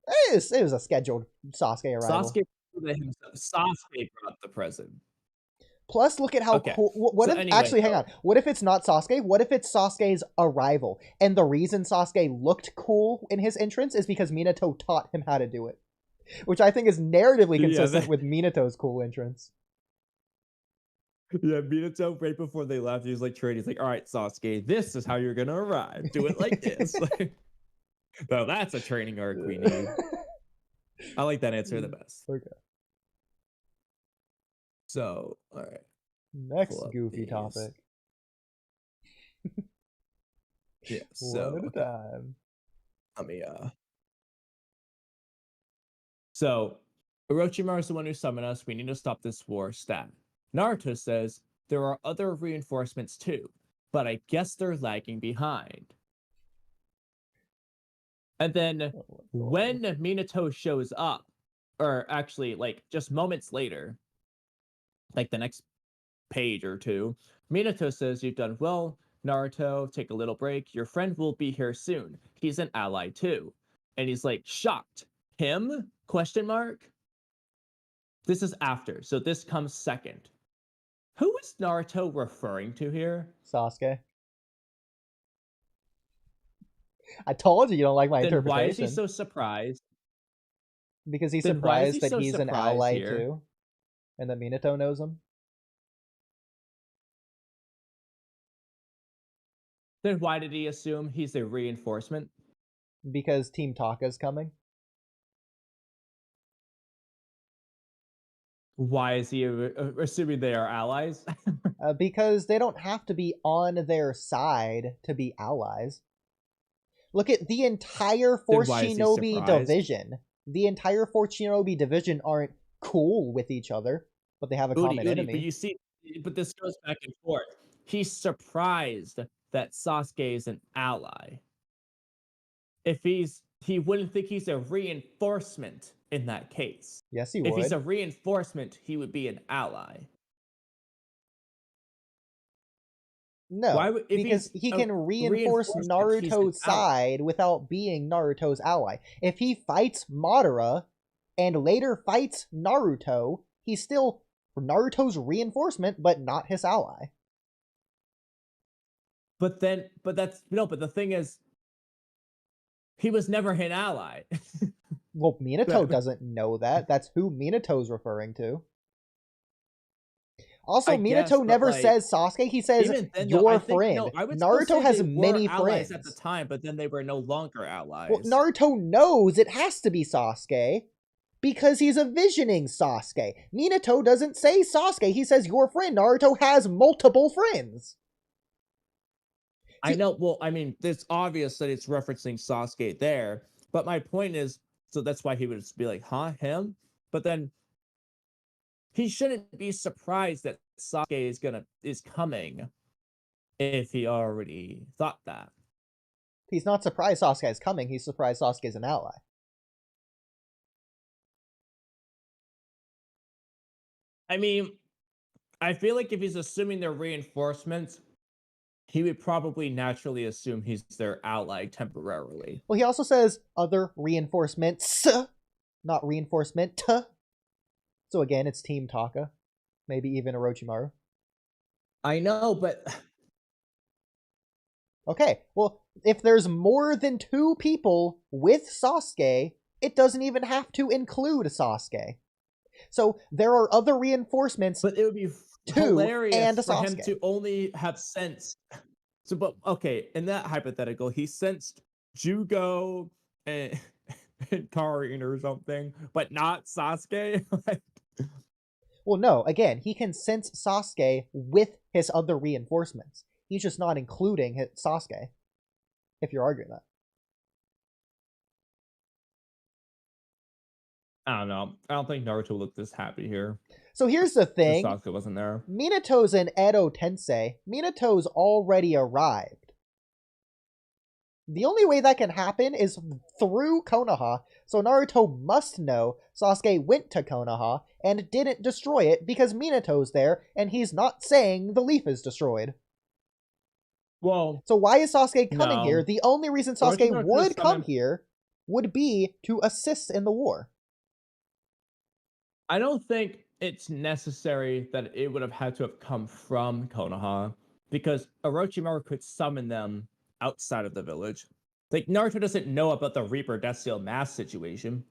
It was a scheduled Sasuke arrival. Sasuke brought the present. Plus, look at how cool. What if actually? Hang on. What if it's not Sasuke? What if it's Sasuke's arrival? And the reason Sasuke looked cool in his entrance is because Minato taught him how to do it, which I think is narratively consistent with Minato's cool entrance. Yeah, Minato right before they left, he was like training. He's like, "All right, Sasuke, this is how you're gonna arrive. Do it like this." So that's a training arc we need. I like that answer the best. Okay. So, all right. Next goofy topic. Yeah. So one at a time. Let me. So, Orochimaru's the one who summoned us. We need to stop this war. Stat. Naruto says there are other reinforcements too, but I guess they're lagging behind. And then when Minato shows up, or actually like just moments later, like the next page or two, Minato says, "You've done well, Naruto. Take a little break. Your friend will be here soon. He's an ally too." And he's like shocked. Him? Question mark. This is after, so this comes second. Who is Naruto referring to here? Sasuke. I told you don't like my interpretation. Why is he so surprised? Because he's surprised that he's an ally too, and that Minato knows him. Then why did he assume he's a reinforcement? Because Team Taka's coming. Why is he assuming they are allies? Because they don't have to be on their side to be allies. Look at the entire Fourth Shinobi division. The entire Fourth Shinobi division aren't cool with each other, but they have a common enemy. But you see, but this goes back and forth. He's surprised that Sasuke is an ally. If he wouldn't think he's a reinforcement in that case. Yes, he would. If he's a reinforcement, he would be an ally. No, because he can reinforce Naruto's side without being Naruto's ally. If he fights Madara and later fights Naruto, he's still Naruto's reinforcement, but not his ally. But the thing is, he was never an ally. Well, Minato doesn't know that. That's who Minato's referring to. Also, Minato never says Sasuke. He says your friend. Naruto has many friends at the time, but then they were no longer allies. Well, Naruto knows it has to be Sasuke because he's envisioning Sasuke. Minato doesn't say Sasuke. He says your friend. Naruto has multiple friends. I know. Well, I mean, it's obvious that it's referencing Sasuke there. But my point is, so that's why he would just be like, huh, him? But then he shouldn't be surprised that Sasuke is coming if he already thought that. He's not surprised Sasuke is coming. He's surprised Sasuke is an ally. I mean, I feel like if he's assuming they're reinforcements, he would probably naturally assume he's their ally temporarily. Well, he also says other reinforcements, not reinforcement. So again, it's Team Taka. Maybe even Orochimaru. I know, but... Okay, well, if there's more than 2 people with Sasuke, it doesn't even have to include Sasuke. So there are other reinforcements. But it would be hilarious and for him to only have sensed. So, but okay, in that hypothetical, he sensed Jugo and Karin or something, but not Sasuke. Well, no. Again, he can sense Sasuke with his other reinforcements. He's just not including Sasuke. If you're arguing that. I don't know. I don't think Naruto looked this happy here. So here's the thing. Sasuke wasn't there. Minato's in Edo Tensei. Minato's already arrived. The only way that can happen is through Konoha, so Naruto must know Sasuke went to Konoha and didn't destroy it because Minato's there and he's not saying the leaf is destroyed. Well, so why is Sasuke coming here? The only reason Sasuke would come here would be to assist in the war. I don't think it's necessary that it would have had to have come from Konoha, because Orochimaru could summon them outside of the village. Like, Naruto doesn't know about the Reaper Death Seal mass situation.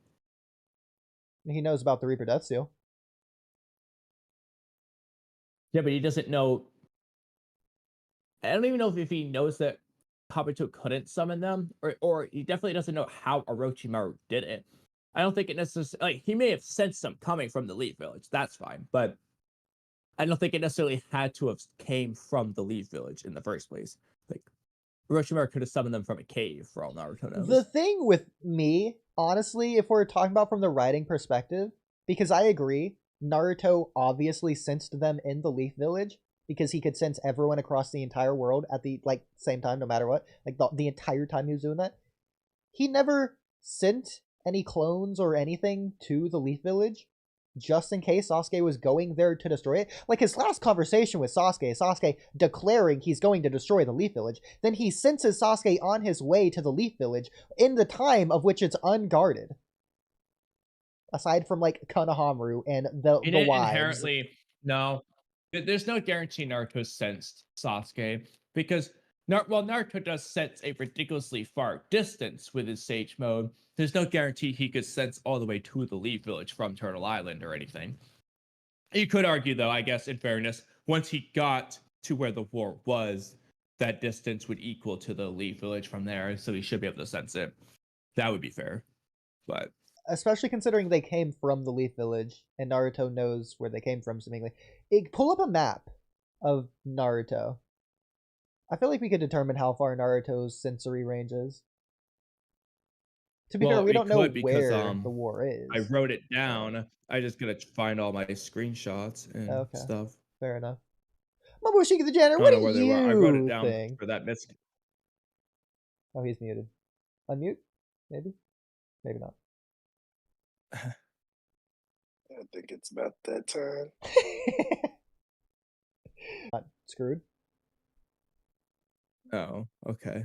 He knows about the Reaper Death Seal. Yeah, but he doesn't know. I don't even know if he knows that Kabuto couldn't summon them, or he definitely doesn't know how Orochimaru did it. I don't think it necessarily, like, he may have sensed them coming from the Leaf Village. That's fine, but I don't think it necessarily had to have came from the Leaf Village in the first place. Like, Orochimaru could have summoned them from a cave, for all Naruto knows. The thing with me, honestly, if we're talking about from the writing perspective, because I agree, Naruto obviously sensed them in the Leaf Village, because he could sense everyone across the entire world at the same time, no matter what. Like the entire time he was doing that. He never sent any clones or anything to the Leaf Village, just in case Sasuke was going there to destroy it. Like his last conversation with Sasuke declaring he's going to destroy the Leaf Village. Then he senses Sasuke on his way to the Leaf Village in the time of which it's unguarded. Aside from like Konohamaru and the wives. Inherently, no. There's no guarantee Naruto sensed Sasuke, because Naruto does sense a ridiculously far distance with his Sage Mode. There's no guarantee he could sense all the way to the Leaf Village from Turtle Island or anything. You could argue, though, I guess, in fairness, once he got to where the war was, that distance would equal to the Leaf Village from there, so he should be able to sense it. That would be fair. But especially considering they came from the Leaf Village, and Naruto knows where they came from, seemingly. Pull up a map of Naruto. I feel like we could determine how far Naruto's sensory range is. To be fair, we don't know where the war is. I wrote it down. I just gotta find all my screenshots and stuff. Fair enough. Momoshiki the Janitor, what do you think? I wrote it down for that miss. Oh, he's muted. Unmute? Maybe? Maybe not. I think it's about that time. Not screwed. Oh, okay.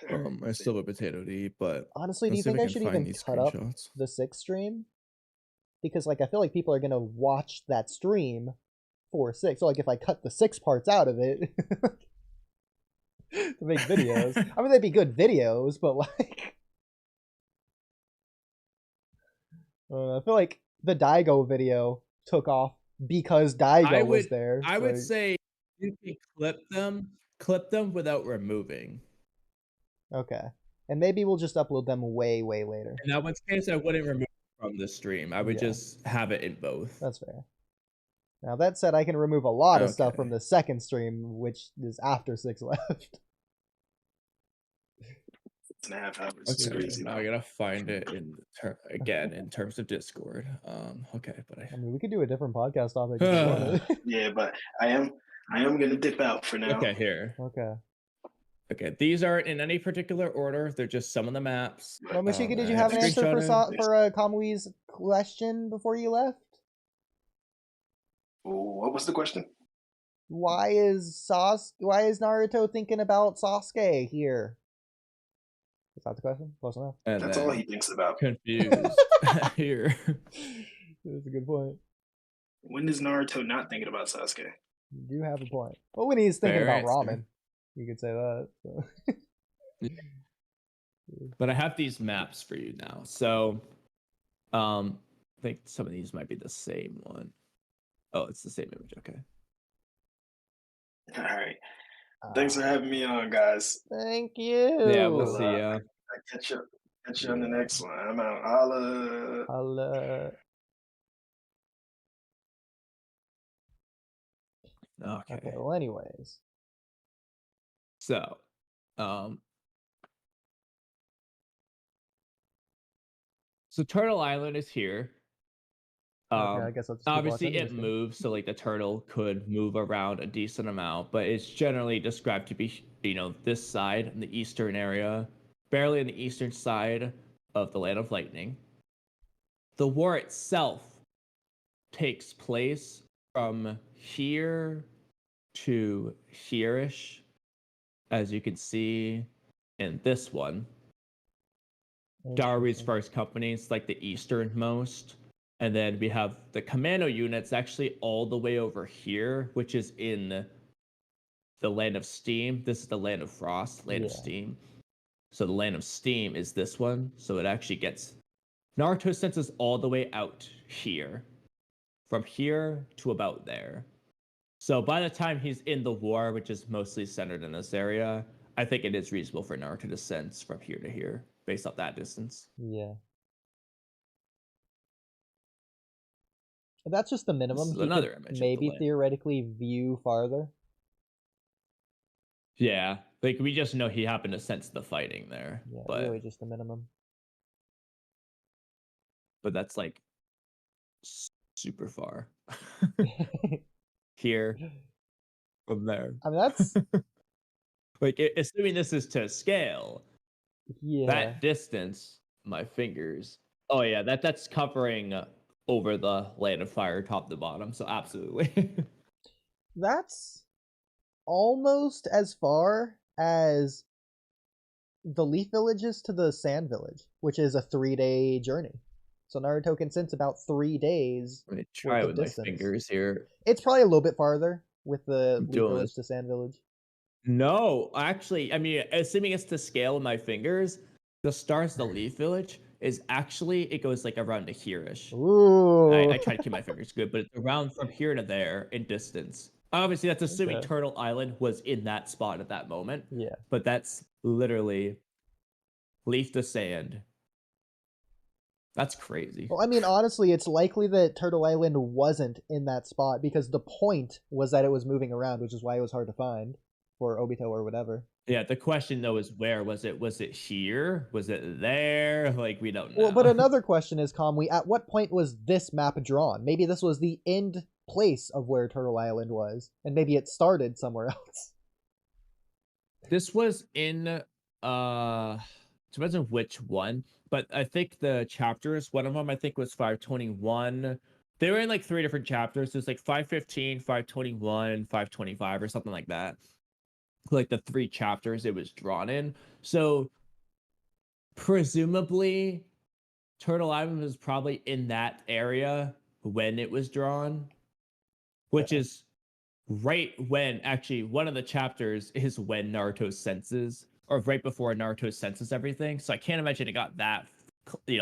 I still have a potato to eat, but honestly, do you think I should even cut up the 6 stream? Because like I feel like people are gonna watch that stream for 6. So like if I cut the 6 parts out of it to make videos, I mean they'd be good videos, but like I feel like the Daigo video took off because Daigo was there. I would say you can clip them without removing. Okay. And maybe we'll just upload them way, way later. In that one case, I wouldn't remove it from the stream. I would just have it in both. That's fair. Now, that said, I can remove a lot of stuff from the second stream, which is after 6 left. 6.5 hours. Okay, now I gotta find it in terms of Discord. Okay, but I mean, we could do a different podcast topic. Yeah, but I am gonna dip out for now. Okay, here. Okay, these aren't in any particular order. They're just some of the maps. Momoshiki, did you have an answer for Kamui's question before you left? What was the question? Why is Naruto thinking about Sasuke here? Is that the question? Close enough. And that's all he thinks about. Confused here. That's a good point. When is Naruto not thinking about Sasuke? You do have a point. Well, when he's thinking about ramen, you could say that. So. But I have these maps for you now. So, I think some of these might be the same one. Oh, it's the same image. Okay. All right. Thanks for having me on, guys. Thank you. Yeah, we'll see ya. Catch you on the next one. I'm out. Holla. Okay. Well, anyways. So, Turtle Island is here. I guess I'll just obviously it moves, so like the turtle could move around a decent amount, but it's generally described to be, this side in the eastern area, barely in the eastern side of the Land of Lightning. The war itself takes place from here to here-ish, as you can see in this one. Dari's first company. It's like the easternmost. And then we have the commando units actually all the way over here, which is in the Land of Steam. This is the Land of Frost, Land of Steam. So the Land of Steam is this one. So it actually gets Naruto senses all the way out here. From here to about there. So by the time he's in the war, which is mostly centered in this area, I think it is reasonable for Naruto to sense from here to here, based off that distance. Yeah. That's just the minimum. He another could image maybe theoretically view farther. Yeah, like we just know he happened to sense the fighting there. Yeah, but really just the minimum. But that's like super far. Here from there. I mean, that's like assuming this is to scale. Yeah. That distance, my fingers. Oh yeah, that's covering over the Land of Fire top to bottom. So absolutely. That's almost as far as the Leaf Village is to the Sand Village, which is a 3-day journey. So Naruto can sense about 3 days. Let me try with my fingers here. It's probably a little bit farther with the Leaf Doing Village to Sand Village. No, actually, I mean, assuming it's to scale with my fingers, the stars, the Leaf Village is actually, it goes like around to here-ish. Ooh. I try to keep my fingers good, but it's around from here to there in distance. Obviously, that's assuming Turtle Island was in that spot at that moment. Yeah. But that's literally leaf to sand. That's crazy. Well, I mean, honestly, it's likely that Turtle Island wasn't in that spot because the point was that it was moving around, which is why it was hard to find for Obito or whatever. Yeah, the question though is where was it? Was it here? Was it there? Like we don't know. Well, but another question is, Kamui, at what point was this map drawn? Maybe this was the end place of where Turtle Island was, and maybe it started somewhere else. This was in depends on which one, but I think the chapters, one of them I think was 521. They were in like 3 different chapters. There's like 515, 521, 525 or something like that. Like the 3 chapters it was drawn in. So presumably Turtle Island was probably in that area when it was drawn, which is right when actually one of the chapters is when Naruto senses, or right before Naruto senses everything. So I can't imagine it got that,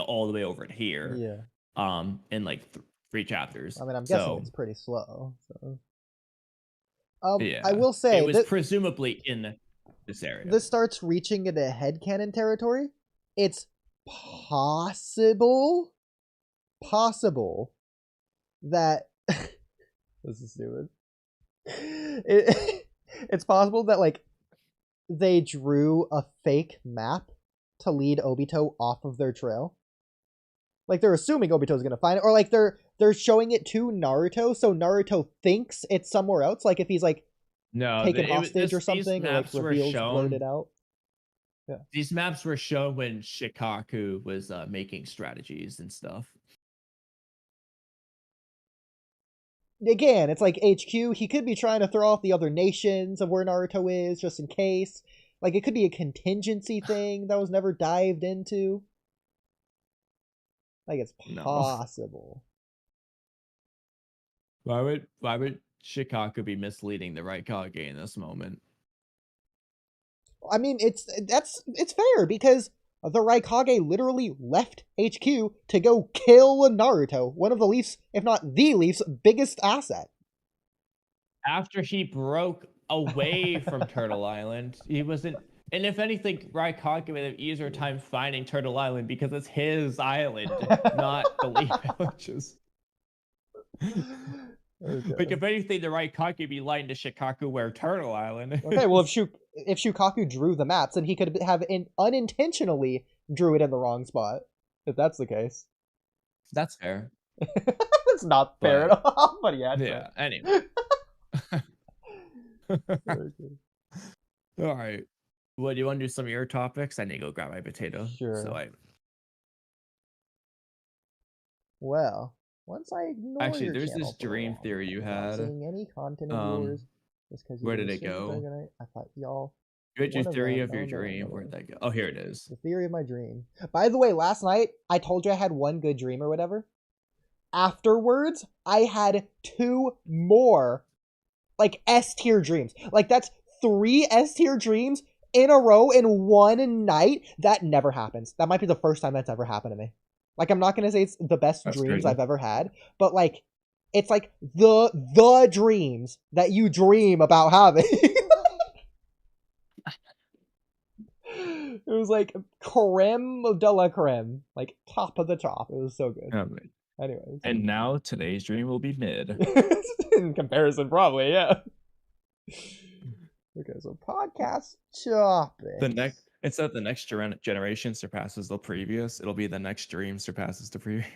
all the way over to here. Yeah. In like 3 chapters. I mean, I'm guessing it's pretty slow. So. Yeah. I will say it was presumably in this area. This starts reaching into headcanon territory. It's possible that this is stupid. It's possible that like they drew a fake map to lead Obito off of their trail. Like they're assuming Obito's gonna find it, or like they're showing it to Naruto, so Naruto thinks it's somewhere else. Like if he's like taken hostage or something, or like reveals blurted out. Yeah. These maps were shown when Shikaku was making strategies and stuff. Again, it's like HQ. He could be trying to throw off the other nations of where Naruto is, just in case. Like it could be a contingency thing that was never dived into. Like it's possible. Why would Shikaku be misleading the Raikage in this moment? I mean, it's fair because the Raikage literally left HQ to go kill Naruto, one of the Leaf's, if not the Leaf's, biggest asset. After he broke away from Turtle Island, he wasn't. And if anything, Raikage would have easier time finding Turtle Island because it's his island, not the Leaf Villages. Okay. Like if anything, the Raikage would be lying to Shikaku where Turtle Island. Okay, well if Shukaku drew the maps, then he could have unintentionally drew it in the wrong spot. If that's the case, that's fair. It's not fair at all. But yeah. Anyway. All right. Well, do you want to do some of your topics? I need to go grab my potato. Sure. Well, once I ignore actually, your there's channel this dream theory you had. Seeing any content of yours, just because where did it go? I thought y'all You had your One of theory them. of your No, no, dream. no, Where'd no. that go? Oh, here it is. The theory of my dream. By the way, last night I told you I had one good dream or whatever. Afterwards, I had 2 more like S tier dreams. Like that's 3 S tier dreams in a row in one night. That never happens. That might be the first time that's ever happened to me. Like I'm not gonna say it's the best That's dreams crazy. I've ever had, but like it's like the dreams that you dream about having. It was like creme de la creme, like top of the top. It was so good. Oh, wait. Anyways, And now today's dream will be mid. in comparison, probably, yeah. Okay, so podcast shopping. The next, instead of the next generation surpasses the previous, it'll be the next dream surpasses the previous.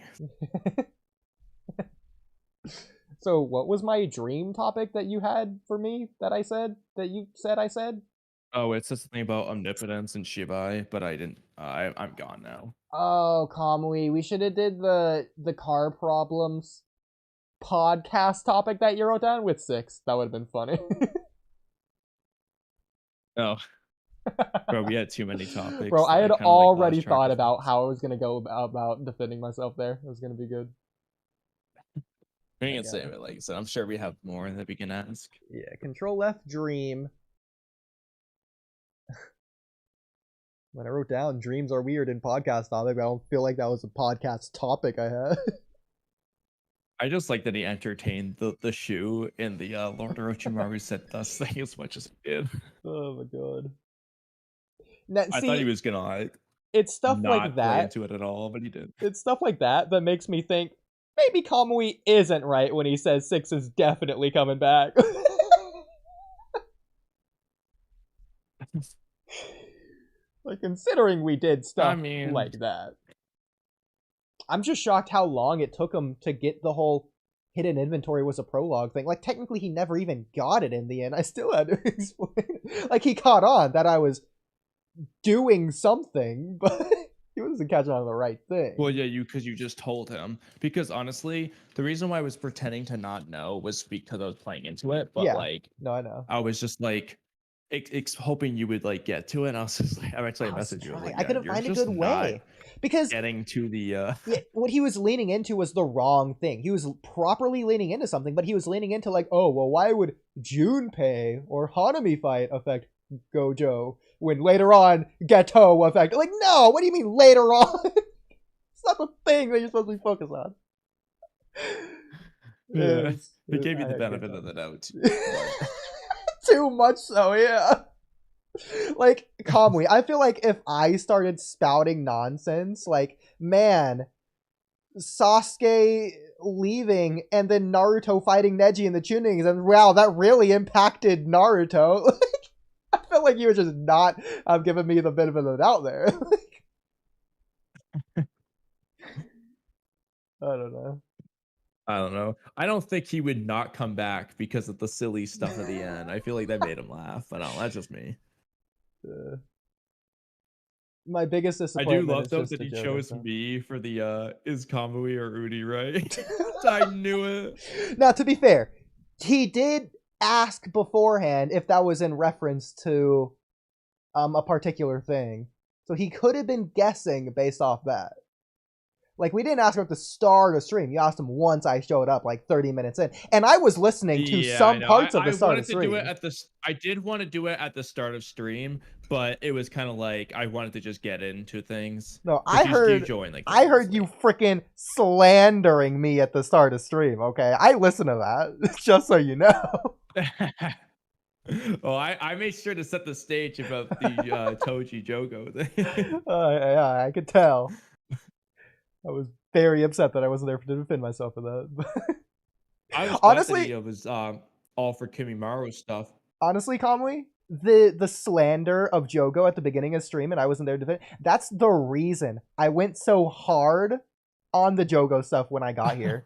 So, what was my dream topic that you had for me that I said that you said I said? Oh, it says something about omnipotence and Shibai, but I didn't. I'm gone now. Oh, Kamui, we should have did the car problems podcast topic that you wrote down with 6. That would have been funny. Oh, bro, we had too many topics. Bro, I that had kinda, already lost track thought of about things. how I was gonna go about defending myself there. It was gonna be good. We can save it, like I said. I'm sure we have more that we can ask. Yeah, Control F dream. When I wrote down dreams are weird in podcast topic, I don't feel like that was a podcast topic I had. I just like that he entertained the shoe in the Lord Orochimaru said thus thing as much as he did. Oh my god. Now, I thought he was gonna like it's stuff not like play that. into it at all, but he did. It's stuff like that that makes me think maybe Kamui isn't right when he says 6 is definitely coming back. Like, considering we did stuff like that. I'm just shocked how long it took him to get the whole hidden inventory was a prologue thing. Like, technically, he never even got it in the end. I still had to explain. Like, he caught on that I was doing something, but he wasn't catching on to the right thing. Well, yeah, because you just told him. Because honestly, the reason why I was pretending to not know was because I was playing into it. But Yeah. like, No, I know. I was just like, hoping you would like get to it. And I was just like, I actually messaged you. I was like, I couldn't find a good way because getting to the yeah, what he was leaning into was the wrong thing. He was properly leaning into something, but he was leaning into like, oh well, why would Junpei or Hanami fight affect Gojo when later on Geto affect? Like, no, what do you mean later on? It's not the thing that you're supposed to be focused on. Yeah, it gave you the benefit of the doubt. Too much so, yeah. Like, Kamui, I feel like if I started spouting nonsense, like, man, Sasuke leaving and then Naruto fighting Neji in the tunings, and wow, that really impacted Naruto. I felt like you were just not giving me the benefit of the doubt there. I don't know. I don't think he would not come back because of the silly stuff at the end. I feel like that made him laugh. I don't know. That's just me. My biggest I disappointment do love is though just that the he Jojo chose stuff. me for the is Kamui or Oodie, right? I knew it. Now, to be fair, he did ask beforehand if that was in reference to a particular thing. So he could have been guessing based off that. Like, we didn't ask him at the start of stream. You asked him once I showed up, like 30 minutes in. And I was listening to some parts of the start of stream. I did want to do it at the start of stream, but it was kind of like I wanted to just get into things. No, I heard you freaking slandering me at the start of stream, okay? I listened to that, just so you know. Oh, I made sure to set the stage about the Toji Jogo thing. Yeah, I could tell. I was very upset that I wasn't there to defend myself for that. I was honestly, it was all for Kimimaru stuff. Honestly, Kamui, the slander of Jogo at the beginning of stream and I wasn't there to defend, that's the reason I went so hard on the Jogo stuff when I got here.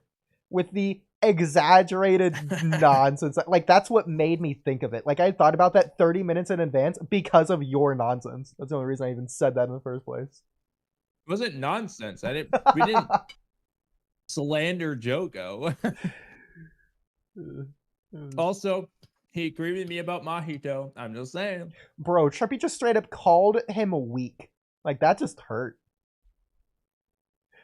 With the exaggerated nonsense. Like, that's what made me think of it. Like, I thought about that 30 minutes in advance because of your nonsense. That's the only reason I even said that in the first place. It wasn't nonsense. We didn't slander Jogo. Also, He agreed with me about Mahito. I'm just saying. Bro, Trippy just straight up called him weak. Like, that just hurt.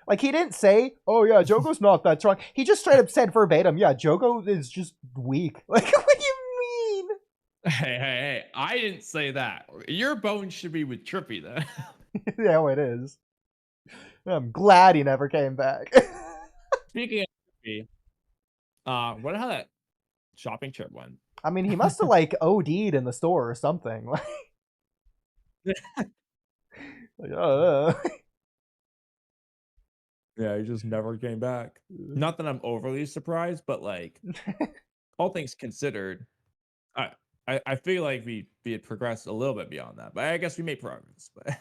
Like, he didn't say, oh yeah, Jogo's not that strong. He just straight up said verbatim, yeah, Jogo is just weak. Like, what do you mean? Hey, I didn't say that. Your bone should be with Trippy then. Yeah, it is. I'm glad he never came back. Speaking of Trippy, what how that shopping trip went? I mean, he must have like OD'd in the store or something. Yeah, he just never came back. Not that I'm overly surprised, but like all things considered, I feel like we had progressed a little bit beyond that, but I guess we made progress. But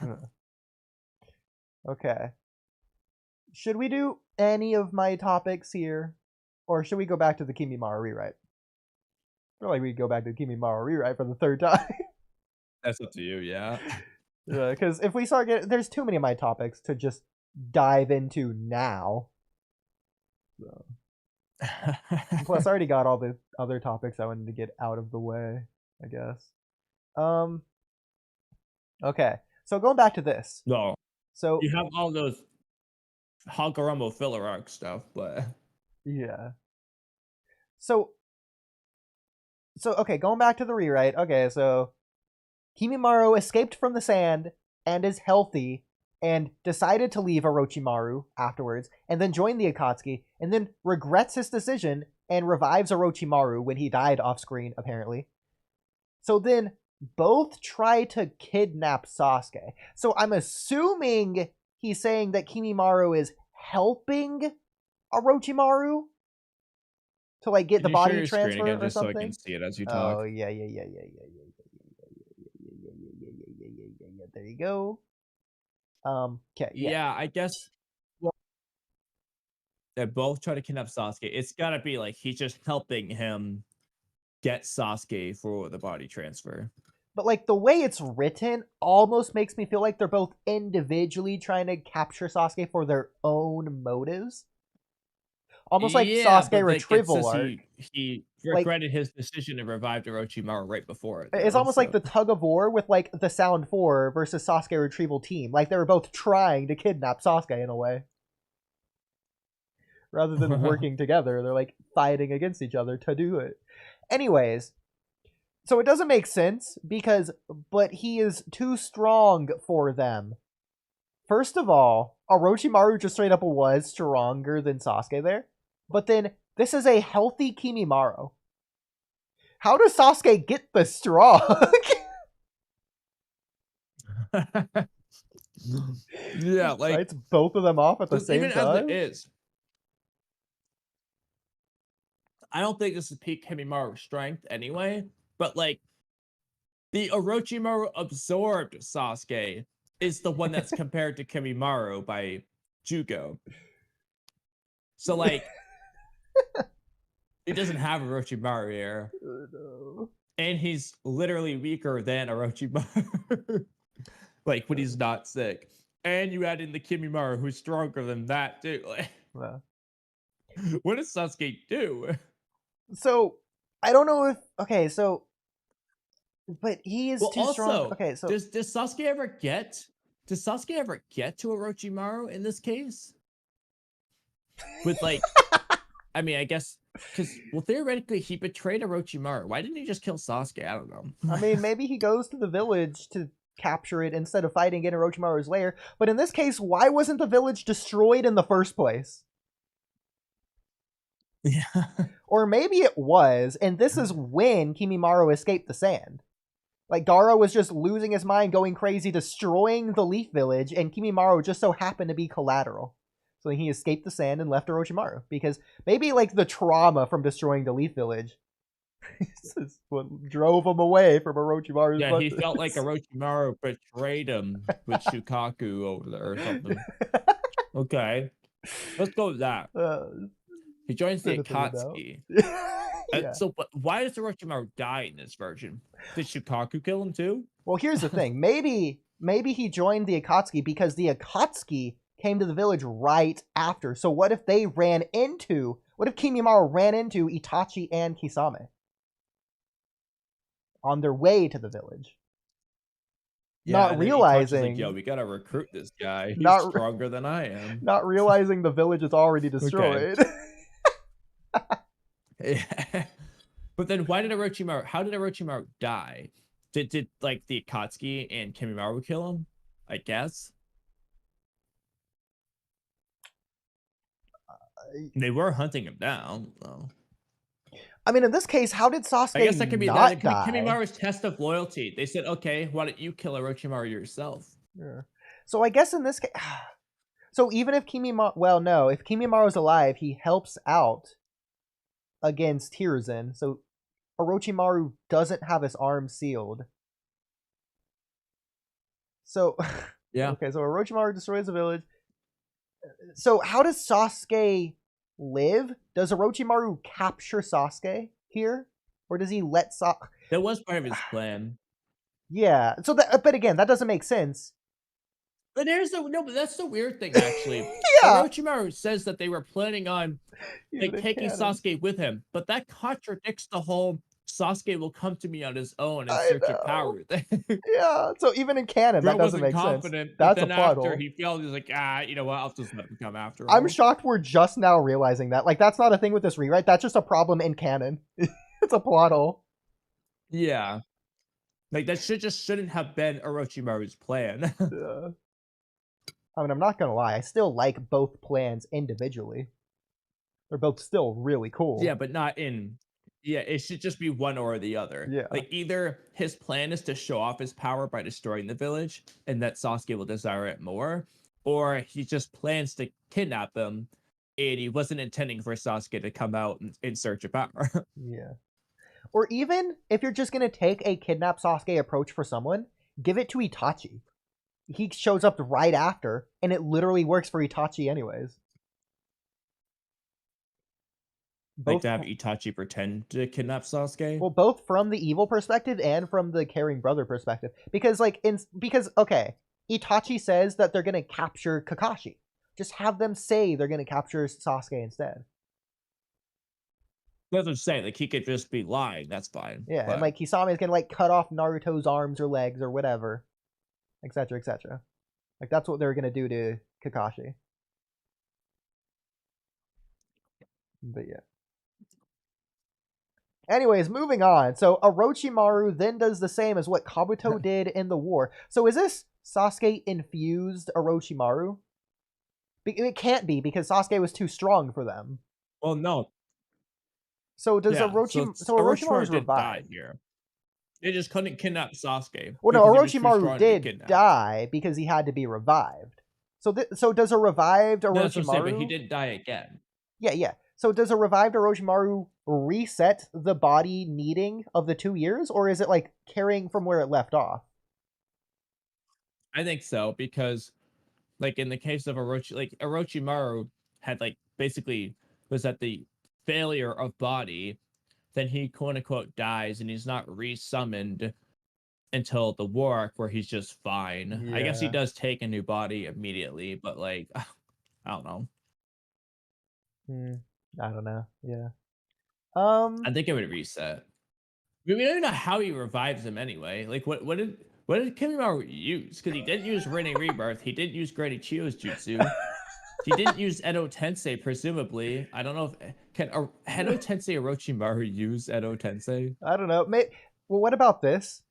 Okay. Should we do any of my topics here? Or should we go back to the Kimimaro rewrite? I feel like we go back to the Kimimaro rewrite for the third time. that's up to you, yeah. Yeah, because if we start getting... There's too many of my topics to just dive into now. So. Plus, I already got all the other topics I wanted to get out of the way, I guess. Okay, so going back to this. No. So you have all those Hagoromo filler arc stuff, but yeah. So okay, going back to the rewrite. Okay, so Kimimaro escaped from the sand and is healthy and decided to leave Orochimaru afterwards and then join the Akatsuki and then regrets his decision and revives Orochimaru when he died off screen, apparently. So then both try to kidnap Sasuke. So I'm assuming he's saying that Kimimaro is helping Orochimaru to like get the body transfer or something. So I can see it as you talk. Oh yeah. There you go. Okay. Yeah, I guess. Well, they both try to kidnap Sasuke. It's gotta be like he's just helping him get Sasuke for the body transfer. But like the way it's written almost makes me feel like they're both individually trying to capture Sasuke for their own motives. Almost like Sasuke retrieval arc. He regretted his decision to revive Orochimaru right before it. It's almost like the tug of war with like the Sound 4 versus Sasuke retrieval team. Like they were both trying to kidnap Sasuke in a way. Rather than working together, they're like fighting against each other to do it. Anyways, so it doesn't make sense but he is too strong for them. First of all, Orochimaru just straight up was stronger than Sasuke there. But then, this is a healthy Kimimaro. How does Sasuke get the strong? Yeah, like... Fights both of them off at the same time? As it is, I don't think this is peak Kimimaro strength anyway, but like, the Orochimaru absorbed Sasuke is the one that's compared to Kimimaro by Jugo. So like, he doesn't have Orochimaru here. Oh, no. And he's literally weaker than Orochimaru. Like, when he's not sick. And you add in the Kimimaro, who's stronger than that, too. Like, Well. What does Sasuke do? So, I don't know if... Okay, so... But he is too strong. Okay, so... Does Sasuke ever get... Does Sasuke ever get to Orochimaru in this case? With, like... I mean, I guess... Because, well, theoretically, he betrayed Orochimaru. Why didn't he just kill Sasuke? I don't know. I mean, maybe he goes to the village to capture it instead of fighting in Orochimaru's lair. But in this case, why wasn't the village destroyed in the first place? Yeah. Or maybe it was, and this is when Kimimaro escaped the sand. Like, Dara was just losing his mind, going crazy, destroying the Leaf Village, and Kimimaro just so happened to be collateral. So he escaped the sand and left Orochimaru. Because maybe, like, the trauma from destroying the Leaf Village is what drove him away from Orochimaru's Yeah, he felt like Orochimaru betrayed him with Shukaku over there or something. Okay. Let's go with that. He joins the Akatsuki. Yeah. So, but why does Orochimaru die in this version? Did Shukaku kill him too? Well, here's the thing. Maybe he joined the Akatsuki because the Akatsuki came to the village right after. So what if Kimimaro ran into Itachi and Kisame? on their way to the village. Yeah, Not and then Itachi's like, realizing, yo, we gotta recruit this guy. He's Not- stronger than I am. not realizing the village is already destroyed. Yeah. But then why did Orochimaru? How did Orochimaru die? Did like the Akatsuki and Kimimaru kill him? I guess they were hunting him down. So. I mean, in this case, how did Sasuke I guess that could be not that. die? Kimimaru's test of loyalty. They said, okay, why don't you kill Orochimaru yourself? Yeah. So I guess in this case, so even if Kimimaru, well, no, if Kimimaru's alive, he helps out against Hiruzen. So Orochimaru doesn't have his arm sealed. So Yeah. Okay, so Orochimaru destroys the village. So how does Sasuke live? Does Orochimaru capture Sasuke here, or does he let Sasuke? That was part of his plan. Yeah. So that, but again, that doesn't make sense. But but that's the weird thing, actually. Yeah. Orochimaru says that they were planning on like taking Sasuke with him, but that contradicts the whole Sasuke will come to me on his own in search of power thing. Yeah. So even in canon, Bro that doesn't wasn't make confident, sense. but That's a then plot after hole. he felt, he's like, you know what? I'll just let him come after him. I'm shocked we're just now realizing that. Like, that's not a thing with this rewrite. That's just a problem in canon. It's a plot hole. Yeah. Like, that shouldn't have been Orochimaru's plan. Yeah. I mean, I'm not gonna lie. I still like both plans individually. They're both still really cool. Yeah, but not in... Yeah, it should just be one or the other. Yeah. Like, either his plan is to show off his power by destroying the village, and that Sasuke will desire it more, or he just plans to kidnap him, and he wasn't intending for Sasuke to come out in search of power. Yeah. Or even if you're just gonna take a kidnap Sasuke approach for someone, give it to Itachi. He shows up right after, and it literally works for Itachi anyways. Like to have Itachi pretend to kidnap Sasuke? Well, both from the evil perspective and from the caring brother perspective. Because, okay, Itachi says that they're gonna capture Kakashi. Just have them say they're gonna capture Sasuke instead. That's what I'm saying. Like, he could just be lying. That's fine. Yeah, but... and like Kisame is gonna like cut off Naruto's arms or legs or whatever, etc., etc. Like that's what they're gonna do to Kakashi. But yeah. Anyways, moving on. So Orochimaru then does the same as what Kabuto did in the war. So is this Sasuke infused Orochimaru? It can't be because Sasuke was too strong for them. Well, no. So does Orochimaru's did die revived here. They just couldn't kidnap Sasuke. Well, no, Orochimaru did kidnapped. die because he had to be revived. So does a revived No, that's what I'm saying, Orochimaru? but he did die again. Yeah. So does a revived Orochimaru reset the body needing of the 2 years, or is it like carrying from where it left off? I think so, because like in the case of Orochimaru had like basically was at the failure of body, then he quote unquote dies and he's not resummoned until the war arc where he's just fine. Yeah. I guess he does take a new body immediately, but like I don't know. I don't know. Yeah. I think it would reset. We don't even know how he revives him anyway. Like what did Kimimaru use? Because he didn't use Rene Rebirth. He didn't use Granny Chiyo's jutsu. He didn't use Edo Tensei, presumably. I don't know if can Edo Tensei Orochimaru use Edo Tensei? I don't know. Well, what about this?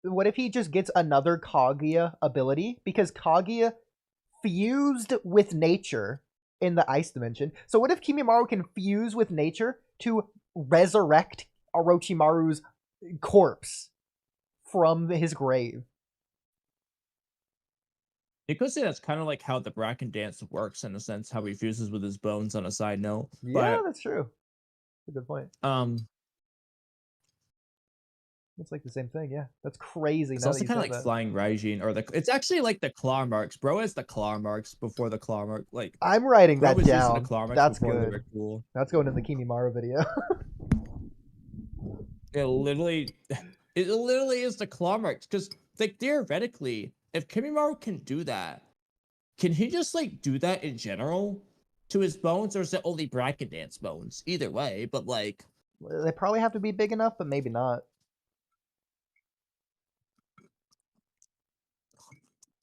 What if he just gets another Kaguya ability? Because Kaguya fused with nature in the ice dimension. So what if Kimimaru can fuse with nature to resurrect Orochimaru's corpse from his grave? You could say that's kind of like how the Bracken dance works in a sense, how he fuses with his bones on a side note. Yeah, but, that's true. That's a good point. It's like the same thing, yeah. That's crazy. It's also kind of like Flying Raijin, or it's actually like the claw marks. Bro has the claw marks before the claw mark. Like I'm writing Bro that was using down. the claw marks That's before they good. were cool. That's going in the Kimimaru video. It literally is the claw marks, because like theoretically, if Kimimaru can do that, can he just like do that in general to his bones, or is it only Bracken dance bones? Either way, but like They probably have to be big enough, but maybe not.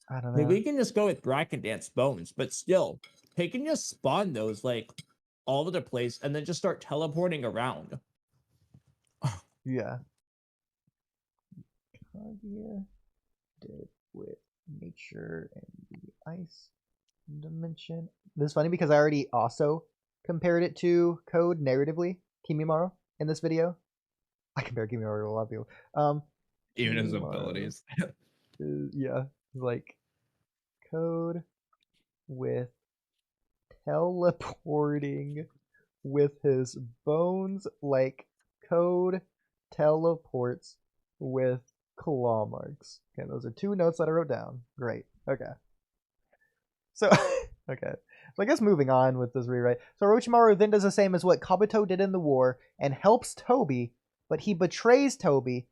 I don't know. Maybe we can just go with Bracken Dance Bones, but still, they can just spawn those like all over the place and then just start teleporting around. Yeah. Kaguya did with nature and the ice dimension. This is funny because I already also compared it to Code narratively, Kimimaro, in this video. I compare Kimimaro to a lot of people. Even his Kimimaro abilities. yeah, like Code with teleporting with his bones, like Code teleports with claw marks. Okay, those are 2 notes that I wrote down. Great. Okay. So, okay. So I guess moving on with this rewrite. So Orochimaru then does the same as what Kabuto did in the war and helps Toby, but he betrays Toby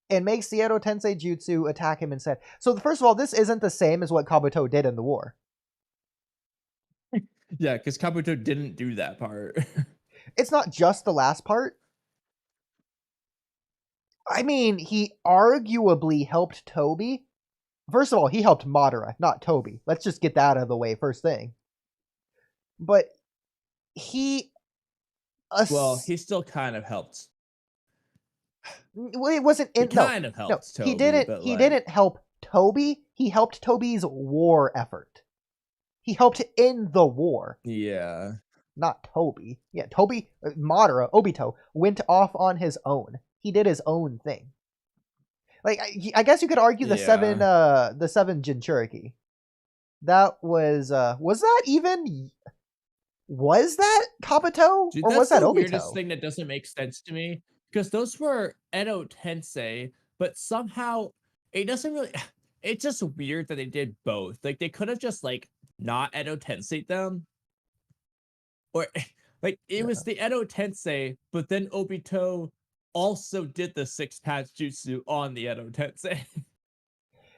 and makes the Edo Tensei Jutsu attack him instead. So first of all, this isn't the same as what Kabuto did in the war. Yeah, because Kabuto didn't do that part. It's not just the last part. I mean, he arguably helped Toby. First of all, he helped Madara, not Toby. Let's just get that out of the way first thing. But he... Well, he still kind of helped. Well, it wasn't in... He kind of helped Toby, he didn't. but He like... didn't help Toby. He helped Toby's war effort. He helped in the war. Yeah. Not Toby. Yeah, Toby, Madara, Obito, went off on his own. He did his own thing. Like, I guess you could argue the seven Jinchuriki. That was that even... Was that Kabuto? Dude, or was that the Obito? weirdest thing that doesn't make sense to me. Because those were Edo Tensei, but somehow it doesn't really... It's just weird that they did both. Like, they could have just, like, not Edo Tensei them. Or, like, it was the Edo Tensei, but then Obito also did the 6-path jutsu on the Edo Tensei.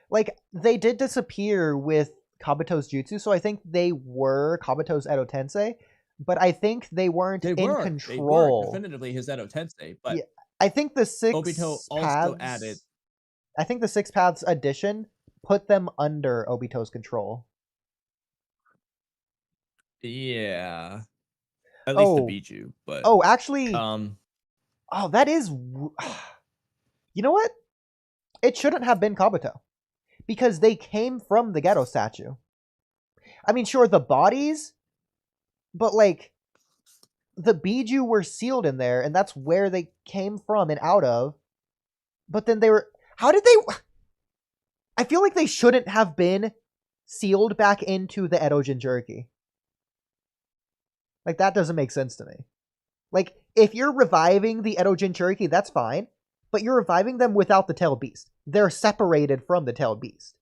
Like, they did disappear with Kabuto's jutsu, so I think they were Kabuto's Edo Tensei, but I think they weren't in control. They were definitively his Edo Tensei, but yeah, I think the 6 Obito paths, also added... I think the 6 paths addition put them under Obito's control. Yeah. At least the Biju, but... Oh, actually... Oh, that is... You know what? It shouldn't have been Kabuto. Because they came from the ghetto statue. I mean, sure, the bodies... But, like... The Biju were sealed in there, and that's where they came from and out of. But then they were... How did they... I feel like they shouldn't have been sealed back into the Edo Jinchuriki. Like, that doesn't make sense to me. Like, if you're reviving the Edo Jinchuriki, that's fine. But you're reviving them without the tailed beast. They're separated from the tailed beast.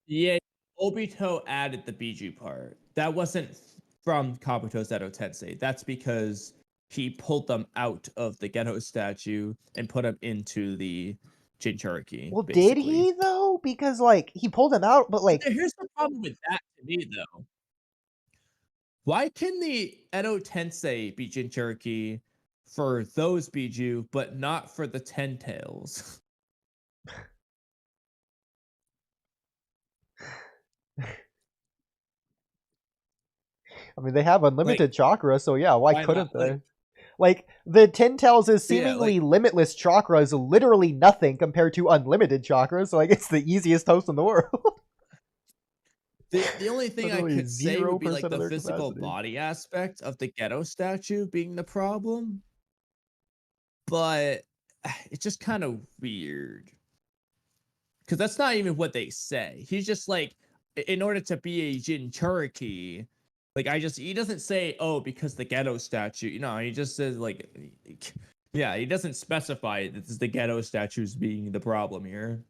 Yeah, Obito added the Biju part. That wasn't from Kabuto's Edo Tensei. That's because he pulled them out of the ghetto statue and put them into the Jinchuriki. Well, basically. Did he, though? Because, like, he pulled them out, but, like... Here's the problem with that to me, though. Why can the Edo Tensei be Jinchuriki for those Biju, but not for the Ten Tails? I mean, they have unlimited chakra, so yeah, why couldn't not? they? Like, the Ten Tails is seemingly limitless chakra is literally nothing compared to unlimited chakra, so I guess the easiest host in the world. The only thing I could say would be like the physical capacity. body aspect of the ghetto statue being the problem. But it's just kind of weird. Because that's not even what they say. He's just like, in order to be a Jinchuriki, like he doesn't say, oh, because the ghetto statue. You know, he just says like, yeah, he doesn't specify that it's the ghetto statues being the problem here.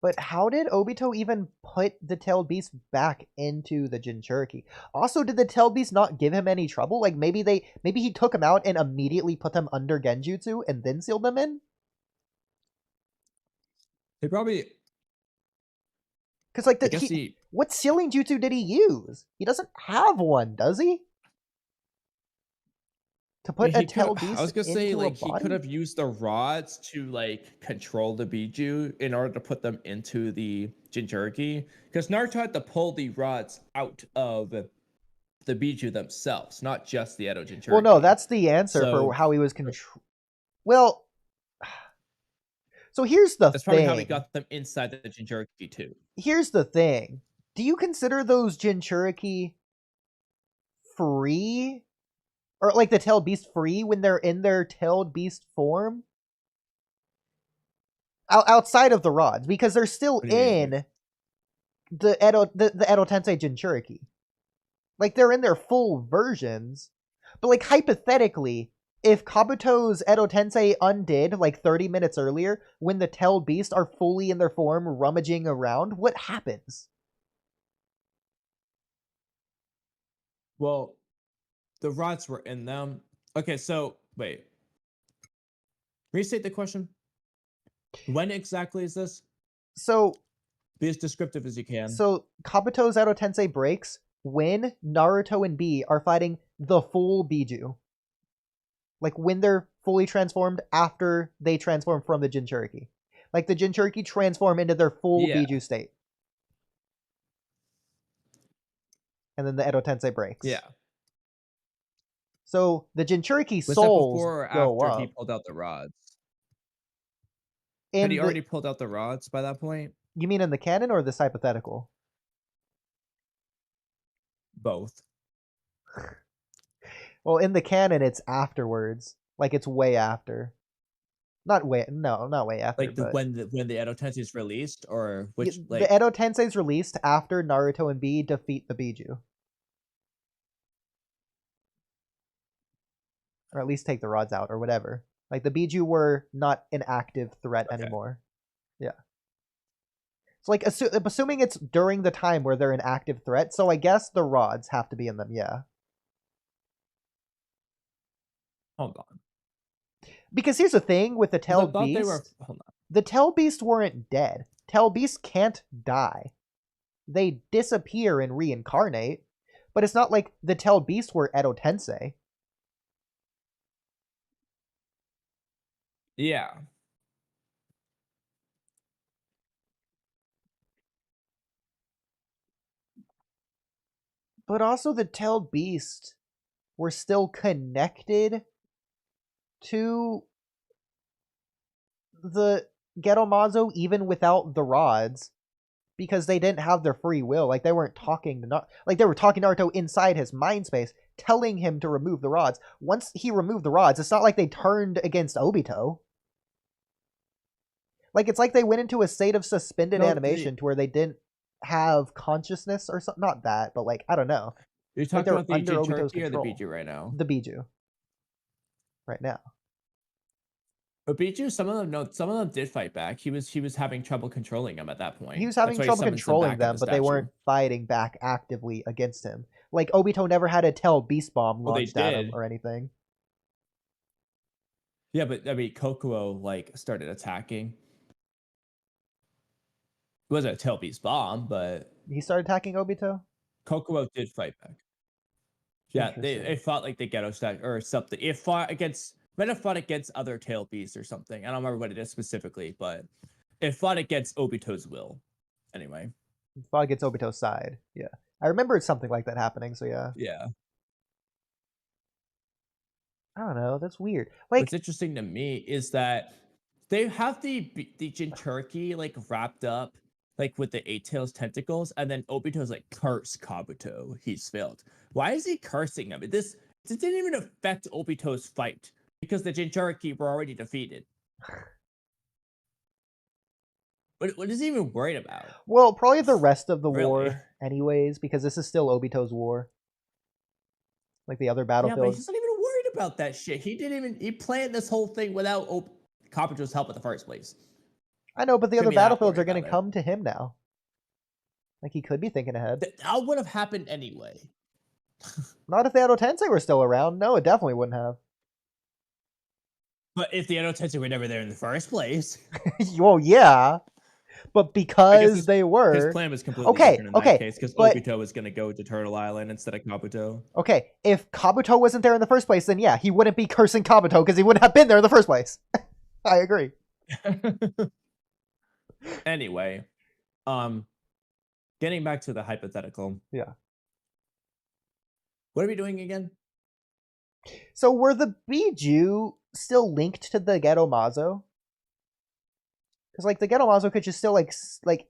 But how did Obito even put the tailed beast back into the Jinchuriki? Also, did the tailed beast not give him any trouble? Like maybe he took him out and immediately put them under Genjutsu and then sealed them in? They probably... Because like what sealing jutsu did he use? He doesn't have one, does he? To put a He tail could've- beast I was gonna say, into a like, he body? could have used the rods to like control the Biju in order to put them into the Jinchuriki, because Naruto had to pull the rods out of the Biju themselves, not just the Edo Jinchuriki. Well, no, that's the answer for So- how he was control. Well, so here's the That's probably how he thing. got them inside the Jinchuriki too. Here's the thing. Do you consider those Jinchuriki free? Or like the tailed beast free when they're in their tailed beast form? Outside of the rods, because they're still What do you mean? in the Edo Tensei Jinchuriki. Like they're in their full versions. But like hypothetically, if Kabuto's Edo Tensei undid like 30 minutes earlier, when the tailed beast are fully in their form rummaging around, what happens? Well, the rods were in them. Okay, so wait. Restate the question. When exactly is this? So Be as descriptive as you can. So Kabuto's Edo Tensei breaks when Naruto and B are fighting the full Biju. Like when they're fully transformed after they transform from the Jinchuriki. Like the Jinchuriki transform into their full Yeah. Biju state. And then the Edo Tensei breaks. Yeah. So the Jinchuriki Was that souls before or go after up. he pulled out the rods? In Had he the- already pulled out the rods by that point? You mean in the canon or this hypothetical? Both. Well, in the canon, it's afterwards. Like it's way after. Not way after. Like but... when the Edo Tensei is released, or which like the Edo Tensei is released after Naruto and B defeat the Biju. Or at least take the rods out, or whatever. Like the Biju were not an active threat anymore. Yeah. So like assuming it's during the time where they're an active threat, so I guess the rods have to be in them, yeah. hold on. Because here's the thing with the 'Cause I tailed thought beast. they were hold on. The tailed beast weren't dead. Tailed beasts can't die. They disappear and reincarnate, but it's not like the tailed beast were Edo Tensei. Yeah. But also the tailed beast were still connected to the Geromazo even without the rods, because they didn't have their free will. Like they weren't talking to like they were talking to Naruto inside his mind space, telling him to remove the rods. Once he removed the rods, it's not like they turned against Obito. Like it's like they went into a state of suspended animation to where they didn't have consciousness or something. Not that, but like I don't know. You're Like talking they're about the under Obito's Jinchuriki or the control. Biju right now? The Biju. Right now. But Biju, some of them did fight back. He was having trouble controlling them at that point. He was having That's why he trouble summoned controlling back at them, the but they statue. weren't fighting back actively against him. Like Obito never had a tail beast bomb Well, they launched at him did. or anything. Yeah, but I mean, Kokuo like started attacking. It wasn't a tail beast bomb, but He started attacking Obito? Kokuo did fight back. Yeah, they Interesting. fought like the ghetto stack or something. It fought against might have fought against other tail beasts or something. I don't remember what it is specifically, but it fought against Obito's will. Anyway. He fought against Obito's side. Yeah. I remember something like that happening, so yeah. Yeah. I don't know. That's weird. Like What's interesting to me is that they have the Jinchuriki like wrapped up like with the eight tails tentacles, and then Obito's like curse Kabuto. He's failed. Why is he cursing him? This didn't even affect Obito's fight because the Jinchuriki were already defeated. What is he even worried about? well, probably the rest of the Really? war anyways, because this is still Obito's war. Like the other Yeah, but battlefields. he's not even worried about that shit. He planned this whole thing without Kabuto's help in the first place. I know, but the Shouldn't other be that battlefields are worried going about to it. come to him now. Like he could be thinking ahead. That would have happened anyway. Not if the Edo Tensei were still around. No, it definitely wouldn't have. But if the Edo Tensei were never there in the first place, Well, yeah. but because they his were plan was completely okay, different in okay, that case because but Obito was going to go to Turtle Island instead of Kabuto. okay, if Kabuto wasn't there in the first place, then yeah, he wouldn't be cursing Kabuto because he wouldn't have been there in the first place. I agree. Anyway, getting back to the hypothetical. Yeah. What are we doing again? So were the Biju still linked to the Ghetto Mazo? Because like the Ghetto Mazo could just still like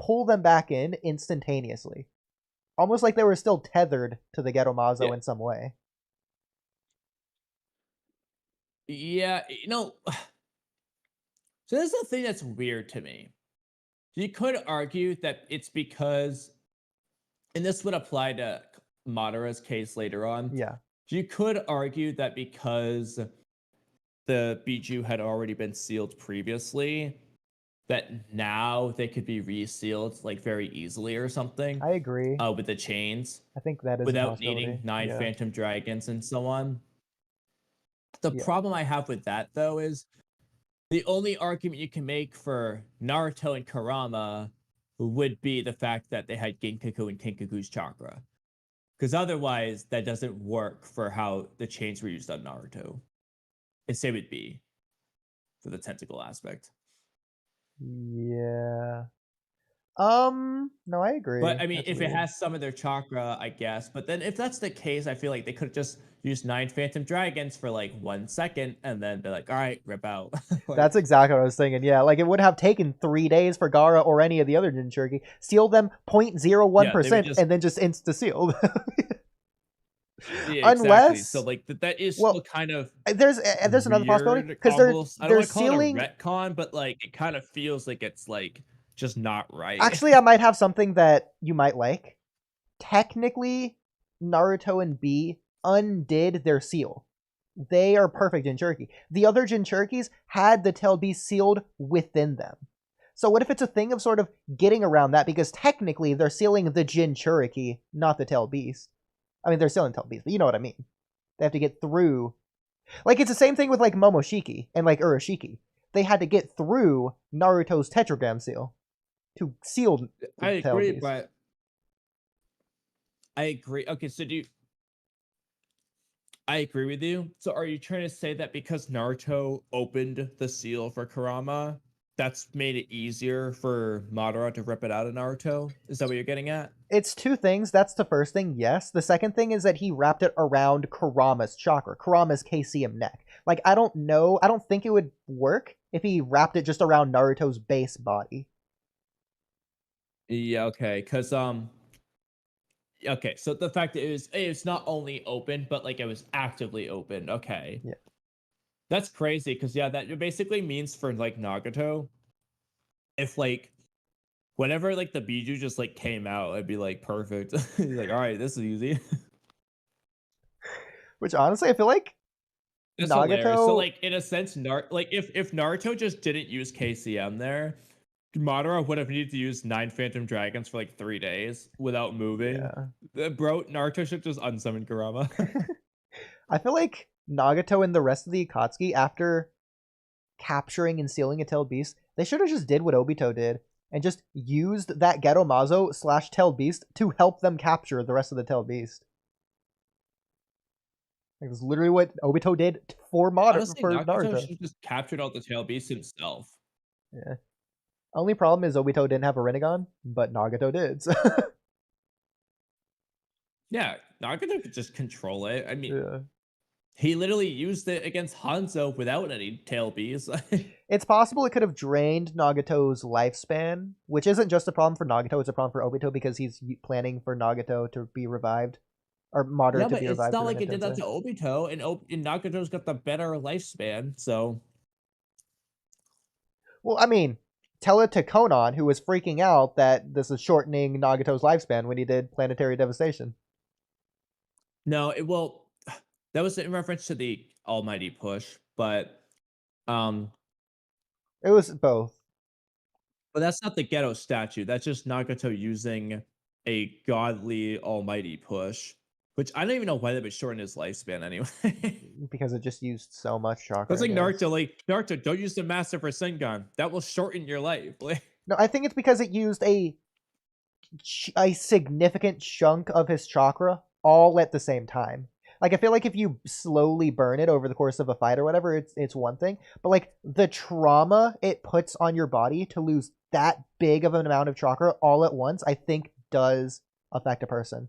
pull them back in instantaneously, almost like they were still tethered to the Ghetto Mazo in some way. Yeah, you know. So this is the thing that's weird to me. You could argue that it's because, and this would apply to Madara's case later on. Yeah. You could argue that because the Biju had already been sealed previously, that now they could be resealed like very easily or something. I agree. With the chains. I think that is without needing 9 Phantom Dragons and so on. The problem I have with that though is the only argument you can make for Naruto and Kurama would be the fact that they had Ginkaku and Kinkaku's chakra. Because otherwise, that doesn't work for how the chains were used on Naruto. And same with B for the tentacle aspect. Yeah. No, I agree. But I mean, That's if weird. it has some of their chakra, I guess. But then if that's the case, I feel like they could have just used 9 Phantom Dragons for like 1 second and then be like, all right, rip out. Like, that's exactly what I was thinking. Yeah, like it would have taken 3 days for Gaara or any of the other Jinchuriki. Seal them 0.01% and then just insta-sealed. Yeah, Unless exactly. So like that is still kind of there's another possibility because they're I don't want to call sealing it a retcon, but like it kind of feels like it's like just not right. Actually, I might have something that you might like. Technically, Naruto and B undid their seal. They are perfect Jinchuriki. The other Jinchurikis had the tail beast sealed within them. So what if it's a thing of sort of getting around that? Because technically, they're sealing the Jinchuriki, not the tail beast. I mean, they're sealing tail beast, but you know what I mean. They have to get through. Like, it's the same thing with, like, Momoshiki and, like, Urashiki. They had to get through Naruto's tetragram seal to seal the I agree, beast. but I agree. Okay, so I agree with you. So are you trying to say that because Naruto opened the seal for Kurama, that's made it easier for Madara to rip it out of Naruto? Is that what you're getting at? It's two things. That's the first thing, yes. The second thing is that he wrapped it around Kurama's chakra, Kurama's KCM neck. Like, I don't know. I don't think it would work if he wrapped it just around Naruto's base body. Yeah, okay. Because, okay, so the fact that it's not only open, but like it was actively open. Okay. Yeah. That's crazy, because yeah, that basically means for like Nagato, if like whenever like the Biju just like came out, it'd be like perfect. He's like, all right, this is easy. Which honestly, I feel like It's Nagato. hilarious. So like in a sense, like if Naruto just didn't use KCM there, Madara would have needed to use 9 Phantom Dragons for like 3 days without moving. Yeah. Bro, Naruto should just unsummon Kurama. I feel like Nagato and the rest of the Akatsuki, after capturing and sealing a tailed beast, they should have just did what Obito did and just used that Ghetto Mazo / tailed beast to help them capture the rest of the tailed beast. Like, that's literally what Obito did for Honestly, Naruto. should have just captured all the tail beasts himself. Yeah. Only problem is Obito didn't have a Rinnegan, but Nagato did. So. Yeah, Nagato could just control it. I mean, Yeah. he literally used it against Hanzo without any tail beasts. It's possible it could have drained Nagato's lifespan, which isn't just a problem for Nagato, it's a problem for Obito because he's planning for Nagato to be revived. Or Madara Yeah, to but be it's revived. not like it did that to Obito, and Nagato's got the better lifespan, so... Well, I mean, tell it to Konan, who was freaking out that this is shortening Nagato's lifespan when he did Planetary Devastation. No, well, that was in reference to the Almighty Push, but... It was both. But that's not the Ghetto statue, that's just Nagato using a godly Almighty Push. Which I don't even know why that would shorten his lifespan anyway. Because it just used so much chakra. That's like Naruto, don't use the Master Rasengan. That will shorten your life. No, I think it's because it used a significant chunk of his chakra all at the same time. Like, I feel like if you slowly burn it over the course of a fight or whatever, it's one thing. But like the trauma it puts on your body to lose that big of an amount of chakra all at once, I think does affect a person.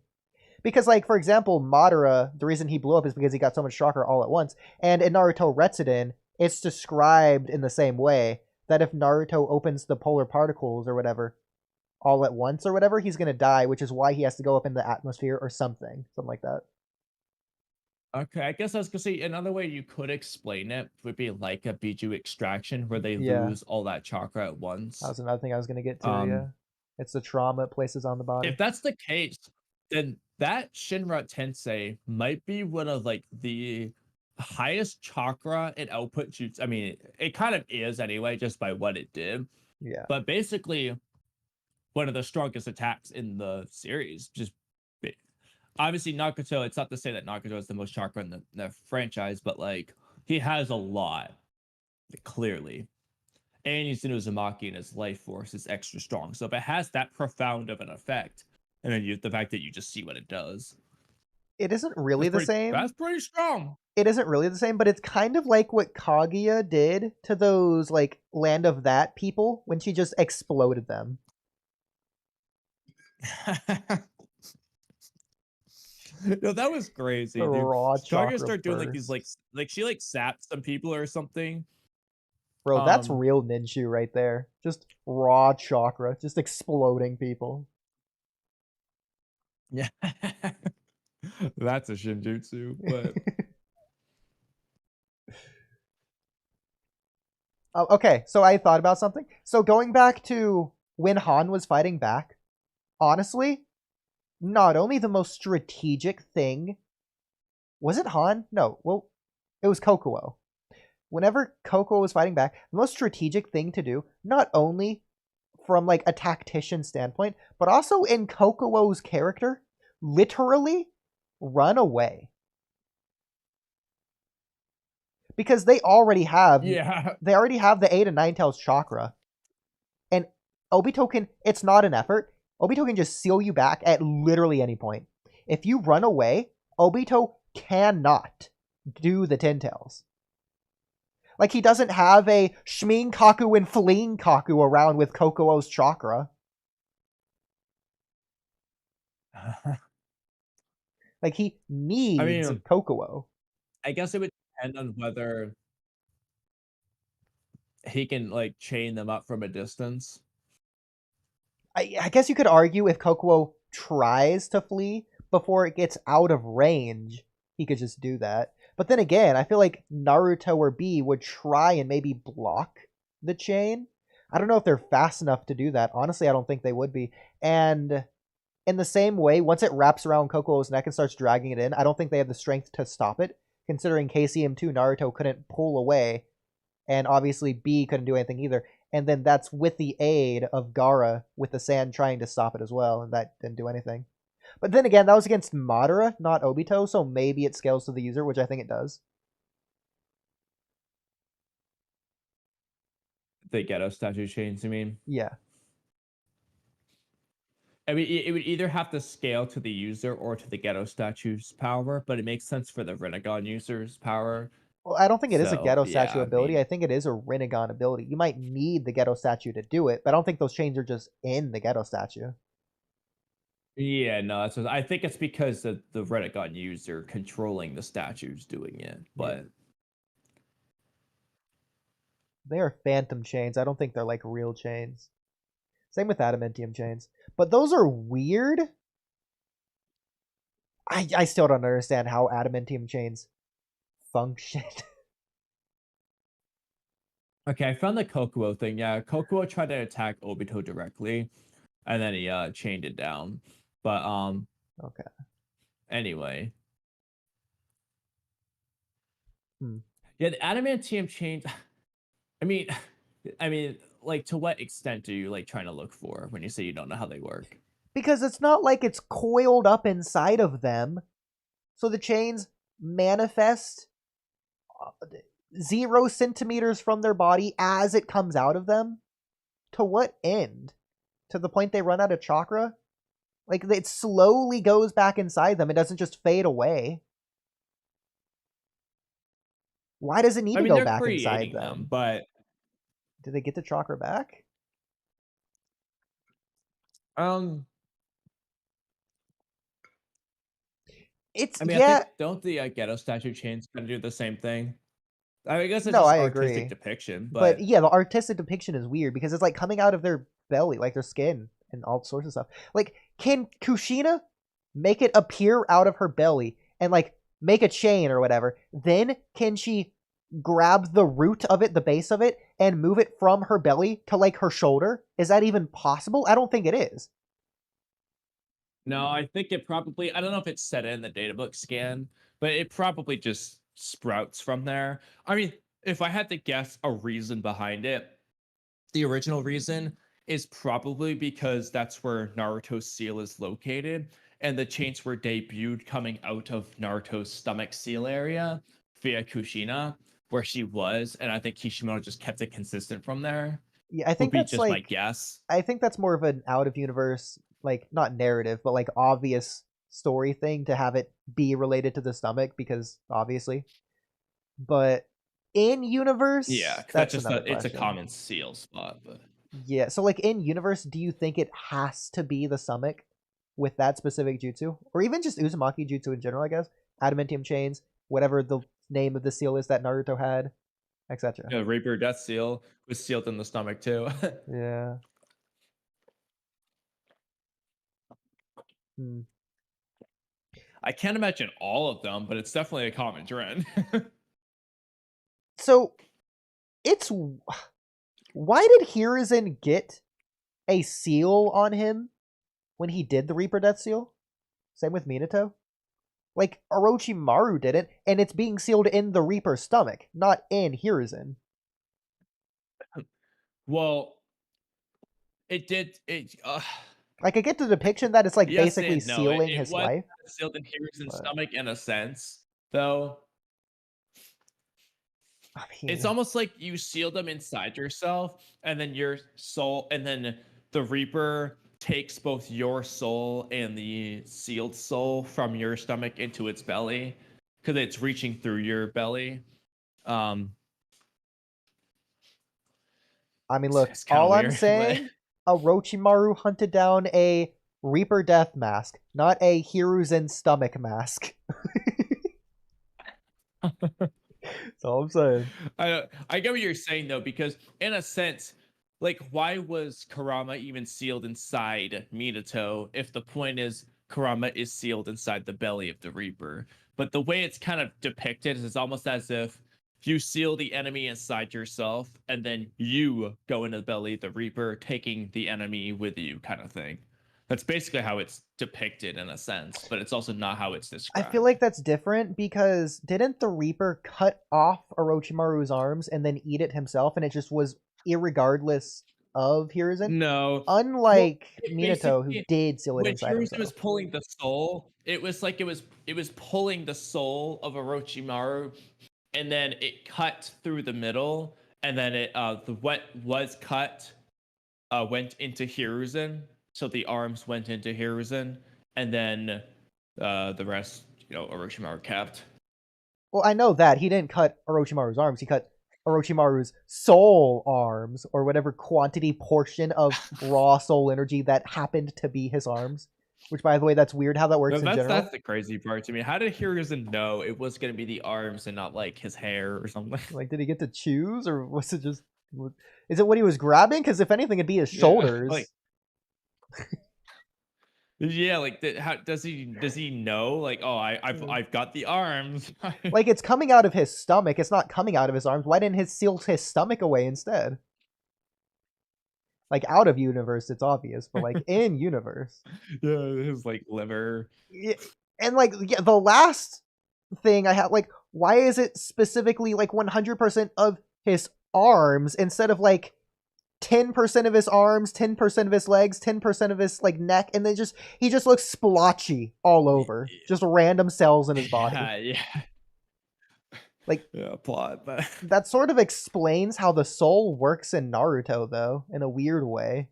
Because, like, for example, Madara, the reason he blew up is because he got so much chakra all at once. And in Naruto Retsuden, it's described in the same way that if Naruto opens the polar particles or whatever all at once or whatever, he's going to die, which is why he has to go up in the atmosphere or something like that. Okay, I guess I was gonna say another way you could explain it would be like a Biju extraction where they lose all that chakra at once. That was another thing I was gonna get to. Yeah, it's the trauma it places on the body. If that's the case, then that Shinra Tensei might be one of like the highest chakra and output jutsu. I mean, it kind of is anyway, just by what it did. Yeah. But basically, one of the strongest attacks in the series. Just obviously Nagato. It's not to say that Nagato is the most chakra in the franchise, but like he has a lot, clearly. And he's in Uzumaki, and his life force is extra strong. So if it has that profound of an effect, and then the fact that you just see what it does, it isn't really the same. That's pretty strong. It isn't really the same, but it's kind of like what Kaguya did to those like Land of That people when she just exploded them. No, that was crazy. The raw chakra started doing like burst. these like she like sapped some people or something. Bro, that's real ninju right there. Just raw chakra, just exploding people. Yeah. That's a Shinjutsu, but okay, so I thought about something. So going back to when Han was fighting back, honestly, not only the most strategic thing... Was it Han? No, well, it was Kokuo. Whenever Kokuo was fighting back, the most strategic thing to do, not only from like a tactician standpoint, but also in Kokuo's character, literally run away. Because they already have the 8 and 9 tails chakra. And Obito can, it's not an effort. Obito can just seal you back at literally any point. If you run away, Obito cannot do the 10 tails. Like, he doesn't have a Shmin Kaku and Fleeing Kaku around with Kokuo's chakra. Like, he needs Kokuo. I guess it would depend on whether he can like chain them up from a distance. I guess you could argue if Kokuo tries to flee before it gets out of range, he could just do that. But then again, I feel like Naruto or B would try and maybe block the chain. I don't know if they're fast enough to do that. Honestly, I don't think they would be. And in the same way, once it wraps around Kokuo's neck and starts dragging it in, I don't think they have the strength to stop it, considering KCM2 Naruto couldn't pull away, and obviously B couldn't do anything either. And then that's with the aid of Gaara with the sand trying to stop it as well, and that didn't do anything. But then again, that was against Madara, not Obito, so maybe it scales to the user, which I think it does. The ghetto statue chains, you mean? Yeah. I mean, it would either have to scale to the user or to the ghetto statue's power, but it makes sense for the Rinnegan user's power. Well, I don't think it is a ghetto statue ability. I think it is a Rinnegan ability. You might need the ghetto statue to do it, but I don't think those chains are just in the ghetto statue. Yeah, no, that's what, I think it's because the Rinnegan user controlling the statue's doing it, but they are phantom chains. I don't think they're like real chains. Same with adamantium chains. But those are weird. I still don't understand how adamantium chains function. Okay, I found the Kokuo thing. Yeah, Kokuo tried to attack Obito directly, and then he chained it down. But okay. Anyway. Yeah, the adamantium chains. I mean, like, to what extent are you like trying to look for when you say you don't know how they work? Because it's not like it's coiled up inside of them. So the chains manifest 0 centimeters from their body as it comes out of them to what end? To the point they run out of chakra? Like, it slowly goes back inside them. It doesn't just fade away. Why does it need to go they're back creating inside them? but Do they get the chakra back? It's I yeah. think don't the Ghetto statue chains kind of do the same thing? I guess it's No, just I artistic agree. depiction, But yeah, the artistic depiction is weird because it's like coming out of their belly, like their skin and all sorts of stuff. Like, can Kushina make it appear out of her belly and like make a chain or whatever? Then can she grab the root of it, the base of it, and move it from her belly to like her shoulder? Is that even possible? I don't think it is. No, I think it probably, I don't know if it's set in the databook scan, but it probably just sprouts from there. I mean, if I had to guess a reason behind it, the original reason is probably because that's where Naruto's seal is located, and the chains were debuted coming out of Naruto's stomach seal area via Kushina, where she was, and I think Kishimoto just kept it consistent from there. Yeah, I think would be that's just like my guess. I think that's more of an out of universe, like not narrative, but like obvious story thing to have it be related to the stomach because obviously. But in universe, Yeah, that's just another it's a question. common seal spot, but Yeah, so like in universe, do you think it has to be the stomach with that specific jutsu, or even just Uzumaki jutsu in general? I guess adamantium chains, whatever the name of the seal is that Naruto had, etc. yeah, Reaper Death Seal was sealed in the stomach too. Yeah. Hmm. I can't imagine all of them, but it's definitely a common trend. So it's why did Hiruzen get a seal on him when he did the Reaper Death Seal? Same with Minato. Like Orochimaru did it, and it's being sealed in the Reaper's stomach, not in Hiruzen. Well, it did it. Like I get the depiction that it's like Yes basically and no. sealing It his was life. sealed in Hiruzen's but- stomach in a sense, though. I mean, It's almost like you seal them inside yourself, and then your soul, and then the Reaper takes both your soul and the sealed soul from your stomach into its belly, because it's reaching through your belly. I mean, look, it's kinda all I'm weird, but- saying, Orochimaru hunted down a Reaper Death mask, not a Hiruzen stomach mask. That's all I'm saying. I get what you're saying though, because in a sense, like, why was Kurama even sealed inside Minato if the point is Kurama is sealed inside the belly of the Reaper? But the way it's kind of depicted is almost as if you seal the enemy inside yourself, and then you go into the belly of the Reaper, taking the enemy with you, kind of thing. That's basically how it's depicted in a sense, but it's also not how it's described. I feel like that's different because didn't the Reaper cut off Orochimaru's arms and then eat it himself, and it just was irregardless of Hiruzen? No. Unlike Well, Minato, who basically, did seal it when inside Hiruzen himself. was pulling the soul, it was like it was pulling the soul of Orochimaru, and then it cut through the middle, and then it the what was cut went into Hiruzen, so the arms went into Hiruzen, and then the rest, Orochimaru kept. Well, I know that he didn't cut Orochimaru's arms. He cut Orochimaru's soul arms, or whatever quantity portion of raw soul energy that happened to be his arms. Which, by the way, that's weird how that works in general. That's the crazy part to me. How did Hiruzen know it was going to be the arms and not like his hair or something? Like, did he get to choose, or was it just? Is it what he was grabbing? Because if anything, it'd be his shoulders. Yeah, yeah, like how does he know? Like, oh, I've got the arms. Like, it's coming out of his stomach. It's not coming out of his arms. Why didn't he seal his stomach away instead? Like, out of universe, it's obvious, but like in universe, yeah, his like liver. Yeah, and like the last thing I have, like, why is it specifically like 100% of his arms instead of like 10% of his arms, 10% of his legs, 10% of his like neck, and then he just looks splotchy all over, just random cells in his body. Yeah. Like, Yeah, plot. But that sort of explains how the soul works in Naruto, though, in a weird way.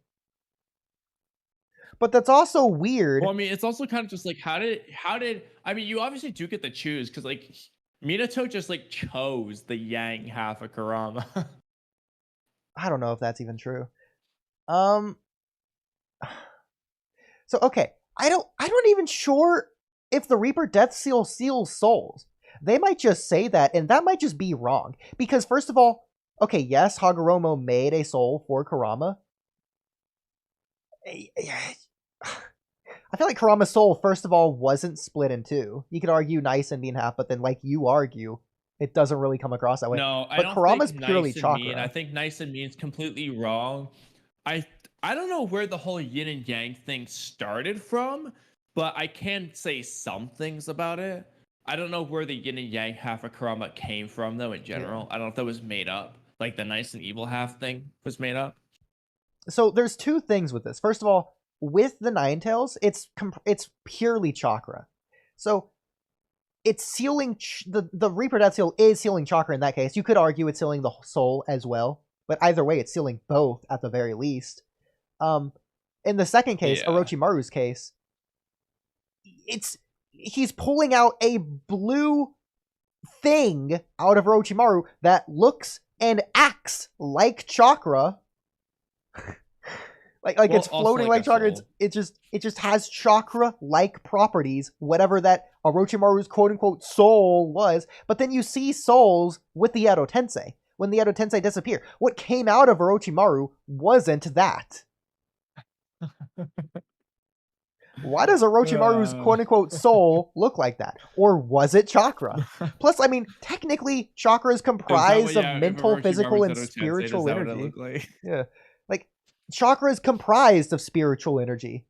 But that's also weird. well, I mean, it's also kind of just like how did I mean, you obviously do get to choose because like Minato just like chose the yang half of Kurama. I don't know if that's even true. So okay, I don't even sure if the Reaper Death Seal seals souls. They might just say that, and that might just be wrong. Because first of all, okay, yes, Hagoromo made a soul for Kurama. I feel like Kurama's soul, first of all, wasn't split in two. You could argue nice and mean half, but then like you argue, it doesn't really come across that way. No, I but don't Kurama's think purely nice and chakra. mean. I think nice and mean is completely wrong. I don't know where the whole yin and yang thing started from, but I can say some things about it. I don't know where the yin and yang half of Kurama came from, though, in general. I don't know if that was made up. Like the nice and evil half thing was made up. So there's two things with this. First of all, with the Nine Tails, it's purely chakra. So it's sealing the Reaper Death Seal is sealing chakra in that case. You could argue it's sealing the soul as well, but either way, it's sealing both at the very least. In the second case, Orochimaru's case, he's pulling out a blue thing out of Orochimaru that looks and acts like chakra. like well, it's floating like chakra. It just has chakra like properties, whatever that Orochimaru's quote unquote soul was. But then you see souls with the Edo Tensei. When the Edo Tensei disappear, what came out of Orochimaru wasn't that. Why does Orochimaru's quote-unquote soul look like that? Or was it chakra? Plus, I mean, technically, chakra is comprised of mental, physical, and spiritual energy. Like? Yeah. Like, chakra is comprised of spiritual energy.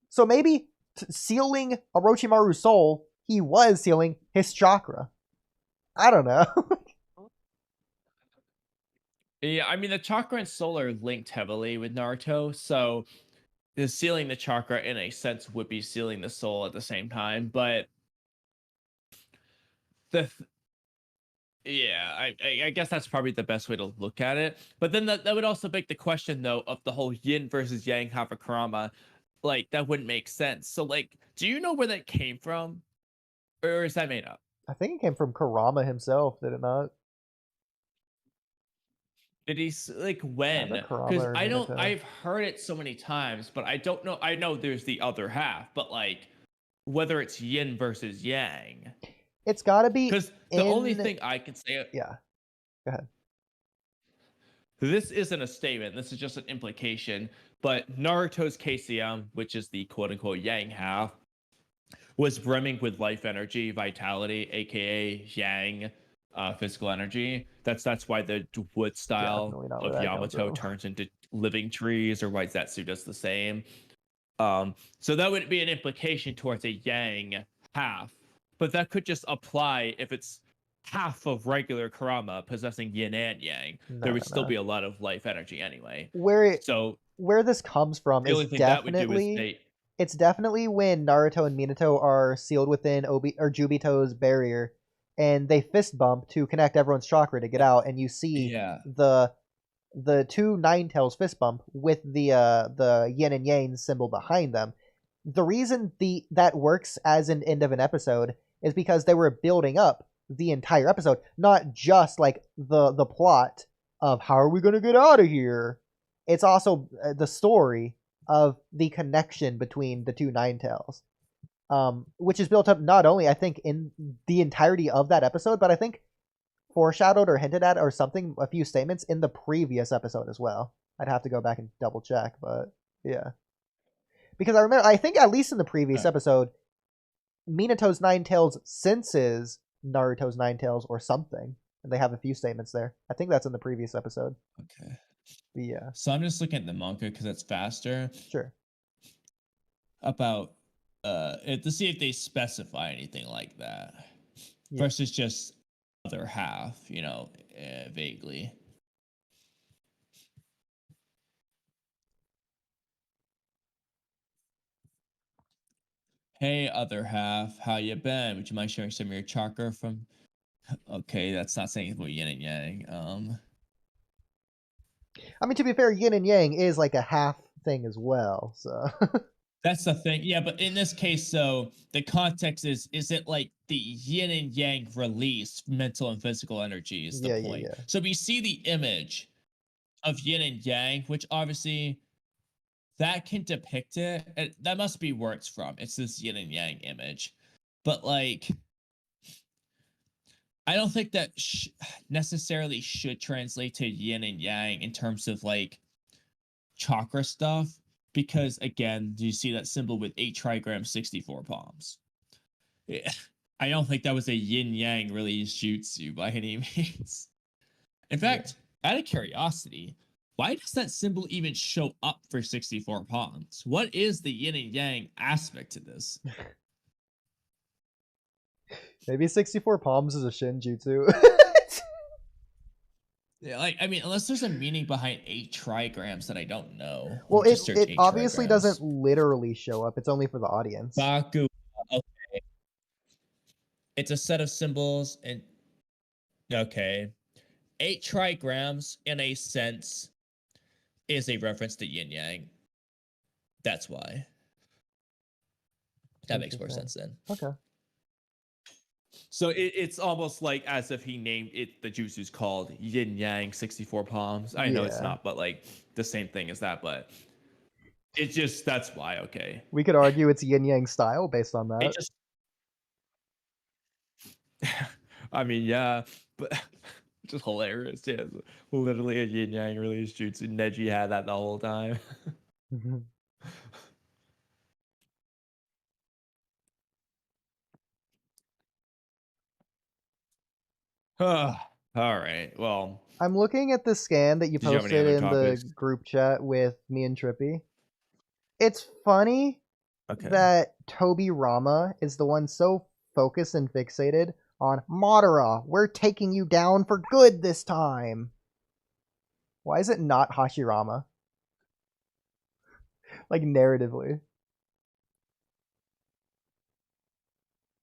So maybe sealing Orochimaru's soul, he was sealing his chakra. I don't know. Yeah, I mean, the chakra and soul are linked heavily with Naruto, so sealing the chakra in a sense would be sealing the soul at the same time, but I guess that's probably the best way to look at it. But then that would also beg the question though of the whole yin versus yang half of Kurama. Like that wouldn't make sense. So like, do you know where that came from, or is that made up? I think it came from Kurama himself. Did it not? Did he like when? Because I've heard it so many times, but I don't know. I know there's the other half, but like whether it's yin versus yang, it's got to be. Because the only thing I can say, yeah, go ahead. This isn't a statement. This is just an implication. But Naruto's KCM, which is the quote unquote yang half, was brimming with life energy, vitality, aka yang. Physical energy. That's why the wood style of Yamato turns into living trees, or why Zetsu does the same. So that would be an implication towards a yang half, but that could just apply if it's half of regular Kurama possessing yin and yang. There would still be a lot of life energy anyway. Where this comes from is definitely it's definitely when Naruto and Minato are sealed within Jubito's barrier. And they fist bump to connect everyone's chakra to get out, and you see the two Nine Tails fist bump with the yin and yang symbol behind them. The reason that works as an end of an episode is because they were building up the entire episode, not just like the plot of how are we gonna get out of here. It's also the story of the connection between the two Nine Tails. Which is built up not only, I think, in the entirety of that episode, but I think foreshadowed or hinted at or something, a few statements in the previous episode as well. I'd have to go back and double check, but yeah. Because I think at least in the previous episode, Minato's Nine Tails senses Naruto's Nine Tails or something. And they have a few statements there. I think that's in the previous episode. Okay. But yeah. So I'm just looking at the manga because it's faster. Sure. About to see if they specify anything like that versus just other half, vaguely. Hey, other half, how you been? Would you mind sharing some of your chakra from Okay, that's not saying about yin and yang. I mean, to be fair, yin and yang is like a half thing as well. So That's the thing. Yeah, but in this case, so the context is it like the yin and yang release mental and physical energy is the point. yeah. So we see the image of yin and yang, which obviously that can depict it. And that must be where it's from. It's this yin and yang image. But like, I don't think that necessarily should translate to yin and yang in terms of like chakra stuff. Because again, you see that symbol with 8 trigrams, 64 palms. Yeah. I don't think that was a yin yang release jutsu by any means. In fact, out of curiosity, why does that symbol even show up for 64 palms? What is the yin and yang aspect to this? Maybe 64 palms is a shin jutsu. Yeah, like, I mean, unless there's a meaning behind 8 trigrams that I don't know. Well, it obviously doesn't literally show up. It's only for the audience. Baku. Okay. It's a set of symbols and okay. 8 trigrams in a sense is a reference to yin yang. That's why. That makes more sense then. Okay. So it's almost like as if he named it, the jutsu's called Yin Yang 64 Palms. I know it's not, but like the same thing as that, but it's just, that's why, okay. We could argue it's yin yang style based on that. It just, I mean, yeah, but just hilarious. Yeah, literally a Yin Yang release jutsu. Neji had that the whole time. All right. Well, I'm looking at the scan that you Did you have any posted other in topics? the group chat with me and Trippy. It's funny okay. that Toby Rama is the one so focused and fixated on Madara. We're taking you down for good this time. Why is it not Hashirama? Like narratively.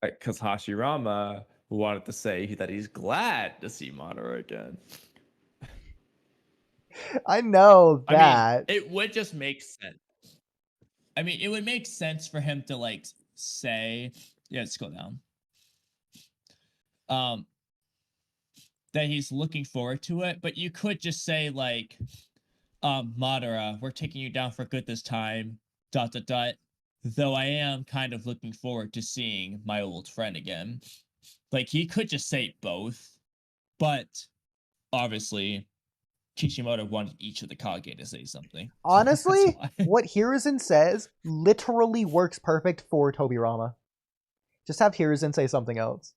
Because Hashirama wanted to say that he's glad to see Madara again. I know that. I mean, it would just make sense. I mean, it would make sense for him to like say, yeah, let's go down. That he's looking forward to it, but you could just say like, Madara, we're taking you down for good this time. ... Though I am kind of looking forward to seeing my old friend again. Like he could just say both, but obviously Kishimoto wanted each of the Kage to say something. Honestly, what Hiruzen says literally works perfect for Tobirama. Just have Hiruzen say something else.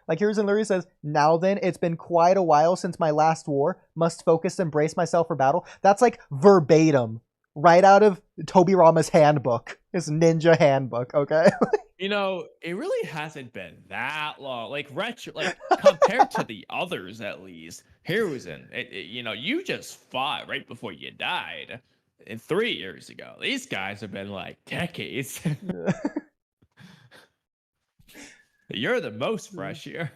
Like Hiruzen literally says, now then, it's been quite a while since my last war. Must focus and brace myself for battle. That's like verbatim. Right out of Tobirama's handbook. His ninja handbook, okay? You know, it really hasn't been that long. Like compared to the others, at least. Hiruzen, you know, you just fought right before you died. And 3 years ago. These guys have been like decades. You're the most fresh here.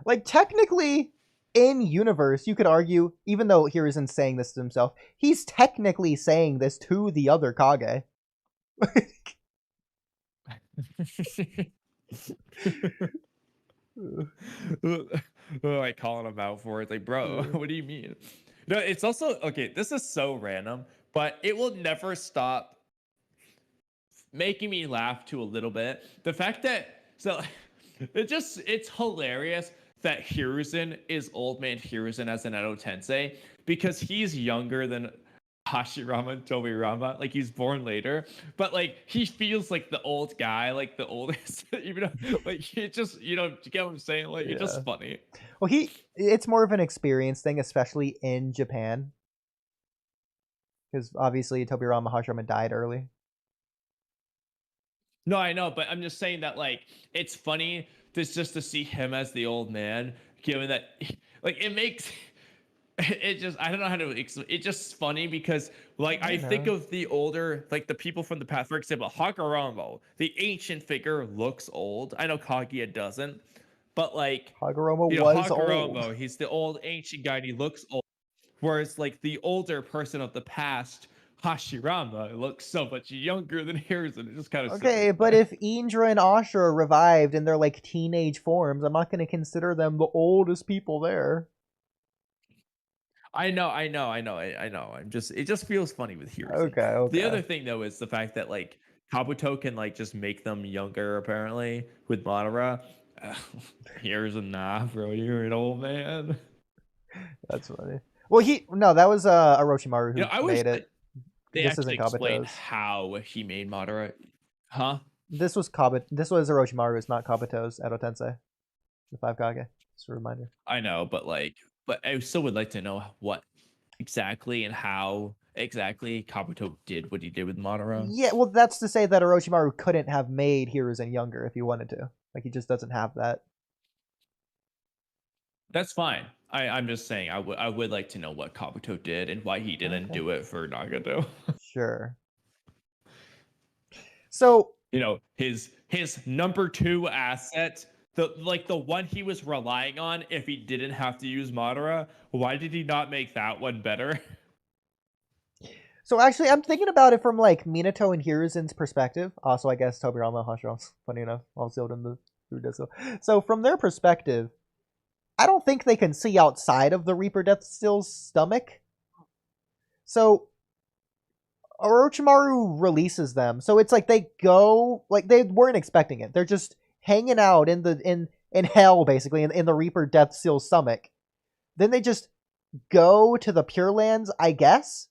Like technically, in universe, you could argue, even though Hiruzen's saying this to himself, he's technically saying this to the other Kage. Like calling him out for it. Like, bro, what do you mean? No, it's also okay. This is so random, but it will never stop making me laugh to a little bit. The fact that it's hilarious that Hiruzen is old man Hiruzen as an Edo Tensei because he's younger than Hashirama and Tobirama. Like he's born later, but like he feels like the old guy, like the oldest, even though like it just, you know, you get what I'm saying? Like it's just funny. Well, it's more of an experience thing, especially in Japan. Because obviously Tobirama Hashirama died early. No, I know, but I'm just saying that like it's funny just to see him as the old man, given that like it makes it just, I don't know how to explain. It's just funny because like I think of the older, like the people from the past, for example, Hagoromo, the ancient figure looks old. I know Kaguya doesn't, but like Hagoromo you know, was Hagoromo, old. he's the old ancient guy and he looks old. Whereas like the older person of the past, Hashirama, looks so much younger than Hiruzen. It just kind of Okay, but if Indra and Ashura revived in their like teenage forms, I'm not going to consider them the oldest people there. I know. I'm just it just feels funny with Hiruzen. Okay. The other thing though is the fact that like Kabuto can like just make them younger apparently with Madara. Hiruzen, nah, bro, you're an old man. That's funny. Well, that was Orochimaru who I wish made it. they This actually isn't explained Kabuto's. how he made Madara. Huh? This was Orochimaru's, not Kabuto's Edo Tensei. The 5 Kage. Just a reminder. I know, but I still would like to know what exactly and how exactly Kabuto did what he did with Madara. Yeah, well, that's to say that Orochimaru couldn't have made Hiruzen younger if he wanted to. Like, he just doesn't have that. That's fine. I'm just saying I would like to know what Kabuto did and why he didn't do it for Nagato. Sure. So you know, his number 2 asset, the one he was relying on if he didn't have to use Madara, why did he not make that one better? So actually, I'm thinking about it from like Minato and Hiruzen's perspective. Also, I guess Tobirama and Hashirama's, funny enough, also in the Uchiha. So from their perspective, I don't think they can see outside of the Reaper Death Steel's stomach. So Orochimaru releases them. So it's like they go, like they weren't expecting it. They're just hanging out in hell, basically, in the Reaper Death Steel's stomach. Then they just go to the Pure Lands, I guess.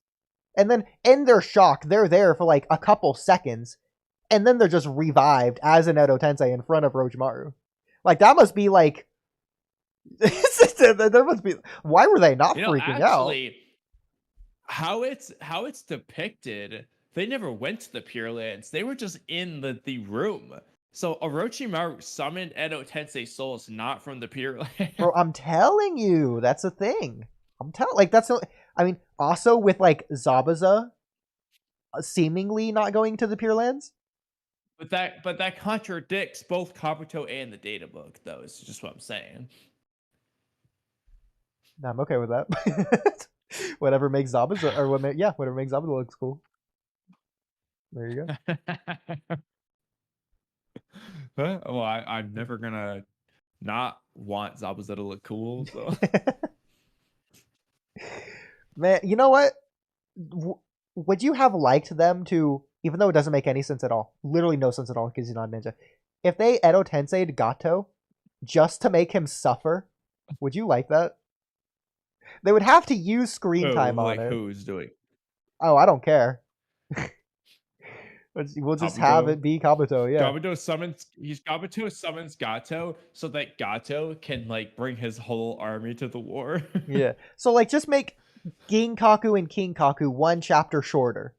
And then in their shock, they're there for like a couple seconds. And then they're just revived as an Edo Tensei in front of Orochimaru. Like, that must be like... there must be... Why were they not freaking actually, out? How it's depicted, they never went to the Pure Lands. They were just in the room. So Orochimaru summoned Edo Tensei souls not from the Pure Lands. Bro, I'm telling you, that's a thing. I mean, also with like Zabuza seemingly not going to the Pure Lands. But that contradicts both Kabuto and the data book, though. It's just what I'm saying. I'm okay with that. Whatever makes Zabuza, or whatever makes Zabuza looks cool. There you go. Well, I'm never gonna not want Zabuza to look cool. So. Man, you know what? Would you have liked them to, even though it doesn't make any sense at all, literally no sense at all because he's not a ninja, if they Edo Tensei'd Gato just to make him suffer, would you like that? They would have to use screen time on it. Who's doing? Oh, I don't care. We'll just have it be Kabuto, yeah. Kabuto summons Gato so that Gato can like bring his whole army to the war. Yeah. So like just make Ginkaku and Kinkaku one chapter shorter.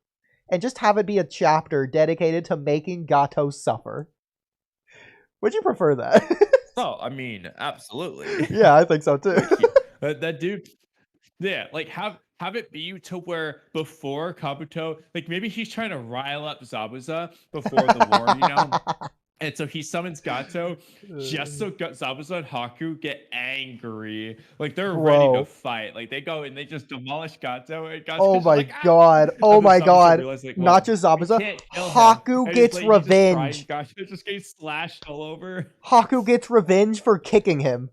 And just have it be a chapter dedicated to making Gato suffer. Would you prefer that? Oh, I mean, absolutely. Yeah, I think so too. That dude, yeah, like have it be to where before Kabuto, like maybe he's trying to rile up Zabuza before the war, you know? And so he summons Gato just so Zabuza and Haku get angry. Like they're ready to fight. Like they go and they just demolish Gato. And Oh my god. Oh my god. Not just Zabuza. Haku gets revenge. Gato just gets slashed all over. Haku gets revenge for kicking him.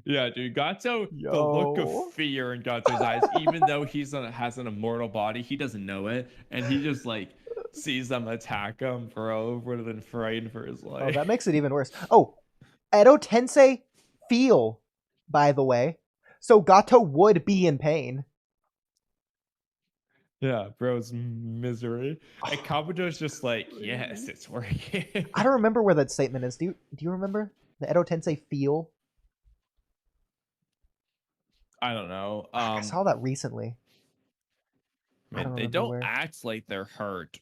Yeah, dude, Gato, the look of fear in Gato's eyes, even though has an immortal body, he doesn't know it, and he just like sees them attack him, bro, rather than frightened for his life. Oh, that makes it even worse. Oh, Edo Tensei feel, by the way, so Gato would be in pain. Yeah, bro's misery. And Kabuto's just like, yes, it's working. I don't remember where that statement is. Do you remember the Edo Tensei feel? I don't know. I saw that recently. Man, they don't act like they're hurt.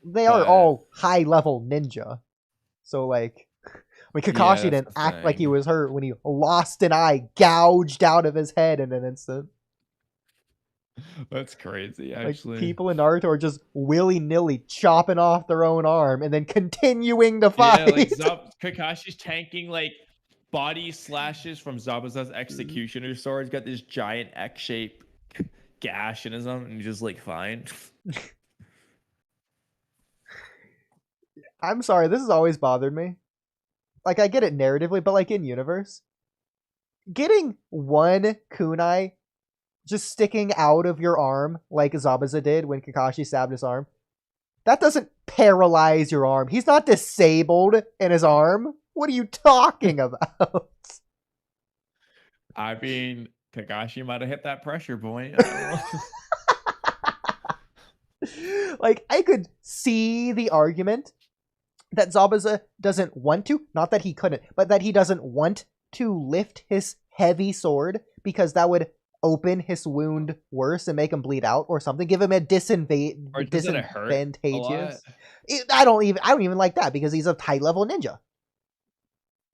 They are all high-level ninja. So, like, I mean, Kakashi didn't act like he was hurt when he lost an eye gouged out of his head in an instant. That's crazy, Like actually. people in Naruto are just willy-nilly chopping off their own arm and then continuing to Yeah, fight. like Kakashi's tanking like body slashes from Zabuza's executioner sword. He's got this giant X-shaped gash in his arm, and he's just like fine. I'm sorry, this has always bothered me. Like, I get it narratively, but like in universe, getting one kunai just sticking out of your arm like Zabuza did when Kakashi stabbed his arm, that doesn't paralyze your arm. He's not disabled in his arm. What are you talking about? I mean, Kakashi might have hit that pressure point. I don't know. Like, I could see the argument that Zabuza doesn't want to, not that he couldn't, but that he doesn't want to lift his heavy sword because that would open his wound worse and make him bleed out or something. Give him a disadvantageous. I don't even like that because he's a high level ninja.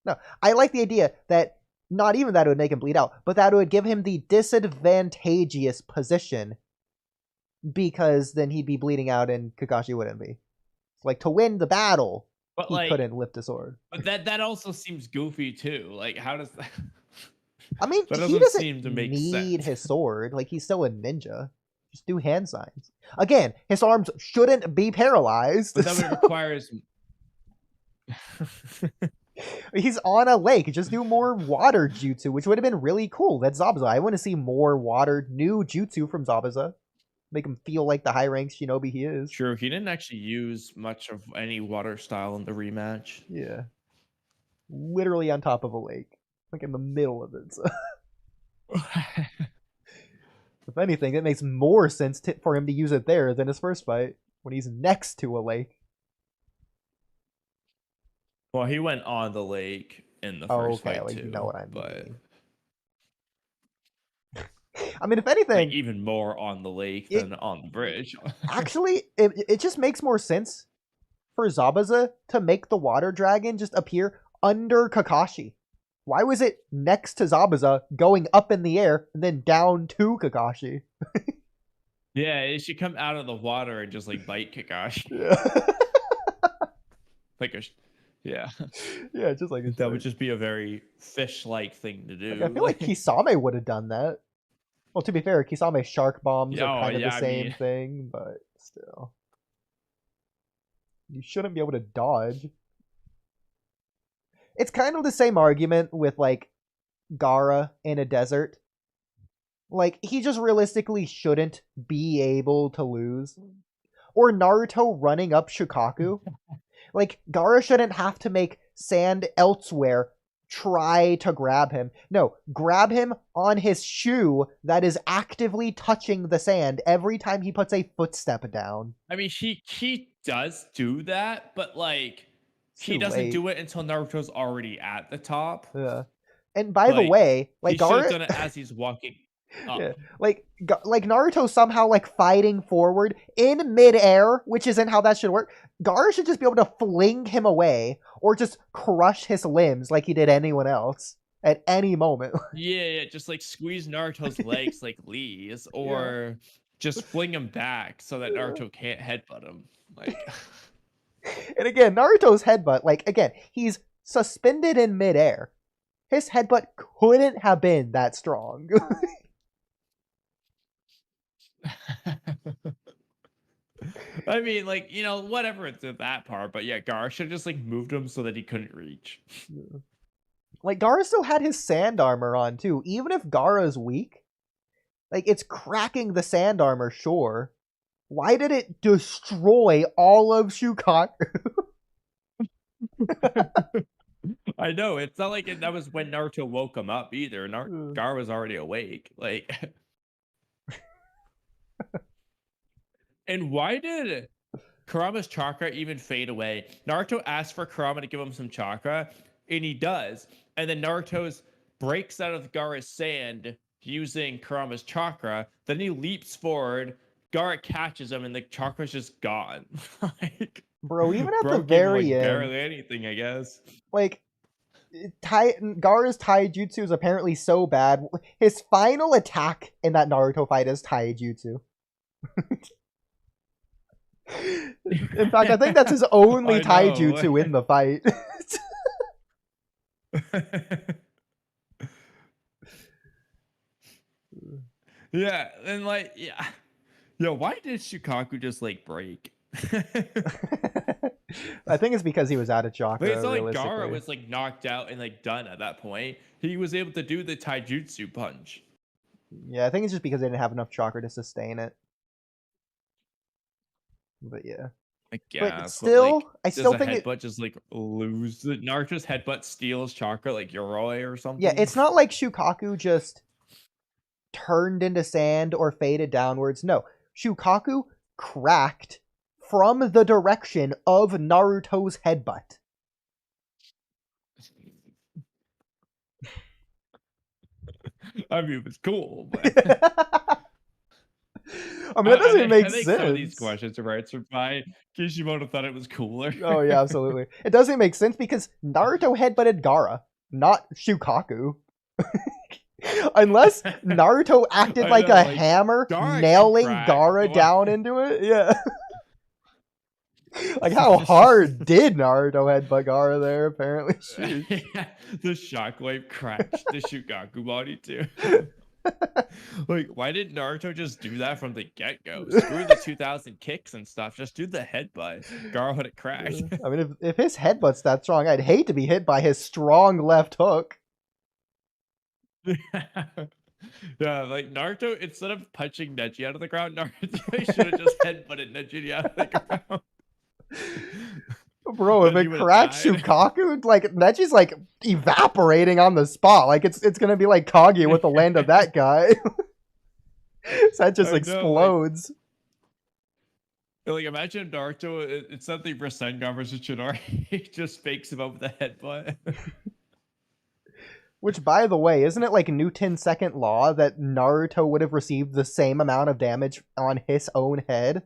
No, I like the idea that not even that it would make him bleed out, but that it would give him the disadvantageous position because then he'd be bleeding out and Kakashi wouldn't be. Like, to win the battle, but he like, couldn't lift a sword. But that also seems goofy too. Like, how does that? I mean, that he doesn't doesn't seem to make need sense. his sword. Like, he's still a ninja. Just do hand signs. Again, his arms shouldn't be paralyzed. But that requires. He's on a lake. Just do more water jutsu, which would have been really cool. That's Zabuza. I want to see more new jutsu from Zabuza. Make him feel like the high rank shinobi he is. True, he didn't actually use much of any water style in the rematch. Yeah. Literally on top of a lake. Like in the middle of it. So. If anything, it makes more sense for him to use it there than his first fight, when he's next to a lake. Well, he went on the lake in the first fight like, too. You know what I mean. But I mean, if anything, like even more on the lake than on the bridge. Actually, it just makes more sense for Zabuza to make the water dragon just appear under Kakashi. Why was it next to Zabuza, going up in the air and then down to Kakashi? Yeah, it should come out of the water and just like bite Kakashi. Yeah. Yeah, just like that would just be a very fish-like thing to do. Like, I feel like Kisame would have done that. Well, to be fair, Kisame shark bombs are kind of the same thing, but still. You shouldn't be able to dodge. It's kind of the same argument with, like, Gaara in a desert. Like, he just realistically shouldn't be able to lose. Or Naruto running up Shukaku. Like, Gaara shouldn't have to make sand elsewhere try to grab him. No, grab him on his shoe that is actively touching the sand every time he puts a footstep down. I mean, he does do that, but like he doesn't do it until Naruto's already at the top. Yeah. And by the way, like, he should have done it as he's walking up. Yeah. Like Naruto somehow like fighting forward in midair, which isn't how that should work. Gaara should just be able to fling him away or just crush his limbs like he did anyone else at any moment. Yeah, just like squeeze Naruto's legs like Lee's, or just fling him back so that Naruto can't headbutt him. Like, and again, Naruto's headbutt, like, again, he's suspended in midair. His headbutt couldn't have been that strong. I mean, like, you know, whatever it's at that part, but yeah, Gaara should have just like moved him so that he couldn't reach. Yeah. Like, Gaara still had his sand armor on too. Even if Gaara's weak, like, it's cracking the sand armor, sure. Why did it destroy all of Shukaku? I know, it's not like that was when Naruto woke him up either. Gaara was already awake. Like, and why did Kurama's chakra even fade away? Naruto asked for Kurama to give him some chakra, and he does. And then Naruto breaks out of Gaara's sand using Kurama's chakra. Then he leaps forward. Gaara catches him, and the chakra's just gone. Like, bro, even at the very end, barely anything, I guess. Like, Gaara's taijutsu is apparently so bad. His final attack in that Naruto fight is taijutsu. In fact, I think that's his only taijutsu in the fight. Yeah, and like, yo, why did Shukaku just like break? I think it's because he was out of chakra. But it's not like Gaara was like knocked out and like done at that point. He was able to do the taijutsu punch. Yeah, I think it's just because they didn't have enough chakra to sustain it. But yeah. I guess. But still, like, I still does a think headbutt just like lose the Naruto's headbutt steals chakra like Yoroi or something? Yeah, it's not like Shukaku just turned into sand or faded downwards. No, Shukaku cracked from the direction of Naruto's headbutt. I mean, it was cool. But... I mean, that doesn't make I think sense. Some of these questions are answered by Kishimoto thought it was cooler. Oh yeah, absolutely. It doesn't make sense because Naruto headbutted Gaara, not Shukaku. Unless Naruto acted like a hammer, nailing Gaara down into it. Yeah. Like, how hard did Naruto headbutt Gaara there, apparently? The shockwave crashed the Shukaku body, too. Like, why didn't Naruto just do that from the get-go? Screw the 2000 kicks and stuff. Just do the headbutt. Gaara would have crashed. I mean, if his headbutt's that strong, I'd hate to be hit by his strong left hook. Yeah, like Naruto, instead of punching Neji out of the ground, Naruto should have just headbutted Neji out of the ground. Bro, if it cracks Shukaku, like Neji's like evaporating on the spot. Like it's gonna be like Kage with the land of that guy. So that just explodes. Like imagine Naruto, it's not the Rasengan versus Chidori. He just fakes him up with a headbutt. Which, by the way, isn't it like Newton's second law that Naruto would have received the same amount of damage on his own head?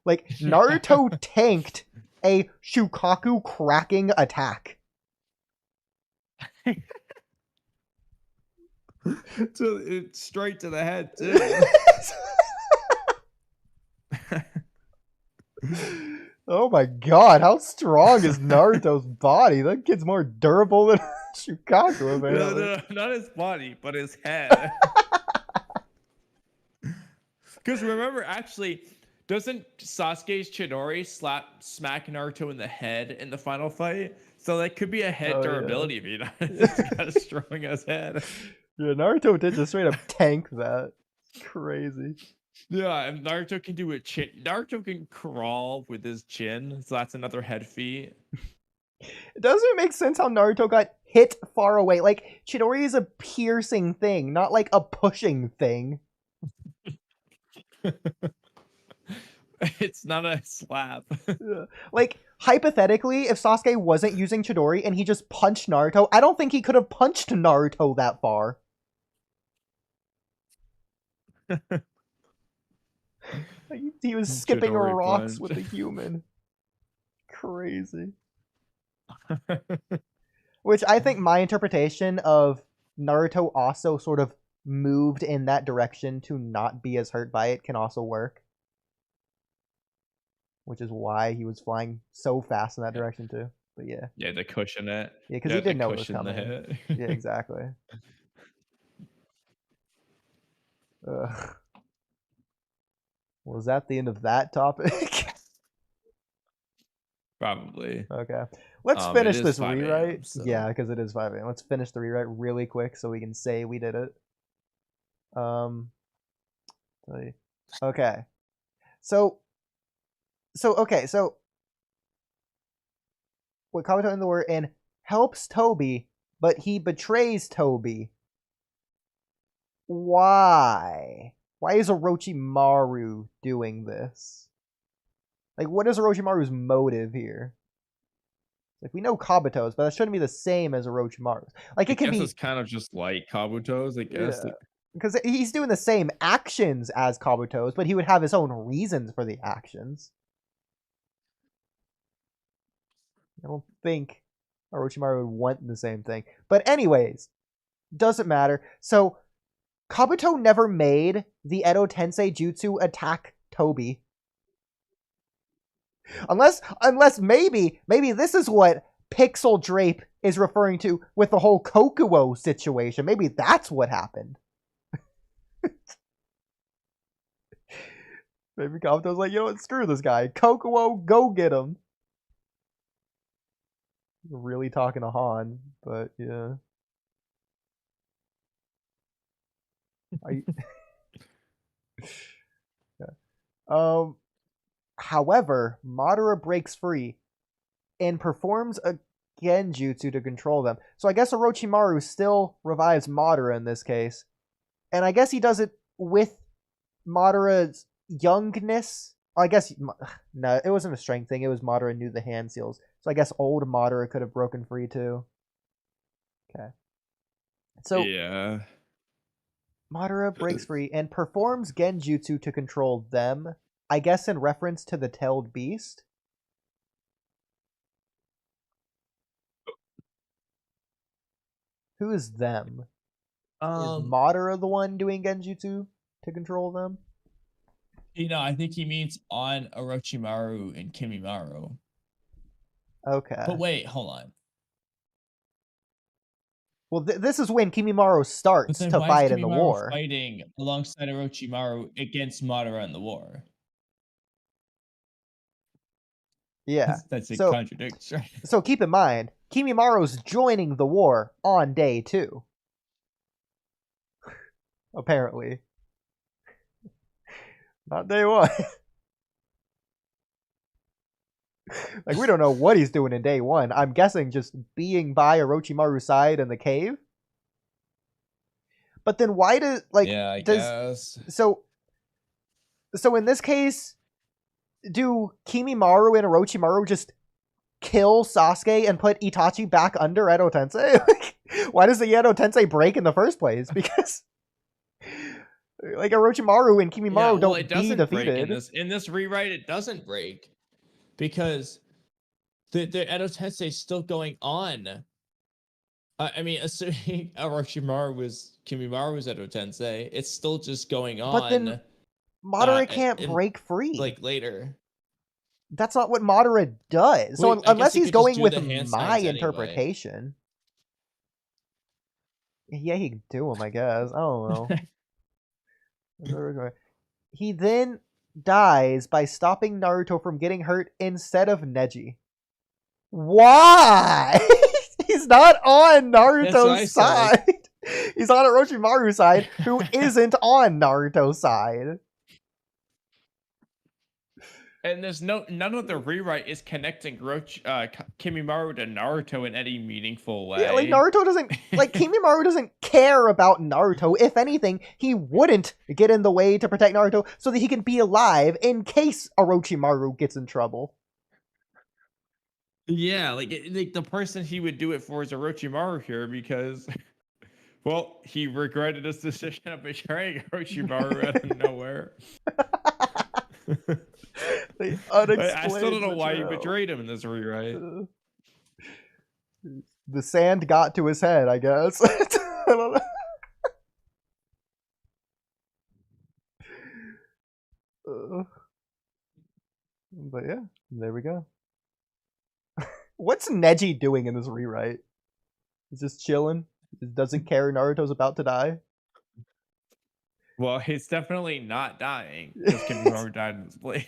Like, Naruto tanked a Shukaku cracking attack. So it's straight to the head, too. Oh my god, how strong is Naruto's body? That kid's more durable than Shukaku, apparently. No, not his body, but his head. Because remember, actually, doesn't Sasuke's Chidori smack Naruto in the head in the final fight? So that could be a head durability if you're not got a strong ass head. Yeah, Naruto did just straight up tank that. Crazy. Yeah, and Naruto can do a chin. Naruto can crawl with his chin, so that's another head feat. It doesn't make sense how Naruto got hit far away. Like, Chidori is a piercing thing, not like a pushing thing. It's not a slap. Like, hypothetically, if Sasuke wasn't using Chidori and he just punched Naruto, I don't think he could have punched Naruto that far. He was skipping Chidori rocks punch. with a human. Crazy. Which I think my interpretation of Naruto also sort of moved in that direction to not be as hurt by it can also work. Which is why he was flying so fast in that direction too. But yeah. Yeah, to cushion it. Yeah, because he didn't know it was coming. Yeah, exactly. Was that the end of that topic? Probably. Okay. Let's finish this 5 rewrite. AM, so. Yeah, because it is 5 a.m. Let's finish the rewrite really quick so we can say we did it. Okay. So what Kabuto in the word and helps Toby, but he betrays Toby. Why? Why is Orochimaru doing this? Like, what is Orochimaru's motive here? Like, we know Kabuto's, but that shouldn't be the same as Orochimaru's. Like, it can be. It's kind of just like Kabuto's, I guess. Yeah. Because he's doing the same actions as Kabuto's, but he would have his own reasons for the actions. I don't think Orochimaru would want the same thing. But anyways, doesn't matter. So Kabuto never made the Edo Tensei Jutsu attack Toby. Unless maybe this is what Pixel Drape is referring to with the whole Kokuo situation. Maybe that's what happened. Maybe Kabuto's like, you know what, screw this guy. Kokuo, go get him. Really talking to Han, but yeah. Yeah. However, Madara breaks free and performs a genjutsu to control them. So I guess Orochimaru still revives Madara in this case. And I guess he does it with Madara's youngness. I guess, no, it wasn't a strength thing. It was Madara knew the hand seals. So I guess old Madara could have broken free too. Okay. So yeah. Madara breaks free and performs genjutsu to control them. I guess in reference to the tailed beast. Who is them? Is Madara the one doing genjutsu to control them? I think he means on Orochimaru and Kimimaro. Okay. But wait, hold on. Well, this is when Kimimaro starts to fight in the war. Fighting alongside Orochimaru against Madara in the war. Yeah. That's a contradiction. So keep in mind, Kimimaro's joining the war on day 2. Apparently. Not day 1. Like, we don't know what he's doing in day 1. I'm guessing just being by Orochimaru's side in the cave. But then why does, like... Yeah, I guess. So in this case, do Kimimaru and Orochimaru just kill Sasuke and put Itachi back under Edo Tensei? Why does the Edo Tensei break in the first place? Because... like, Orochimaru and Kimimaro don't be defeated. In this rewrite, it doesn't break. Because the Edo Tensei is still going on. I mean, assuming Orochimaru was Kimimaru's Edo Tensei, it's still just going on. But then Madara can't break free. Like, later. That's not what Madara does. So unless he's going with my interpretation. Anyway. Yeah, he can do them, I guess. I don't know. He then dies by stopping Naruto from getting hurt instead of Neji. Why? He's not on Naruto's side. He's on Orochimaru's side, who isn't on Naruto's side. And there's none of the rewrite is connecting Kimimaru to Naruto in any meaningful way. Yeah, like Naruto doesn't, like Kimimaru doesn't care about Naruto. If anything, he wouldn't get in the way to protect Naruto so that he can be alive in case Orochimaru gets in trouble. Yeah, like the person he would do it for is Orochimaru here because, well, he regretted his decision of betraying Orochimaru out of nowhere. I still don't know why you betrayed him in this rewrite. The sand got to his head, I guess. I don't know. But yeah, there we go. What's Neji doing in this rewrite? He's just chilling. He doesn't care Naruto's about to die. Well, he's definitely not dying because Kimimaro died in this place.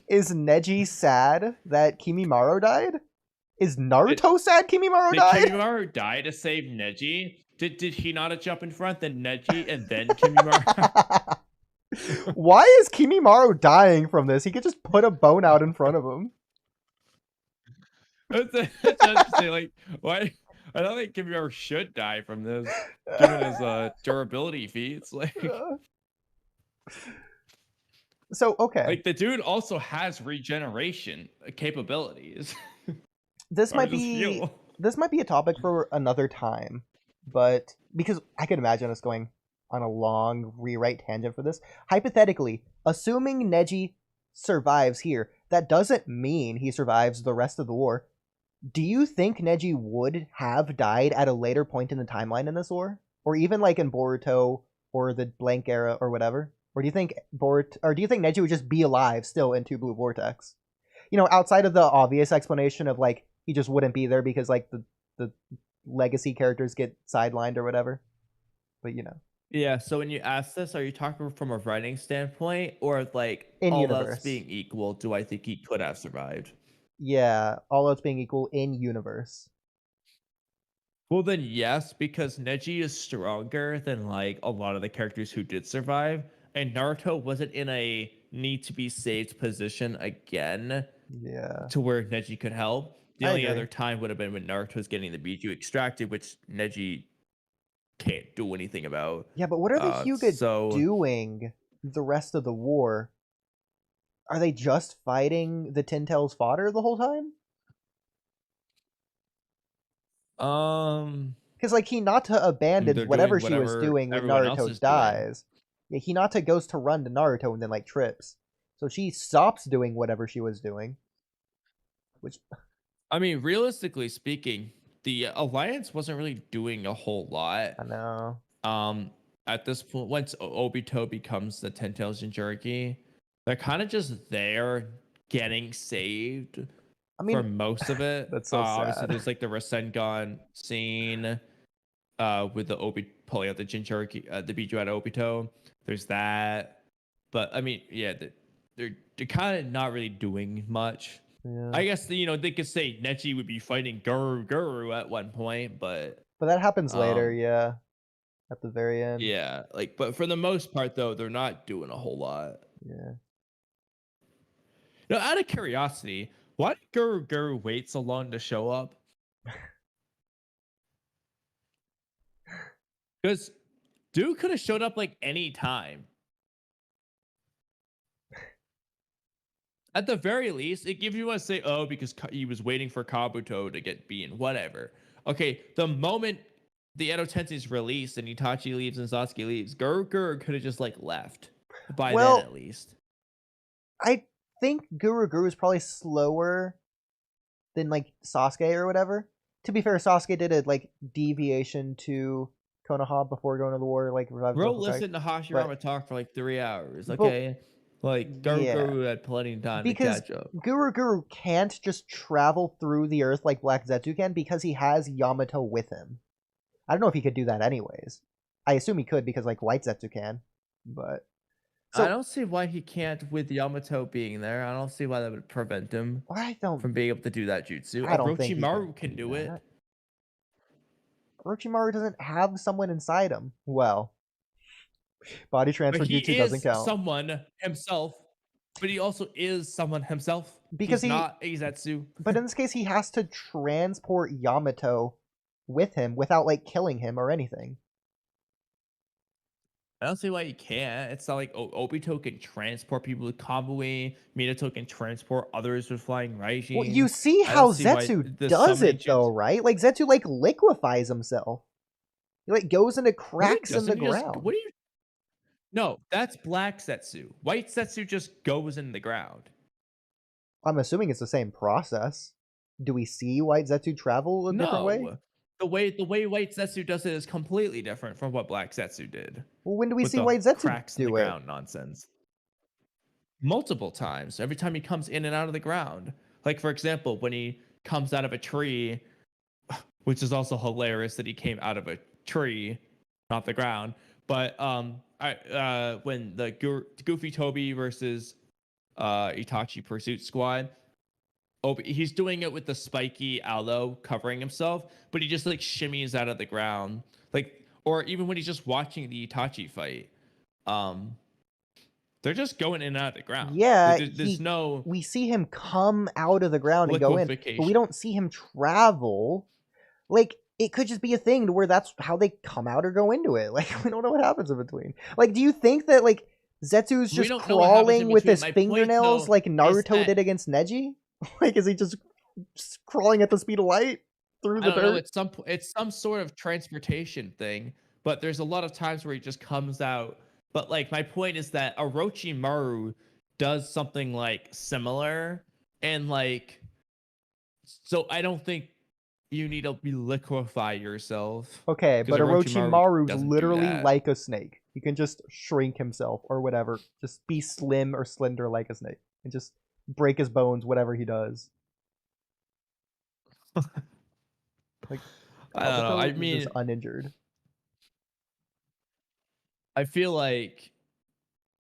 Is Neji sad that Kimimaro died? Is Naruto sad Kimimaro died? Did Kimimaro die to save Neji? Did he not jump in front, then Neji, and then Kimimaro? Why is Kimimaro dying from this? He could just put a bone out in front of him. That's interesting. Like, why? I don't think Kimimaro should die from this, given his durability feats. Like, so okay, like the dude also has regeneration capabilities. This might be a topic for another time, but because I could imagine us going on a long rewrite tangent for this. Hypothetically, assuming Neji survives here, that doesn't mean he survives the rest of the war. Do you think Neji would have died at a later point in the timeline in this war, or even like in Boruto or the blank era or whatever? Or do you think Neji would just be alive still in Two Blue Vortex? You know, outside of the obvious explanation of like he just wouldn't be there because like the legacy characters get sidelined or whatever. But you know. Yeah, so when you ask this, are you talking from a writing standpoint or like In all universe. else being equal, do I think he could have survived? Yeah, all else being equal in universe. Well then yes, because Neji is stronger than like a lot of the characters who did survive, and Naruto wasn't in a need to be saved position again Yeah. to where Neji could help. The I only agree. other time would have been when Naruto's getting the Biju extracted, which Neji can't do anything about. Yeah, but what are the Hyuga so doing the rest of the war? Are they just fighting the Ten Tails fodder the whole time? Because like Hinata abandons they're whatever doing she was whatever doing when everyone else Naruto is doing. dies. Yeah, Hinata goes to run to Naruto and then like trips. So she stops doing whatever she was doing. Which I mean, realistically speaking, the Alliance wasn't really doing a whole lot. I know. At this point, once Obito becomes the Ten Tails Jinchuriki, they're kind of just there getting saved. I mean, for most of it. That's so obviously sad. there's like the Rasengan scene with the Obi pulling out the Jinchuriki, the Biju out of Obito. There's that. But I mean, yeah, they're kind of not really doing much. Yeah. I guess you know they could say Nechi would be fighting Guru at one point, but that happens later, yeah. At the very end. Yeah, like but for the most part though, they're not doing a whole lot. Yeah. Now, out of curiosity, why did Guru wait so long to show up? Because dude could have showed up like any time. At the very least, if you want to say, oh, because he was waiting for Kabuto to get beaten, whatever. Okay, the moment the Edo Tensei is released and Itachi leaves and Sasuke leaves, Guru could have just like left by then at least. I think Guru is probably slower than like Sasuke or whatever. To be fair, Sasuke did a like deviation to Konoha before going to the war, like revive. Bro, listen to Hashirama talk for like 3 hours, okay? Like Guru had plenty of time to catch up. Guru can't just travel through the earth like Black Zetsu can because he has Yamato with him. I don't know if he could do that anyways. I assume he could because like White Zetsu can, but I don't see why he can't with Yamato being there. I don't see why that would prevent him from being able to do that jutsu. Orochimaru can do it. Orochimaru doesn't have someone inside him. Well, body transfer jutsu doesn't count. Someone himself, but he also is someone himself because he's not a Zetsu. But in this case, he has to transport Yamato with him without like killing him or anything. I don't see why he can't. It's not like Obito can transport people with Kamui. Minato can transport others with flying Raijin. Well, you see how Zetsu does it though, right? Like Zetsu like liquefies himself. He like goes into cracks in the ground. What do you? No, that's Black Zetsu. White Zetsu just goes in the ground. I'm assuming it's the same process. Do we see White Zetsu travel a different way? The way White Zetsu does it is completely different from what Black Zetsu did. Well, when do we see White Zetsu do it? Ground nonsense. Multiple times. Every time he comes in and out of the ground. Like for example, when he comes out of a tree, which is also hilarious that he came out of a tree, not the ground. But when the Goofy Toby versus Itachi Pursuit Squad. He's doing it with the spiky aloe covering himself, but he just like shimmies out of the ground, like, or even when he's just watching the Itachi fight, they're just going in and out of the ground. Yeah, like, we see him come out of the ground and go in, but we don't see him travel. Like it could just be a thing to where that's how they come out or go into it. Like we don't know what happens in between. Like, do you think that like Zetsu's just crawling with his fingernails like Naruto did against Neji? Like, is he just crawling at the speed of light through the dirt? It's some sort of transportation thing, but there's a lot of times where he just comes out. But like, my point is that Orochimaru does something like similar, and like So I don't think you need to liquefy yourself. Okay, but 'cause Orochimaru's doesn't do literally that. like a snake. He can just shrink himself or whatever. Just be slim or slender like a snake. And just break his bones, whatever he does. Like, I don't know. I Kabuto is mean, just uninjured. I feel like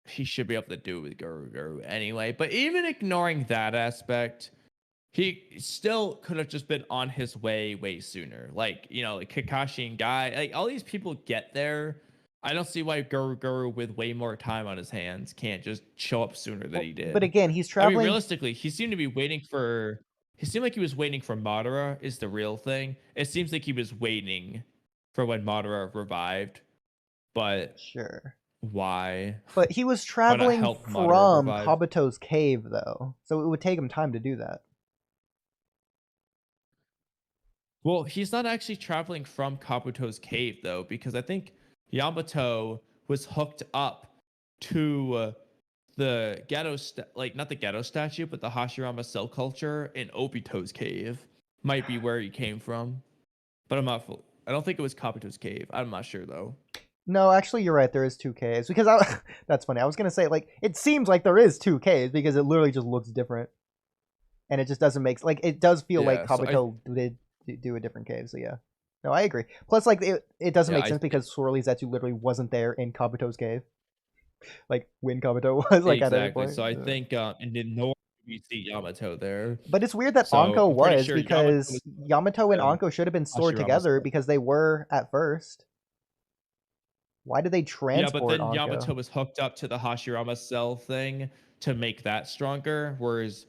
he should be able to do it with Guru anyway. But even ignoring that aspect, he still could have just been on his way sooner. Like, you know, like Kakashi and Guy, like all these people get there. I don't see why Guru with way more time on his hands can't just show up sooner than he did. But again, he's I traveling. mean, realistically, he seemed to be waiting for. He seemed like he was waiting for Madara is the real thing. It seems like he was waiting for when Madara revived, but Sure. why? But he was traveling from Kabuto's cave, though, so it would take him time to do that. Well, he's not actually traveling from Kabuto's cave, though, because I think Yamato was hooked up to the Gato, not the Gato statue, but the Hashirama cell culture in Obito's cave. Might be where he came from, but I don't think it was Kabuto's cave. I'm not sure though. No, actually, you're right. There is 2 caves because that's funny. I was gonna say like it seems like there is 2 caves because it literally just looks different, and it just doesn't make like it does feel like Kabuto did do a different cave. So yeah, no, I agree. Plus, like it doesn't make sense because Swirly Zetsu literally wasn't there in Kabuto's cave. Like when Kabuto was like exactly. at any point. So I think and then nor we see Yamato there. But it's weird that Anko was because Yamato and Anko should have been stored together because they were at first. Why did they transport Yeah, but then Anko? Yamato was hooked up to the Hashirama cell thing to make that stronger, whereas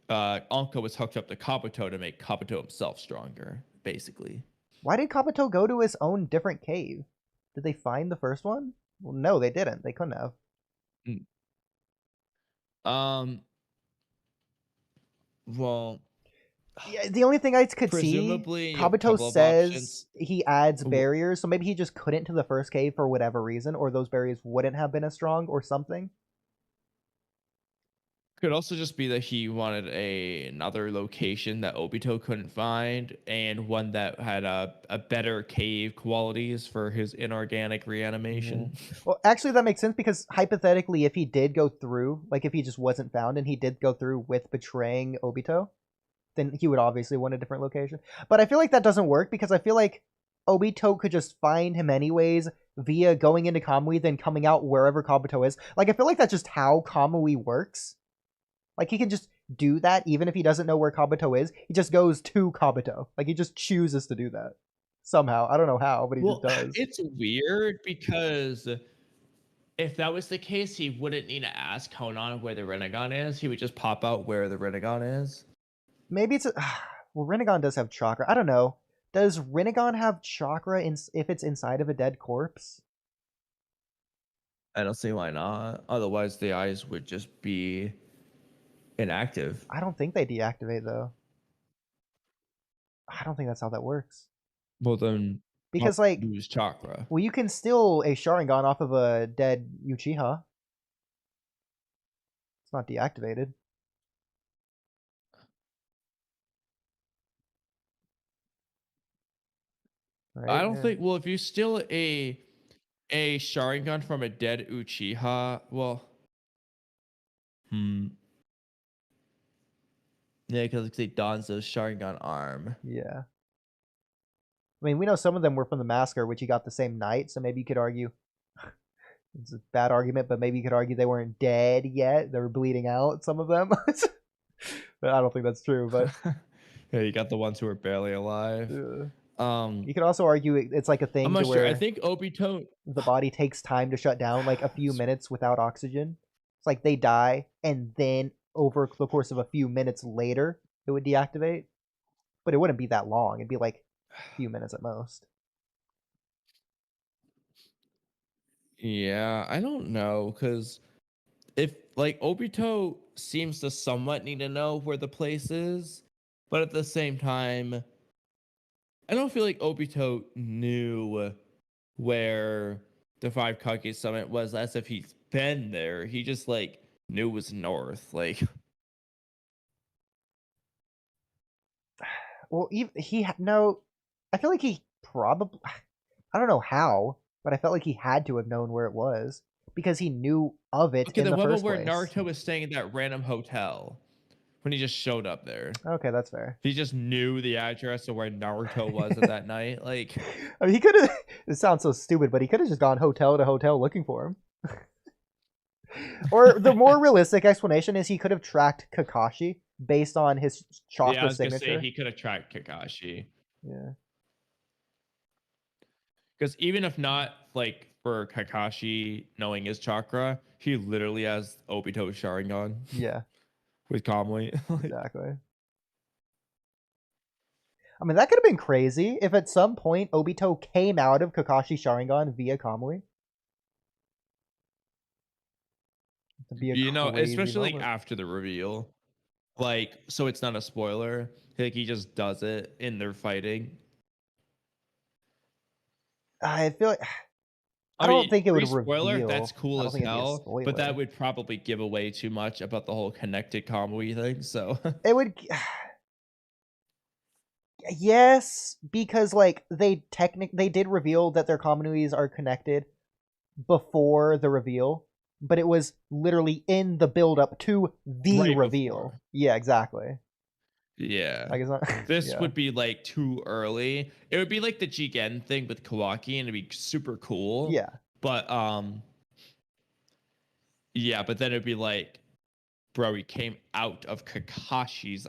Anko was hooked up to Kabuto to make Kabuto himself stronger, basically. Why did Kabuto go to his own different cave? Did they find the first one? Well, no, they didn't. They couldn't have. Well, yeah, the only thing I could see, Kabuto says he adds barriers, so maybe he just couldn't to the first cave for whatever reason, or those barriers wouldn't have been as strong or something. Could also just be that he wanted another location that Obito couldn't find, and one that had a better cave qualities for his inorganic reanimation. Well, actually, that makes sense because hypothetically, if he did go through, like if he just wasn't found and he did go through with betraying Obito, then he would obviously want a different location. But I feel like that doesn't work because I feel like Obito could just find him anyways via going into Kamui, then coming out wherever Kabuto is. Like, I feel like that's just how Kamui works. Like, he can just do that even if he doesn't know where Kabuto is. He just goes to Kabuto. Like, he just chooses to do that. Somehow. I don't know how, but he just does. It's weird because if that was the case, he wouldn't need to ask Konan where the Rinnegan is. He would just pop out where the Rinnegan is. Maybe it's... well, Rinnegan does have chakra. I don't know. Does Rinnegan have chakra if it's inside of a dead corpse? I don't see why not. Otherwise, the eyes would just be inactive. I don't think they deactivate, though. I don't think that's how that works. Well, then... because, like... lose chakra. Well, you can steal a Sharingan off of a dead Uchiha. It's not deactivated. Right? I don't think... Well, if you steal a Sharingan from a dead Uchiha, well... Yeah, because they Danzo's Sharingan arm. Yeah. I mean, we know some of them were from the massacre, which he got the same night, so maybe you could argue... it's a bad argument, but maybe you could argue they weren't dead yet. They were bleeding out, some of them. But I don't think that's true, but... yeah, you got the ones who are barely alive. Yeah. You could also argue it's like a thing I'm not where sure. I think Obito... the body takes time to shut down, like a few minutes without oxygen. It's like they die, and then over the course of a few minutes later, it would deactivate. But it wouldn't be that long. It'd be like a few minutes at most. Yeah, I don't know, because if, like, Obito seems to somewhat need to know where the place is, but at the same time, I don't feel like Obito knew where the Five Kage Summit was as if he's been there. He just, like, knew it was north, like... Well, no. I feel like he probably. I don't know how, but I felt like he had to have known where it was because he knew of it Okay, in the what about first where place. Naruto was staying at that random hotel when he just showed up there? Okay, that's fair. He just knew the address of where Naruto was at that night. Like, I mean, he could have. It sounds so stupid, but he could have just gone hotel to hotel looking for him. Or the more realistic explanation is he could have tracked Kakashi based on his chakra yeah, I was signature. gonna say he could have tracked Kakashi. Yeah. Because even if not like for Kakashi knowing his chakra, he literally has Obito Sharingan. Yeah. With Kamui. Exactly. I mean, that could have been crazy if at some point Obito came out of Kakashi Sharingan via Kamui. You know, especially like after the reveal. Like, so it's not a spoiler. Like he just does it in their fighting. I feel like I don't think it would spoiler, reveal. that's cool as hell, but spoiler. that would probably give away too much about the whole connected Kamui thing. So it would. Yes, because like they did reveal that their Kamuis are connected before the reveal, but it was literally in the build up to the reveal. Before. Yeah, exactly. Yeah. Like it's not, this would be like too early. It would be like the Jigen thing with Kawaki and it'd be super cool. Yeah. But yeah, but then it'd be like, bro, he came out of Kakashi's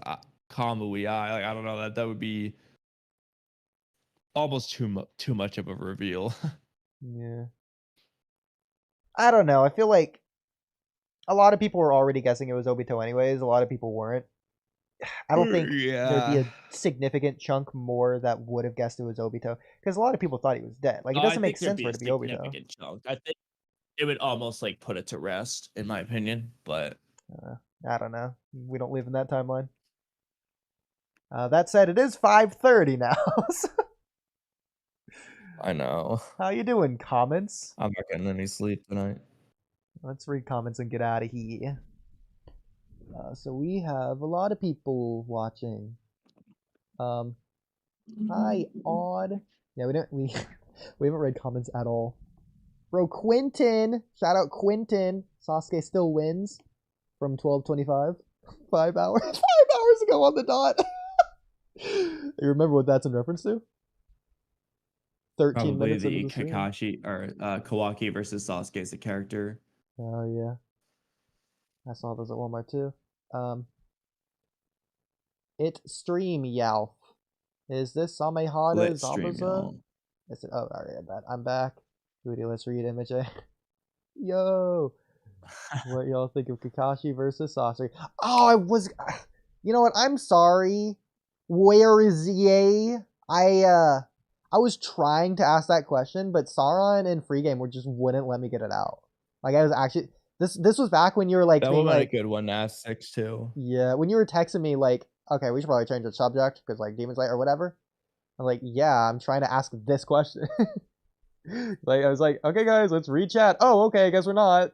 Kamui eye. Like I don't know, that would be almost too much of a reveal. Yeah. I don't know. I feel like a lot of people were already guessing it was Obito anyways. A lot of people weren't. I don't think there'd be a significant chunk more that would have guessed it was Obito because a lot of people thought he was dead. Like it doesn't make sense for it to be Obito. Chunk. I think it would almost like put it to rest, in my opinion. But I don't know. We don't live in that timeline. That said, it is 5:30 now. I know. How you doing, comments? I'm not getting any sleep tonight. Let's read comments and get out of here. So we have a lot of people watching. Hi, Odd. Yeah, we haven't read comments at all. Bro, Quentin, shout out Quentin. Sasuke still wins from 12:25. 5 hours. 5 hours ago on the dot. You remember what that's in reference to? 13 Probably minutes the into the Kakashi or Kawaki versus Sasuke as a character. Oh yeah. I saw those at Walmart too. It stream Yalf. Is this Samehada Zabuza? Is it? Oh, alright, I'm back. Oodie, let's read image A. Yo! What y'all think of Kakashi versus Sasuke? Oh, you know what? I'm sorry. Where is Ye? I was trying to ask that question, but Sauron and Freegame just wouldn't let me get it out. Like I was actually this was back when you were like that was like a good one to ask 6-2. Yeah, when you were texting me like, okay, we should probably change the subject because like Demon Slayer or whatever. I'm like, yeah, I'm trying to ask this question. Like I was like, okay guys, let's read chat. Oh, okay, I guess we're not.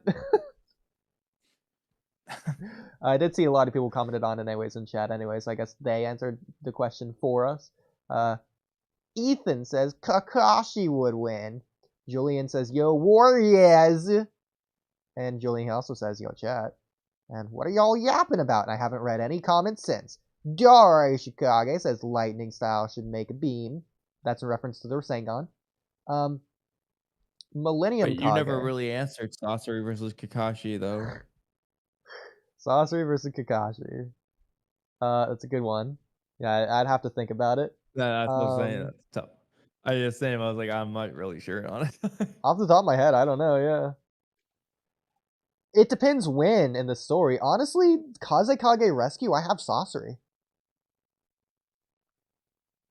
I did see a lot of people commented on it anyways in chat anyways. So I guess they answered the question for us. Ethan says Kakashi would win. Julian says, yo, Warriors. And Julian also says, yo, chat. And what are y'all yapping about? And I haven't read any comments since. Dare Shikage says lightning style should make a beam. That's a reference to the Rasengan. Millennium But you Kage. never really answered Sasori versus Kakashi, though. Sasori versus Kakashi. That's a good one. Yeah, I'd have to think about it. That's what I'm saying. That's tough. I just saying, I was like, I'm not really sure on it. Off the top of my head, I don't know, yeah. It depends when in the story. Honestly, Kazekage Rescue, I have Sasori.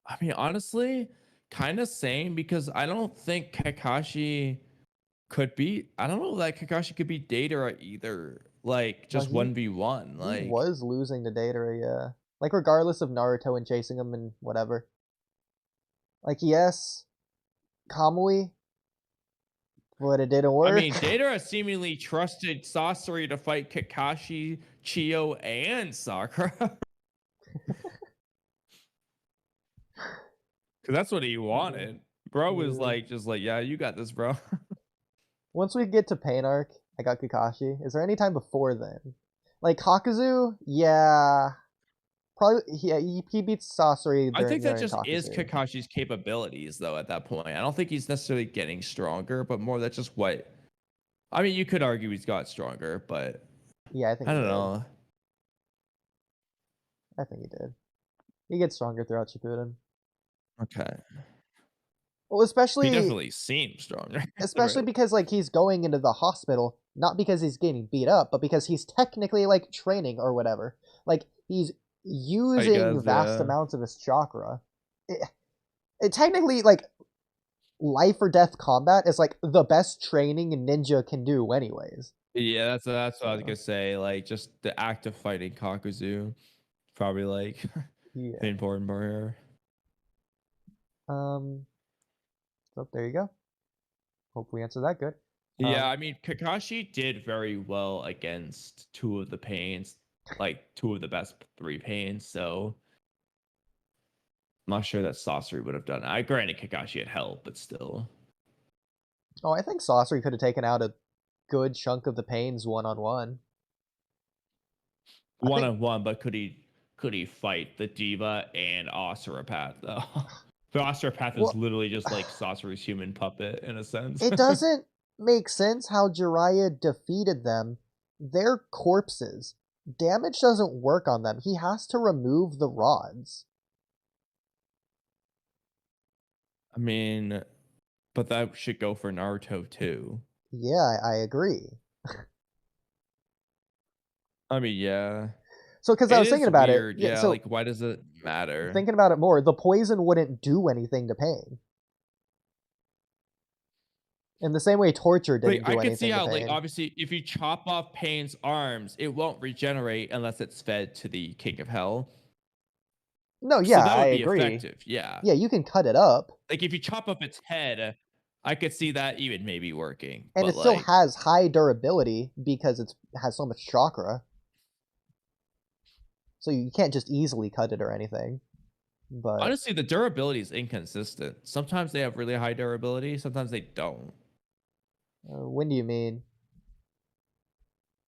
I mean, honestly, kind of same because I don't think Kakashi could be. I don't know that Kakashi could be Deidara either. Like just 1v1. Like he was losing to Deidara, yeah. Like regardless of Naruto and chasing him and whatever. Like yes, Kamui, but it didn't work. I mean, Deidara seemingly trusted Sasori to fight Kakashi, Chiyo, and Sakura. Because that's what he wanted. Bro was Yeah. just like, yeah, you got this, bro. Once we get to Pain Arc, I got Kakashi. Is there any time before then? Like Kakuzu? Yeah. Probably, yeah, he beats Sasori I think that during just is Kakuzu. Kakashi's capabilities, though, at that point. I don't think he's necessarily getting stronger, but more that's just what. I mean, you could argue he's got stronger, but Yeah, I think I he don't did. know. I think he did. He gets stronger throughout Shippuden. Okay. Well, He especially definitely seems stronger. especially Right. because like he's going into the hospital not because he's getting beat up, but because he's technically like training or whatever. Like he's using guess, vast yeah. amounts of his chakra. It technically like life or death combat is like the best training a ninja can do anyways. Yeah, that's what I was gonna say. Like, just the act of fighting Kakuzu, probably like Yeah. the important part here. So there you go. Hope we answered that good. Yeah, I mean, Kakashi did very well against two of the pains, like two of the best 3 pains. So I'm not sure that Sasori would have done it. I granted Kakashi had help, but still. Oh, I think Sasori could have taken out a good chunk of the pains one-on-one. One-on-one, but could he fight the Diva and Asuropath though? The Asuropath is literally just like Sasori's human puppet in a sense. It doesn't make sense how Jiraiya defeated them. They're corpses. Damage doesn't work on them. He has to remove the rods. I mean, but that should go for Naruto too. Yeah, I agree. I mean, yeah. So, because I was thinking about weird. it. Yeah, so like, why does it matter? thinking about it more, the poison wouldn't do anything to Pain. In the same way torture didn't do I anything could see how, to Pain. like, obviously, if you chop off Pain's arms, it won't regenerate unless it's fed to the King of Hell. No, yeah, so that would I be agree. effective. Yeah. Yeah, you can cut it up. Like, if you chop up its head, I could see that even maybe working. And but it still like, has high durability because it has so much chakra. So you can't just easily cut it or anything. But honestly, the durability is inconsistent. Sometimes they have really high durability, sometimes they don't. When do you mean?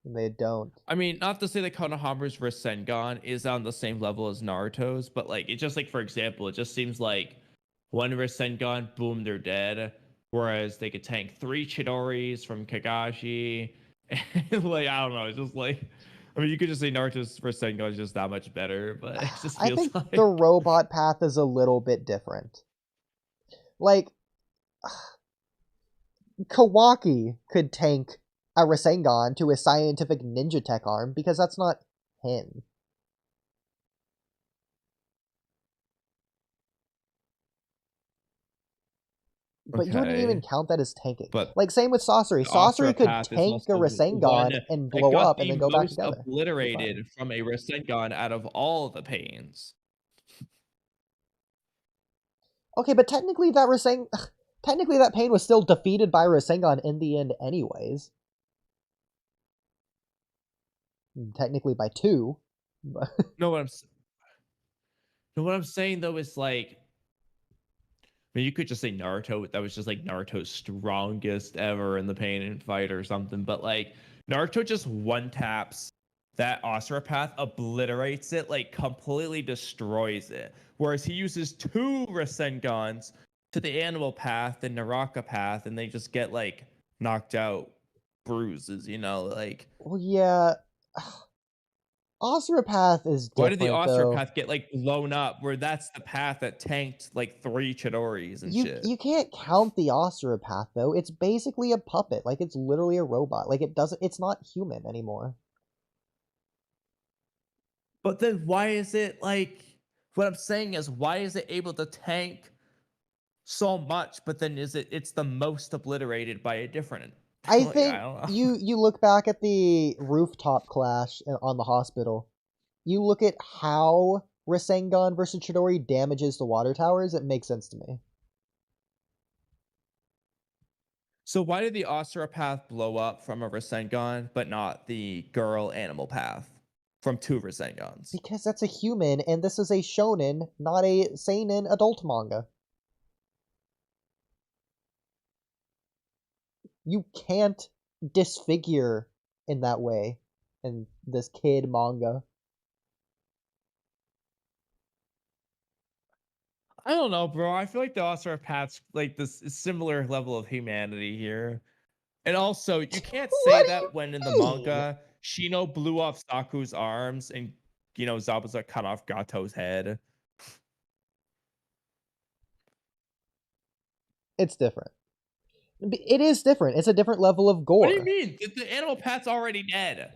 They don't. I mean, not to say that Konohamaru's Rasengan is on the same level as Naruto's, but like, it just like, for example, it just seems like one Rasengan, boom, they're dead. Whereas they could tank 3 Chidoris from Kakashi. And like, I don't know, it's just like, I mean, you could just say Naruto's Rasengan is just that much better, but it just feels I think like the robot path is a little bit different. Like, Kawaki could tank a Rasengan to a scientific ninja tech arm because that's not him. But you wouldn't even count that as tanking. But like, same with Sasori. Sasori could Asuropath is tank a also Rasengan and that blow got up and the then go back most together. obliterated from a Rasengan out of all the pains. Okay, but technically that pain was still defeated by Rasengan in the end anyways. Technically by 2. But No, what I'm saying though is like, I mean, you could just say Naruto. That was just like Naruto's strongest ever in the pain fight or something. But like, Naruto just one taps that Asuropath, obliterates it, like completely destroys it. Whereas he uses 2 Rasengans to the animal path and Naraka path, and they just get like knocked out, bruises. You know, like. Well, yeah. Asuropath is different. Why did the Asuropath path get like blown up? Where that's the path that tanked like 3 Chidoris and shit. You can't count the Asuropath though. It's basically a puppet. Like, it's literally a robot. Like, it's not human anymore. But then why is it like, what I'm saying is, why is it able to tank so much, but then it's the most obliterated by a different? I like, think I don't know. you look back at the rooftop clash on the hospital. You look at how Rasengan versus Chidori damages the water towers, it makes sense to me. So why did the Asuropath blow up from a Rasengan, but not the girl animal path from 2 Rasengans? Because that's a human, and this is a shonen, not a seinen adult manga. You can't disfigure in that way in this kid manga. I don't know, bro. I feel like they also have paths like this similar level of humanity here. And also, you can't say that when in the manga, Shino blew off Saku's arms and, Zabuza cut off Gato's head. It's different. It is different. It's a different level of gore. What do you mean? The animal pat's already dead.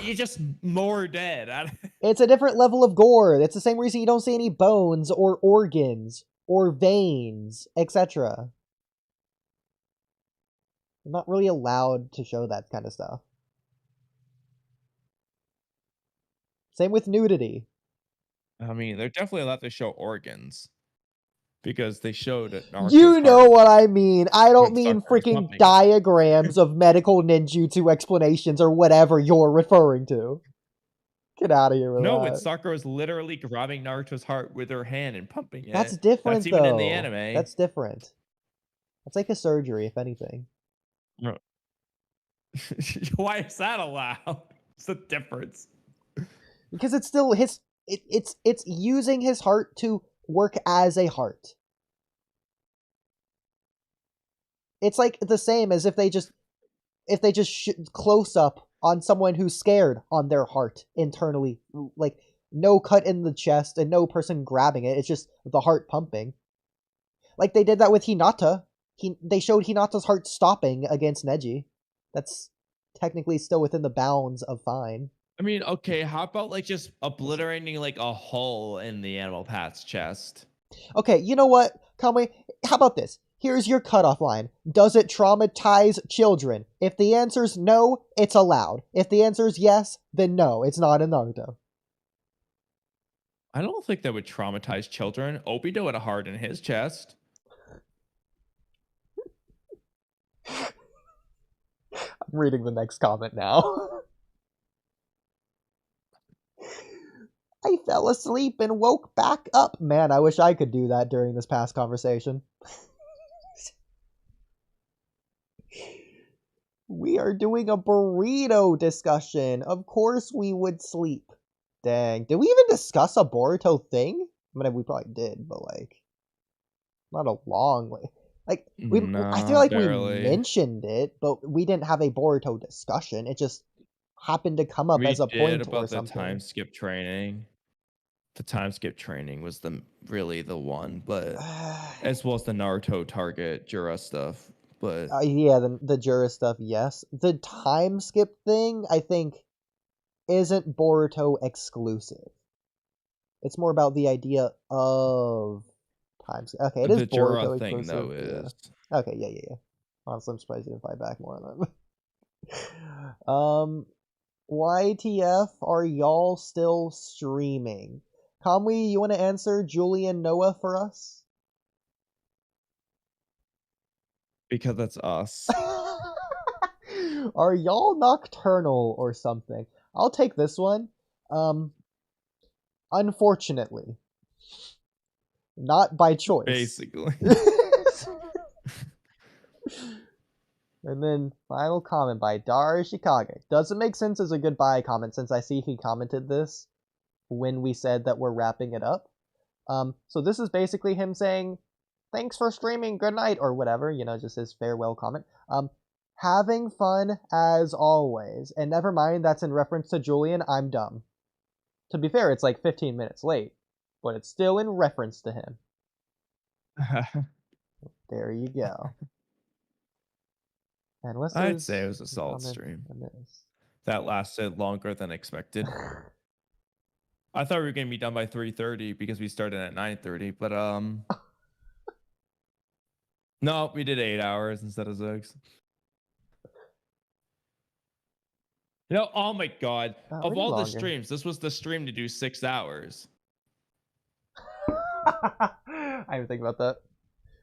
He's just more dead. It's a different level of gore. It's the same reason you don't see any bones or organs or veins, etc. I'm not really allowed to show that kind of stuff. Same with nudity. I mean, they're definitely allowed to show organs. Because they showed it. You know what I mean. I don't mean freaking diagrams of medical ninjutsu explanations or whatever you're referring to. Get out of here with that. No, when Sakura was literally grabbing Naruto's heart with her hand and pumping it. That's different, That's even though. in the anime. That's different. That's like a surgery, if anything. No. Why is that allowed? What's the difference? Because it's still his. It's using his heart to work as a heart. It's like the same as if they just close up on someone who's scared on their heart internally, like no cut in the chest and no person grabbing it. It's just the heart pumping. Like they did that with Hinata. They showed Hinata's heart stopping against Neji. That's technically still within the bounds of fine. I mean, okay, how about like just obliterating like a hole in the animal pat's chest? Okay, you know what, Kamui? How about this? Here's your cutoff line. Does it traumatize children? If the answer's no, it's allowed. If the answer's yes, then no, it's not in Naruto. I don't think that would traumatize children. Obito had a heart in his chest. I'm reading the next comment now. I fell asleep and woke back up. Man, I wish I could do that during this past conversation. We are doing a burrito discussion. Of course we would sleep. Dang. Did we even discuss a Boruto thing? I mean, we probably did, but like, not a long way. Like, I feel like barely. We mentioned it, but we didn't have a Boruto discussion. It just happened to come up as a point about or something. The time skip training. The time skip training was really the one, but as well as the Naruto target Jura stuff. But yeah, the Jura stuff, yes. The time skip thing, I think, isn't Boruto exclusive. It's more about the idea of time skip. Okay, it is the Boruto Jura exclusive. thing though is okay. Yeah. Honestly, I'm surprised you didn't fight back more on that. YTF, are y'all still streaming? Kamui, you want to answer Julian Noah for us? Because that's us. Are y'all nocturnal or something? I'll take this one. Unfortunately. Not by choice. Basically. And then final comment by Dar Shikage. Doesn't make sense as a goodbye comment since I see he commented this when we said that we're wrapping it up. So this is basically him saying, thanks for streaming, good night, or whatever, just his farewell comment. Having fun as always. And never mind, that's in reference to Julian, I'm dumb. To be fair, it's like 15 minutes late, but it's still in reference to him. There you go. And I'd say it was a solid stream. That lasted longer than expected. I thought we were going to be done by 3:30 because we started at 9:30, but no, we did 8 hours instead of 6. Oh my god. Of all the streams, this was the stream to do 6 hours. I didn't think about that.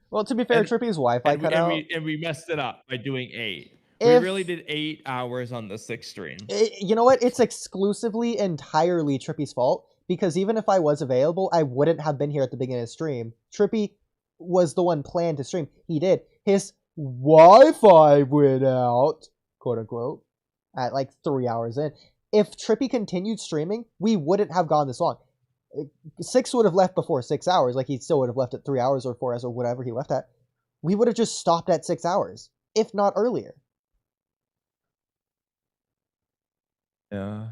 Well, to be fair, Trippy's Wi-Fi cut out. And we messed it up by doing 8. We really did 8 hours on the 6th stream. You know what? It's exclusively entirely Trippy's fault, because even if I was available, I wouldn't have been here at the beginning of the stream. Trippy was the one planned to stream. He did. His Wi-Fi went out, quote unquote, at like 3 hours in. If Trippy continued streaming, we wouldn't have gone this long. 6 would have left before 6 hours, like he still would have left at 3 hours or 4 hours or whatever he left at. We would have just stopped at 6 hours, if not earlier. Yeah.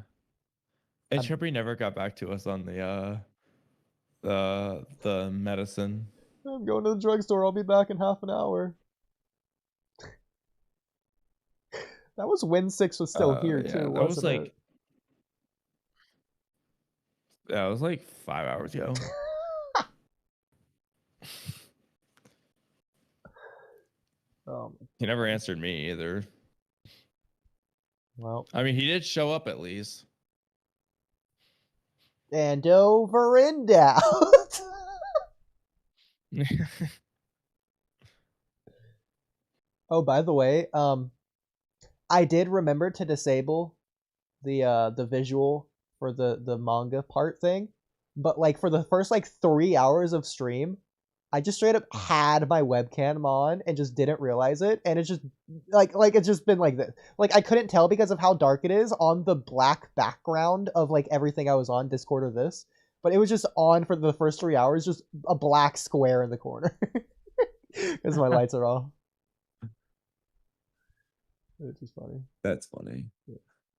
And Trippy never got back to us on the medicine. I'm going to the drugstore. I'll be back in half an hour. That was when 6 was still here Yeah, too, that wasn't was like it? Yeah, it was like 5 hours ago. He never answered me either. Well, I mean, he did show up at least. And over and out. Oh, by the way, I did remember to disable the visual for the manga part thing, but like for the first like 3 hours of stream, I just straight up had my webcam on and just didn't realize it, and it's just like it's just been like this. Like I couldn't tell because of how dark it is on the black background of like everything I was on, Discord or this, but it was just on for the first 3 hours, just a black square in the corner because my lights are off. Which is funny. That's funny.